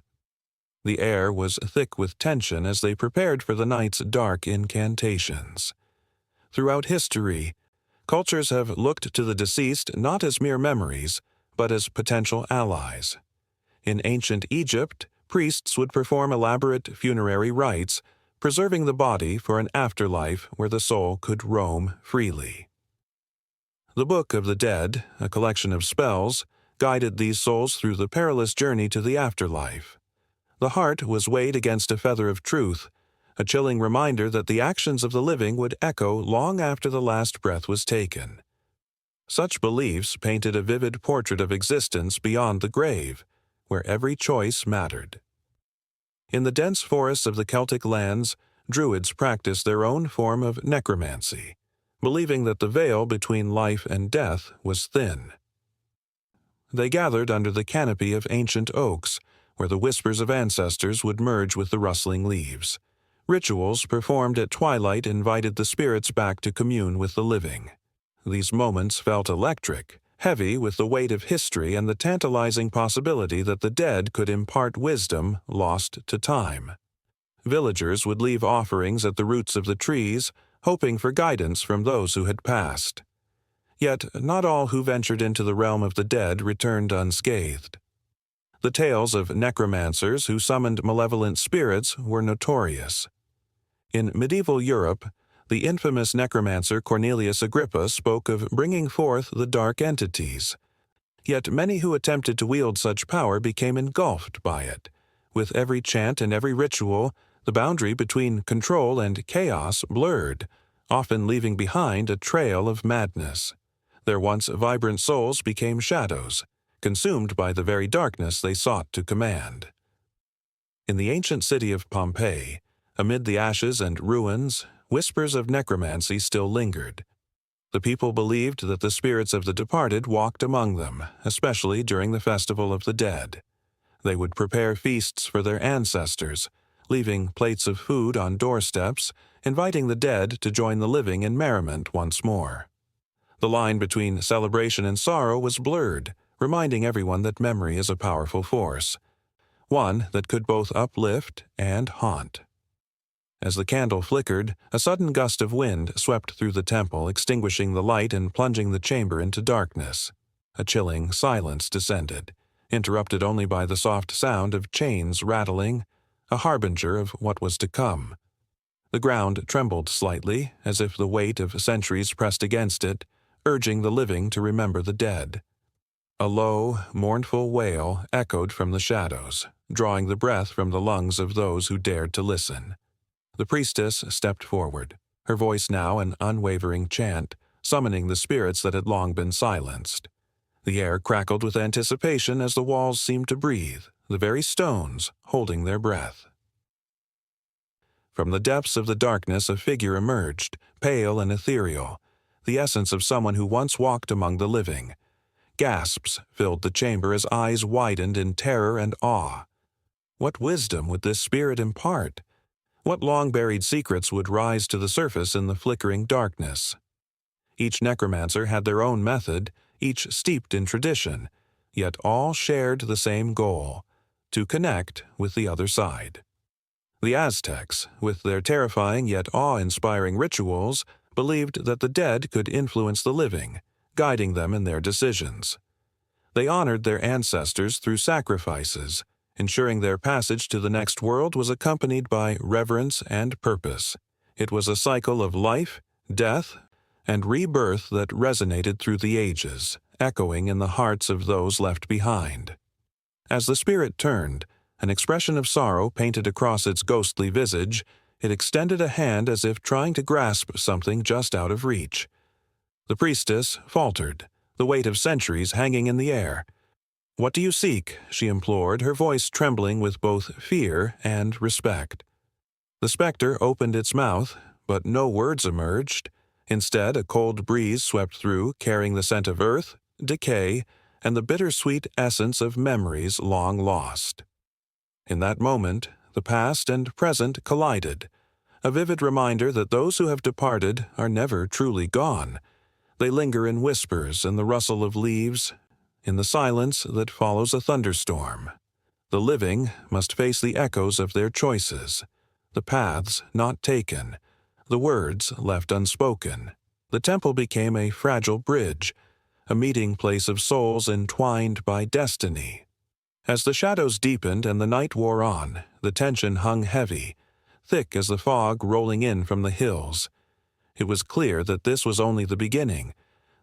Speaker 1: The air was thick with tension as they prepared for the night's dark incantations. Throughout history, cultures have looked to the deceased not as mere memories, but as potential allies. In ancient Egypt, priests would perform elaborate funerary rites, preserving the body for an afterlife where the soul could roam freely. The Book of the Dead, a collection of spells, guided these souls through the perilous journey to the afterlife. The heart was weighed against a feather of truth, a chilling reminder that the actions of the living would echo long after the last breath was taken. Such beliefs painted a vivid portrait of existence beyond the grave, where every choice mattered. In the dense forests of the Celtic lands, Druids practiced their own form of necromancy, believing that the veil between life and death was thin. They gathered under the canopy of ancient oaks, where the whispers of ancestors would merge with the rustling leaves. Rituals performed at twilight invited the spirits back to commune with the living. These moments felt electric, heavy with the weight of history and the tantalizing possibility that the dead could impart wisdom lost to time. Villagers would leave offerings at the roots of the trees, hoping for guidance from those who had passed. Yet not all who ventured into the realm of the dead returned unscathed. The tales of necromancers who summoned malevolent spirits were notorious. In medieval Europe, the infamous necromancer Cornelius Agrippa spoke of bringing forth the dark entities. Yet many who attempted to wield such power became engulfed by it. With every chant and every ritual, the boundary between control and chaos blurred, often leaving behind a trail of madness. Their once vibrant souls became shadows, consumed by the very darkness they sought to command. In the ancient city of Pompeii, amid the ashes and ruins, whispers of necromancy still lingered. The people believed that the spirits of the departed walked among them, especially during the Festival of the Dead. They would prepare feasts for their ancestors, leaving plates of food on doorsteps, inviting the dead to join the living in merriment once more. The line between celebration and sorrow was blurred, reminding everyone that memory is a powerful force, one that could both uplift and haunt. As the candle flickered, a sudden gust of wind swept through the temple, extinguishing the light and plunging the chamber into darkness. A chilling silence descended, interrupted only by the soft sound of chains rattling, a harbinger of what was to come. The ground trembled slightly, as if the weight of centuries pressed against it, urging the living to remember the dead. A low, mournful wail echoed from the shadows, drawing the breath from the lungs of those who dared to listen. The priestess stepped forward, her voice now an unwavering chant, summoning the spirits that had long been silenced. The air crackled with anticipation as the walls seemed to breathe, the very stones holding their breath. From the depths of the darkness a figure emerged, pale and ethereal, the essence of someone who once walked among the living. Gasps filled the chamber as eyes widened in terror and awe. What wisdom would this spirit impart? What long-buried secrets would rise to the surface in the flickering darkness? Each necromancer had their own method, each steeped in tradition, yet all shared the same goal: to connect with the other side. The Aztecs, with their terrifying yet awe-inspiring rituals, believed that the dead could influence the living, guiding them in their decisions. They honored their ancestors through sacrifices, ensuring their passage to the next world was accompanied by reverence and purpose. It was a cycle of life, death, and rebirth that resonated through the ages, echoing in the hearts of those left behind. As the spirit turned, an expression of sorrow painted across its ghostly visage, it extended a hand as if trying to grasp something just out of reach. The priestess faltered, the weight of centuries hanging in the air. "What do you seek?" she implored, her voice trembling with both fear and respect. The specter opened its mouth, but no words emerged. Instead, a cold breeze swept through, carrying the scent of earth, decay, and the bittersweet essence of memories long lost. In that moment, the past and present collided, a vivid reminder that those who have departed are never truly gone. They linger in whispers and the rustle of leaves, in the silence that follows a thunderstorm. The living must face the echoes of their choices, the paths not taken, the words left unspoken. The temple became a fragile bridge, a meeting place of souls entwined by destiny. As the shadows deepened and the night wore on, the tension hung heavy, thick as the fog rolling in from the hills. It was clear that this was only the beginning,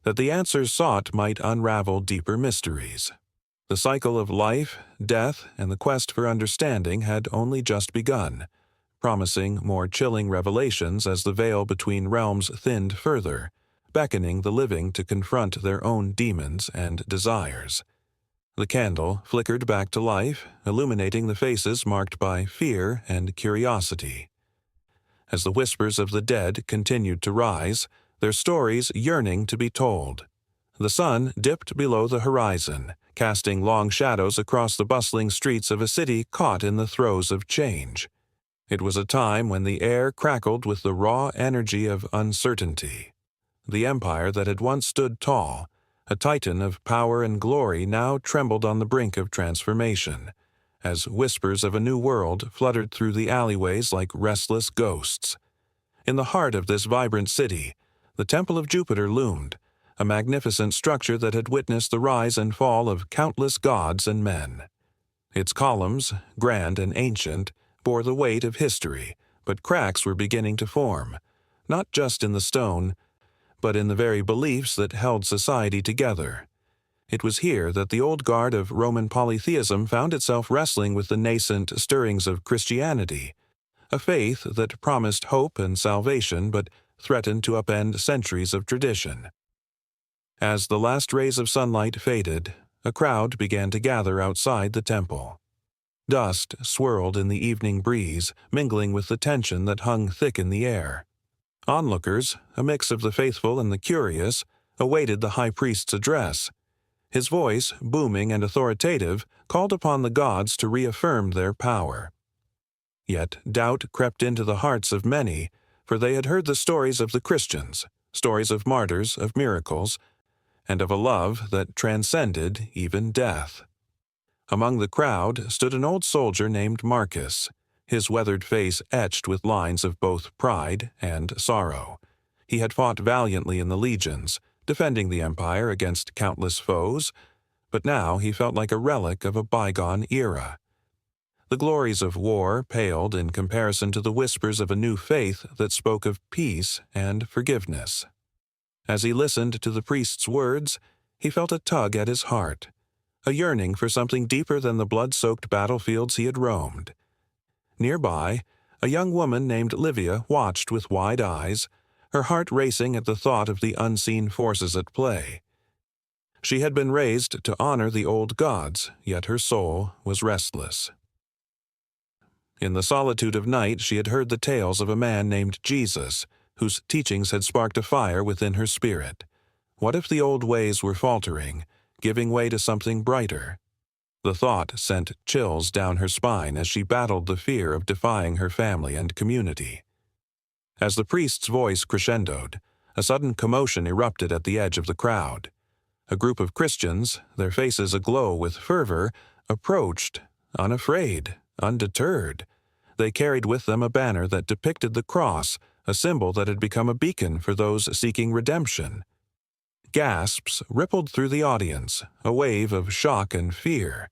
Speaker 1: that the answers sought might unravel deeper mysteries. The cycle of life, death, and the quest for understanding had only just begun, promising more chilling revelations as the veil between realms thinned further, beckoning the living to confront their own demons and desires. The candle flickered back to life, illuminating the faces marked by fear and curiosity. As the whispers of the dead continued to rise, their stories yearning to be told. The sun dipped below the horizon, casting long shadows across the bustling streets of a city caught in the throes of change. It was a time when the air crackled with the raw energy of uncertainty. The empire that had once stood tall, a titan of power and glory, now trembled on the brink of transformation, as whispers of a new world fluttered through the alleyways like restless ghosts. In the heart of this vibrant city, the Temple of Jupiter loomed, a magnificent structure that had witnessed the rise and fall of countless gods and men. Its columns, grand and ancient, bore the weight of history, but cracks were beginning to form, not just in the stone, but in the very beliefs that held society together. It was here that the old guard of Roman polytheism found itself wrestling with the nascent stirrings of Christianity, a faith that promised hope and salvation but threatened to upend centuries of tradition. As the last rays of sunlight faded, a crowd began to gather outside the temple. Dust swirled in the evening breeze, mingling with the tension that hung thick in the air. Onlookers, a mix of the faithful and the curious, awaited the high priest's address. His voice, booming and authoritative, called upon the gods to reaffirm their power. Yet doubt crept into the hearts of many, for they had heard the stories of the Christians, stories of martyrs, of miracles, and of a love that transcended even death. Among the crowd stood an old soldier named Marcus, his weathered face etched with lines of both pride and sorrow. He had fought valiantly in the legions, defending the empire against countless foes, but now he felt like a relic of a bygone era. The glories of war paled in comparison to the whispers of a new faith that spoke of peace and forgiveness. As he listened to the priest's words, he felt a tug at his heart, a yearning for something deeper than the blood-soaked battlefields he had roamed. Nearby, a young woman named Livia watched with wide eyes, her heart racing at the thought of the unseen forces at play. She had been raised to honor the old gods, yet her soul was restless. In the solitude of night, she had heard the tales of a man named Jesus, whose teachings had sparked a fire within her spirit. What if the old ways were faltering, giving way to something brighter? The thought sent chills down her spine as she battled the fear of defying her family and community. As the priest's voice crescendoed, a sudden commotion erupted at the edge of the crowd. A group of Christians, their faces aglow with fervor, approached, unafraid, undeterred. They carried with them a banner that depicted the cross, a symbol that had become a beacon for those seeking redemption. Gasps rippled through the audience, a wave of shock and fear.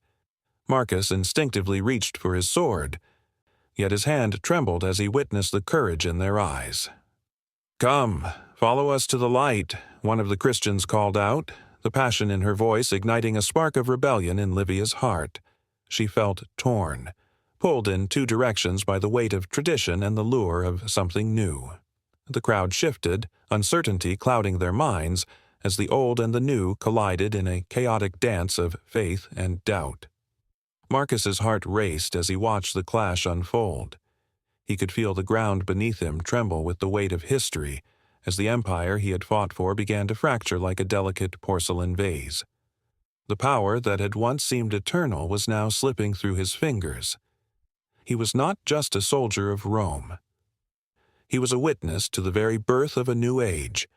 Speaker 1: Marcus instinctively reached for his sword, yet his hand trembled as he witnessed the courage in their eyes. "Come, follow us to the light," one of the Christians called out, the passion in her voice igniting a spark of rebellion in Livia's heart. She felt torn, pulled in two directions by the weight of tradition and the lure of something new. The crowd shifted, uncertainty clouding their minds, as the old and the new collided in a chaotic dance of faith and doubt. Marcus's heart raced as he watched the clash unfold. He could feel the ground beneath him tremble with the weight of history, as the empire he had fought for began to fracture like a delicate porcelain vase. The power that had once seemed eternal was now slipping through his fingers. He was not just a soldier of Rome. He was a witness to the very birth of a new age.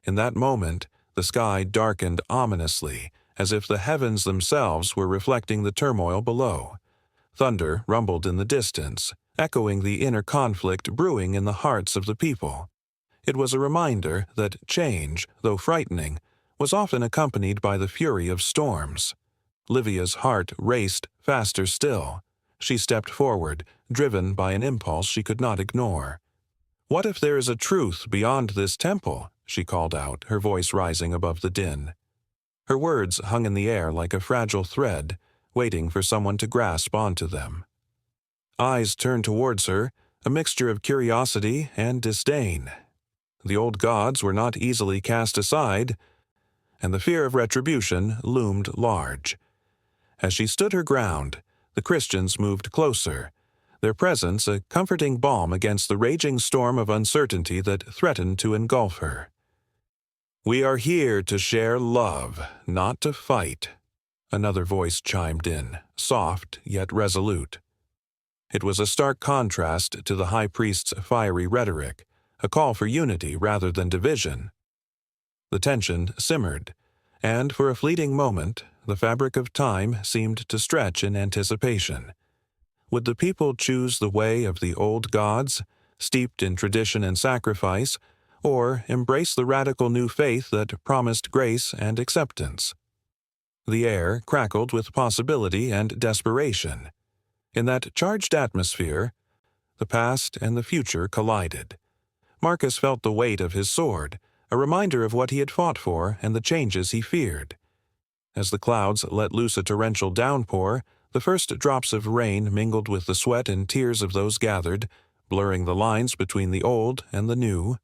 Speaker 1: In that moment, the sky darkened ominously, as if the heavens themselves were reflecting the turmoil below. Thunder rumbled in the distance, echoing the inner conflict brewing in the hearts of the people. It was a reminder that change, though frightening, was often accompanied by the fury of storms. Livia's heart raced faster still. She stepped forward, driven by an impulse she could not ignore. "What if there is a truth beyond this temple?" she called out, her voice rising above the din. Her words hung in the air like a fragile thread, waiting for someone to grasp onto them. Eyes turned towards her, a mixture of curiosity and disdain. The old gods were not easily cast aside, and the fear of retribution loomed large. As she stood her ground, the Christians moved closer, their presence a comforting balm against the raging storm of uncertainty that threatened to engulf her. "We are here to share love, not to fight," another voice chimed in, soft yet resolute. It was a stark contrast to the high priest's fiery rhetoric, a call for unity rather than division. The tension simmered, and for a fleeting moment, the fabric of time seemed to stretch in anticipation. Would the people choose the way of the old gods, steeped in tradition and sacrifice, or embrace the radical new faith that promised grace and acceptance? The air crackled with possibility and desperation. In that charged atmosphere, the past and the future collided. Marcus felt the weight of his sword, a reminder of what he had fought for and the changes he feared. As the clouds let loose a torrential downpour, the first drops of rain mingled with the sweat and tears of those gathered, blurring the lines between the old and the new.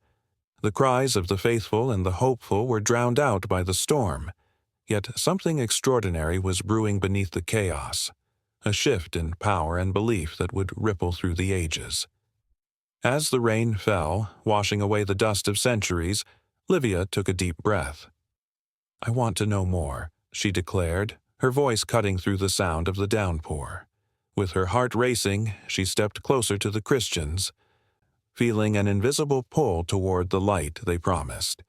Speaker 1: The cries of the faithful and the hopeful were drowned out by the storm, yet something extraordinary was brewing beneath the chaos, a shift in power and belief that would ripple through the ages. As the rain fell, washing away the dust of centuries, Livia took a deep breath. "I want to know more," she declared, her voice cutting through the sound of the downpour. With her heart racing, she stepped closer to the Christians, feeling an invisible pull toward the light they promised.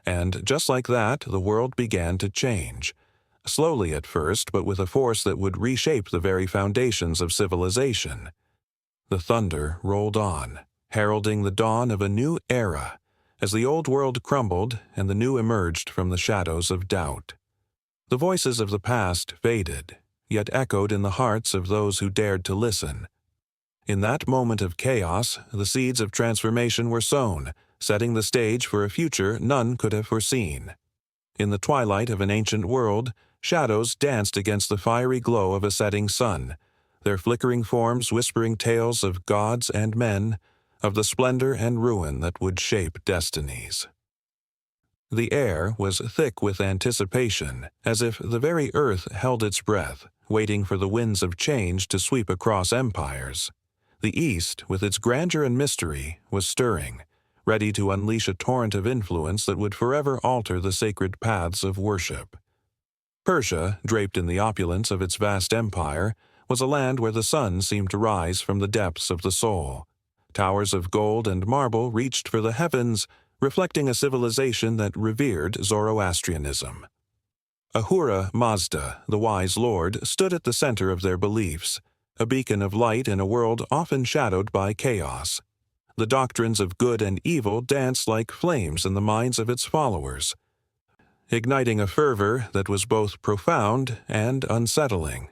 Speaker 1: And just like that, the world began to change. Slowly at first, but with a force that would reshape the very foundations of civilization. The thunder rolled on, heralding the dawn of a new era, as the old world crumbled and the new emerged from the shadows of doubt. The voices of the past faded, yet echoed in the hearts of those who dared to listen. In that moment of chaos, the seeds of transformation were sown, setting the stage for a future none could have foreseen. In the twilight of an ancient world, shadows danced against the fiery glow of a setting sun, their flickering forms whispering tales of gods and men, of the splendor and ruin that would shape destinies. The air was thick with anticipation, as if the very earth held its breath, waiting for the winds of change to sweep across empires. The East, with its grandeur and mystery, was stirring, ready to unleash a torrent of influence that would forever alter the sacred paths of worship. Persia, draped in the opulence of its vast empire, was a land where the sun seemed to rise from the depths of the soul. Towers of gold and marble reached for the heavens, reflecting a civilization that revered Zoroastrianism. Ahura Mazda, the wise lord, stood at the center of their beliefs, a beacon of light in a world often shadowed by chaos. The doctrines of good and evil danced like flames in the minds of its followers, igniting a fervor that was both profound and unsettling.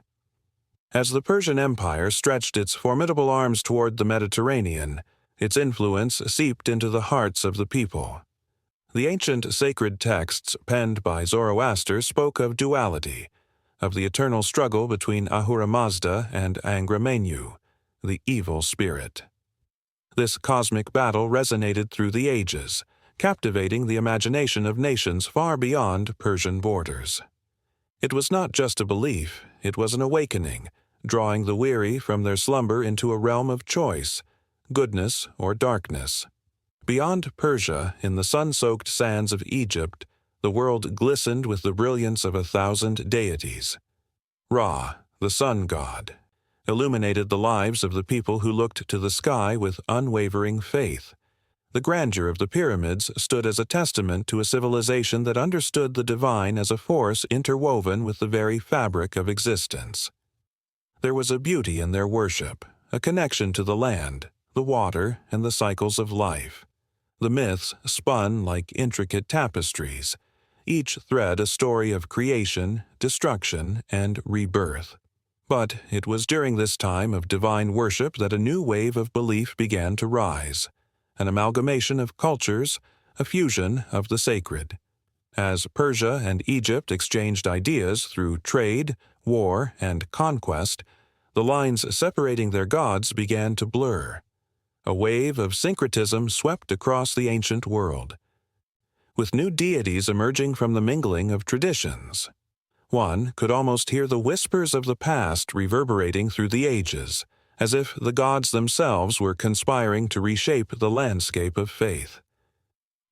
Speaker 1: As the Persian Empire stretched its formidable arms toward the Mediterranean, its influence seeped into the hearts of the people. The ancient sacred texts penned by Zoroaster spoke of duality, of the eternal struggle between Ahura Mazda and Angra Mainyu, the evil spirit. This cosmic battle resonated through the ages, captivating the imagination of nations far beyond Persian borders. It was not just a belief, it was an awakening, drawing the weary from their slumber into a realm of choice, goodness or darkness. Beyond Persia, in the sun-soaked sands of Egypt, the world glistened with the brilliance of 1,000 deities. Ra, the sun god, illuminated the lives of the people who looked to the sky with unwavering faith. The grandeur of the pyramids stood as a testament to a civilization that understood the divine as a force interwoven with the very fabric of existence. There was a beauty in their worship, a connection to the land, the water, and the cycles of life. The myths spun like intricate tapestries, each thread a story of creation, destruction, and rebirth. But it was during this time of divine worship that a new wave of belief began to rise, an amalgamation of cultures, a fusion of the sacred. As Persia and Egypt exchanged ideas through trade, war, and conquest, the lines separating their gods began to blur. A wave of syncretism swept across the ancient world, with new deities emerging from the mingling of traditions. One could almost hear the whispers of the past reverberating through the ages, as if the gods themselves were conspiring to reshape the landscape of faith.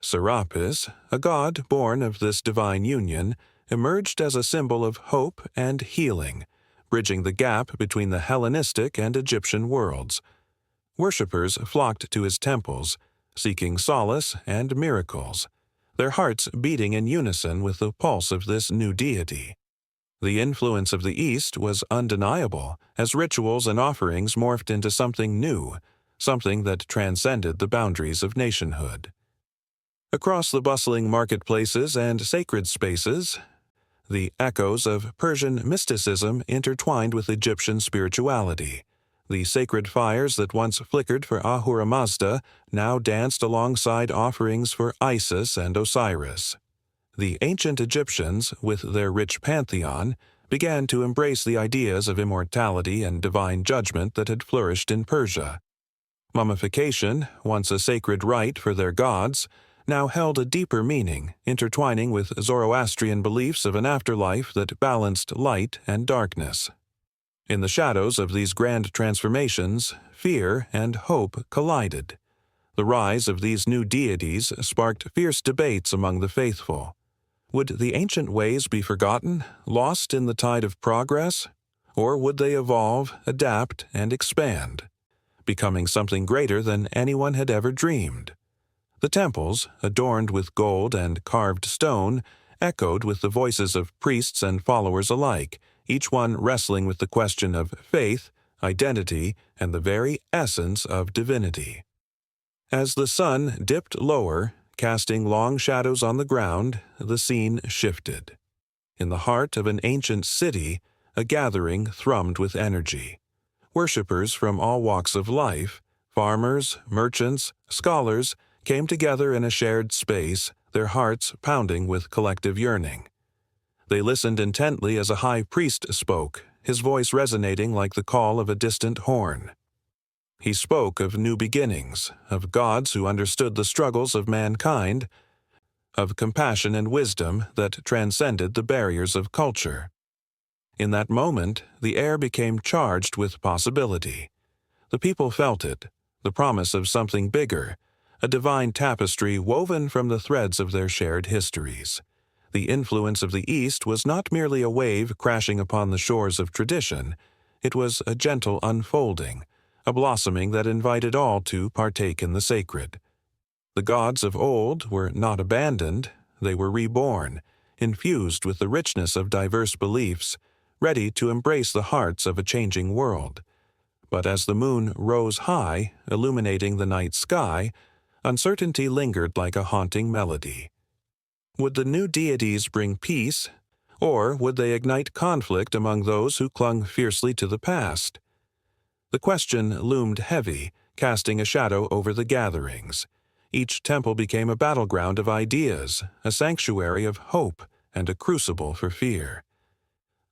Speaker 1: Serapis, a god born of this divine union, emerged as a symbol of hope and healing, bridging the gap between the Hellenistic and Egyptian worlds. Worshippers flocked to his temples, seeking solace and miracles, their hearts beating in unison with the pulse of this new deity. The influence of the East was undeniable, as rituals and offerings morphed into something new, something that transcended the boundaries of nationhood. Across the bustling marketplaces and sacred spaces, the echoes of Persian mysticism intertwined with Egyptian spirituality. The sacred fires that once flickered for Ahura Mazda now danced alongside offerings for Isis and Osiris. The ancient Egyptians, with their rich pantheon, began to embrace the ideas of immortality and divine judgment that had flourished in Persia. Mummification, once a sacred rite for their gods, now held a deeper meaning, intertwining with Zoroastrian beliefs of an afterlife that balanced light and darkness. In the shadows of these grand transformations, fear and hope collided. The rise of these new deities sparked fierce debates among the faithful. Would the ancient ways be forgotten, lost in the tide of progress? Or would they evolve, adapt, and expand, becoming something greater than anyone had ever dreamed? The temples, adorned with gold and carved stone, echoed with the voices of priests and followers alike, each one wrestling with the question of faith, identity, and the very essence of divinity. As the sun dipped lower, casting long shadows on the ground, the scene shifted. In the heart of an ancient city, a gathering thrummed with energy. Worshippers from all walks of life, farmers, merchants, scholars, came together in a shared space, their hearts pounding with collective yearning. They listened intently as a high priest spoke, his voice resonating like the call of a distant horn. He spoke of new beginnings, of gods who understood the struggles of mankind, of compassion and wisdom that transcended the barriers of culture. In that moment, the air became charged with possibility. The people felt it, the promise of something bigger, a divine tapestry woven from the threads of their shared histories. The influence of the East was not merely a wave crashing upon the shores of tradition, it was a gentle unfolding, a blossoming that invited all to partake in the sacred. The gods of old were not abandoned, they were reborn, infused with the richness of diverse beliefs, ready to embrace the hearts of a changing world. But as the moon rose high, illuminating the night sky, uncertainty lingered like a haunting melody. Would the new deities bring peace, or would they ignite conflict among those who clung fiercely to the past? The question loomed heavy, casting a shadow over the gatherings. Each temple became a battleground of ideas, a sanctuary of hope, and a crucible for fear.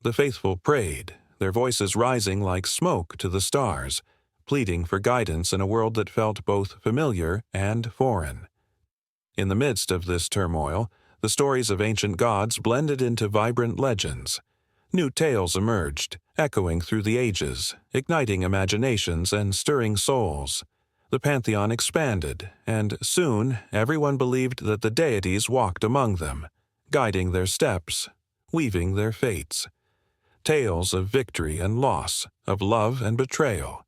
Speaker 1: The faithful prayed, their voices rising like smoke to the stars, pleading for guidance in a world that felt both familiar and foreign. In the midst of this turmoil, the stories of ancient gods blended into vibrant legends. New tales emerged, echoing through the ages, igniting imaginations and stirring souls. The pantheon expanded, and soon everyone believed that the deities walked among them, guiding their steps, weaving their fates. Tales of victory and loss, of love and betrayal.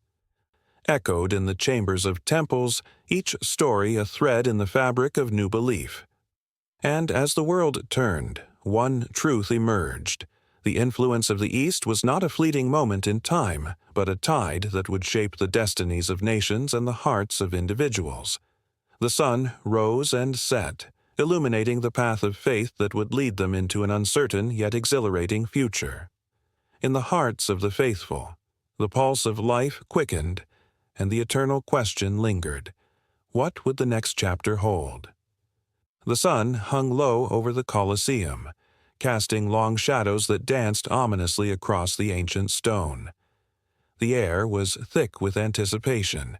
Speaker 1: Echoed in the chambers of temples, each story a thread in the fabric of new belief. And as the world turned, one truth emerged. The influence of the East was not a fleeting moment in time, but a tide that would shape the destinies of nations and the hearts of individuals. The sun rose and set, illuminating the path of faith that would lead them into an uncertain yet exhilarating future. In the hearts of the faithful, the pulse of life quickened, and the eternal question lingered. What would the next chapter hold? The sun hung low over the Colosseum, casting long shadows that danced ominously across the ancient stone. The air was thick with anticipation,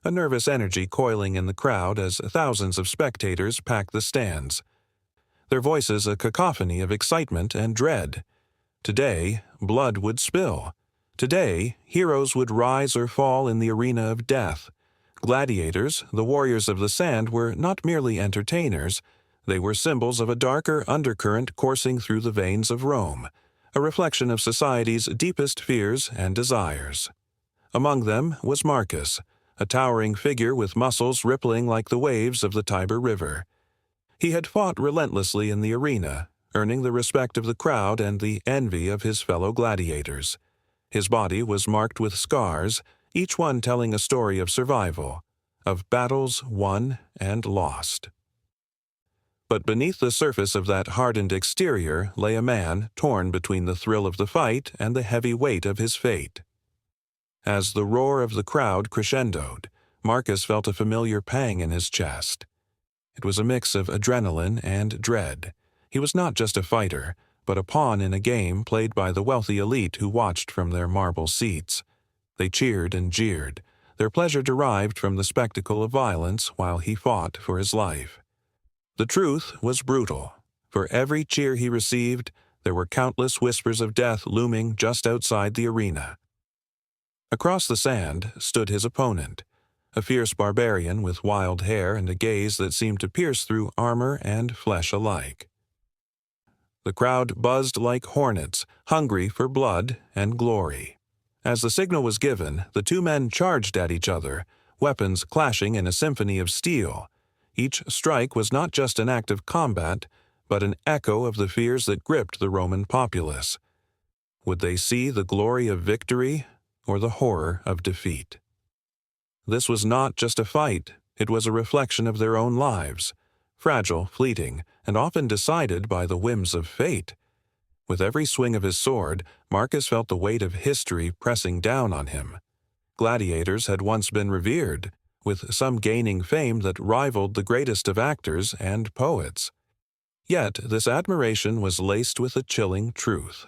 Speaker 1: a nervous energy coiling in the crowd as thousands of spectators packed the stands, their voices a cacophony of excitement and dread. Today, blood would spill. Today, heroes would rise or fall in the arena of death. Gladiators, the warriors of the sand, were not merely entertainers. They were symbols of a darker undercurrent coursing through the veins of Rome, a reflection of society's deepest fears and desires. Among them was Marcus, a towering figure with muscles rippling like the waves of the Tiber River. He had fought relentlessly in the arena, earning the respect of the crowd and the envy of his fellow gladiators. His body was marked with scars, each one telling a story of survival, of battles won and lost. But beneath the surface of that hardened exterior lay a man torn between the thrill of the fight and the heavy weight of his fate. As the roar of the crowd crescendoed, Marcus felt a familiar pang in his chest. It was a mix of adrenaline and dread. He was not just a fighter, but a pawn in a game played by the wealthy elite who watched from their marble seats. They cheered and jeered, their pleasure derived from the spectacle of violence while he fought for his life. The truth was brutal. For every cheer he received, there were countless whispers of death looming just outside the arena. Across the sand stood his opponent, a fierce barbarian with wild hair and a gaze that seemed to pierce through armor and flesh alike. The crowd buzzed like hornets, hungry for blood and glory. As the signal was given, the two men charged at each other, weapons clashing in a symphony of steel. Each strike was not just an act of combat, but an echo of the fears that gripped the Roman populace. Would they see the glory of victory or the horror of defeat? This was not just a fight, it was a reflection of their own lives, fragile, fleeting, and often decided by the whims of fate. With every swing of his sword, Marcus felt the weight of history pressing down on him. Gladiators had once been revered, with some gaining fame that rivaled the greatest of actors and poets. Yet this admiration was laced with a chilling truth.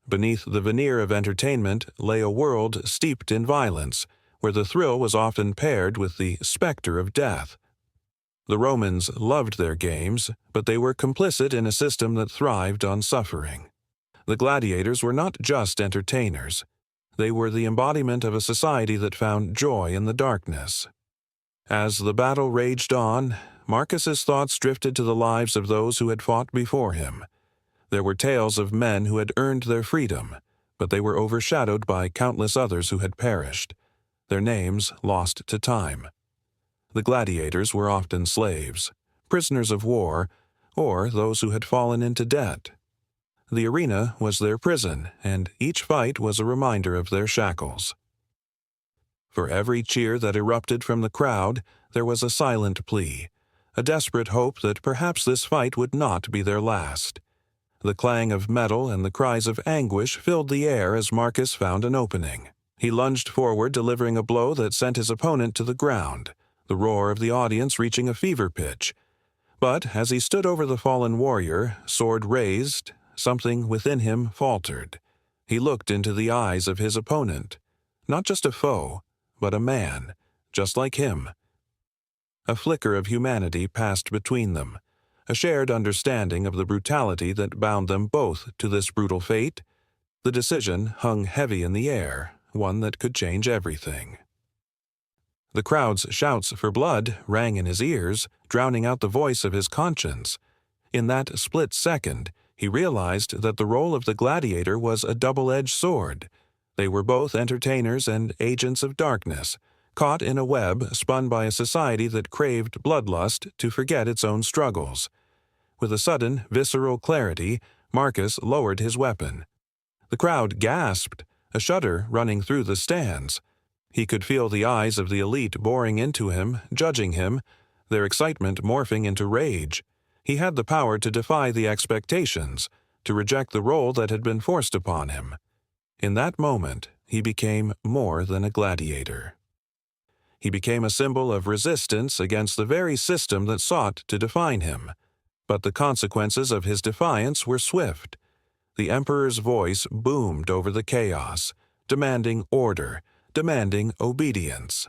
Speaker 1: Beneath the veneer of entertainment lay a world steeped in violence, where the thrill was often paired with the specter of death. The Romans loved their games, but they were complicit in a system that thrived on suffering. The gladiators were not just entertainers. They were the embodiment of a society that found joy in the darkness. As the battle raged on, Marcus's thoughts drifted to the lives of those who had fought before him. There were tales of men who had earned their freedom, but they were overshadowed by countless others who had perished, their names lost to time. The gladiators were often slaves, prisoners of war, or those who had fallen into debt. The arena was their prison, and each fight was a reminder of their shackles. For every cheer that erupted from the crowd, there was a silent plea, a desperate hope that perhaps this fight would not be their last. The clang of metal and the cries of anguish filled the air as Marcus found an opening. He lunged forward, delivering a blow that sent his opponent to the ground, the roar of the audience reaching a fever pitch. But as he stood over the fallen warrior, sword raised, something within him faltered. He looked into the eyes of his opponent, not just a foe, but a man, just like him. A flicker of humanity passed between them, a shared understanding of the brutality that bound them both to this brutal fate. The decision hung heavy in the air, one that could change everything. The crowd's shouts for blood rang in his ears, drowning out the voice of his conscience. In that split second, he realized that the role of the gladiator was a double-edged sword. They were both entertainers and agents of darkness, caught in a web spun by a society that craved bloodlust to forget its own struggles. With a sudden, visceral clarity, Marcus lowered his weapon. The crowd gasped, a shudder running through the stands. He could feel the eyes of the elite boring into him, judging him, their excitement morphing into rage. He had the power to defy the expectations, to reject the role that had been forced upon him. In that moment, he became more than a gladiator. He became a symbol of resistance against the very system that sought to define him. But the consequences of his defiance were swift. The emperor's voice boomed over the chaos, demanding order, demanding obedience.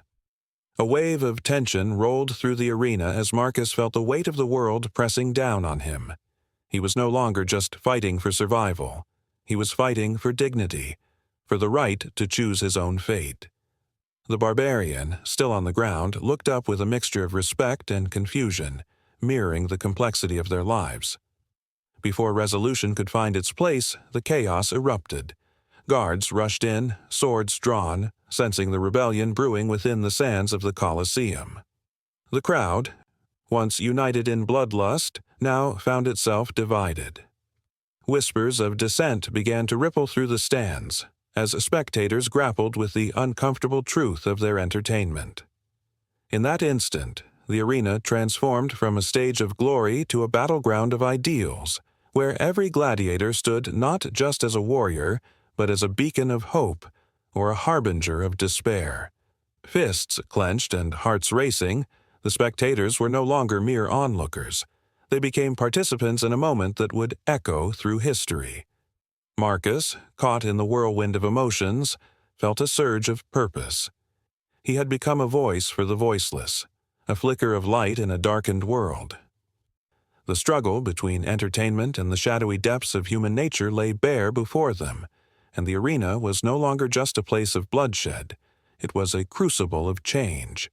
Speaker 1: A wave of tension rolled through the arena as Marcus felt the weight of the world pressing down on him. He was no longer just fighting for survival. He was fighting for dignity, for the right to choose his own fate. The barbarian, still on the ground, looked up with a mixture of respect and confusion, mirroring the complexity of their lives. Before resolution could find its place, the chaos erupted. Guards rushed in, swords drawn, sensing the rebellion brewing within the sands of the Colosseum. The crowd, once united in bloodlust, now found itself divided. Whispers of dissent began to ripple through the stands, as spectators grappled with the uncomfortable truth of their entertainment. In that instant, the arena transformed from a stage of glory to a battleground of ideals, where every gladiator stood not just as a warrior, but as a beacon of hope or a harbinger of despair. Fists clenched and hearts racing, the spectators were no longer mere onlookers. They became participants in a moment that would echo through history. Marcus, caught in the whirlwind of emotions, felt a surge of purpose. He had become a voice for the voiceless, a flicker of light in a darkened world. The struggle between entertainment and the shadowy depths of human nature lay bare before them, and the arena was no longer just a place of bloodshed. It was a crucible of change.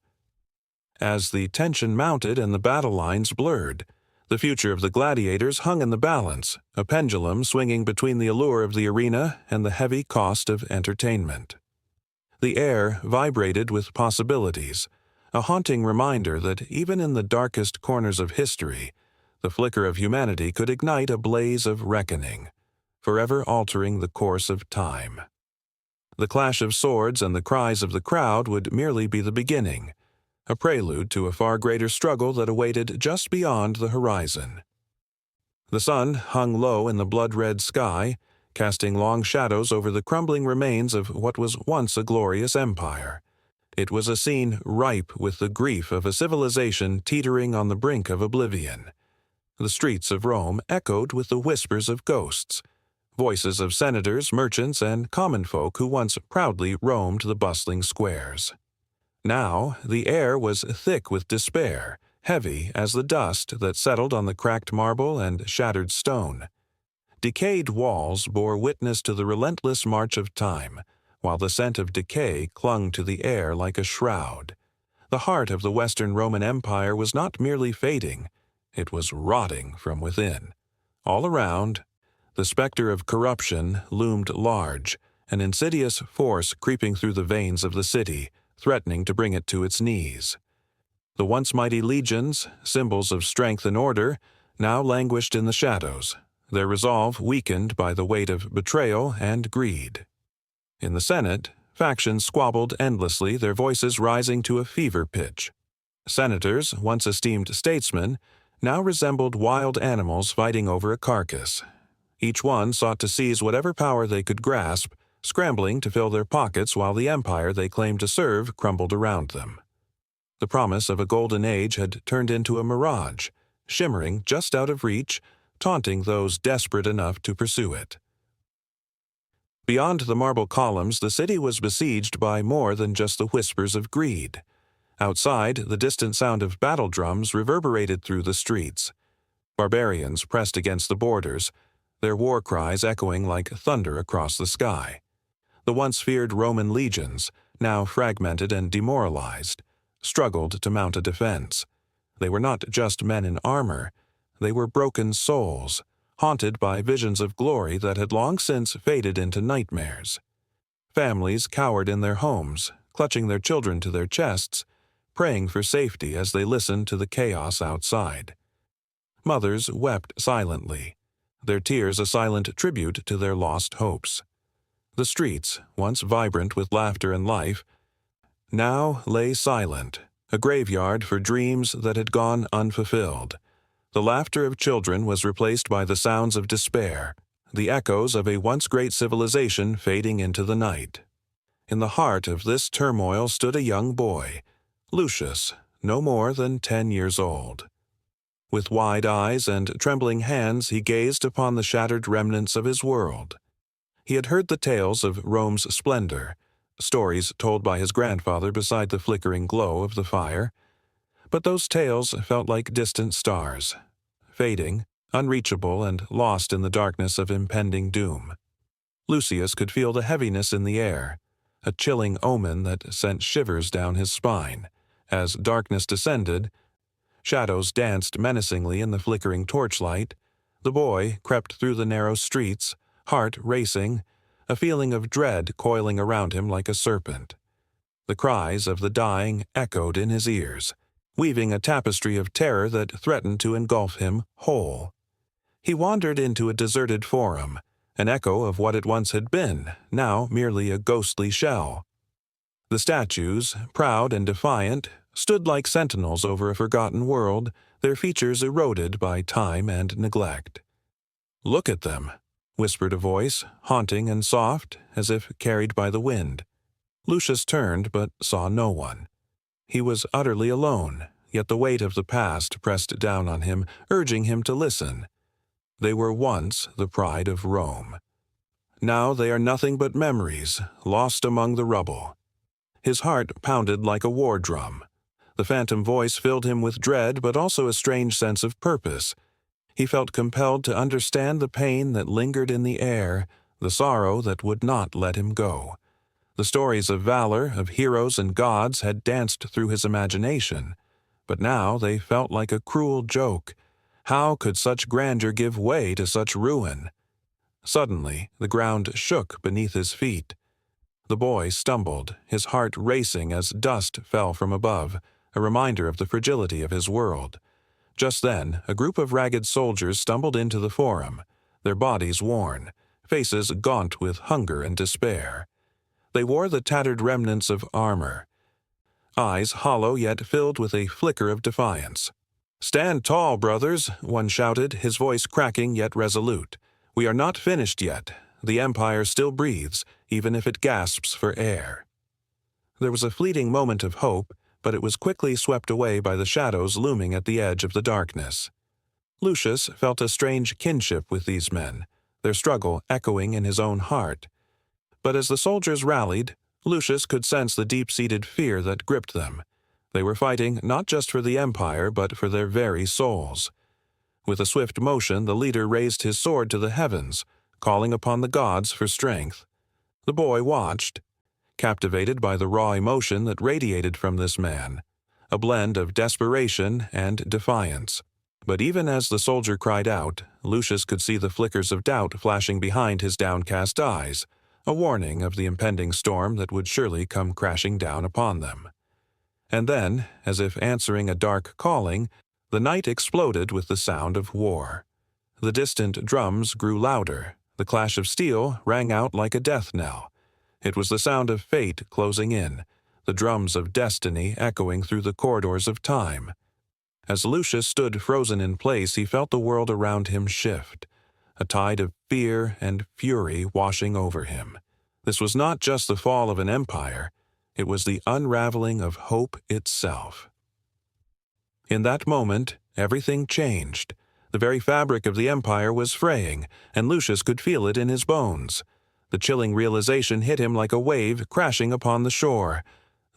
Speaker 1: As the tension mounted and the battle lines blurred, the future of the gladiators hung in the balance, a pendulum swinging between the allure of the arena and the heavy cost of entertainment. The air vibrated with possibilities, a haunting reminder that even in the darkest corners of history, the flicker of humanity could ignite a blaze of reckoning, forever altering the course of time. The clash of swords and the cries of the crowd would merely be the beginning, a prelude to a far greater struggle that awaited just beyond the horizon. The sun hung low in the blood-red sky, casting long shadows over the crumbling remains of what was once a glorious empire. It was a scene ripe with the grief of a civilization teetering on the brink of oblivion. The streets of Rome echoed with the whispers of ghosts, voices of senators, merchants, and common folk who once proudly roamed the bustling squares. Now the air was thick with despair, heavy as the dust that settled on the cracked marble and shattered stone. Decayed walls bore witness to the relentless march of time, while the scent of decay clung to the air like a shroud. The heart of the Western Roman Empire was not merely fading, it was rotting from within. All around, the specter of corruption loomed large, an insidious force creeping through the veins of the city, threatening to bring it to its knees. The once mighty legions, symbols of strength and order, now languished in the shadows, their resolve weakened by the weight of betrayal and greed. In the Senate, factions squabbled endlessly, their voices rising to a fever pitch. Senators, once esteemed statesmen, now resembled wild animals fighting over a carcass. Each one sought to seize whatever power they could grasp, scrambling to fill their pockets while the empire they claimed to serve crumbled around them. The promise of a golden age had turned into a mirage, shimmering just out of reach, taunting those desperate enough to pursue it. Beyond the marble columns, the city was besieged by more than just the whispers of greed. Outside, the distant sound of battle drums reverberated through the streets. Barbarians pressed against the borders, their war cries echoing like thunder across the sky. The once feared Roman legions, now fragmented and demoralized, struggled to mount a defense. They were not just men in armor, they were broken souls, haunted by visions of glory that had long since faded into nightmares. Families cowered in their homes, clutching their children to their chests, praying for safety as they listened to the chaos outside. Mothers wept silently, their tears a silent tribute to their lost hopes. The streets, once vibrant with laughter and life, now lay silent, a graveyard for dreams that had gone unfulfilled. The laughter of children was replaced by the sounds of despair, the echoes of a once great civilization fading into the night. In the heart of this turmoil stood a young boy, Lucius, no more than 10 years old. With wide eyes and trembling hands he gazed upon the shattered remnants of his world. He had heard the tales of Rome's splendor, stories told by his grandfather beside the flickering glow of the fire. But those tales felt like distant stars, fading, unreachable and lost in the darkness of impending doom. Lucius could feel the heaviness in the air, a chilling omen that sent shivers down his spine. As darkness descended, shadows danced menacingly in the flickering torchlight. The boy crept through the narrow streets, heart racing, a feeling of dread coiling around him like a serpent. The cries of the dying echoed in his ears, weaving a tapestry of terror that threatened to engulf him whole. He wandered into a deserted forum, an echo of what it once had been, now merely a ghostly shell. The statues, proud and defiant, stood like sentinels over a forgotten world, their features eroded by time and neglect. "Look at them," whispered a voice, haunting and soft, as if carried by the wind. Lucius turned but saw no one. He was utterly alone, yet the weight of the past pressed down on him, urging him to listen. They were once the pride of Rome. Now they are nothing but memories, lost among the rubble. His heart pounded like a war drum. The phantom voice filled him with dread but also a strange sense of purpose. He felt compelled to understand the pain that lingered in the air, the sorrow that would not let him go. The stories of valor, of heroes and gods had danced through his imagination, but now they felt like a cruel joke. How could such grandeur give way to such ruin? Suddenly, the ground shook beneath his feet. The boy stumbled, his heart racing as dust fell from above, a reminder of the fragility of his world. Just then, a group of ragged soldiers stumbled into the forum, their bodies worn, faces gaunt with hunger and despair. They wore the tattered remnants of armor, eyes hollow yet filled with a flicker of defiance. "Stand tall, brothers," one shouted, his voice cracking yet resolute. "We are not finished yet. The Empire still breathes, even if it gasps for air." There was a fleeting moment of hope, but it was quickly swept away by the shadows looming at the edge of the darkness. Lucius felt a strange kinship with these men, their struggle echoing in his own heart. But as the soldiers rallied, Lucius could sense the deep-seated fear that gripped them. They were fighting not just for the empire, but for their very souls. With a swift motion, the leader raised his sword to the heavens, calling upon the gods for strength. The boy watched, captivated by the raw emotion that radiated from this man, a blend of desperation and defiance. But even as the soldier cried out, Lucius could see the flickers of doubt flashing behind his downcast eyes, a warning of the impending storm that would surely come crashing down upon them. And then, as if answering a dark calling, the night exploded with the sound of war. The distant drums grew louder. The clash of steel rang out like a death knell. It was the sound of fate closing in, the drums of destiny echoing through the corridors of time. As Lucius stood frozen in place, he felt the world around him shift, a tide of fear and fury washing over him. This was not just the fall of an empire, it was the unraveling of hope itself. In that moment, everything changed. The very fabric of the empire was fraying, and Lucius could feel it in his bones. The chilling realization hit him like a wave crashing upon the shore.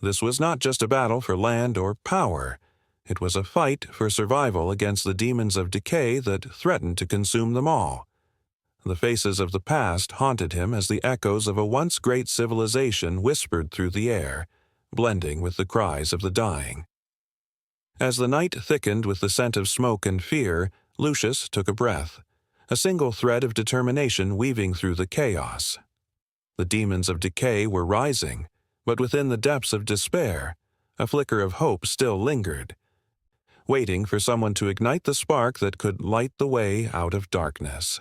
Speaker 1: This was not just a battle for land or power. It was a fight for survival against the demons of decay that threatened to consume them all. The faces of the past haunted him as the echoes of a once great civilization whispered through the air, blending with the cries of the dying. As the night thickened with the scent of smoke and fear, Lucius took a breath, a single thread of determination weaving through the chaos. The demons of decay were rising, but within the depths of despair, a flicker of hope still lingered, waiting for someone to ignite the spark that could light the way out of darkness.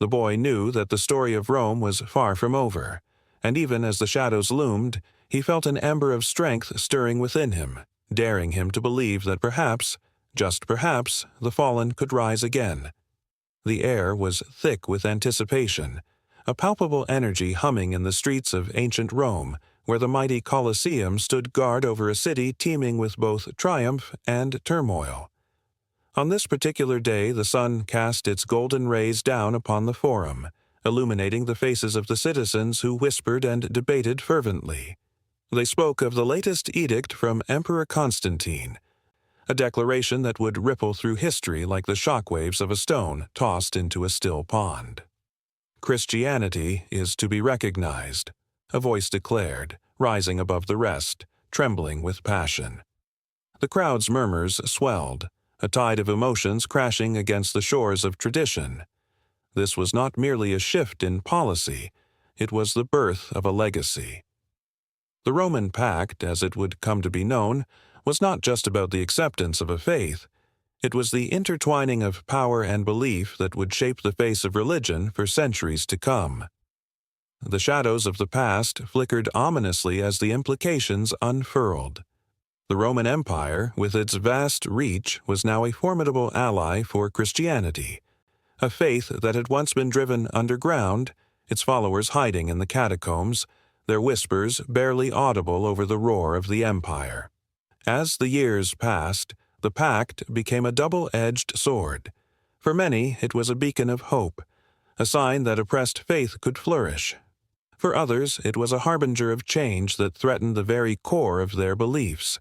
Speaker 1: The boy knew that the story of Rome was far from over, and even as the shadows loomed, he felt an ember of strength stirring within him, daring him to believe that perhaps, just perhaps, the fallen could rise again. The air was thick with anticipation, a palpable energy humming in the streets of ancient Rome, where the mighty Colosseum stood guard over a city teeming with both triumph and turmoil. On this particular day, the sun cast its golden rays down upon the Forum, illuminating the faces of the citizens who whispered and debated fervently. They spoke of the latest edict from Emperor Constantine, a declaration that would ripple through history like the shockwaves of a stone tossed into a still pond. Christianity is to be recognized, a voice declared, rising above the rest, trembling with passion. The crowd's murmurs swelled, a tide of emotions crashing against the shores of tradition. This was not merely a shift in policy, it was the birth of a legacy. The Roman Pact, as it would come to be known, was not just about the acceptance of a faith. It was the intertwining of power and belief that would shape the face of religion for centuries to come. The shadows of the past flickered ominously as the implications unfurled. The Roman Empire, with its vast reach, was now a formidable ally for Christianity, a faith that had once been driven underground, its followers hiding in the catacombs, their whispers barely audible over the roar of the empire. As the years passed, the pact became a double-edged sword. For many, it was a beacon of hope, a sign that oppressed faith could flourish. For others, it was a harbinger of change that threatened the very core of their beliefs.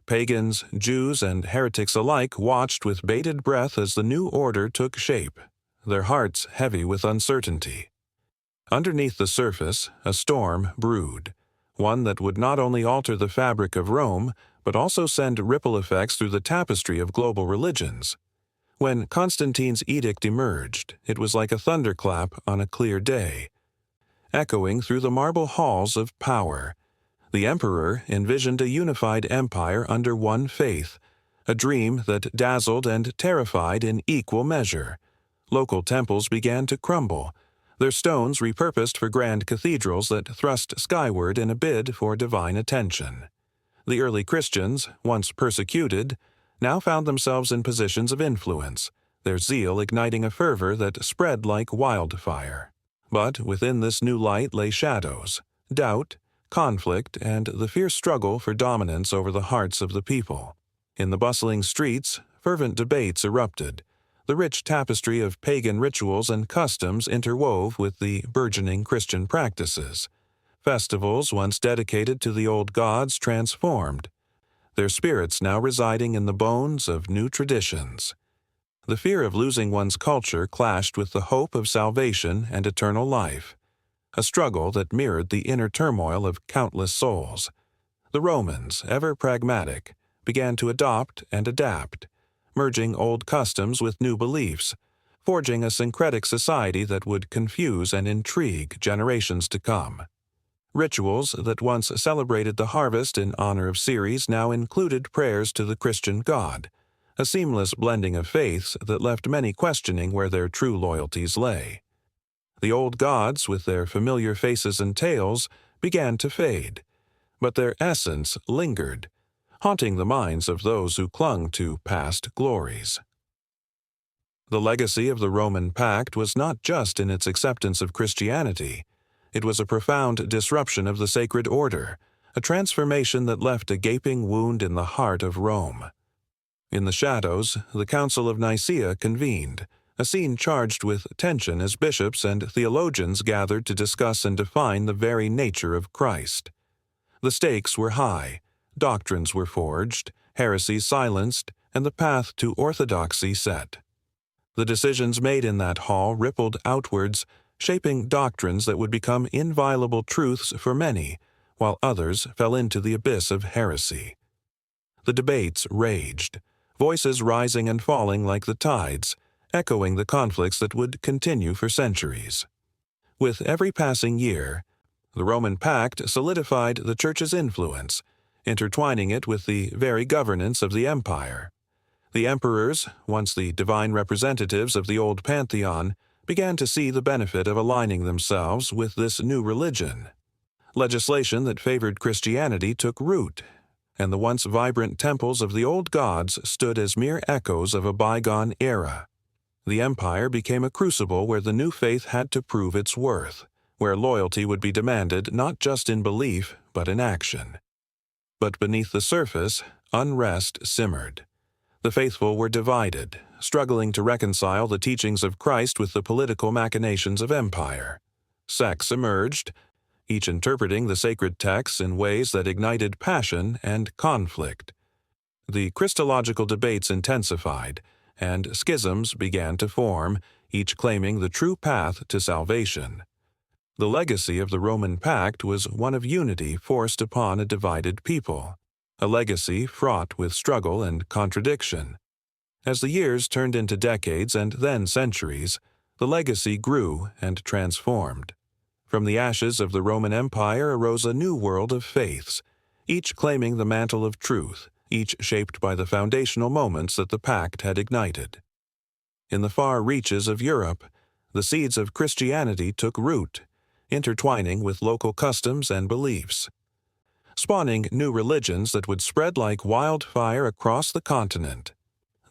Speaker 1: Pagans, Jews, and heretics alike watched with bated breath as the new order took shape, their hearts heavy with uncertainty. Underneath the surface, a storm brewed, one that would not only alter the fabric of Rome, but also send ripple effects through the tapestry of global religions. When Constantine's edict emerged, it was like a thunderclap on a clear day, echoing through the marble halls of power. The emperor envisioned a unified empire under one faith, a dream that dazzled and terrified in equal measure. Local temples began to crumble, their stones repurposed for grand cathedrals that thrust skyward in a bid for divine attention. The early Christians, once persecuted, now found themselves in positions of influence, their zeal igniting a fervor that spread like wildfire. But within this new light lay shadows, doubt, conflict, and the fierce struggle for dominance over the hearts of the people. In the bustling streets, fervent debates erupted, the rich tapestry of pagan rituals and customs interwove with the burgeoning Christian practices. Festivals once dedicated to the old gods transformed, their spirits now residing in the bones of new traditions. The fear of losing one's culture clashed with the hope of salvation and eternal life, a struggle that mirrored the inner turmoil of countless souls. The Romans, ever pragmatic, began to adopt and adapt, merging old customs with new beliefs, forging a syncretic society that would confuse and intrigue generations to come. Rituals that once celebrated the harvest in honor of Ceres now included prayers to the Christian God, a seamless blending of faiths that left many questioning where their true loyalties lay. The old gods, with their familiar faces and tales, began to fade, but their essence lingered, haunting the minds of those who clung to past glories. The legacy of the Roman Pact was not just in its acceptance of Christianity. It was a profound disruption of the sacred order, a transformation that left a gaping wound in the heart of Rome. In the shadows, the Council of Nicaea convened, a scene charged with tension as bishops and theologians gathered to discuss and define the very nature of Christ. The stakes were high, doctrines were forged, heresies silenced, and the path to orthodoxy set. The decisions made in that hall rippled outwards, shaping doctrines that would become inviolable truths for many, while others fell into the abyss of heresy. The debates raged, voices rising and falling like the tides, echoing the conflicts that would continue for centuries. With every passing year, the Roman Pact solidified the Church's influence, intertwining it with the very governance of the empire. The emperors, once the divine representatives of the old pantheon, began to see the benefit of aligning themselves with this new religion. Legislation that favored Christianity took root, and the once vibrant temples of the old gods stood as mere echoes of a bygone era. The empire became a crucible where the new faith had to prove its worth, where loyalty would be demanded not just in belief but in action. But beneath the surface, unrest simmered. The faithful were divided, struggling to reconcile the teachings of Christ with the political machinations of empire. Sects emerged, each interpreting the sacred texts in ways that ignited passion and conflict. The Christological debates intensified, and schisms began to form, each claiming the true path to salvation. The legacy of the Roman Pact was one of unity forced upon a divided people, a legacy fraught with struggle and contradiction. As the years turned into decades and then centuries, the legacy grew and transformed. From the ashes of the Roman Empire arose a new world of faiths, each claiming the mantle of truth, each shaped by the foundational moments that the pact had ignited. In the far reaches of Europe, the seeds of Christianity took root, intertwining with local customs and beliefs, spawning new religions that would spread like wildfire across the continent.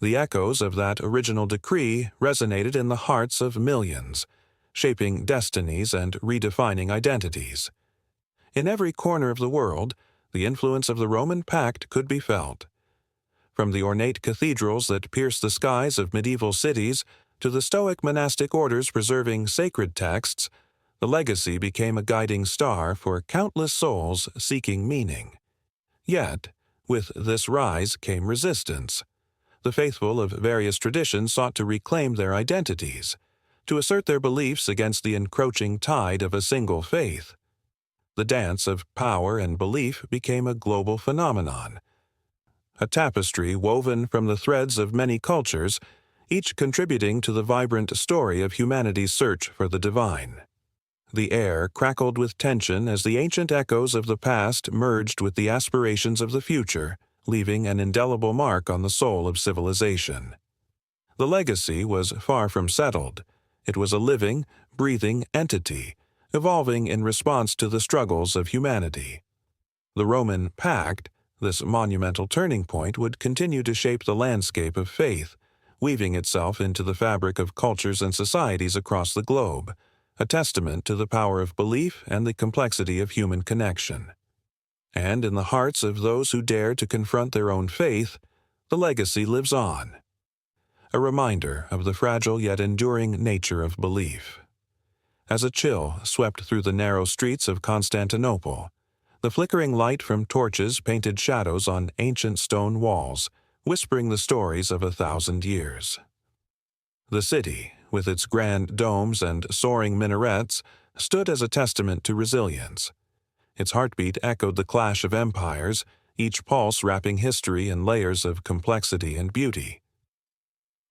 Speaker 1: The echoes of that original decree resonated in the hearts of millions, shaping destinies and redefining identities. In every corner of the world, the influence of the Roman Pact could be felt. From the ornate cathedrals that pierced the skies of medieval cities to the Stoic monastic orders preserving sacred texts, the legacy became a guiding star for countless souls seeking meaning. Yet, with this rise came resistance. The faithful of various traditions sought to reclaim their identities, to assert their beliefs against the encroaching tide of a single faith. The dance of power and belief became a global phenomenon, a tapestry woven from the threads of many cultures, each contributing to the vibrant story of humanity's search for the divine. The air crackled with tension as the ancient echoes of the past merged with the aspirations of the future, leaving an indelible mark on the soul of civilization. The legacy was far from settled. It was a living, breathing entity, evolving in response to the struggles of humanity. The Roman Pact, this monumental turning point, would continue to shape the landscape of faith, weaving itself into the fabric of cultures and societies across the globe, a testament to the power of belief and the complexity of human connection. And in the hearts of those who dare to confront their own faith, the legacy lives on, a reminder of the fragile yet enduring nature of belief. as a chill swept through the narrow streets of Constantinople. The flickering light from torches painted shadows on ancient stone walls, whispering the stories of 1,000 years. The city, with its grand domes and soaring minarets, stood as a testament to resilience. Its heartbeat echoed the clash of empires, each pulse wrapping history in layers of complexity and beauty.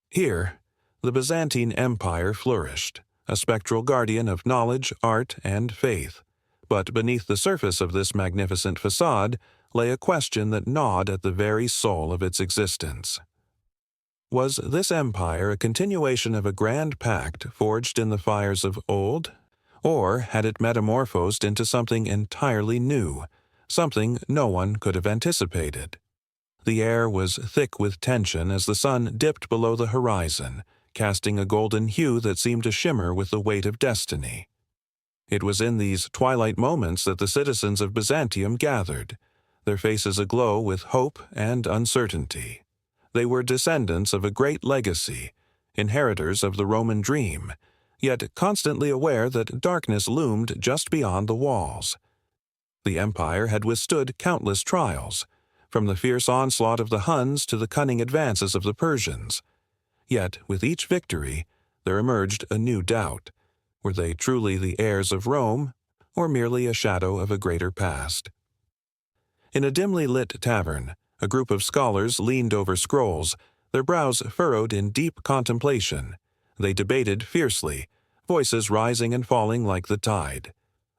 Speaker 1: Here, the Byzantine Empire flourished, a spectral guardian of knowledge, art, and faith. But beneath the surface of this magnificent facade lay a question that gnawed at the very soul of its existence. Was this empire a continuation of a grand pact forged in the fires of old? Or had it metamorphosed into something entirely new, something no one could have anticipated? The air was thick with tension as the sun dipped below the horizon, casting a golden hue that seemed to shimmer with the weight of destiny. It was in these twilight moments that the citizens of Byzantium gathered, their faces aglow with hope and uncertainty. They were descendants of a great legacy, inheritors of the Roman dream, yet constantly aware that darkness loomed just beyond the walls. The empire had withstood countless trials, from the fierce onslaught of the Huns to the cunning advances of the Persians. Yet, with each victory, there emerged a new doubt. Were they truly the heirs of Rome, or merely a shadow of a greater past? In a dimly lit tavern, a group of scholars leaned over scrolls, their brows furrowed in deep contemplation. They debated fiercely, voices rising and falling like the tide.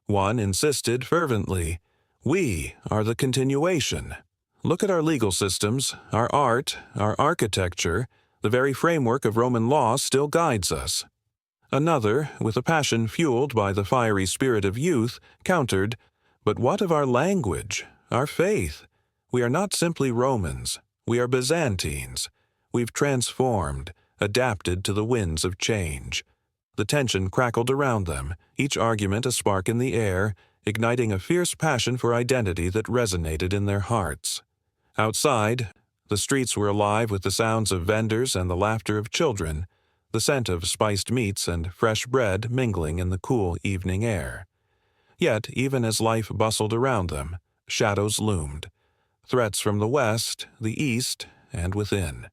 Speaker 1: One insisted fervently, "We are the continuation. Look at our legal systems, our art, our architecture. The very framework of Roman law still guides us." Another, with a passion fueled by the fiery spirit of youth, countered, "But what of our language, our faith? We are not simply Romans. We are Byzantines. We've transformed, adapted to the winds of change." The tension crackled around them, each argument a spark in the air, igniting a fierce passion for identity that resonated in their hearts. Outside, the streets were alive with the sounds of vendors and the laughter of children, the scent of spiced meats and fresh bread mingling in the cool evening air. Yet, even as life bustled around them, shadows loomed. Threats from the west, the east, and within.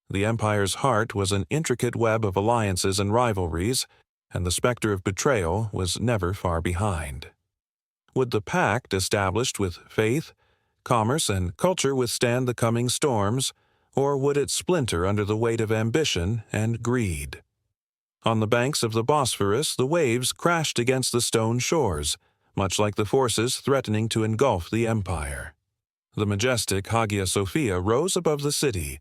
Speaker 1: The empire's heart was an intricate web of alliances and rivalries, and the specter of betrayal was never far behind. Would the pact established with faith, commerce, and culture withstand the coming storms, or would it splinter under the weight of ambition and greed? On the banks of the Bosphorus, the waves crashed against the stone shores, much like the forces threatening to engulf the empire. The majestic Hagia Sophia rose above the city,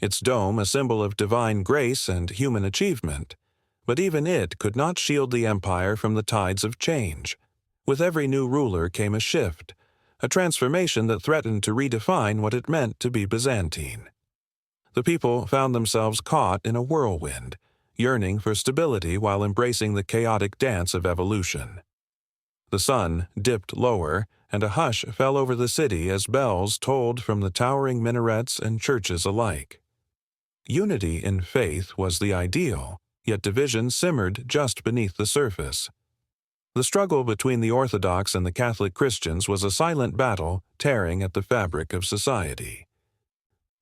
Speaker 1: its dome a symbol of divine grace and human achievement. But even it could not shield the empire from the tides of change. With every new ruler came a shift, a transformation that threatened to redefine what it meant to be Byzantine. The people found themselves caught in a whirlwind, yearning for stability while embracing the chaotic dance of evolution. The sun dipped lower, and a hush fell over the city as bells tolled from the towering minarets and churches alike. Unity in faith was the ideal, yet division simmered just beneath the surface. The struggle between the Orthodox and the Catholic Christians was a silent battle tearing at the fabric of society.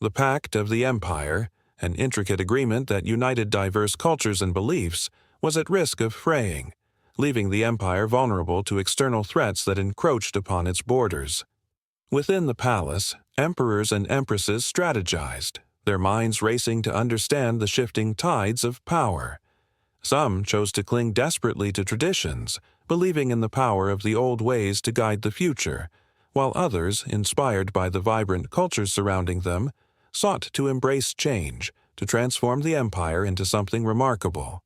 Speaker 1: The Pact of the Empire, an intricate agreement that united diverse cultures and beliefs, was at risk of fraying, leaving the empire vulnerable to external threats that encroached upon its borders. Within the palace, emperors and empresses strategized, their minds racing to understand the shifting tides of power. Some chose to cling desperately to traditions, believing in the power of the old ways to guide the future, while others, inspired by the vibrant culture surrounding them, sought to embrace change, to transform the empire into something remarkable.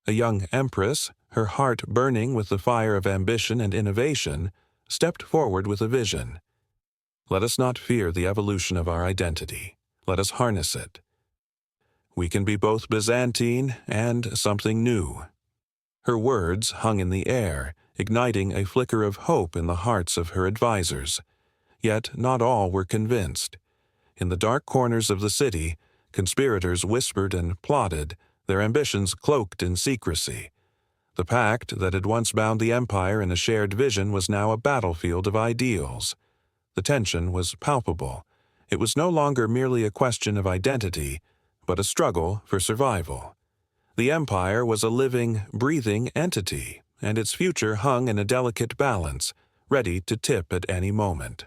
Speaker 1: A young empress, her heart burning with the fire of ambition and innovation, stepped forward with a vision. Let us not fear the evolution of our identity. Let us harness it. We can be both Byzantine and something new. Her words hung in the air, igniting a flicker of hope in the hearts of her advisors. Yet not all were convinced. In the dark corners of the city, conspirators whispered and plotted, their ambitions cloaked in secrecy. The pact that had once bound the empire in a shared vision was now a battlefield of ideals. The tension was palpable. It was no longer merely a question of identity, but a struggle for survival. The empire was a living, breathing entity, and its future hung in a delicate balance, ready to tip at any moment.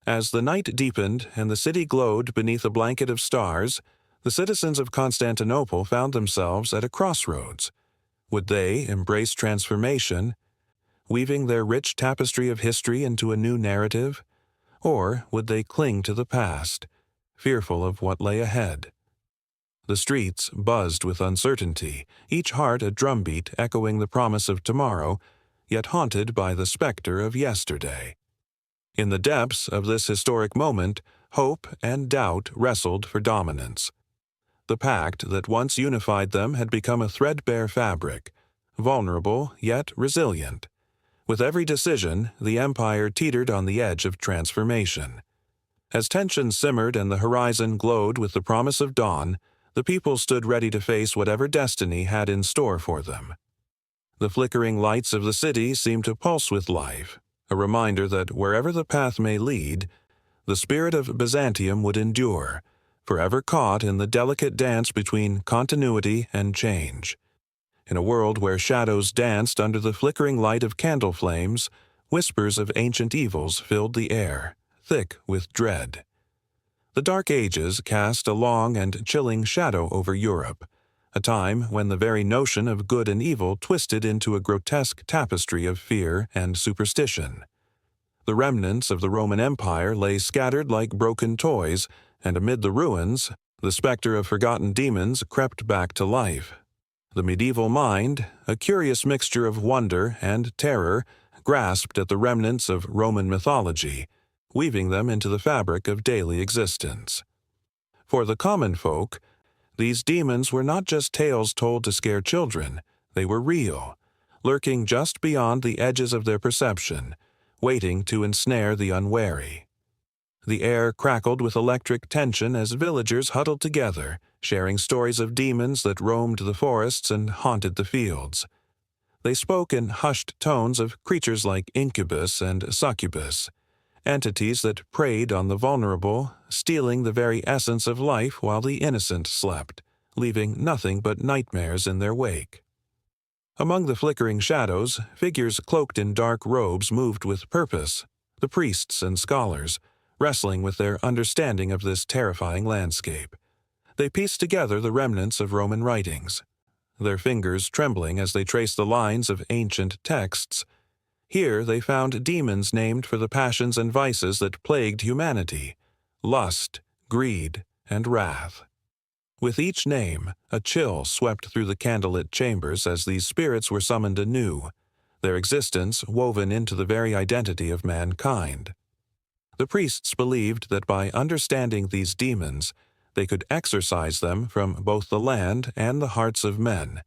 Speaker 1: As the night deepened and the city glowed beneath a blanket of stars, the citizens of Constantinople found themselves at a crossroads. Would they embrace transformation, weaving their rich tapestry of history into a new narrative, or would they cling to the past, fearful of what lay ahead? The streets buzzed with uncertainty, each heart a drumbeat echoing the promise of tomorrow, yet haunted by the specter of yesterday. In the depths of this historic moment, hope and doubt wrestled for dominance. The pact that once unified them had become a threadbare fabric, vulnerable yet resilient. With every decision, the empire teetered on the edge of transformation. As tension simmered and the horizon glowed with the promise of dawn, the people stood ready to face whatever destiny had in store for them. The flickering lights of the city seemed to pulse with life, a reminder that wherever the path may lead, the spirit of Byzantium would endure, forever caught in the delicate dance between continuity and change. In a world where shadows danced under the flickering light of candle flames, whispers of ancient evils filled the air, thick with dread. The Dark Ages cast a long and chilling shadow over Europe, a time when the very notion of good and evil twisted into a grotesque tapestry of fear and superstition. The remnants of the Roman Empire lay scattered like broken toys, and amid the ruins, the specter of forgotten demons crept back to life. The medieval mind, a curious mixture of wonder and terror, grasped at the remnants of Roman mythology, weaving them into the fabric of daily existence. For the common folk, these demons were not just tales told to scare children, they were real, lurking just beyond the edges of their perception, waiting to ensnare the unwary. The air crackled with electric tension as villagers huddled together, sharing stories of demons that roamed the forests and haunted the fields. They spoke in hushed tones of creatures like incubus and succubus, entities that preyed on the vulnerable, stealing the very essence of life while the innocent slept, leaving nothing but nightmares in their wake. Among the flickering shadows, figures cloaked in dark robes moved with purpose, the priests and scholars, wrestling with their understanding of this terrifying landscape. They pieced together the remnants of Roman writings, their fingers trembling as they traced the lines of ancient texts. Here they found demons named for the passions and vices that plagued humanity: lust, greed, and wrath. With each name, a chill swept through the candlelit chambers as these spirits were summoned anew, their existence woven into the very identity of mankind. The priests believed that by understanding these demons, they could exorcise them from both the land and the hearts of men,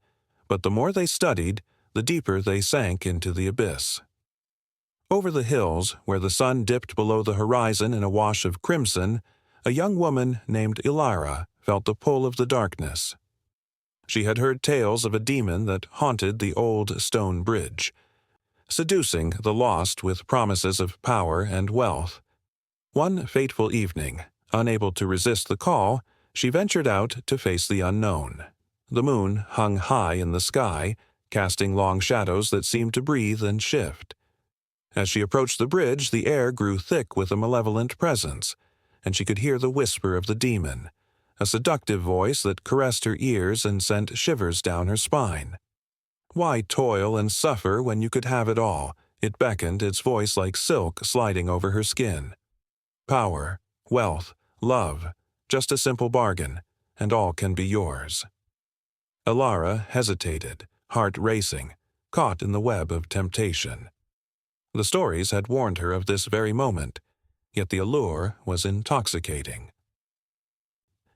Speaker 1: but the more they studied, the deeper they sank into the abyss. Over the hills, where the sun dipped below the horizon in a wash of crimson, a young woman named Ilara felt the pull of the darkness. She had heard tales of a demon that haunted the old stone bridge, seducing the lost with promises of power and wealth. One fateful evening, unable to resist the call, she ventured out to face the unknown. The moon hung high in the sky, casting long shadows that seemed to breathe and shift. As she approached the bridge, the air grew thick with a malevolent presence, and she could hear the whisper of the demon, a seductive voice that caressed her ears and sent shivers down her spine. Why toil and suffer when you could have it all? It beckoned, its voice like silk sliding over her skin. Power, wealth, love, just a simple bargain, and all can be yours. Ilara hesitated, heart racing, caught in the web of temptation. The stories had warned her of this very moment, yet the allure was intoxicating.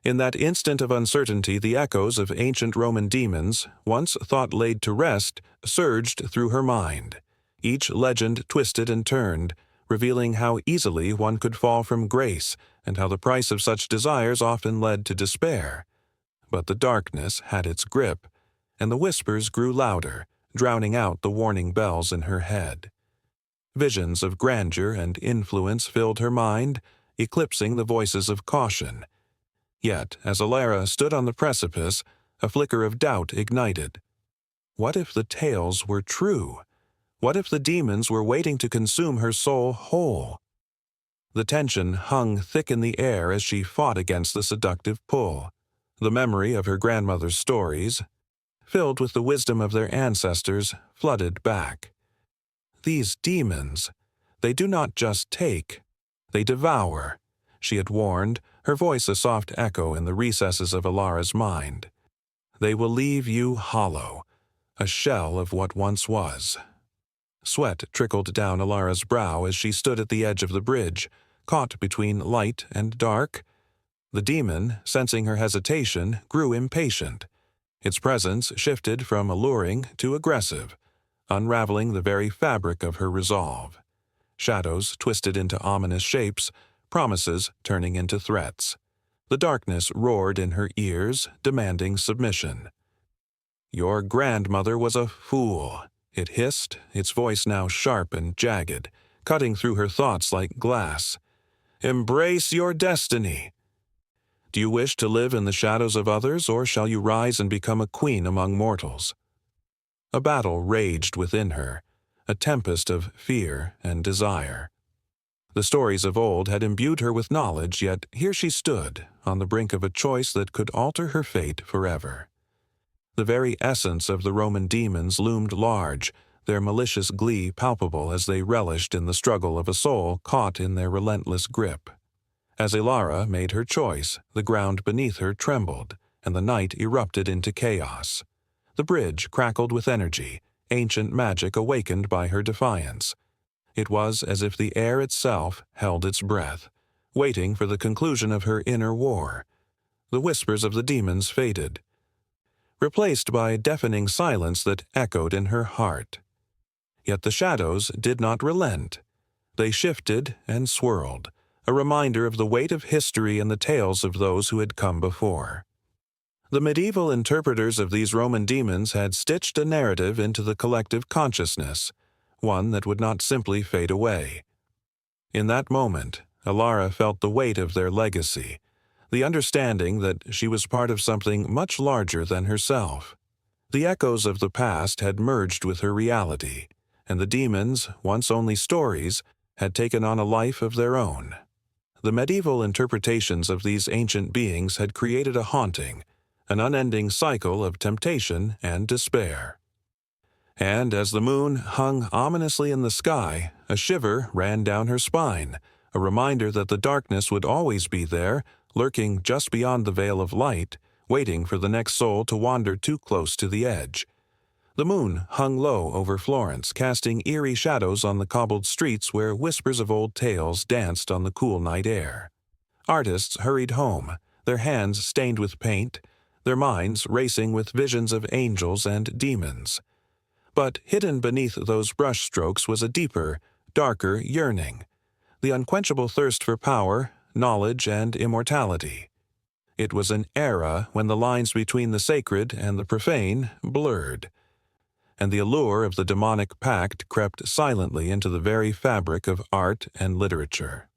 Speaker 1: In that instant of uncertainty, the echoes of ancient Roman demons, once thought laid to rest, surged through her mind. Each legend twisted and turned, revealing how easily one could fall from grace and how the price of such desires often led to despair. But the darkness had its grip, and the whispers grew louder, drowning out the warning bells in her head. Visions of grandeur and influence filled her mind, eclipsing the voices of caution. Yet, as Alara stood on the precipice, a flicker of doubt ignited. What if the tales were true? What if the demons were waiting to consume her soul whole? The tension hung thick in the air as she fought against the seductive pull. The memory of her grandmother's stories, filled with the wisdom of their ancestors, flooded back. These demons, they do not just take, they devour, she had warned, her voice a soft echo in the recesses of Alara's mind. They will leave you hollow, a shell of what once was. Sweat trickled down Alara's brow as she stood at the edge of the bridge, caught between light and dark. The demon, sensing her hesitation, grew impatient. Its presence shifted from alluring to aggressive, unraveling the very fabric of her resolve. Shadows twisted into ominous shapes, promises turning into threats. The darkness roared in her ears, demanding submission. "Your grandmother was a fool," it hissed, its voice now sharp and jagged, cutting through her thoughts like glass. "Embrace your destiny. Do you wish to live in the shadows of others, or shall you rise and become a queen among mortals?" A battle raged within her, a tempest of fear and desire. The stories of old had imbued her with knowledge, yet here she stood, on the brink of a choice that could alter her fate forever. The very essence of the Roman demons loomed large, their malicious glee palpable as they relished in the struggle of a soul caught in their relentless grip. As Alara made her choice, the ground beneath her trembled, and the night erupted into chaos. The bridge crackled with energy, ancient magic awakened by her defiance. It was as if the air itself held its breath, waiting for the conclusion of her inner war. The whispers of the demons faded, replaced by deafening silence that echoed in her heart. Yet the shadows did not relent. They shifted and swirled, a reminder of the weight of history and the tales of those who had come before. The medieval interpreters of these Roman demons had stitched a narrative into the collective consciousness, one that would not simply fade away. In that moment, Alara felt the weight of their legacy, the understanding that she was part of something much larger than herself. The echoes of the past had merged with her reality, and the demons, once only stories, had taken on a life of their own. The medieval interpretations of these ancient beings had created a haunting, an unending cycle of temptation and despair. And as the moon hung ominously in the sky, a shiver ran down her spine, a reminder that the darkness would always be there, lurking just beyond the veil of light, waiting for the next soul to wander too close to the edge. The moon hung low over Florence, casting eerie shadows on the cobbled streets where whispers of old tales danced on the cool night air. Artists hurried home, their hands stained with paint, their minds racing with visions of angels and demons. But hidden beneath those brushstrokes was a deeper, darker yearning, the unquenchable thirst for power, knowledge, and immortality. It was an era when the lines between the sacred and the profane blurred, and the allure of the demonic pact crept silently into the very fabric of art and literature.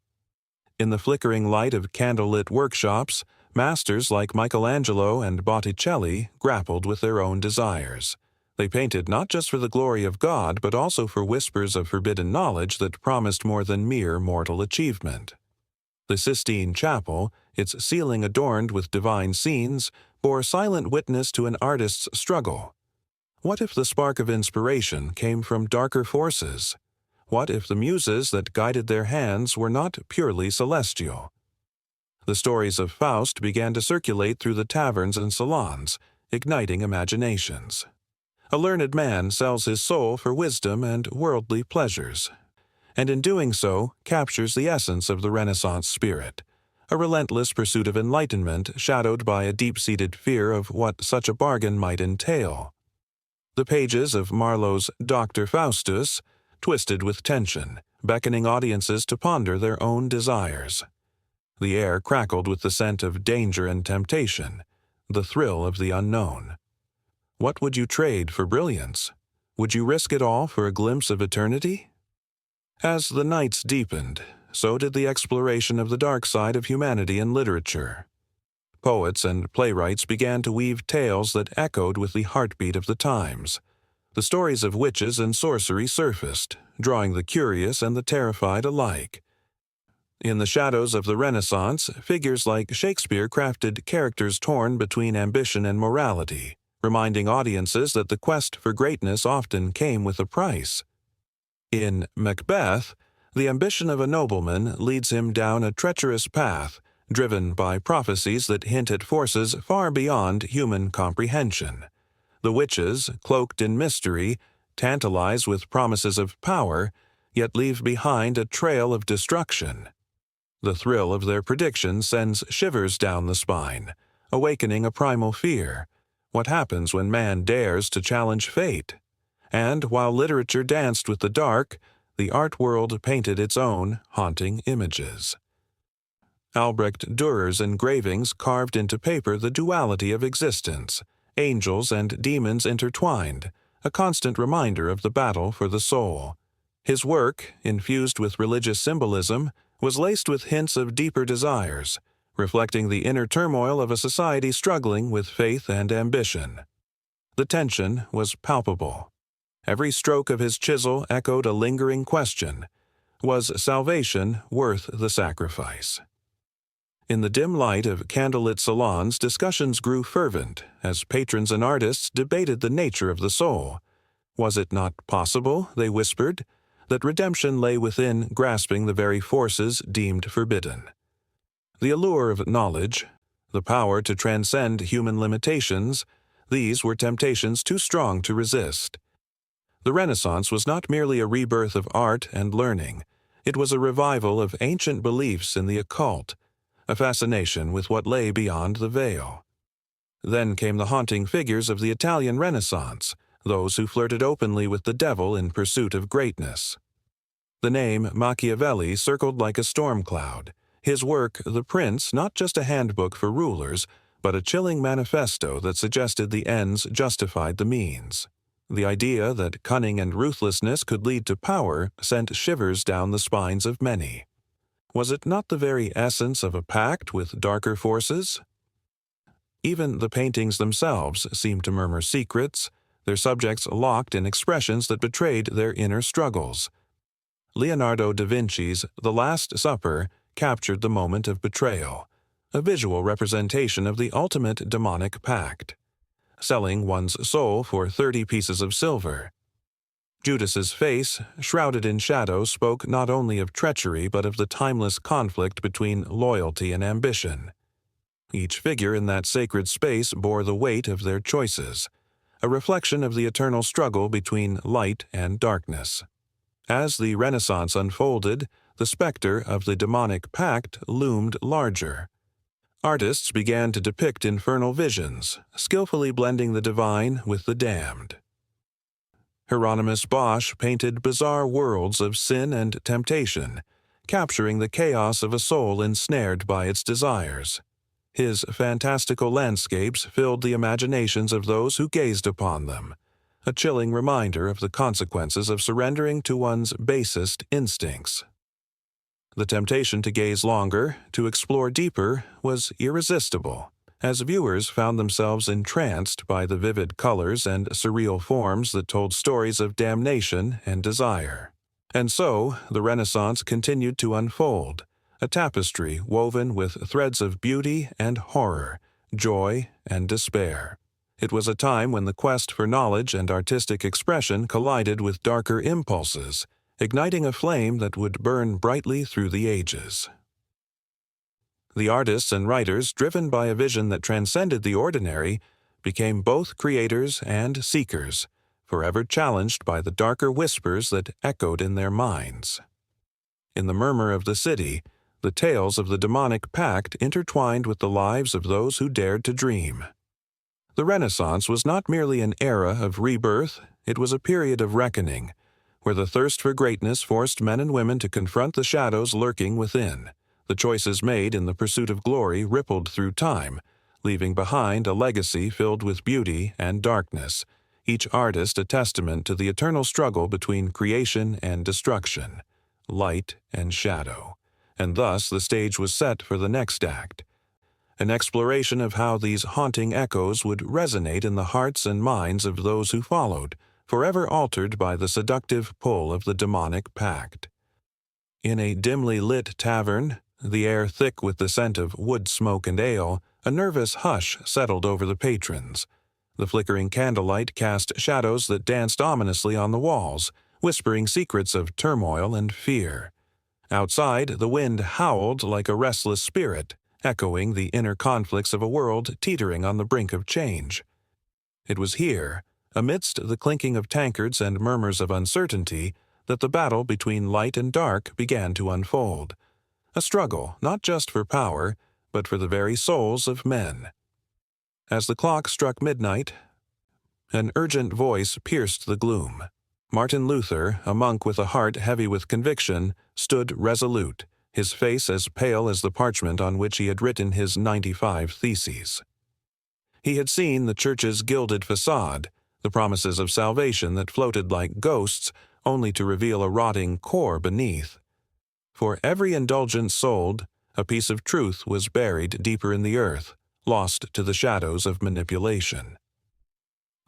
Speaker 1: In the flickering light of candlelit workshops, masters like Michelangelo and Botticelli grappled with their own desires. They painted not just for the glory of God, but also for whispers of forbidden knowledge that promised more than mere mortal achievement. The Sistine Chapel, its ceiling adorned with divine scenes, bore silent witness to an artist's struggle. What if the spark of inspiration came from darker forces? What if the muses that guided their hands were not purely celestial? The stories of Faust began to circulate through the taverns and salons, igniting imaginations. A learned man sells his soul for wisdom and worldly pleasures, and in doing so captures the essence of the Renaissance spirit, a relentless pursuit of enlightenment shadowed by a deep-seated fear of what such a bargain might entail. The pages of Marlowe's Dr. Faustus twisted with tension, beckoning audiences to ponder their own desires. The air crackled with the scent of danger and temptation, the thrill of the unknown. What would you trade for brilliance? Would you risk it all for a glimpse of eternity? As the nights deepened, so did the exploration of the dark side of humanity in literature. Poets and playwrights began to weave tales that echoed with the heartbeat of the times. The stories of witches and sorcery surfaced, drawing the curious and the terrified alike. In the shadows of the Renaissance, figures like Shakespeare crafted characters torn between ambition and morality, reminding audiences that the quest for greatness often came with a price. In Macbeth, the ambition of a nobleman leads him down a treacherous path, driven by prophecies that hint at forces far beyond human comprehension. The witches, cloaked in mystery, tantalize with promises of power, yet leave behind a trail of destruction. The thrill of their prediction sends shivers down the spine, awakening a primal fear. What happens when man dares to challenge fate? And while literature danced with the dark, the art world painted its own haunting images. Albrecht Dürer's engravings carved into paper the duality of existence, angels and demons intertwined, a constant reminder of the battle for the soul. His work, infused with religious symbolism, was laced with hints of deeper desires, reflecting the inner turmoil of a society struggling with faith and ambition. The tension was palpable. Every stroke of his chisel echoed a lingering question: was salvation worth the sacrifice? In the dim light of candlelit salons, discussions grew fervent as patrons and artists debated the nature of the soul. Was it not possible, they whispered, that redemption lay within grasping the very forces deemed forbidden? The allure of knowledge, the power to transcend human limitations, these were temptations too strong to resist. The Renaissance was not merely a rebirth of art and learning. It was a revival of ancient beliefs in the occult, a fascination with what lay beyond the veil. Then came the haunting figures of the Italian Renaissance, those who flirted openly with the devil in pursuit of greatness. The name Machiavelli circled like a storm cloud, his work The Prince not just a handbook for rulers, but a chilling manifesto that suggested the ends justified the means. The idea that cunning and ruthlessness could lead to power sent shivers down the spines of many. Was it not the very essence of a pact with darker forces? Even the paintings themselves seemed to murmur secrets, their subjects locked in expressions that betrayed their inner struggles. Leonardo da Vinci's The Last Supper captured the moment of betrayal, a visual representation of the ultimate demonic pact, selling one's soul for 30 pieces of silver. Judas's face, shrouded in shadow, spoke not only of treachery but of the timeless conflict between loyalty and ambition. Each figure in that sacred space bore the weight of their choices, a reflection of the eternal struggle between light and darkness. As the Renaissance unfolded, the specter of the demonic pact loomed larger. Artists began to depict infernal visions, skillfully blending the divine with the damned. Hieronymus Bosch painted bizarre worlds of sin and temptation, capturing the chaos of a soul ensnared by its desires. His fantastical landscapes filled the imaginations of those who gazed upon them, a chilling reminder of the consequences of surrendering to one's basest instincts. The temptation to gaze longer, to explore deeper, was irresistible, as viewers found themselves entranced by the vivid colors and surreal forms that told stories of damnation and desire. And so, the Renaissance continued to unfold, a tapestry woven with threads of beauty and horror, joy and despair. It was a time when the quest for knowledge and artistic expression collided with darker impulses, igniting a flame that would burn brightly through the ages. The artists and writers, driven by a vision that transcended the ordinary, became both creators and seekers, forever challenged by the darker whispers that echoed in their minds. In the murmur of the city, the tales of the demonic pact intertwined with the lives of those who dared to dream. The Renaissance was not merely an era of rebirth, it was a period of reckoning, where the thirst for greatness forced men and women to confront the shadows lurking within. The choices made in the pursuit of glory rippled through time, leaving behind a legacy filled with beauty and darkness, each artist a testament to the eternal struggle between creation and destruction, light and shadow, and thus the stage was set for the next act, an exploration of how these haunting echoes would resonate in the hearts and minds of those who followed, forever altered by the seductive pull of the demonic pact. In a dimly lit tavern, the air thick with the scent of wood smoke and ale, a nervous hush settled over the patrons. The flickering candlelight cast shadows that danced ominously on the walls, whispering secrets of turmoil and fear. Outside, the wind howled like a restless spirit, echoing the inner conflicts of a world teetering on the brink of change. It was here, amidst the clinking of tankards and murmurs of uncertainty, that the battle between light and dark began to unfold. A struggle not just for power, but for the very souls of men. As the clock struck midnight, an urgent voice pierced the gloom. Martin Luther, a monk with a heart heavy with conviction, stood resolute, his face as pale as the parchment on which he had written his 95 theses. He had seen the church's gilded facade, the promises of salvation that floated like ghosts, only to reveal a rotting core beneath. For every indulgence sold, a piece of truth was buried deeper in the earth, lost to the shadows of manipulation.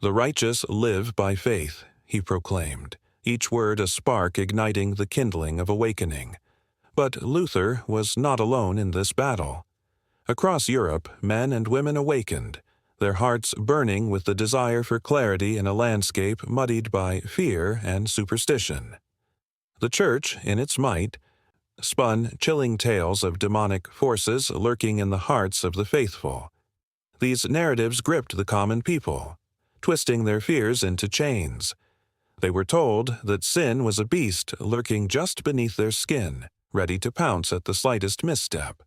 Speaker 1: "The righteous live by faith," he proclaimed, each word a spark igniting the kindling of awakening. But Luther was not alone in this battle. Across Europe, men and women awakened, their hearts burning with the desire for clarity in a landscape muddied by fear and superstition. The Church, in its might, spun chilling tales of demonic forces lurking in the hearts of the faithful. These narratives gripped the common people, twisting their fears into chains. They were told that sin was a beast lurking just beneath their skin, ready to pounce at the slightest misstep.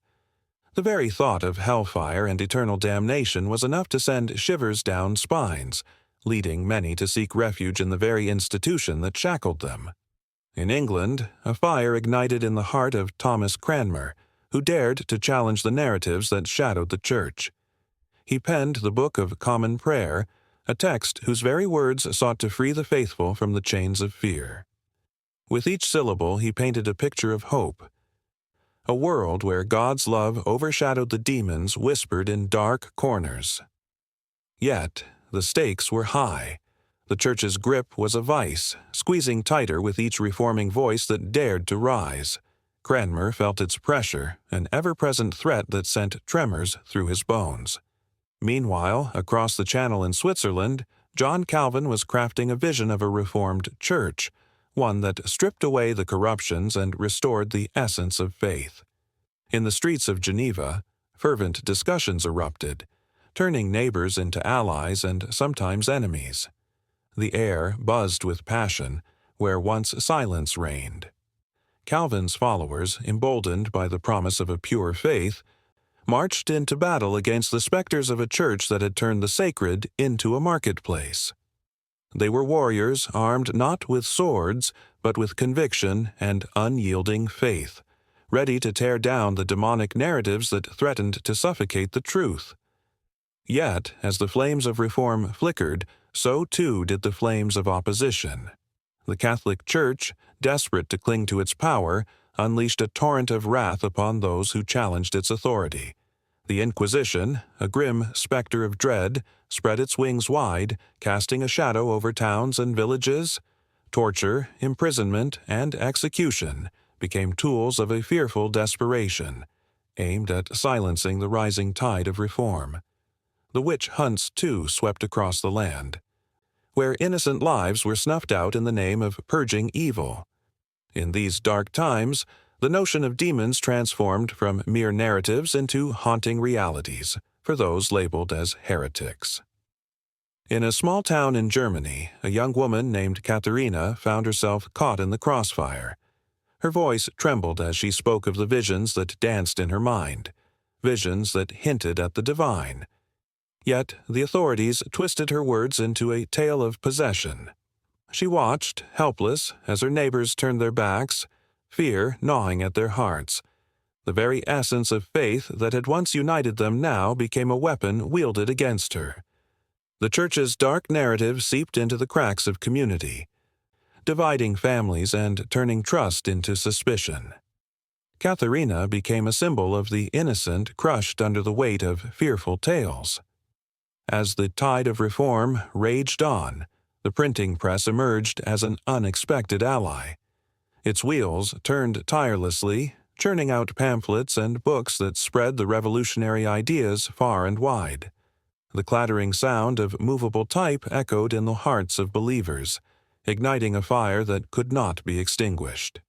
Speaker 1: The very thought of hellfire and eternal damnation was enough to send shivers down spines, leading many to seek refuge in the very institution that shackled them. In England, a fire ignited in the heart of Thomas Cranmer, who dared to challenge the narratives that shadowed the Church. He penned the Book of Common Prayer, a text whose very words sought to free the faithful from the chains of fear. With each syllable he painted a picture of hope, a world where God's love overshadowed the demons whispered in dark corners. Yet, the stakes were high. The Church's grip was a vice, squeezing tighter with each reforming voice that dared to rise. Cranmer felt its pressure, an ever-present threat that sent tremors through his bones. Meanwhile, across the Channel in Switzerland, John Calvin was crafting a vision of a reformed church, one that stripped away the corruptions and restored the essence of faith. In the streets of Geneva, fervent discussions erupted, turning neighbors into allies and sometimes enemies. The air buzzed with passion, where once silence reigned. Calvin's followers, emboldened by the promise of a pure faith, marched into battle against the specters of a church that had turned the sacred into a marketplace. They were warriors armed not with swords, but with conviction and unyielding faith, ready to tear down the demonic narratives that threatened to suffocate the truth. Yet, as the flames of reform flickered, so too did the flames of opposition. The Catholic Church, desperate to cling to its power, unleashed a torrent of wrath upon those who challenged its authority. The Inquisition, a grim specter of dread, spread its wings wide, casting a shadow over towns and villages. Torture, imprisonment, and execution became tools of a fearful desperation, aimed at silencing the rising tide of reform. The witch hunts, too, swept across the land, where innocent lives were snuffed out in the name of purging evil. In these dark times, the notion of demons transformed from mere narratives into haunting realities for those labeled as heretics. In a small town in Germany, a young woman named Katharina found herself caught in the crossfire. Her voice trembled as she spoke of the visions that danced in her mind, visions that hinted at the divine. Yet the authorities twisted her words into a tale of possession. She watched, helpless, as her neighbors turned their backs, fear gnawing at their hearts. The very essence of faith that had once united them now became a weapon wielded against her. The Church's dark narrative seeped into the cracks of community, dividing families and turning trust into suspicion. Katharina became a symbol of the innocent crushed under the weight of fearful tales. As the tide of reform raged on, the printing press emerged as an unexpected ally. Its wheels turned tirelessly, churning out pamphlets and books that spread the revolutionary ideas far and wide. The clattering sound of movable type echoed in the hearts of believers, igniting a fire that could not be extinguished.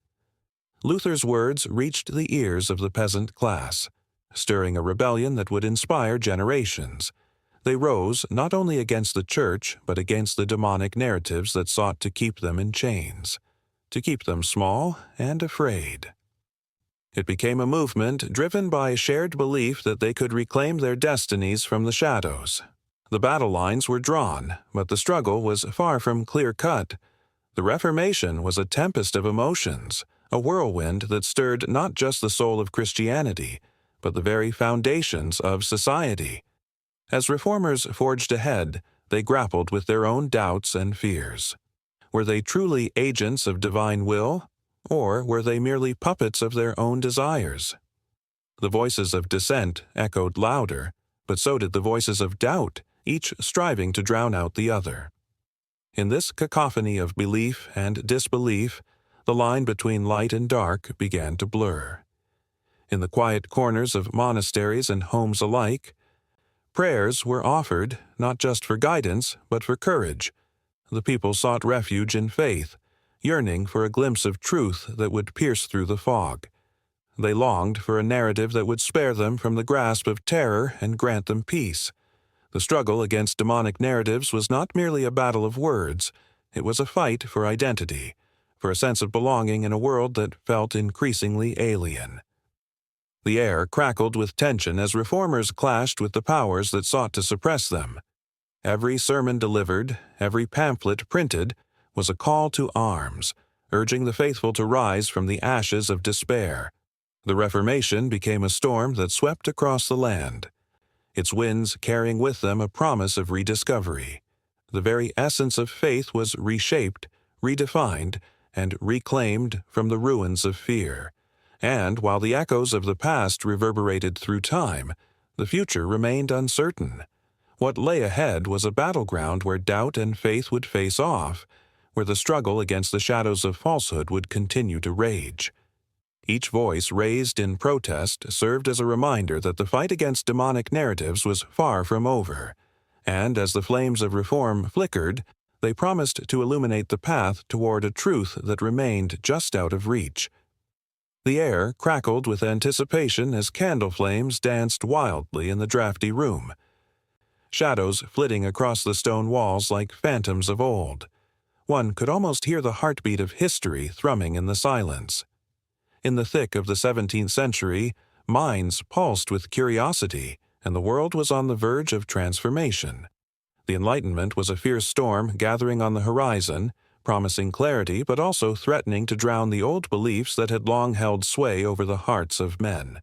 Speaker 1: Luther's words reached the ears of the peasant class, stirring a rebellion that would inspire generations. They rose not only against the Church, but against the demonic narratives that sought to keep them in chains, to keep them small and afraid. It became a movement driven by a shared belief that they could reclaim their destinies from the shadows. The battle lines were drawn, but the struggle was far from clear-cut. The Reformation was a tempest of emotions, a whirlwind that stirred not just the soul of Christianity, but the very foundations of society. As reformers forged ahead, they grappled with their own doubts and fears. Were they truly agents of divine will, or were they merely puppets of their own desires? The voices of dissent echoed louder, but so did the voices of doubt, each striving to drown out the other. In this cacophony of belief and disbelief, the line between light and dark began to blur. In the quiet corners of monasteries and homes alike, prayers were offered not just for guidance, but for courage. The people sought refuge in faith, yearning for a glimpse of truth that would pierce through the fog. They longed for a narrative that would spare them from the grasp of terror and grant them peace. The struggle against demonic narratives was not merely a battle of words, it was a fight for identity, for a sense of belonging in a world that felt increasingly alien. The air crackled with tension as reformers clashed with the powers that sought to suppress them. Every sermon delivered, every pamphlet printed, was a call to arms, urging the faithful to rise from the ashes of despair. The Reformation became a storm that swept across the land, its winds carrying with them a promise of rediscovery. The very essence of faith was reshaped, redefined, and reclaimed from the ruins of fear. And while the echoes of the past reverberated through time, the future remained uncertain. What lay ahead was a battleground where doubt and faith would face off, where the struggle against the shadows of falsehood would continue to rage. Each voice raised in protest served as a reminder that the fight against demonic narratives was far from over, and as the flames of reform flickered, they promised to illuminate the path toward a truth that remained just out of reach. The air crackled with anticipation as candle flames danced wildly in the drafty room, shadows flitting across the stone walls like phantoms of old. One could almost hear the heartbeat of history thrumming in the silence. In the thick of the 17th century, minds pulsed with curiosity, and the world was on the verge of transformation. The Enlightenment was a fierce storm gathering on the horizon, promising clarity but also threatening to drown the old beliefs that had long held sway over the hearts of men.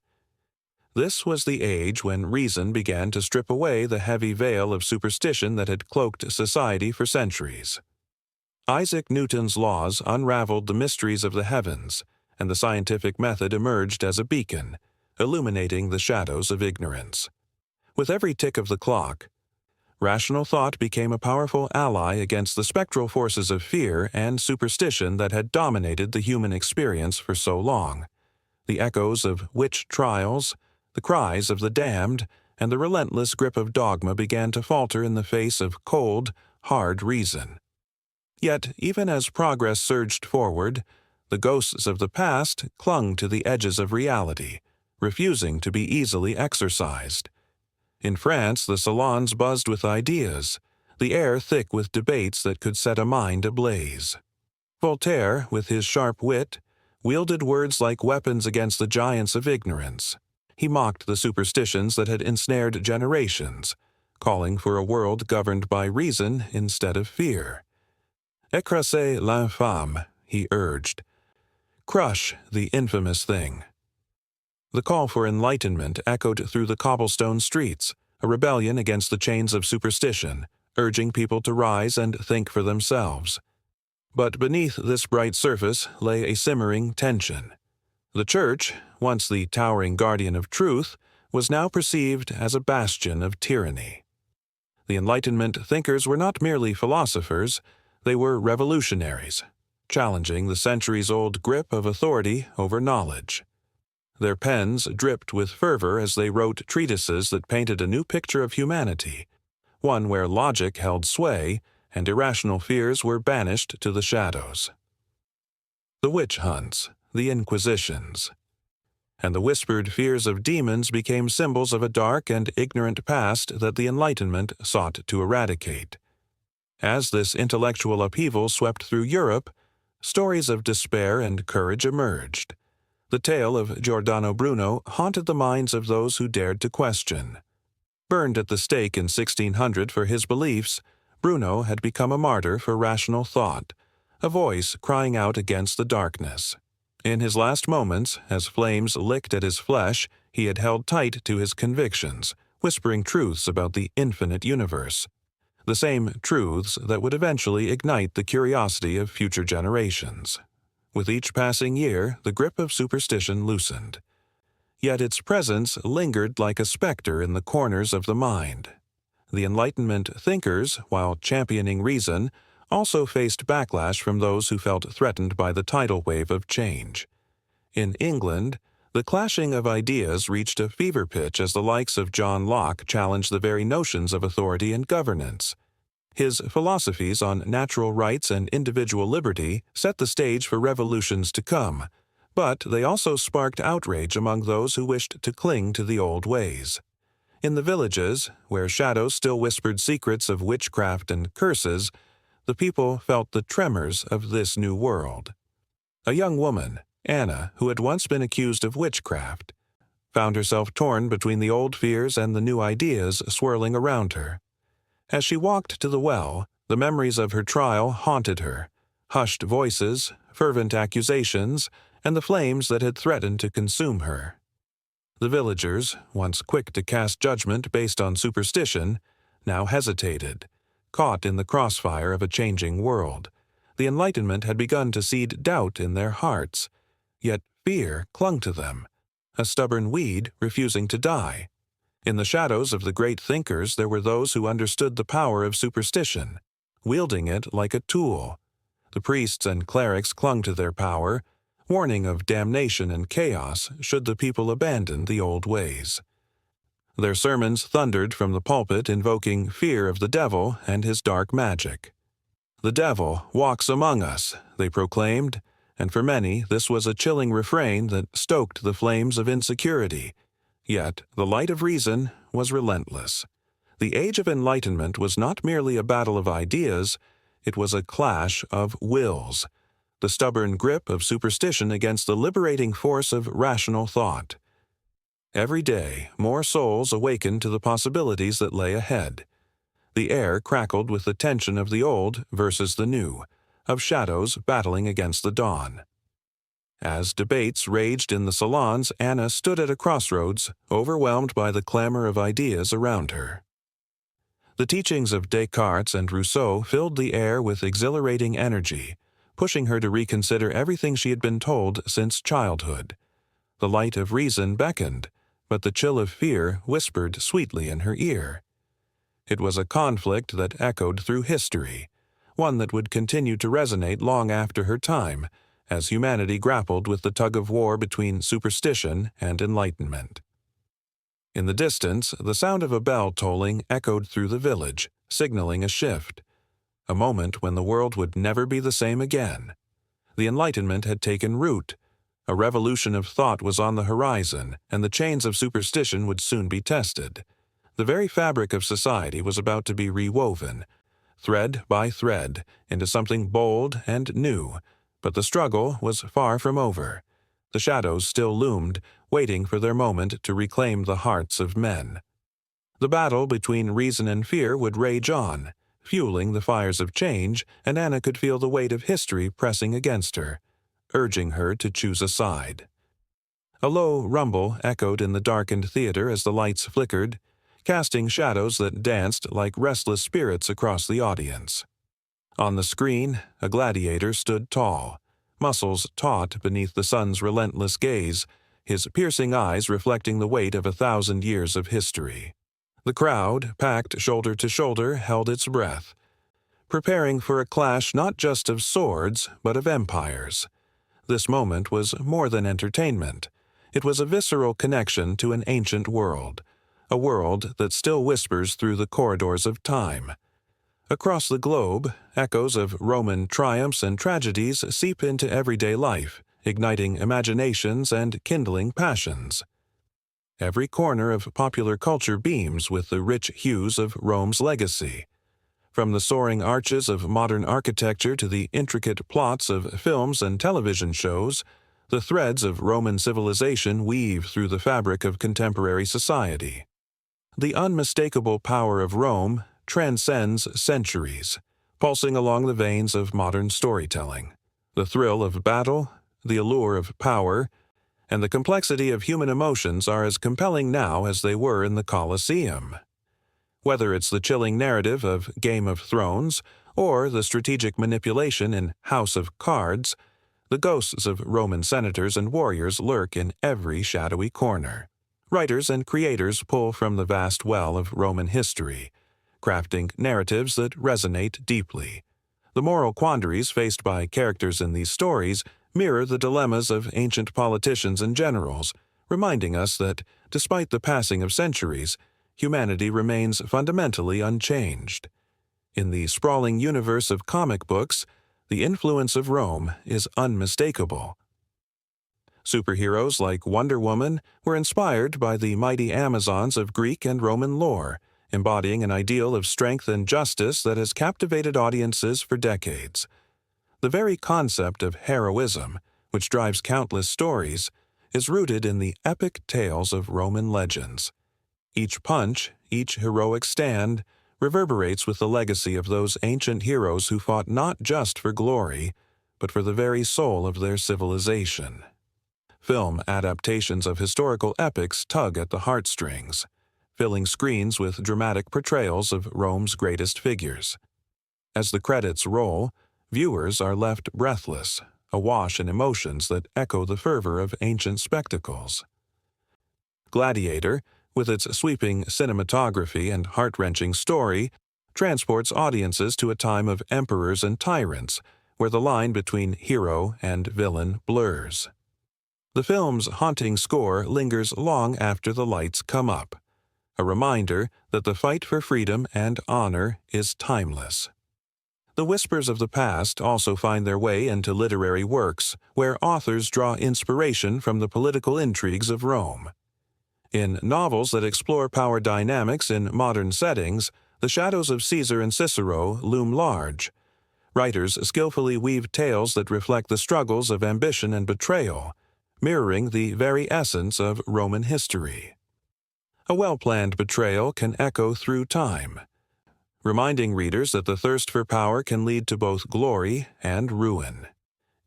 Speaker 1: This was the age when reason began to strip away the heavy veil of superstition that had cloaked society for centuries. Isaac Newton's laws unraveled the mysteries of the heavens, and the scientific method emerged as a beacon, illuminating the shadows of ignorance. With every tick of the clock, rational thought became a powerful ally against the spectral forces of fear and superstition that had dominated the human experience for so long. The echoes of witch trials, the cries of the damned, and the relentless grip of dogma began to falter in the face of cold, hard reason. Yet, even as progress surged forward, the ghosts of the past clung to the edges of reality, refusing to be easily exorcised. In France, the salons buzzed with ideas, the air thick with debates that could set a mind ablaze. Voltaire, with his sharp wit, wielded words like weapons against the giants of ignorance. He mocked the superstitions that had ensnared generations, calling for a world governed by reason instead of fear. Écrasez l'infâme, he urged. Crush the infamous thing. The call for enlightenment echoed through the cobblestone streets, a rebellion against the chains of superstition, urging people to rise and think for themselves. But beneath this bright surface lay a simmering tension. The Church, once the towering guardian of truth, was now perceived as a bastion of tyranny. The Enlightenment thinkers were not merely philosophers, they were revolutionaries, challenging the centuries-old grip of authority over knowledge. Their pens dripped with fervor as they wrote treatises that painted a new picture of humanity, one where logic held sway and irrational fears were banished to the shadows. The witch hunts, the inquisitions, and the whispered fears of demons became symbols of a dark and ignorant past that the Enlightenment sought to eradicate. As this intellectual upheaval swept through Europe, stories of despair and courage emerged. The tale of Giordano Bruno haunted the minds of those who dared to question. Burned at the stake in 1600 for his beliefs, Bruno had become a martyr for rational thought, a voice crying out against the darkness. In his last moments, as flames licked at his flesh, he had held tight to his convictions, whispering truths about the infinite universe, the same truths that would eventually ignite the curiosity of future generations. With each passing year, the grip of superstition loosened. Yet its presence lingered like a specter in the corners of the mind. The Enlightenment thinkers, while championing reason, also faced backlash from those who felt threatened by the tidal wave of change. In England, the clashing of ideas reached a fever pitch as the likes of John Locke challenged the very notions of authority and governance. His philosophies on natural rights and individual liberty set the stage for revolutions to come, but they also sparked outrage among those who wished to cling to the old ways. In the villages, where shadows still whispered secrets of witchcraft and curses, the people felt the tremors of this new world. A young woman, Anna, who had once been accused of witchcraft, found herself torn between the old fears and the new ideas swirling around her. As she walked to the well, the memories of her trial haunted her, hushed voices, fervent accusations, and the flames that had threatened to consume her. The villagers, once quick to cast judgment based on superstition, now hesitated, caught in the crossfire of a changing world. The Enlightenment had begun to seed doubt in their hearts, yet fear clung to them, a stubborn weed refusing to die. In the shadows of the great thinkers there were those who understood the power of superstition, wielding it like a tool. The priests and clerics clung to their power, warning of damnation and chaos should the people abandon the old ways. Their sermons thundered from the pulpit invoking fear of the devil and his dark magic. "The devil walks among us," they proclaimed, and for many this was a chilling refrain that stoked the flames of insecurity. Yet the light of reason was relentless. The Age of Enlightenment was not merely a battle of ideas, it was a clash of wills, the stubborn grip of superstition against the liberating force of rational thought. Every day, more souls awakened to the possibilities that lay ahead. The air crackled with the tension of the old versus the new, of shadows battling against the dawn. As debates raged in the salons, Anna stood at a crossroads, overwhelmed by the clamor of ideas around her. The teachings of Descartes and Rousseau filled the air with exhilarating energy, pushing her to reconsider everything she had been told since childhood. The light of reason beckoned, but the chill of fear whispered sweetly in her ear. It was a conflict that echoed through history, one that would continue to resonate long after her time, as humanity grappled with the tug-of-war between superstition and enlightenment. In the distance, the sound of a bell tolling echoed through the village, signaling a shift, a moment when the world would never be the same again. The Enlightenment had taken root. A revolution of thought was on the horizon, and the chains of superstition would soon be tested. The very fabric of society was about to be rewoven, thread by thread, into something bold and new. But the struggle was far from over. The shadows still loomed, waiting for their moment to reclaim the hearts of men. The battle between reason and fear would rage on, fueling the fires of change, and Anna could feel the weight of history pressing against her, urging her to choose a side. A low rumble echoed in the darkened theater as the lights flickered, casting shadows that danced like restless spirits across the audience. On the screen, a gladiator stood tall, muscles taut beneath the sun's relentless gaze, his piercing eyes reflecting the weight of 1,000 years of history. The crowd, packed shoulder to shoulder, held its breath, preparing for a clash not just of swords, but of empires. This moment was more than entertainment. It was a visceral connection to an ancient world, a world that still whispers through the corridors of time. Across the globe, echoes of Roman triumphs and tragedies seep into everyday life, igniting imaginations and kindling passions. Every corner of popular culture beams with the rich hues of Rome's legacy. From the soaring arches of modern architecture to the intricate plots of films and television shows, the threads of Roman civilization weave through the fabric of contemporary society. The unmistakable power of Rome transcends centuries, pulsing along the veins of modern storytelling. The thrill of battle, the allure of power, and the complexity of human emotions are as compelling now as they were in the Colosseum. Whether it's the chilling narrative of Game of Thrones or the strategic manipulation in House of Cards, the ghosts of Roman senators and warriors lurk in every shadowy corner. Writers and creators pull from the vast well of Roman history, crafting narratives that resonate deeply. The moral quandaries faced by characters in these stories mirror the dilemmas of ancient politicians and generals, reminding us that, despite the passing of centuries, humanity remains fundamentally unchanged. In the sprawling universe of comic books, the influence of Rome is unmistakable. Superheroes like Wonder Woman were inspired by the mighty Amazons of Greek and Roman lore, embodying an ideal of strength and justice that has captivated audiences for decades. The very concept of heroism, which drives countless stories, is rooted in the epic tales of Roman legends. Each punch, each heroic stand, reverberates with the legacy of those ancient heroes who fought not just for glory, but for the very soul of their civilization. Film adaptations of historical epics tug at the heartstrings, filling screens with dramatic portrayals of Rome's greatest figures. As the credits roll, viewers are left breathless, awash in emotions that echo the fervor of ancient spectacles. Gladiator, with its sweeping cinematography and heart-wrenching story, transports audiences to a time of emperors and tyrants, where the line between hero and villain blurs. The film's haunting score lingers long after the lights come up, a reminder that the fight for freedom and honor is timeless. The whispers of the past also find their way into literary works, where authors draw inspiration from the political intrigues of Rome. In novels that explore power dynamics in modern settings, the shadows of Caesar and Cicero loom large. Writers skillfully weave tales that reflect the struggles of ambition and betrayal, mirroring the very essence of Roman history. A well-planned betrayal can echo through time, reminding readers that the thirst for power can lead to both glory and ruin.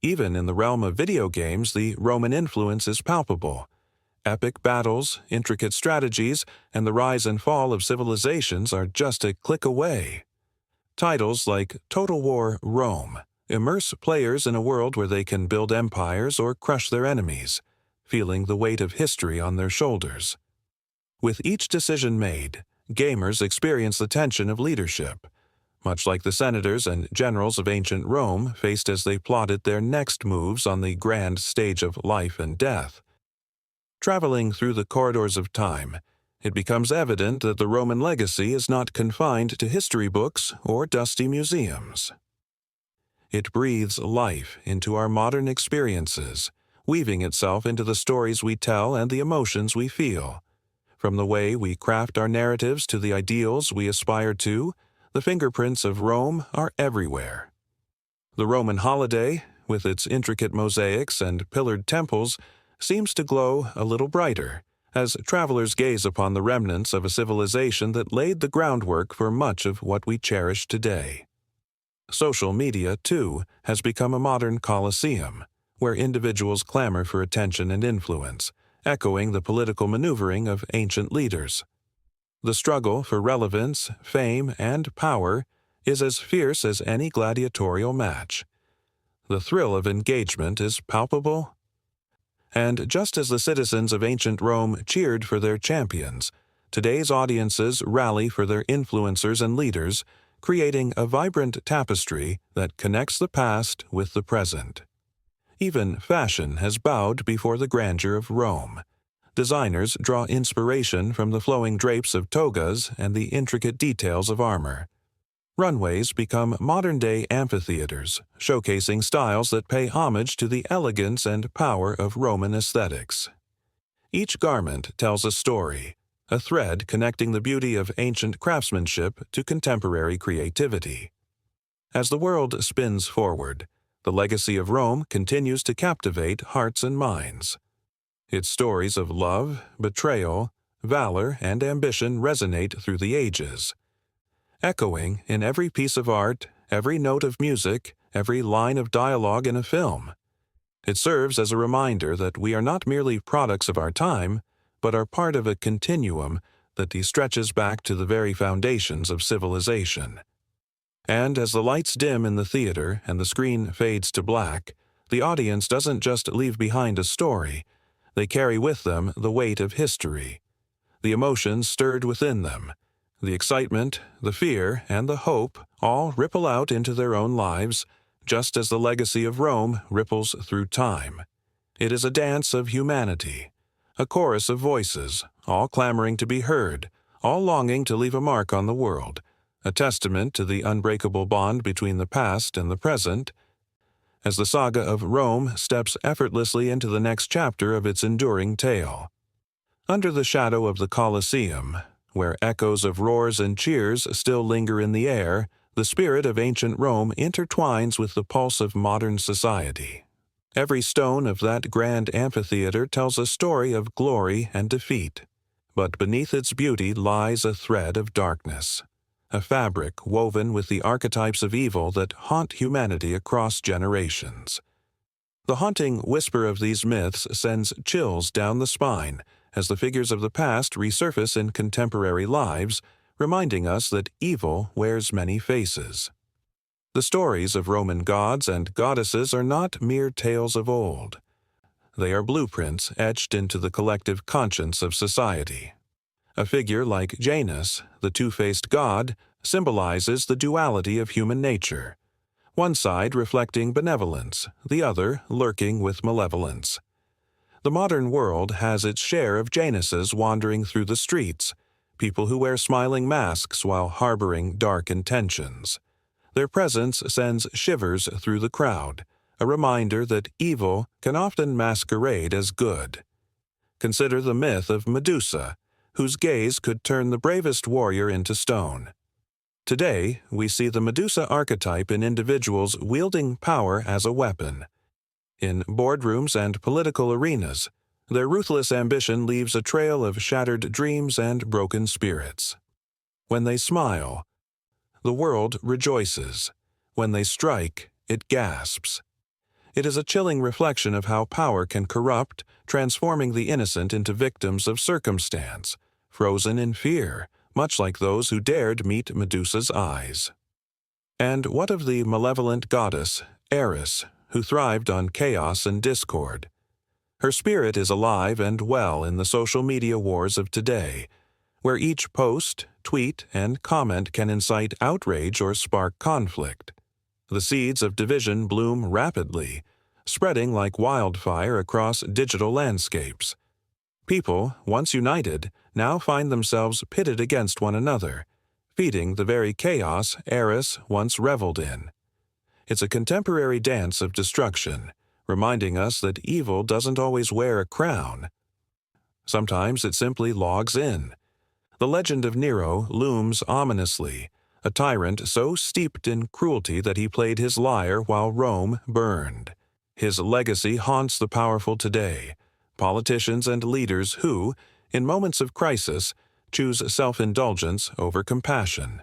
Speaker 1: Even in the realm of video games, the Roman influence is palpable. Epic battles, intricate strategies, and the rise and fall of civilizations are just a click away. Titles like Total War Rome immerse players in a world where they can build empires or crush their enemies, feeling the weight of history on their shoulders. With each decision made, gamers experience the tension of leadership, much like the senators and generals of ancient Rome faced as they plotted their next moves on the grand stage of life and death. Traveling through the corridors of time, it becomes evident that the Roman legacy is not confined to history books or dusty museums. It breathes life into our modern experiences, weaving itself into the stories we tell and the emotions we feel. From the way we craft our narratives to the ideals we aspire to, the fingerprints of Rome are everywhere. The Roman holiday, with its intricate mosaics and pillared temples, seems to glow a little brighter as travelers gaze upon the remnants of a civilization that laid the groundwork for much of what we cherish today. Social media, too, has become a modern Colosseum, where individuals clamor for attention and influence, echoing the political maneuvering of ancient leaders. The struggle for relevance, fame, and power is as fierce as any gladiatorial match. The thrill of engagement is palpable. And just as the citizens of ancient Rome cheered for their champions, today's audiences rally for their influencers and leaders, creating a vibrant tapestry that connects the past with the present. Even fashion has bowed before the grandeur of Rome. Designers draw inspiration from the flowing drapes of togas and the intricate details of armor. Runways become modern-day amphitheaters, showcasing styles that pay homage to the elegance and power of Roman aesthetics. Each garment tells a story, a thread connecting the beauty of ancient craftsmanship to contemporary creativity. As the world spins forward, the legacy of Rome continues to captivate hearts and minds. Its stories of love, betrayal, valor, and ambition resonate through the ages, echoing in every piece of art, every note of music, every line of dialogue in a film. It serves as a reminder that we are not merely products of our time, but are part of a continuum that stretches back to the very foundations of civilization. And as the lights dim in the theater and the screen fades to black, the audience doesn't just leave behind a story, they carry with them the weight of history. The emotions stirred within them, the excitement, the fear, and the hope all ripple out into their own lives, just as the legacy of Rome ripples through time. It is a dance of humanity, a chorus of voices, all clamoring to be heard, all longing to leave a mark on the world, a testament to the unbreakable bond between the past and the present. As the saga of Rome steps effortlessly into the next chapter of its enduring tale. Under the shadow of the Colosseum, where echoes of roars and cheers still linger in the air, the spirit of ancient Rome intertwines with the pulse of modern society. Every stone of that grand amphitheater tells a story of glory and defeat, but beneath its beauty lies a thread of darkness, a fabric woven with the archetypes of evil that haunt humanity across generations. The haunting whisper of these myths sends chills down the spine as the figures of the past resurface in contemporary lives, reminding us that evil wears many faces. The stories of Roman gods and goddesses are not mere tales of old. They are blueprints etched into the collective conscience of society. A figure like Janus, the two-faced god, symbolizes the duality of human nature, one side reflecting benevolence, the other lurking with malevolence. The modern world has its share of Januses wandering through the streets, people who wear smiling masks while harboring dark intentions. Their presence sends shivers through the crowd, a reminder that evil can often masquerade as good. Consider the myth of Medusa, whose gaze could turn the bravest warrior into stone. Today, we see the Medusa archetype in individuals wielding power as a weapon. In boardrooms and political arenas, their ruthless ambition leaves a trail of shattered dreams and broken spirits. When they smile, the world rejoices. When they strike, it gasps. It is a chilling reflection of how power can corrupt, transforming the innocent into victims of circumstance, frozen in fear, much like those who dared meet Medusa's eyes. And what of the malevolent goddess, Eris, who thrived on chaos and discord? Her spirit is alive and well in the social media wars of today, where each post, tweet, and comment can incite outrage or spark conflict. The seeds of division bloom rapidly, spreading like wildfire across digital landscapes. People, once united, now find themselves pitted against one another, feeding the very chaos Eris once reveled in. It's a contemporary dance of destruction, reminding us that evil doesn't always wear a crown. Sometimes it simply logs in. The legend of Nero looms ominously, a tyrant so steeped in cruelty that he played his lyre while Rome burned. His legacy haunts the powerful today, politicians and leaders who, in moments of crisis, choose self-indulgence over compassion.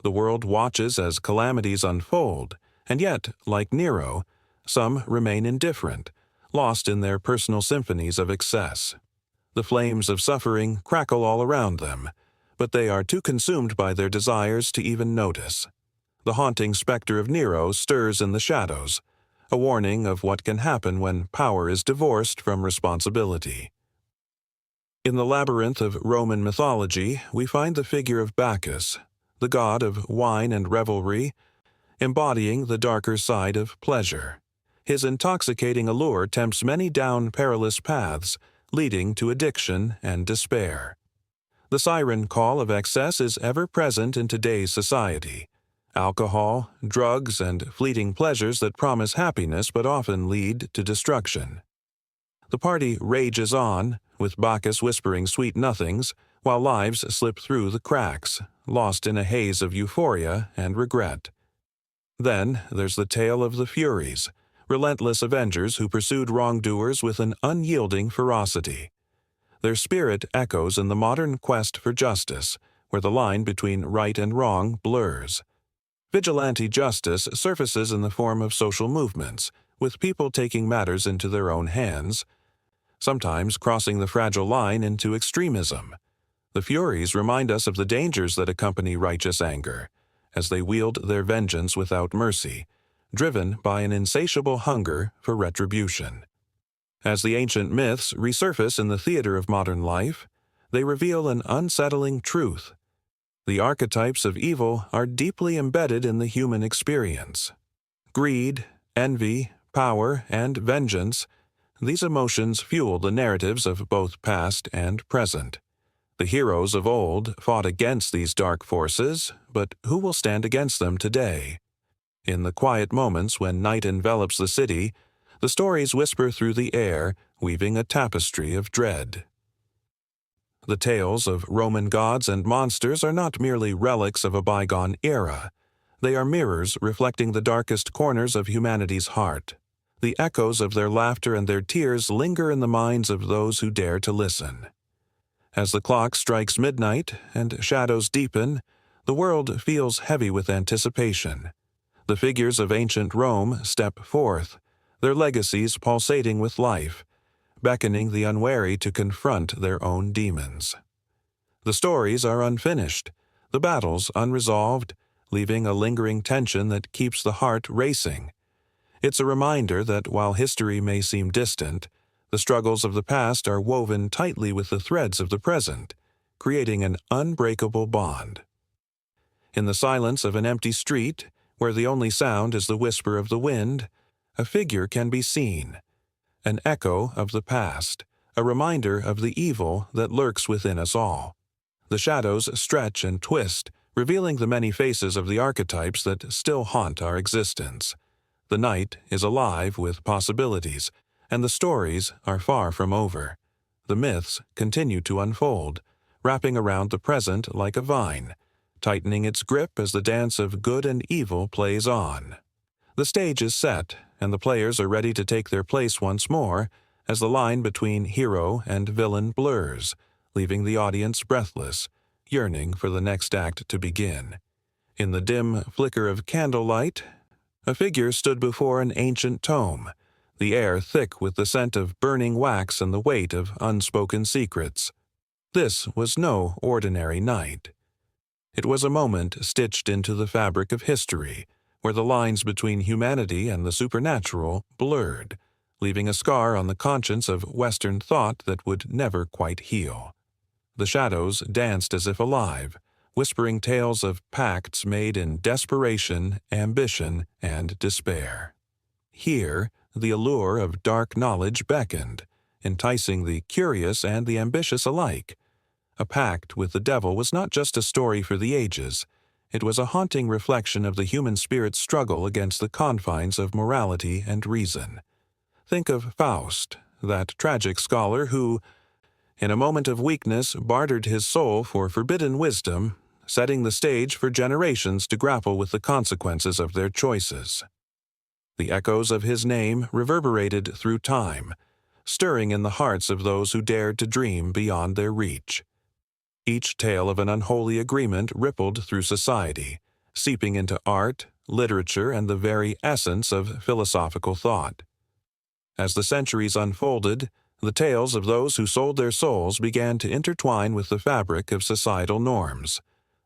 Speaker 1: The world watches as calamities unfold, and yet, like Nero, some remain indifferent, lost in their personal symphonies of excess. The flames of suffering crackle all around them, but they are too consumed by their desires to even notice. The haunting specter of Nero stirs in the shadows, a warning of what can happen when power is divorced from responsibility. In the labyrinth of Roman mythology, we find the figure of Bacchus, the god of wine and revelry, embodying the darker side of pleasure. His intoxicating allure tempts many down perilous paths, leading to addiction and despair. The siren call of excess is ever present in today's society. Alcohol, drugs, and fleeting pleasures that promise happiness but often lead to destruction. The party rages on, with Bacchus whispering sweet nothings, while lives slip through the cracks, lost in a haze of euphoria and regret. Then there's the tale of the Furies, relentless avengers who pursued wrongdoers with an unyielding ferocity. Their spirit echoes in the modern quest for justice, where the line between right and wrong blurs. Vigilante justice surfaces in the form of social movements, with people taking matters into their own hands, sometimes crossing the fragile line into extremism. The Furies remind us of the dangers that accompany righteous anger, as they wield their vengeance without mercy, driven by an insatiable hunger for retribution. As the ancient myths resurface in the theater of modern life, they reveal an unsettling truth. The archetypes of evil are deeply embedded in the human experience. Greed, envy, power, and vengeance, these emotions fuel the narratives of both past and present. The heroes of old fought against these dark forces, but who will stand against them today? In the quiet moments when night envelops the city, the stories whisper through the air, weaving a tapestry of dread. The tales of Roman gods and monsters are not merely relics of a bygone era. They are mirrors reflecting the darkest corners of humanity's heart. The echoes of their laughter and their tears linger in the minds of those who dare to listen. As the clock strikes midnight and shadows deepen, the world feels heavy with anticipation. The figures of ancient Rome step forth, their legacies pulsating with life, beckoning the unwary to confront their own demons. The stories are unfinished, the battles unresolved, leaving a lingering tension that keeps the heart racing. It's a reminder that while history may seem distant, the struggles of the past are woven tightly with the threads of the present, creating an unbreakable bond. In the silence of an empty street, where the only sound is the whisper of the wind, a figure can be seen, an echo of the past, a reminder of the evil that lurks within us all. The shadows stretch and twist, revealing the many faces of the archetypes that still haunt our existence. The night is alive with possibilities, and the stories are far from over. The myths continue to unfold, wrapping around the present like a vine, tightening its grip as the dance of good and evil plays on. The stage is set, and the players are ready to take their place once more as the line between hero and villain blurs, leaving the audience breathless, yearning for the next act to begin. In the dim flicker of candlelight, a figure stood before an ancient tome, the air thick with the scent of burning wax and the weight of unspoken secrets. This was no ordinary night. It was a moment stitched into the fabric of history, where the lines between humanity and the supernatural blurred, leaving a scar on the conscience of Western thought that would never quite heal. The shadows danced as if alive, whispering tales of pacts made in desperation, ambition, and despair. Here, the allure of dark knowledge beckoned, enticing the curious and the ambitious alike. A pact with the devil was not just a story for the ages. It was a haunting reflection of the human spirit's struggle against the confines of morality and reason. Think of Faust, that tragic scholar who, in a moment of weakness, bartered his soul for forbidden wisdom, setting the stage for generations to grapple with the consequences of their choices. The echoes of his name reverberated through time, stirring in the hearts of those who dared to dream beyond their reach. Each tale of an unholy agreement rippled through society, seeping into art, literature, and the very essence of philosophical thought. As the centuries unfolded, The tales of those who sold their souls began to intertwine with the fabric of societal norms.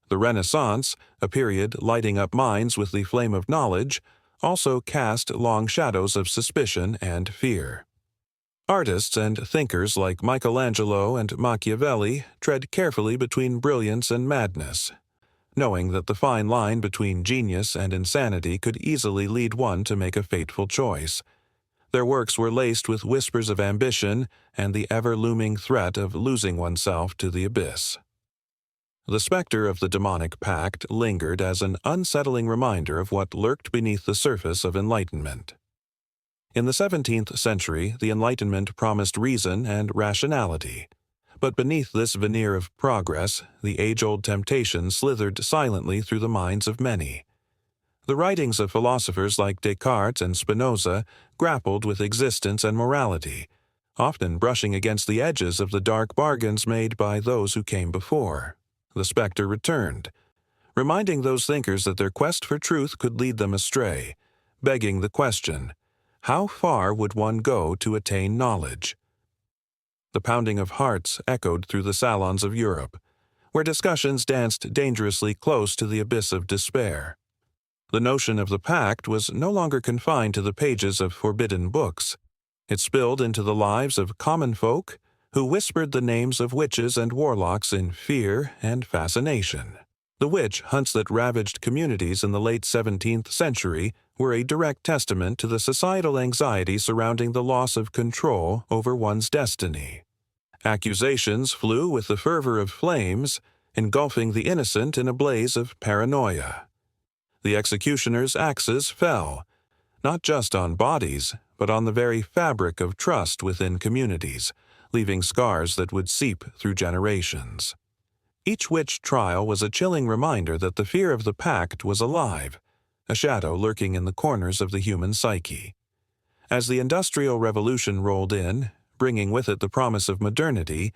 Speaker 1: The Renaissance, a period lighting up minds with the flame of knowledge, also cast long shadows of suspicion and fear. Artists and thinkers like Michelangelo and Machiavelli tread carefully between brilliance and madness, knowing that the fine line between genius and insanity could easily lead one to make a fateful choice. Their works were laced with whispers of ambition and the ever-looming threat of losing oneself to the abyss. The specter of the demonic pact lingered as an unsettling reminder of what lurked beneath the surface of enlightenment. In the 17th century, the Enlightenment promised reason and rationality, but beneath this veneer of progress, the age-old temptation slithered silently through the minds of many. The writings of philosophers like Descartes and Spinoza grappled with existence and morality, often brushing against the edges of the dark bargains made by those who came before. The specter returned, reminding those thinkers that their quest for truth could lead them astray, begging the question, how far would one go to attain knowledge? The pounding of hearts echoed through the salons of Europe, where discussions danced dangerously close to the abyss of despair. The notion of the pact was no longer confined to the pages of forbidden books. It spilled into the lives of common folk who whispered the names of witches and warlocks in fear and fascination. The witch hunts that ravaged communities in the late 17th century were a direct testament to the societal anxiety surrounding the loss of control over one's destiny. Accusations flew with the fervor of flames, engulfing the innocent in a blaze of paranoia. The executioner's axes fell, not just on bodies, but on the very fabric of trust within communities, leaving scars that would seep through generations. Each witch trial was a chilling reminder that the fear of the pact was alive, a shadow lurking in the corners of the human psyche. As the Industrial Revolution rolled in, bringing with it the promise of modernity,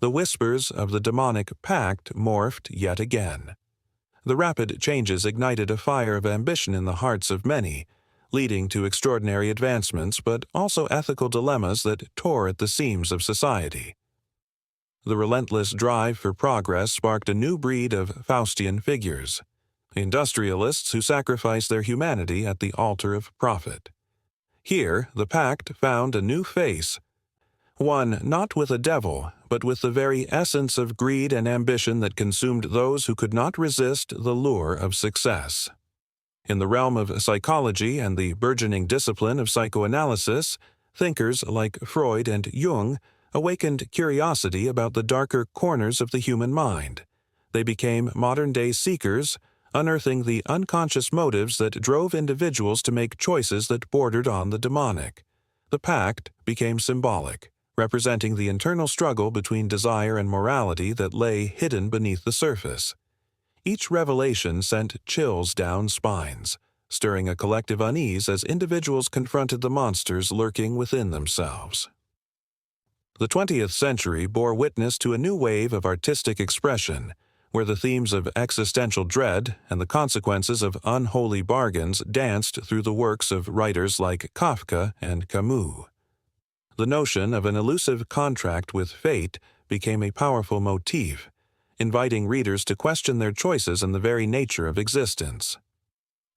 Speaker 1: the whispers of the demonic pact morphed yet again. The rapid changes ignited a fire of ambition in the hearts of many, leading to extraordinary advancements but also ethical dilemmas that tore at the seams of society. The relentless drive for progress sparked a new breed of Faustian figures, industrialists who sacrificed their humanity at the altar of profit. Here, the pact found a new face, one not with a devil, but with the very essence of greed and ambition that consumed those who could not resist the lure of success. In the realm of psychology and the burgeoning discipline of psychoanalysis, thinkers like Freud and Jung awakened curiosity about the darker corners of the human mind. They became modern-day seekers, unearthing the unconscious motives that drove individuals to make choices that bordered on the demonic. The pact became symbolic, representing the internal struggle between desire and morality that lay hidden beneath the surface. Each revelation sent chills down spines, stirring a collective unease as individuals confronted the monsters lurking within themselves. The 20th century bore witness to a new wave of artistic expression, where the themes of existential dread and the consequences of unholy bargains danced through the works of writers like Kafka and Camus. The notion of an elusive contract with fate became a powerful motif, inviting readers to question their choices and the very nature of existence.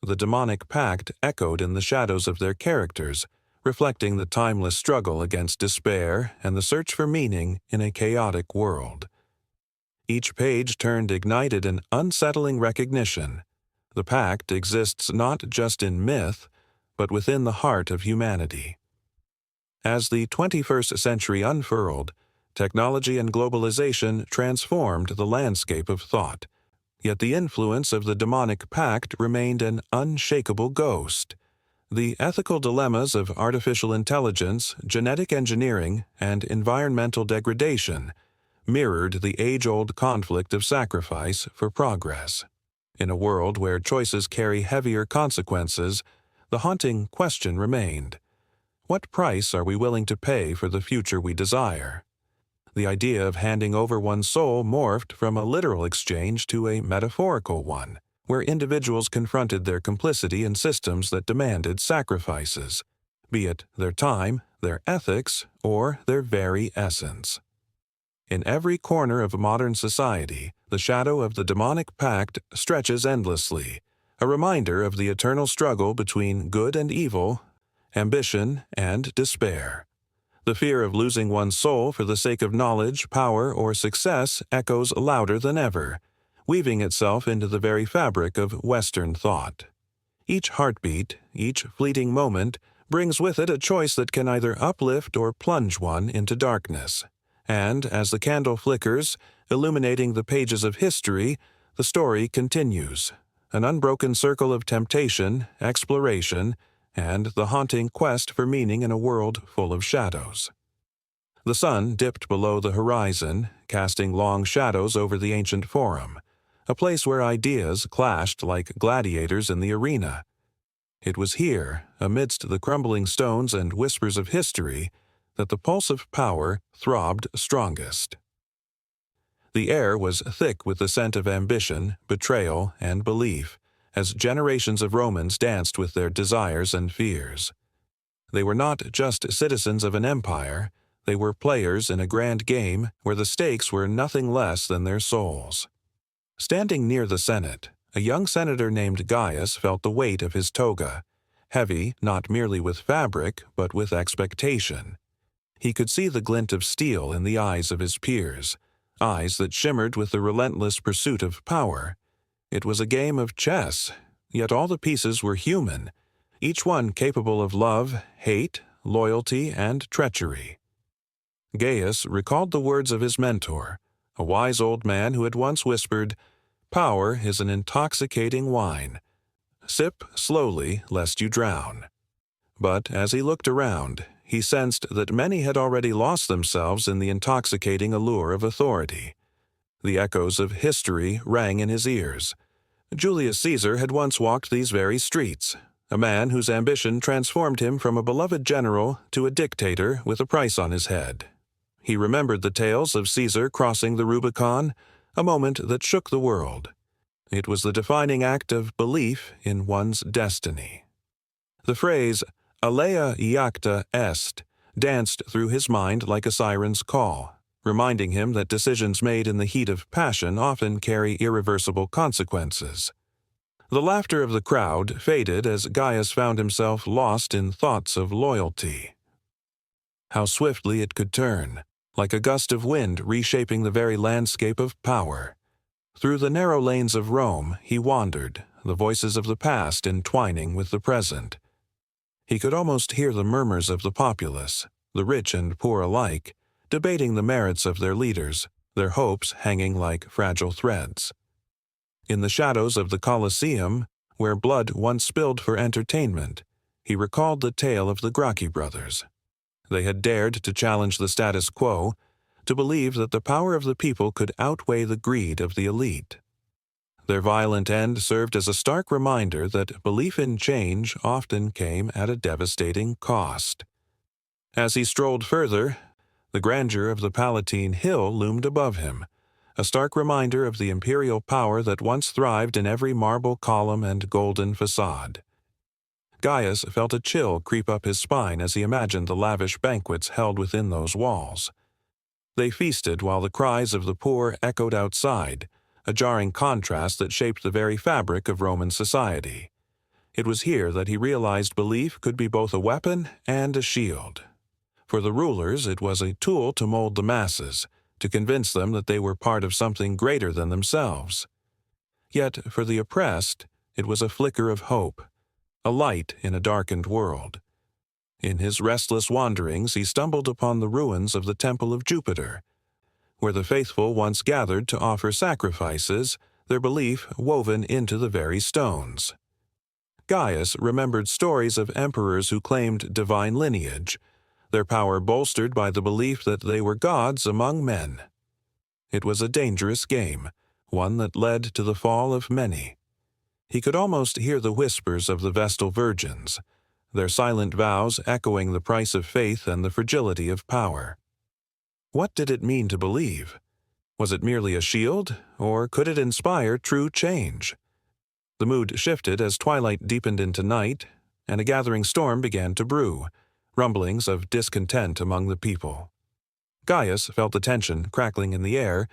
Speaker 1: The demonic pact echoed in the shadows of their characters, reflecting the timeless struggle against despair and the search for meaning in a chaotic world. Each page turned ignited an unsettling recognition. The pact exists not just in myth, but within the heart of humanity. As the 21st century unfurled, technology and globalization transformed the landscape of thought, yet the influence of the demonic pact remained an unshakable ghost. The ethical dilemmas of artificial intelligence, genetic engineering, and environmental degradation mirrored the age-old conflict of sacrifice for progress. In a world where choices carry heavier consequences, the haunting question remained: what price are we willing to pay for the future we desire? The idea of handing over one's soul morphed from a literal exchange to a metaphorical one, where individuals confronted their complicity in systems that demanded sacrifices, be it their time, their ethics, or their very essence. In every corner of modern society, the shadow of the demonic pact stretches endlessly, a reminder of the eternal struggle between good and evil, ambition and despair. The fear of losing one's soul for the sake of knowledge, power, or success echoes louder than ever, weaving itself into the very fabric of Western thought. Each heartbeat, each fleeting moment, brings with it a choice that can either uplift or plunge one into darkness. And as the candle flickers, illuminating the pages of history, the story continues, an unbroken circle of temptation, exploration, and the haunting quest for meaning in a world full of shadows. The sun dipped below the horizon, casting long shadows over the ancient forum, a place where ideas clashed like gladiators in the arena. It was here, amidst the crumbling stones and whispers of history, that the pulse of power throbbed strongest. The air was thick with the scent of ambition, betrayal, and belief, as generations of Romans danced with their desires and fears. They were not just citizens of an empire, they were players in a grand game where the stakes were nothing less than their souls. Standing near the Senate, a young senator named Gaius felt the weight of his toga, heavy not merely with fabric but with expectation. He could see the glint of steel in the eyes of his peers, eyes that shimmered with the relentless pursuit of power. It was a game of chess, yet all the pieces were human, each one capable of love, hate, loyalty, and treachery. Gaius recalled the words of his mentor, a wise old man who had once whispered, "Power is an intoxicating wine. Sip slowly, lest you drown." But as he looked around, he sensed that many had already lost themselves in the intoxicating allure of authority. The echoes of history rang in his ears. Julius Caesar had once walked these very streets, a man whose ambition transformed him from a beloved general to a dictator with a price on his head. He remembered the tales of Caesar crossing the Rubicon, a moment that shook the world. It was the defining act of belief in one's destiny. The phrase, "alea iacta est," danced through his mind like a siren's call, reminding him that decisions made in the heat of passion often carry irreversible consequences. The laughter of the crowd faded as Gaius found himself lost in thoughts of loyalty. How swiftly it could turn, like a gust of wind reshaping the very landscape of power. Through the narrow lanes of Rome he wandered, the voices of the past entwining with the present. He could almost hear the murmurs of the populace, the rich and poor alike, debating the merits of their leaders, their hopes hanging like fragile threads. In the shadows of the Colosseum, where blood once spilled for entertainment, he recalled the tale of the Gracchi brothers. They had dared to challenge the status quo, to believe that the power of the people could outweigh the greed of the elite. Their violent end served as a stark reminder that belief in change often came at a devastating cost. As he strolled further, the grandeur of the Palatine Hill loomed above him, a stark reminder of the imperial power that once thrived in every marble column and golden facade. Gaius felt a chill creep up his spine as he imagined the lavish banquets held within those walls. They feasted while the cries of the poor echoed outside, a jarring contrast that shaped the very fabric of Roman society. It was here that he realized belief could be both a weapon and a shield. For the rulers, it was a tool to mold the masses, to convince them that they were part of something greater than themselves. Yet, for the oppressed, it was a flicker of hope, a light in a darkened world. In his restless wanderings, he stumbled upon the ruins of the Temple of Jupiter, where the faithful once gathered to offer sacrifices, their belief woven into the very stones. Gaius remembered stories of emperors who claimed divine lineage, their power bolstered by the belief that they were gods among men. It was a dangerous game, one that led to the fall of many. He could almost hear the whispers of the Vestal Virgins, their silent vows echoing the price of faith and the fragility of power. What did it mean to believe? Was it merely a shield, or could it inspire true change? The mood shifted as twilight deepened into night, and a gathering storm began to brew, rumblings of discontent among the people. Gaius felt the tension crackling in the air,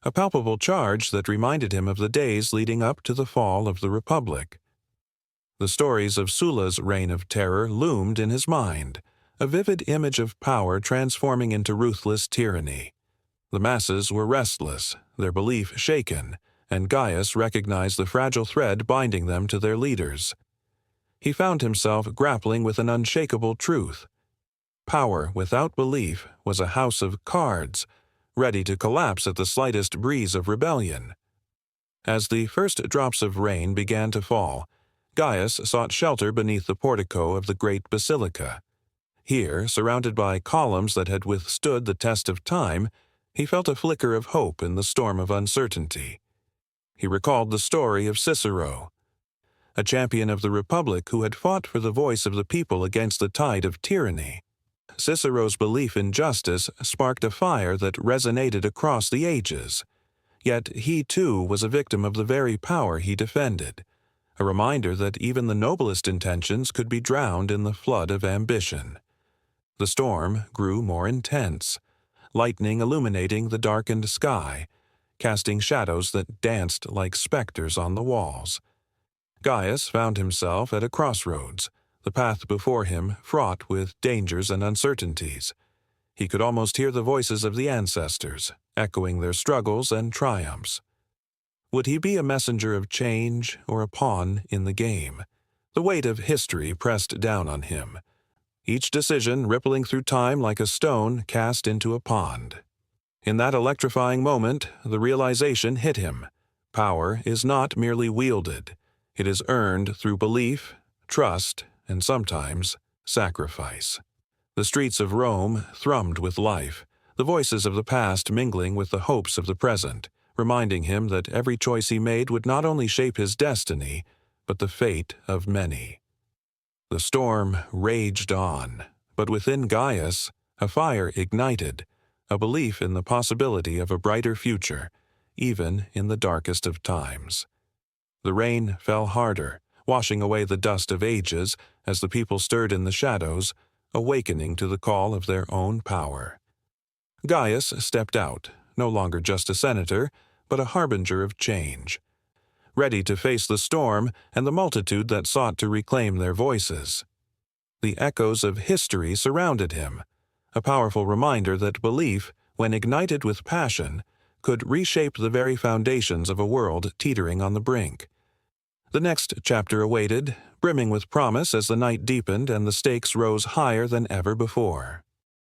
Speaker 1: a palpable charge that reminded him of the days leading up to the fall of the Republic. The stories of Sulla's reign of terror loomed in his mind, a vivid image of power transforming into ruthless tyranny. The masses were restless, their belief shaken, and Gaius recognized the fragile thread binding them to their leaders. He found himself grappling with an unshakable truth. Power without belief was a house of cards, ready to collapse at the slightest breeze of rebellion. As the first drops of rain began to fall, Gaius sought shelter beneath the portico of the great basilica. Here, surrounded by columns that had withstood the test of time, he felt a flicker of hope in the storm of uncertainty. He recalled the story of Cicero, a champion of the Republic who had fought for the voice of the people against the tide of tyranny. Cicero's belief in justice sparked a fire that resonated across the ages. Yet he too was a victim of the very power he defended, a reminder that even the noblest intentions could be drowned in the flood of ambition. The storm grew more intense, lightning illuminating the darkened sky, casting shadows that danced like specters on the walls. Gaius found himself at a crossroads, the path before him fraught with dangers and uncertainties. He could almost hear the voices of the ancestors, echoing their struggles and triumphs. Would he be a messenger of change or a pawn in the game? The weight of history pressed down on him, each decision rippling through time like a stone cast into a pond. In that electrifying moment, the realization hit him. Power is not merely wielded. It is earned through belief, trust, and sometimes sacrifice. The streets of Rome thrummed with life, the voices of the past mingling with the hopes of the present, reminding him that every choice he made would not only shape his destiny, but the fate of many. The storm raged on, but within Gaius, a fire ignited, a belief in the possibility of a brighter future, even in the darkest of times. The rain fell harder, washing away the dust of ages as the people stirred in the shadows, awakening to the call of their own power. Gaius stepped out, no longer just a senator, but a harbinger of change, ready to face the storm and the multitude that sought to reclaim their voices. The echoes of history surrounded him, a powerful reminder that belief, when ignited with passion, could reshape the very foundations of a world teetering on the brink. The next chapter awaited, brimming with promise as the night deepened and the stakes rose higher than ever before.